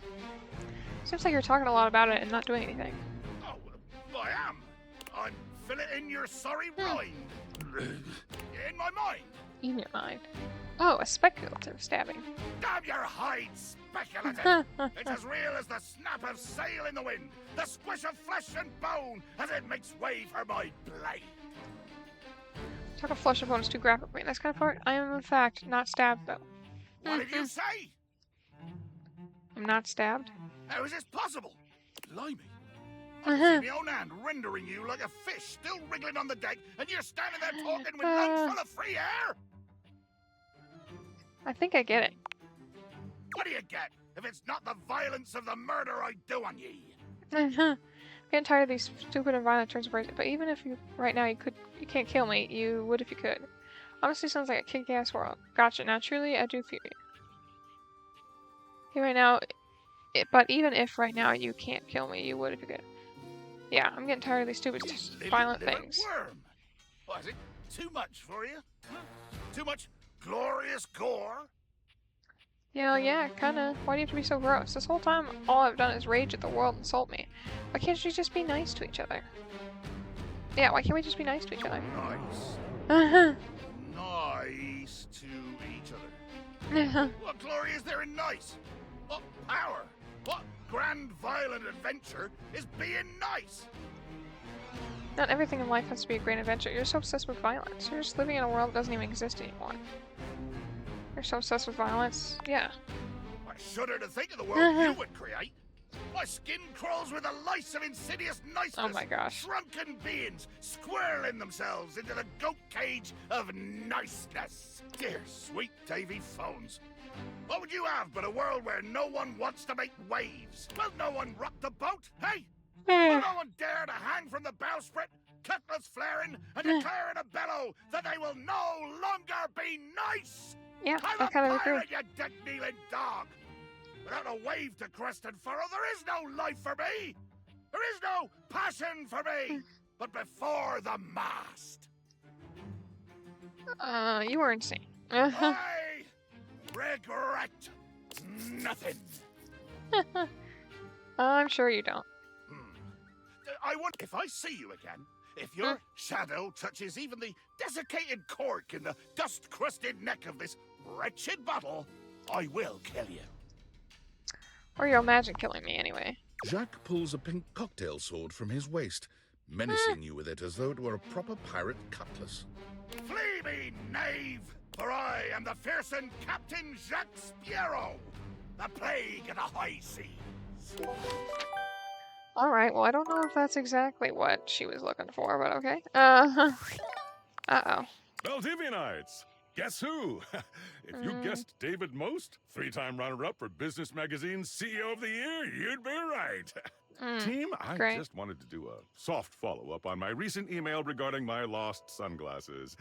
Seems like you're talking a lot about it and not doing anything. Oh, I am. I'm filleting your sorry rind. In my mind. In your mind. Oh, a speculative stabbing. Damn your hide, speculative! It's as real as the snap of sail in the wind, the squish of flesh and bone as it makes way for my blade. Talk of flesh and bone is too graphic for me. That's kind of part. I am in fact not stabbed though. What did you say? I'm not stabbed. How is this possible? Blimey. I can see my own hand rendering you like a fish still wriggling on the deck, and you're standing there talking with lungs full of free air? I think I get it. What do you get if it's not the violence of the murder I do on ye? I'm getting tired of these stupid and violent turns of phrase. But even if you right now you can't kill me, you would if you could. Honestly, sounds like a kick-ass world. Gotcha. Now, truly, I do feel you. Okay, right now, but even if right now you can't kill me, you would if you could. Yeah, I'm getting tired of these stupid, violent things. Worm. What, is it too much for you? Too much glorious gore? Yeah, kinda. Why do you have to be so gross? This whole time, all I've done is rage at the world and insult me. Why can't you just be nice to each other? Yeah, why can't we just be nice to each other? Nice. Nice to each other. What glory is there in nice? What power? What grand violent adventure is being nice? Not everything in life has to be a great adventure. You're so obsessed with violence. You're just living in a world that doesn't even exist anymore. You're so obsessed with violence. Yeah. I shudder to think of the world you would create. My skin crawls with the lice of insidious niceness. Oh my gosh. Shrunken beings squirreling themselves into the goat cage of niceness. Dear sweet Davy Phones. What would you have but a world where no one wants to make waves? Will no one rock the boat, hey? Will no one dare to hang from the bowsprit, cutlass flaring, and declare in a bellow that they will no longer be nice? Yeah, I'm I kind of a agree. pirate, you deck-kneeling dog! Without a wave to crest and furrow, there is no life for me! There is no passion for me! But before the mast! You were insane. I regret nothing. I'm sure you don't. I wonder if I see you again, if your shadow touches even the desiccated cork in the dust-crusted neck of this wretched bottle, I will kill you. Or you'll imagine killing me anyway. Jacques pulls a pink cocktail sword from his waist, menacing you with it as though it were a proper pirate cutlass. Flee me, knave! For I am the fearsome Captain Jacques Spiero, the plague of the high seas. Alright, well I don't know if that's exactly what she was looking for, but okay. Uh-oh. Valdivianites! Guess who? If you guessed David Most, 3-time runner-up for Business Magazine's CEO of the Year, you'd be right. Team, I just wanted to do a soft follow-up on my recent email regarding my lost sunglasses.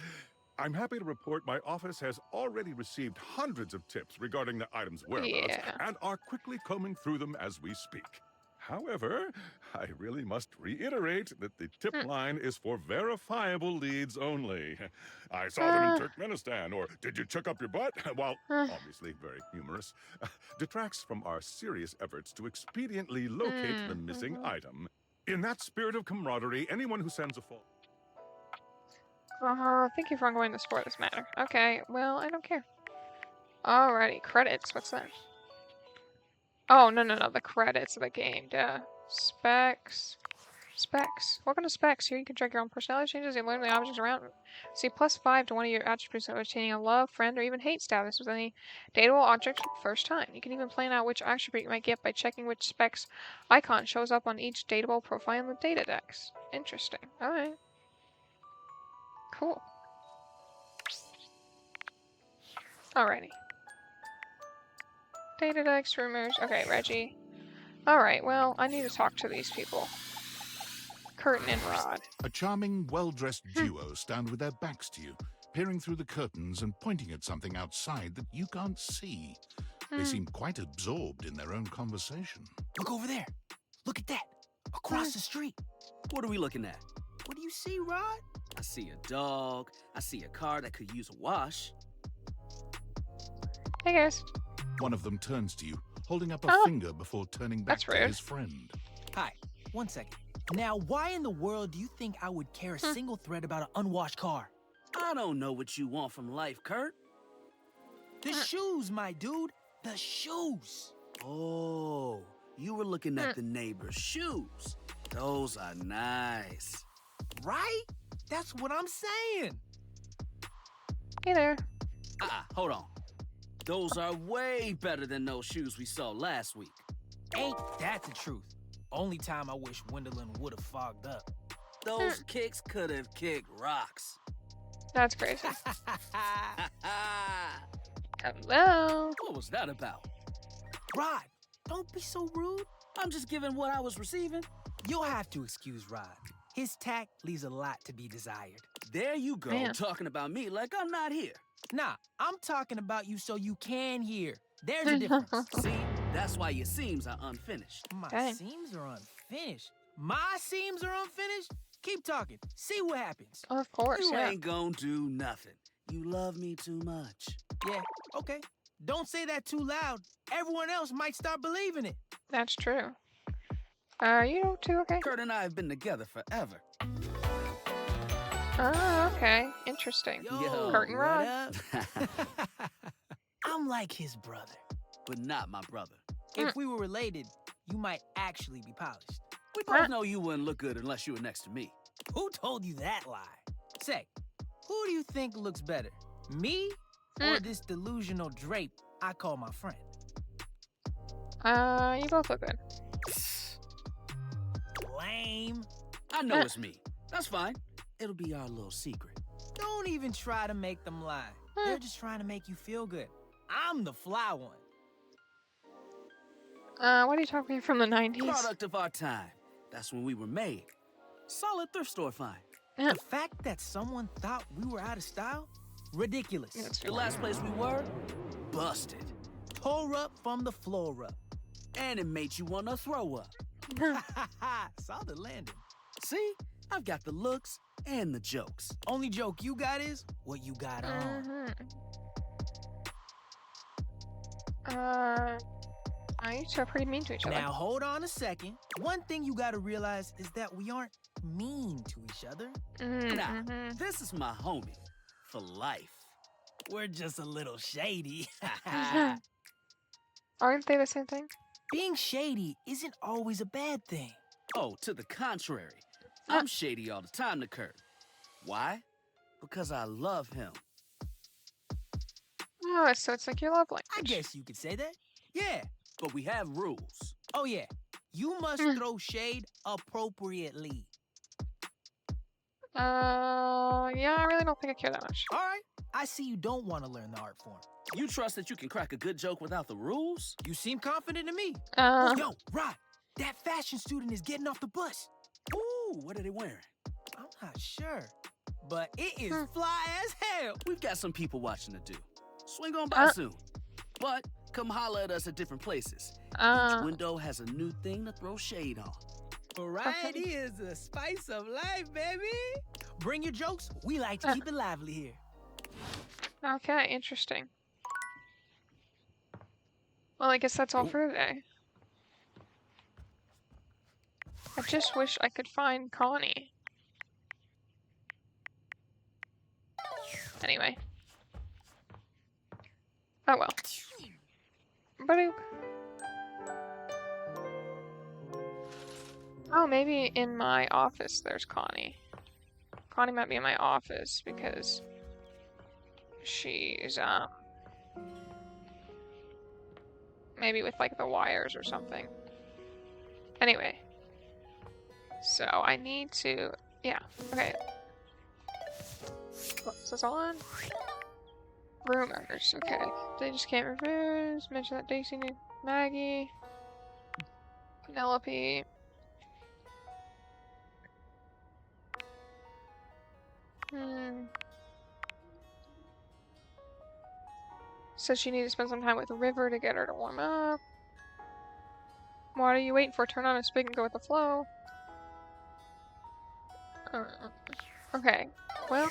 I'm happy to report my office has already received hundreds of tips regarding the item's whereabouts and are quickly combing through them as we speak. However, I really must reiterate that the tip line is for verifiable leads only. I saw them in Turkmenistan, or did you check up your butt? While obviously very humorous, detracts from our serious efforts to expediently locate the missing item. In that spirit of camaraderie, anyone who sends a phone... Thank you for ongoing to support this matter. Okay, well, I don't care. Alrighty, credits. What's that? Oh, no, the credits of the game. Duh. Specs. Specs. Welcome to Specs. Here you can track your own personality changes and learn the objects around. See +5 to one of your attributes of attaining a love, friend, or even hate status with any dateable object for the first time. You can even plan out which attribute you might get by checking which Specs icon shows up on each dateable profile in the data decks. Interesting. Alright. Cool. Alrighty. Data decks, rumors. Okay, Reggie. Alright, well, I need to talk to these people. Curtain and Rod. A charming, well-dressed duo stand with their backs to you, peering through the curtains and pointing at something outside that you can't see. They seem quite absorbed in their own conversation. Look over there. Look at that. Across the street. What are we looking at? What do you see, Rod? I see a dog. I see a car that could use a wash. Hey, guys. One of them turns to you, holding up a finger before turning back to his friend. Hi. 1 second. Now, why in the world do you think I would care a single thread about an unwashed car? I don't know what you want from life, Kurt. The shoes, my dude. The shoes. Oh, you were looking at the neighbor's shoes. Those are nice. Right? That's what I'm saying. Hey there. Hold on. Those are way better than those shoes we saw last week. Ain't that the truth? Only time I wish Wendelin would have fogged up. Those kicks could have kicked rocks. That's crazy. Hello. What was that about? Rod, don't be so rude. I'm just giving what I was receiving. You'll have to excuse Rod. His tact leaves a lot to be desired. There you go, talking about me like I'm not here. Nah, I'm talking about you so you can hear. There's a difference. See, that's why your seams are unfinished. My seams are unfinished? My seams are unfinished? Keep talking. See what happens. Of course, You ain't gonna do nothing. You love me too much. Yeah, okay. Don't say that too loud. Everyone else might start believing it. That's true. Are you two okay? Kurt and I have been together forever. Oh, okay. Interesting. Yo, Curtain Rod. I'm like his brother. But not my brother. If we were related, you might actually be polished. We both know you wouldn't look good unless you were next to me. Who told you that lie? Say, who do you think looks better? Me or this delusional drape I call my friend? You both look good. Lame. I know it's me. That's fine. It'll be our little secret. Don't even try to make them lie. They're just trying to make you feel good. I'm the fly one. What are you talking from the 90s? Product of our time. That's when we were made. Solid thrift store find. The fact that someone thought we were out of style? Ridiculous. The last place we were? Busted. Tore up from the floor up. And it made you want to throw up. Saw the landing. See? I've got the looks and the jokes. Only joke you got is what you got on. You two are pretty mean to each other. Now hold on a second. One thing you gotta realize is that we aren't mean to each other. Nah, this is my homie. For life. We're just a little shady. Aren't they the same thing? Being shady isn't always a bad thing. Oh, to the contrary. I'm shady all the time to Kurt. Why? Because I love him. Oh, so it's like your love language. I guess you could say that. Yeah. But we have rules. Oh, yeah. You must throw shade appropriately. Yeah, I really don't think I care that much. All right. I see you don't want to learn the art form. You trust that you can crack a good joke without the rules? You seem confident in me. Yo, Rod, that fashion student is getting off the bus. Ooh, what are they wearing? I'm not sure, but it is fly as hell. We've got some people watching to do. Swing on by soon. But come holler at us at different places. Each window has a new thing to throw shade on. Variety is the spice of life, baby. Bring your jokes. We like to keep it lively here. Okay, interesting. Well, I guess that's all for today. I just wish I could find Connie. Anyway. Oh well. Ba-doop. Oh, maybe in my office there's Connie. Connie might be in my office because she's, maybe with, like, the wires or something. Anyway. So, I need to... Yeah, okay. What's this all on? Rumors, okay. They just can't refuse. Mention that Daisy knew Maggie. Penelope. Says she needs to spend some time with the river to get her to warm up. What are you waiting for? Turn on a spigot and go with the flow. Okay, well.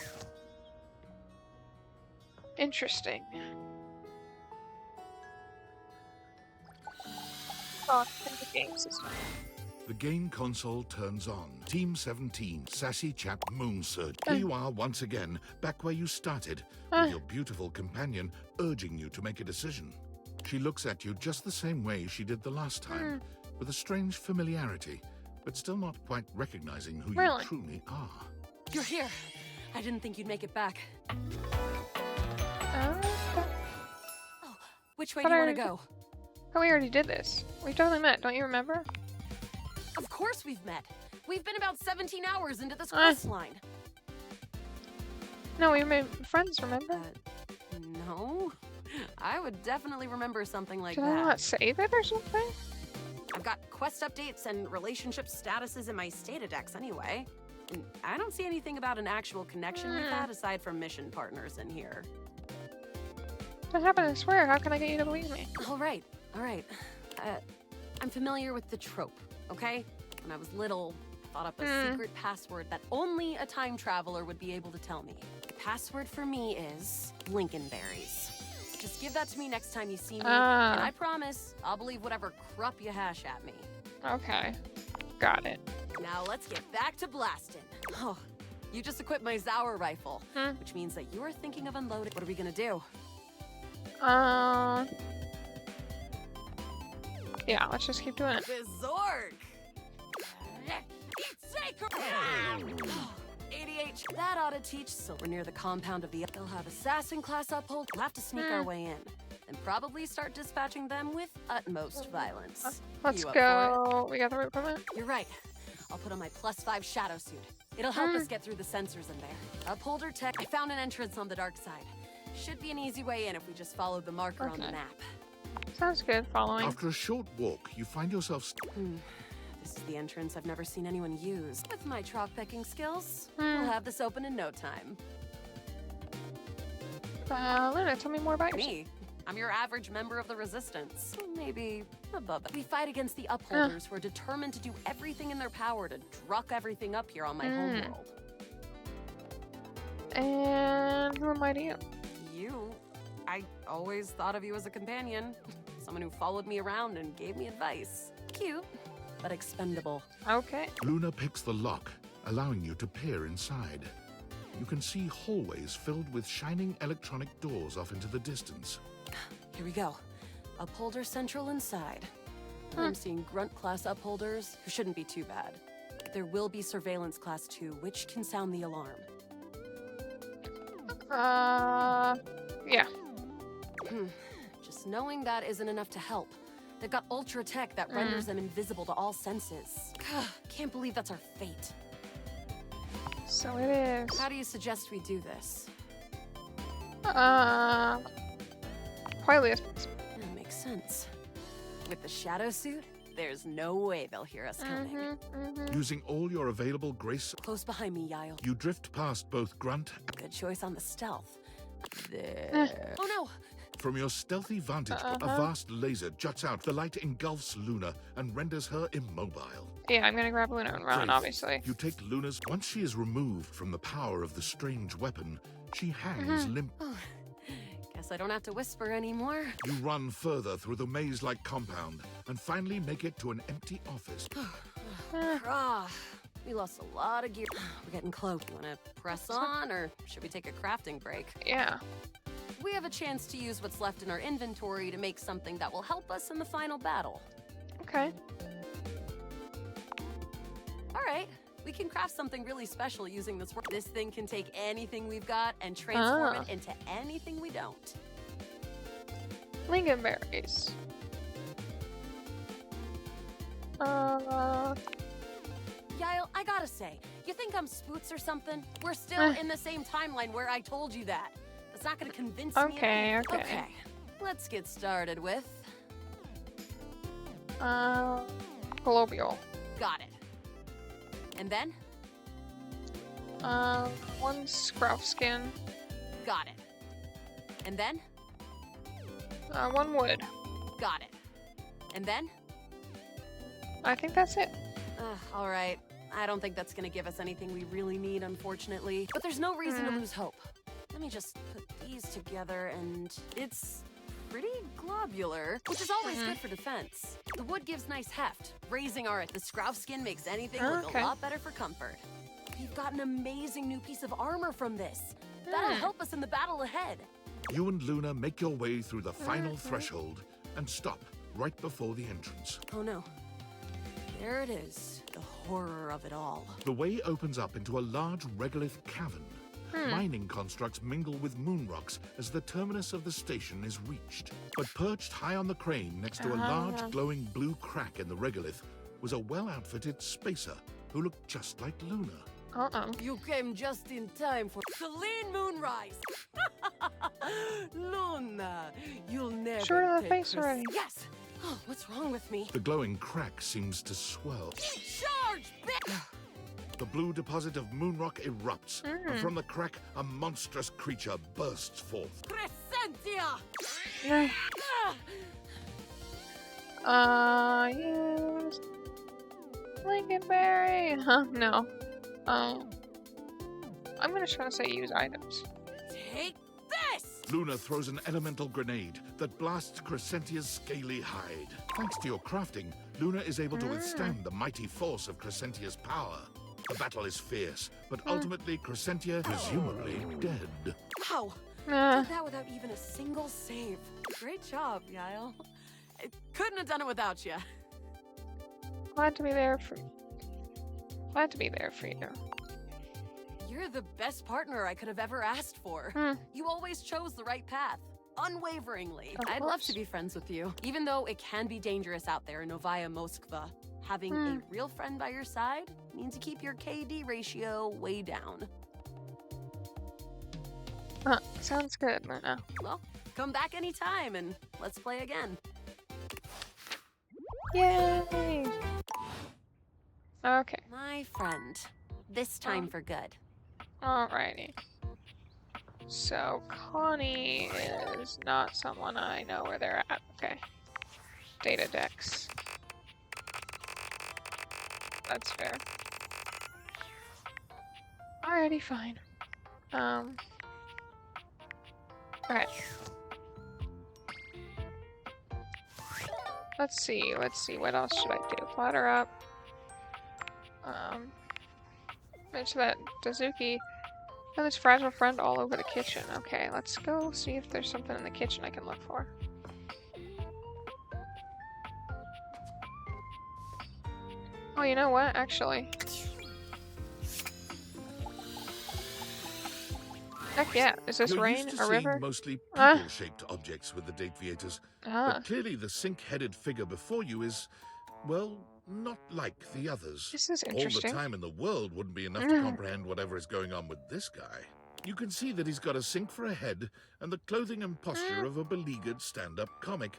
Interesting. Oh, the game system. The game console turns on. Team 17, Sassy Chap Moonsurge. Here you are once again, back where you started, with your beautiful companion urging you to make a decision. She looks at you just the same way she did the last time, with a strange familiarity, but still not quite recognizing who you truly are. You're here. I didn't think you'd make it back. Oh, which way do you want to go? Oh, we already did this. We totally met, don't you remember? Of course we've met. We've been about 17 hours into this quest line. No, we made friends, remember? No. I would definitely remember something like Did that. I not save it or something? I've got quest updates and relationship statuses in my Statadex anyway. And I don't see anything about an actual connection we've had aside from mission partners in here. What happened? I swear, how can I get you to believe me? All right. I'm familiar with the trope, okay? When I was little, I thought up a secret password that only a time traveler would be able to tell me. The password for me is Lincolnberries. Just give that to me next time you see me, and I promise I'll believe whatever crap you hash at me. Okay. Got it. Now let's get back to blasting. Oh, you just equipped my Zauer rifle, which means that you're thinking of unloading. What are we gonna do? Yeah, let's just keep doing it. The Zork! ADH, that ought to teach, so we're near the compound of the... They'll have assassin class uphold. We'll have to sneak our way in, and probably start dispatching them with utmost violence. Let's go. We got the right equipment? You're right. I'll put on my +5 shadow suit. It'll help us get through the sensors in there. Upholder tech, I found an entrance on the dark side. Should be an easy way in if we just follow the marker on the map. Sounds good, following. After a short walk, you find yourself... This is the entrance I've never seen anyone use. With my chalk picking skills, we'll have this open in no time. Luna, tell me more about me. I'm your average member of the Resistance. Maybe above it. We fight against the Upholders who are determined to do everything in their power to druck everything up here on my homeworld. And who am I to you? You? I always thought of you as a companion. Someone who followed me around and gave me advice. Cute, but expendable. Okay. Luna picks the lock, allowing you to peer inside. You can see hallways filled with shining electronic doors off into the distance. Here we go. Upholder Central inside. I'm seeing Grunt class upholders, who shouldn't be too bad. There will be Surveillance class 2, which can sound the alarm. Yeah. Just knowing that isn't enough to help. They've got ultra tech that renders them invisible to all senses. Can't believe that's our fate. So it is. How do you suggest we do this? Quietly. That makes sense. With the shadow suit, there's no way they'll hear us coming. Using all your available grace... Close behind me, Yael. You drift past both Grunt... Good choice on the stealth. There. Oh no! From your stealthy vantage, a vast laser juts out. The light engulfs Luna and renders her immobile. Yeah, I'm gonna grab Luna and run, obviously. You take Luna's... Once she is removed from the power of the strange weapon, she hangs limp. Oh, guess I don't have to whisper anymore. You run further through the maze-like compound and finally make it to an empty office. We lost a lot of gear. We're getting close. You wanna press on, or should we take a crafting break? Yeah. We have a chance to use what's left in our inventory to make something that will help us in the final battle. Okay. We can craft something really special using this work. This thing can take anything we've got and transform it into anything we don't. Lingonberries. Yael, I gotta say, you think I'm spoots or something? We're still in the same timeline where I told you that. That's not gonna convince me. Okay. Okay, let's get started with... Globule. Got it. And then? One scruff skin. Got it. And then? One wood. Got it. And then? I think that's it. All right. I don't think that's gonna give us anything we really need, unfortunately. But there's no reason to lose hope. Let me just put these together, and it's pretty globular, which is always good for defense. The wood gives nice heft. Raising our the scrouf skin makes anything look a lot better for comfort. We've got an amazing new piece of armor from this. That'll help us in the battle ahead. You and Luna make your way through the final threshold and stop right before the entrance. Oh no. There it is. The horror of it all. The way opens up into a large regolith cavern. Mining constructs mingle with moon rocks as the terminus of the station is reached. But perched high on the crane next to a large glowing blue crack in the regolith was a well-outfitted spacer who looked just like Luna. You came just in time for clean moonrise. Luna, you'll never Sure, the take face already. Yes. Oh, what's wrong with me? The glowing crack seems to swell. Charge, bitch! The blue deposit of moonrock erupts, and from the crack, a monstrous creature bursts forth. Crescentia! Use Lingonberry. No. I'm gonna try to say use items. Take this! Luna throws an elemental grenade that blasts Crescentia's scaly hide. Thanks to your crafting, Luna is able to withstand the mighty force of Crescentia's power. The battle is fierce, but ultimately Crescentia presumably dead. Wow! Did that without even a single save. Great job, Yael. I couldn't have done it without you. Glad to be there for you. You're the best partner I could have ever asked for. You always chose the right path, unwaveringly. I'd love to be friends with you, even though it can be dangerous out there in Novaya Moskva. Having a real friend by your side means you keep your KD ratio way down. Sounds good, Luna. Well, come back anytime and let's play again. Yay! Okay. My friend. This time for good. Alrighty. So, Connie is not someone I know where they're at. Okay. Data decks. That's fair. Alrighty, fine. Alright. Let's see, what else should I do? Platter up. Mention that Dazuki and his fragile friend all over the kitchen. Okay, let's go see if there's something in the kitchen I can look for. Oh, you know what? Actually. Heck yeah. Is this rain? A river? Mostly people-shaped objects with the Dateviators. But clearly the sink-headed figure before you is, well, not like the others. This is interesting. All the time in the world wouldn't be enough to comprehend whatever is going on with this guy. You can see that he's got a sink for a head and the clothing and posture of a beleaguered stand-up comic.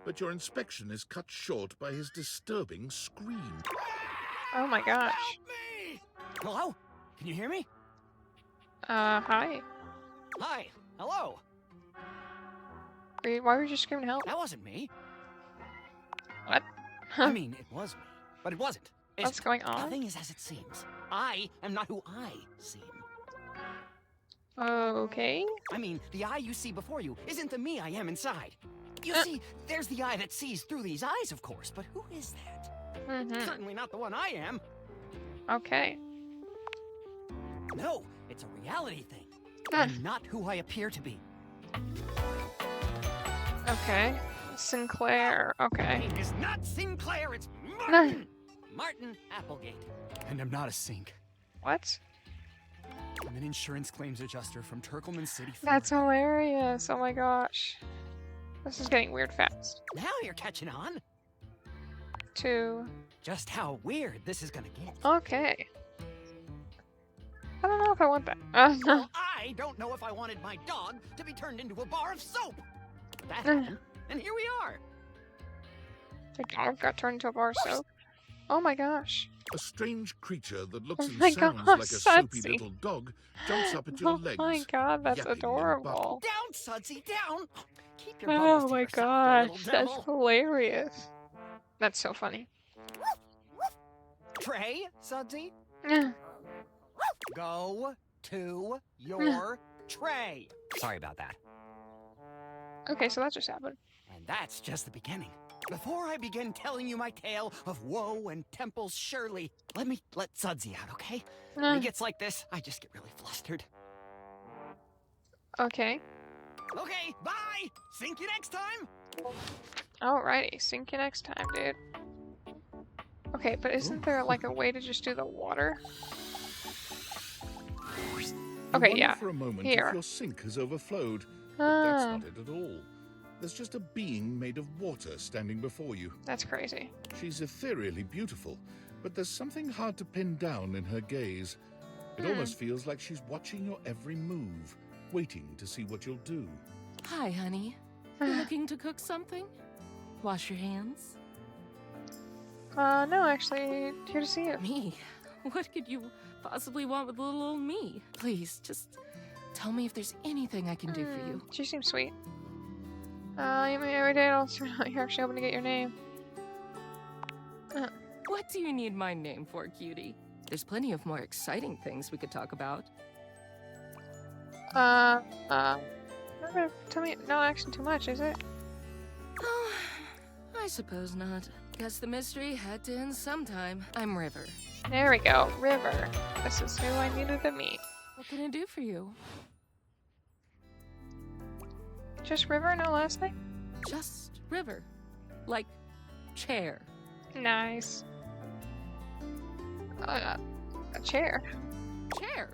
But your inspection is cut short by his disturbing scream. Oh my gosh. Help me! Hello? Can you hear me? Hi. Hi. Hello. Why were you screaming help? That wasn't me. What? I mean, it was me, but it wasn't. What's going on? Nothing is as it seems. I am not who I seem. Okay. I mean, the eye you see before you isn't the me I am inside. You see, there's the eye that sees through these eyes, of course, but who is that? Certainly not the one I am. Okay. No, it's a reality thing. I'm not who I appear to be. Okay. Sinclair. Okay. My name is not Sinclair, it's Martin! Martin Applegate. And I'm not a sink. What? I'm an insurance claims adjuster from Turkleman City. That's hilarious. Oh my gosh. This is getting weird fast. Now you're catching on. 2. Just how weird this is gonna get. Okay. I don't know if I want that. Well, I don't know if I wanted my dog to be turned into a bar of soap. But that happened, and here we are. The dog got turned into a bar of soap. Oh my gosh. A strange creature that looks and my sounds gosh, like a soapy Sudsy. little dog jumps up at your legs. Oh my god, that's yapping in adorable. Down, Sudsy, down. Keep your Oh bubbles to my yourself, you gosh, little that's devil. hilarious. That's so funny. Trey, Sudsy, Yeah. go to your tray. Sorry about that. Okay, so that just happened. And that's just the beginning. Before I begin telling you my tale of woe and Temple's Shirley, let me let Sudsy out, okay? When he gets like this, I just get really flustered. Okay. Okay, bye! Sink you next time! Alrighty, sink you next time, dude. Okay, but isn't there like a way to just do the water? You Okay, wonder yeah. for a moment Here. if your sink has overflowed. But that's not it at all. There's just a being made of water standing before you. That's crazy. She's ethereally beautiful, but there's something hard to pin down in her gaze. It almost feels like she's watching your every move, waiting to see what you'll do. Hi, honey. You looking to cook something? Wash your hands? No, actually, here to see you. Me? What could you possibly want with little old me? Please, just tell me if there's anything I can do for you. She seems sweet. You mean every day I'll you're actually hoping to get your name. What do you need my name for, cutie? There's plenty of more exciting things we could talk about. Not gonna tell me, no action too much, is it? Oh, I suppose not. Guess the mystery had to end sometime. I'm River. There we go, River. This is who I needed to meet. What can I do for you? Just River, no last name? Just River. Like chair. Nice. A chair. Chair.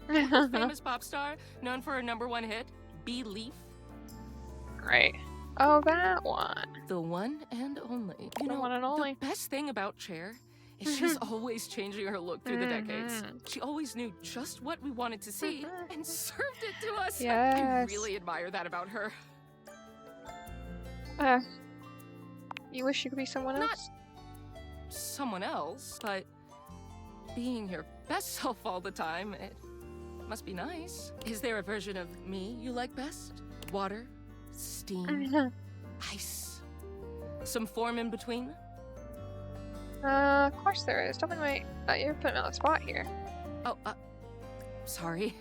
Famous pop star, known for her #1 hit, Belief. Great. Oh, that one. The one and only. You know, one and only. the best thing about Cher is she's always changing her look through the decades. She always knew just what we wanted to see and served it to us. I Yes. really admire that about her. You wish you could be someone Not else? someone else, but being your best self all the time, it must be nice. Is there a version of me you like best? Water? Steam? Ice? Some form in between? Of course there is. Don't mind you're putting me on the spot here. Oh, sorry.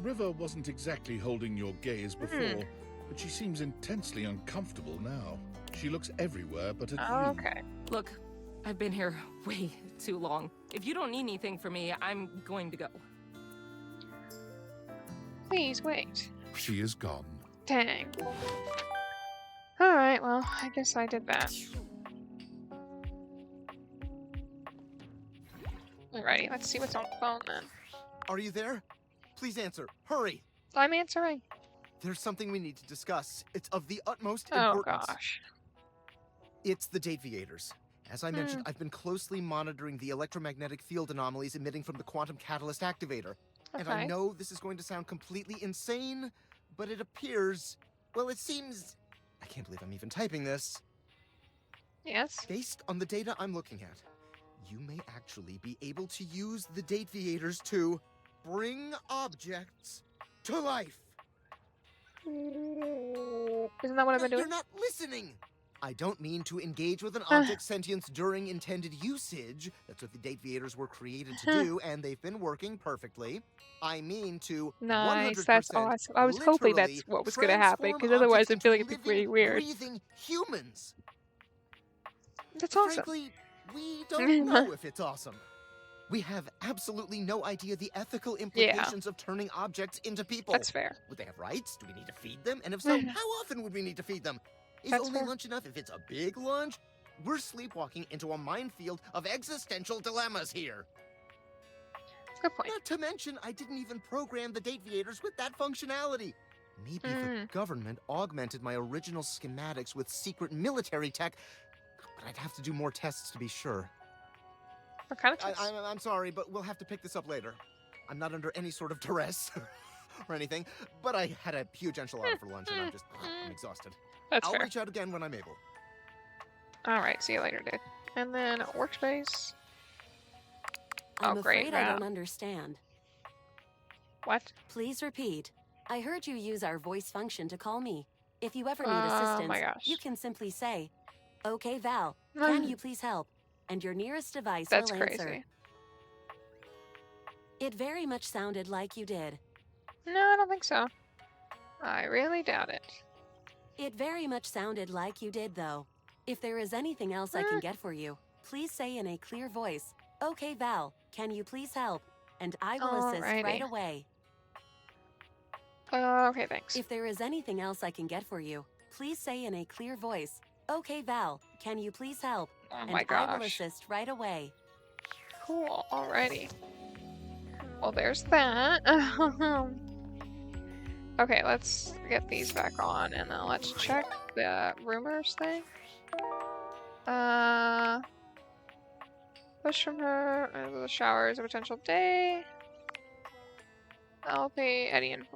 River wasn't exactly holding your gaze before, but she seems intensely uncomfortable now. She looks everywhere but at you. Okay. Look, I've been here way too long. If you don't need anything from me, I'm going to go. Please wait. She is gone. Dang. Alright, well, I guess I did that. Alrighty, let's see what's on the phone then. Are you there? Please answer. Hurry! I'm answering. There's something we need to discuss. It's of the utmost Oh importance. gosh. It's the Dateviators. As I mentioned, I've been closely monitoring the electromagnetic field anomalies emitting from the quantum catalyst activator. And I Okay. know this is going to sound completely insane, but it appears... Well, it seems... I can't believe I'm even typing this. Yes? Based on the data I'm looking at, you may actually be able to use the Dateviators to bring objects to life. Isn't that what I've been doing? You're not listening! I don't mean to engage with an object's sentience during intended usage. That's what the Dateviators were created to do, and they've been working perfectly. I mean to Nice, 100% that's awesome. I was hoping that's literally what was gonna happen, transform because otherwise I objects feel like into it'd be pretty living, weird. breathing humans. That's awesome. Frankly, we don't know if it's awesome. We have absolutely no idea the ethical implications of turning objects into people. That's fair. Would they have rights? Do we need to feed them? And if so, how often would we need to feed them? Is That's only fair. lunch enough if it's a big lunch? We're sleepwalking into a minefield of existential dilemmas here. Good point. Not to mention, I didn't even program the Dateviators with that functionality. Maybe the government augmented my original schematics with secret military tech, but I'd have to do more tests to be sure. What kind of tests? I'm sorry, but we'll have to pick this up later. I'm not under any sort of duress or anything, but I had a huge enchilada for lunch and I'm exhausted. That's I'll fair. reach out again when I'm able. Alright, see you later, dude. And then workspace. I'm great. afraid I don't understand. What? Please repeat. I heard you use our voice function to call me. If you ever need assistance, my gosh. you can simply say, "Okay, Val, can you please help?" And your nearest device That's will crazy. answer. It very much sounded like you did. No, I don't think so. I really doubt it. It very much sounded like you did, though. If there is anything else I can get for you, please say in a clear voice, "Okay, Val, can you please help?" And I will assist right Alrighty. away. Okay, thanks. If there is anything else I can get for you, please say in a clear voice, "Okay, Val, can you please help?" Oh And my I will gosh. assist right away. Cool, alrighty. Well, there's that. Okay, let's get these back on, and then let's check the rumors thing. Push from her into the shower is a potential day. LP, Eddie, and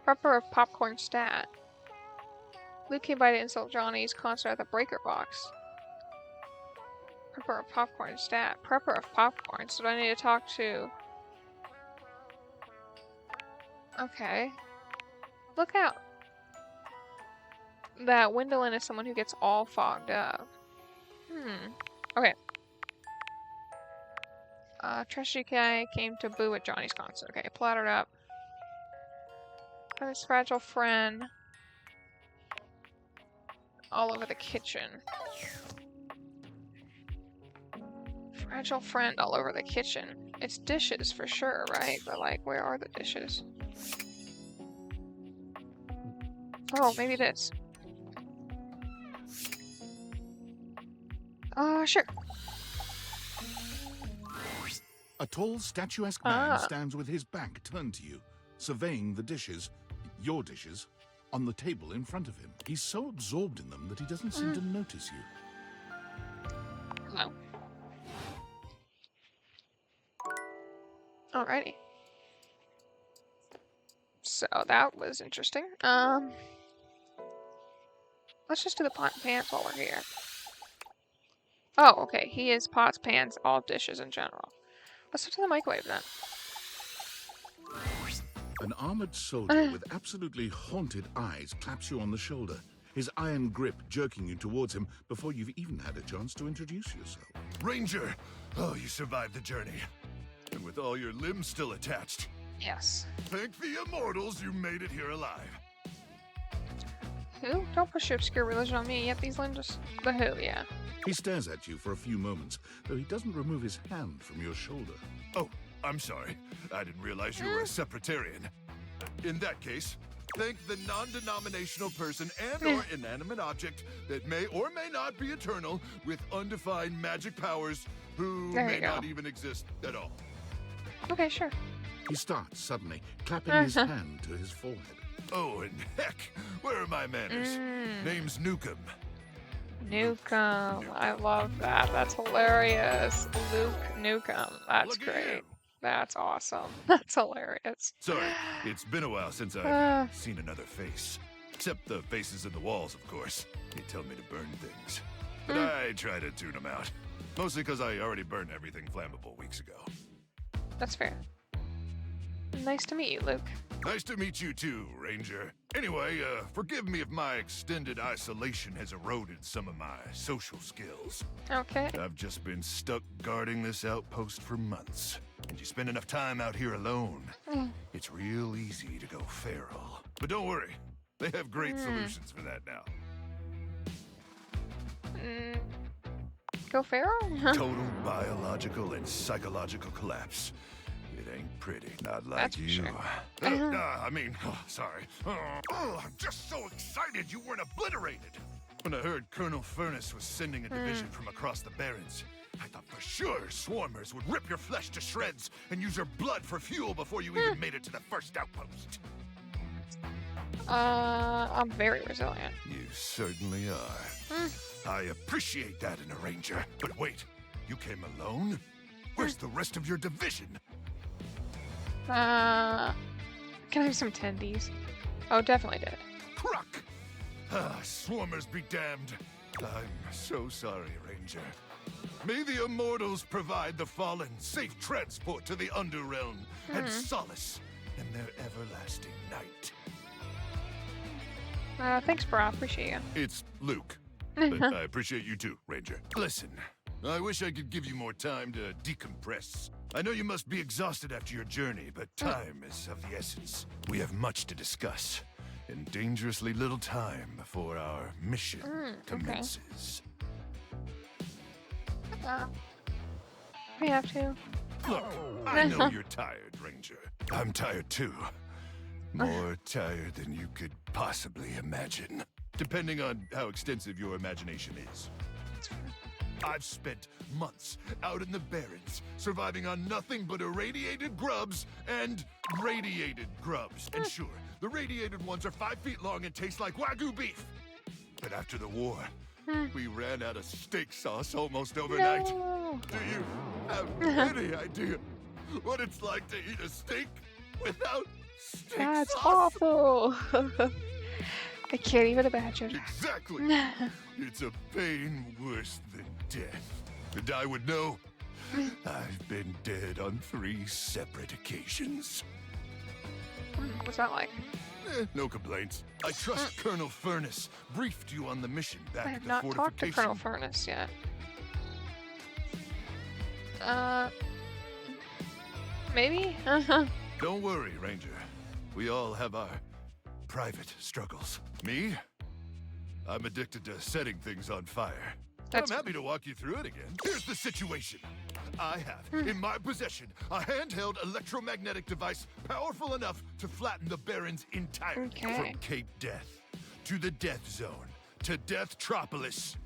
Prepper of popcorn stat. Luke came by to insult Johnny's concert at the Breaker Box. Prepper of popcorn stat. Prepper of popcorn. So do I need to talk to... Okay. Look out. That Wendolyn is someone who gets all fogged up. Okay. Trashy guy came to boo at Johnny's concert. Okay, plattered up. His fragile friend. All over the kitchen. Fragile friend all over the kitchen. It's dishes for sure, right? But like, where are the dishes? Oh, maybe it is. Sure. A tall, statuesque man stands with his back turned to you, surveying the dishes, your dishes, on the table in front of him. He's so absorbed in them that he doesn't seem to notice you. Hello. Alrighty. So that was interesting. Let's just do the pot and pans while we're here. Oh, okay. He is pots, pans, all dishes in general. Let's go to the microwave then. An armored soldier with absolutely haunted eyes claps you on the shoulder, his iron grip jerking you towards him before you've even had a chance to introduce yourself. Ranger! Oh, you survived the journey. And with all your limbs still attached. Yes. Thank the immortals you made it here alive. Who? Don't push your obscure religion on me. Yet these limbs the who, yeah. He stares at you for a few moments, though he doesn't remove his hand from your shoulder. Oh, I'm sorry. I didn't realize you were a Separatarian. In that case, thank the non-denominational person and or inanimate object that may or may not be eternal with undefined magic powers who may not even exist at all. Okay, sure. He starts suddenly, clapping his hand to his forehead. Oh, and heck, where are my manners? Name's Nukem. Nukem. I love that. That's hilarious. Luke Nukem. That's great. That's awesome. That's hilarious. Sorry, it's been a while since I've seen another face. Except the faces in the walls, of course. They tell me to burn things. But I try to tune them out. Mostly because I already burned everything flammable weeks ago. That's fair. Nice to meet you, Luke. Nice to meet you too, Ranger. Anyway, forgive me if my extended isolation has eroded some of my social skills. Okay. I've just been stuck guarding this outpost for months. And you spend enough time out here alone, it's real easy to go feral. But don't worry, they have great solutions for that now. Go feral? Total biological and psychological collapse. It ain't pretty, not like That's for you. sure. Sorry. I'm just so excited you weren't obliterated. When I heard Colonel Furnace was sending a division from across the Barrens, I thought for sure swarmers would rip your flesh to shreds and use your blood for fuel before you even made it to the first outpost. I'm very resilient. You certainly are. I appreciate that in a ranger. But wait, you came alone? Where's the rest of your division? Can I have some tendies? Oh, definitely did. Cruck! Swarmers be damned. I'm so sorry, Ranger. May the Immortals provide the fallen safe transport to the Underrealm and solace in their everlasting night. Thanks, bro. I appreciate you. It's Luke. But I appreciate you too, Ranger. Listen, I wish I could give you more time to decompress. I know you must be exhausted after your journey, but time is of the essence. We have much to discuss, and dangerously little time before our mission commences. We have to. Look, I know you're tired, Ranger. I'm tired too. More tired than you could possibly imagine, depending on how extensive your imagination is. I've spent months out in the Barrens, surviving on nothing but irradiated grubs and radiated grubs. And sure, the radiated ones are 5 feet long and taste like Wagyu beef. But after the war, we ran out of steak sauce almost overnight. No. Do you have any idea what it's like to eat a steak without steak That's sauce? awful. I can't even imagine. Exactly. It's a pain worse than death. And I would know. I've been dead on 3 separate occasions. What's that like? No complaints. I trust Colonel Furnace briefed you on the mission back I at have the not fortification. talked to Colonel Furnace yet. Maybe? Don't worry, Ranger. We all have our private struggles. Me? I'm addicted to setting things on fire. I'm happy to walk you through it again. Here's the situation. I have, in my possession, a handheld electromagnetic device powerful enough to flatten the Barrens entirely. From Cape Death to the Death Zone to Deathtropolis,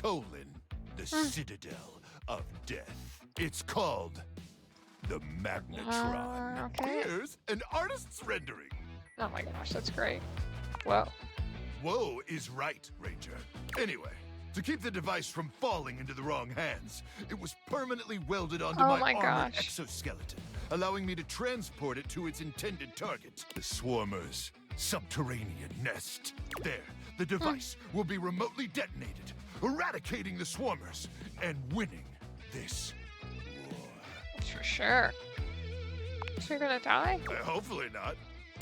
the Citadel of Death. It's called the Magnetron. Here's an artist's rendering. Oh my gosh, that's great. Whoa. Whoa is right, Ranger. Anyway, to keep the device from falling into the wrong hands, it was permanently welded onto my armored exoskeleton, allowing me to transport it to its intended target, the Swarmer's subterranean nest. There, the device will be remotely detonated, eradicating the Swarmers and winning this war. For sure. So you're gonna die? Hopefully not.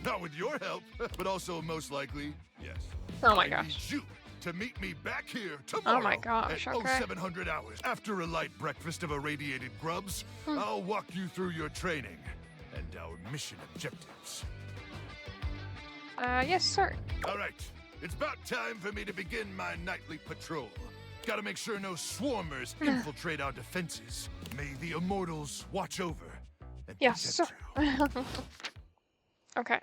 Not with your help, but also most likely, yes. Oh my I gosh. need you to meet me back here tomorrow Oh my gosh, at okay. 0700 hours. After a light breakfast of irradiated grubs, I'll walk you through your training and our mission objectives. Yes, sir. All right, it's about time for me to begin my nightly patrol. Gotta make sure no swarmers infiltrate our defenses. May the Immortals watch over and Yes, sir. Okay.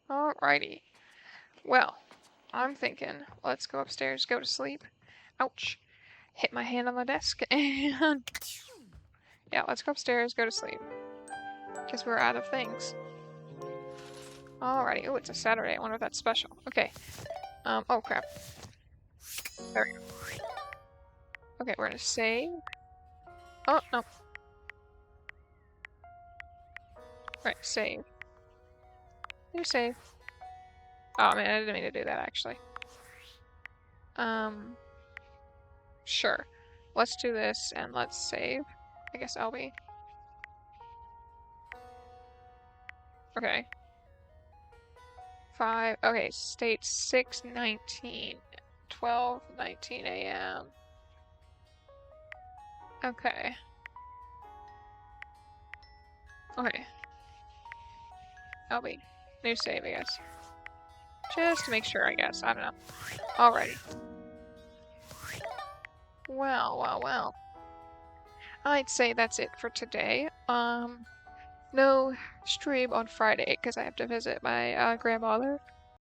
Alrighty. Well, I'm thinking let's go upstairs, go to sleep. Ouch. Hit my hand on the desk and yeah, let's go upstairs, go to sleep. Guess we're out of things. Alrighty. Oh, it's a Saturday. I wonder if that's special. Okay. Oh crap. There we go. Okay, we're gonna save. Oh, no. Right, save. Do save. Oh man, I didn't mean to do that actually. Sure. Let's do this and let's save. I guess I'll be. Okay. 5. Okay, state 6:19. 12:19 a.m. Okay. Okay. I'll be. New save, I guess. Just to make sure, I guess. I don't know. Alrighty. Well. I'd say that's it for today. No stream on Friday because I have to visit my grandmother.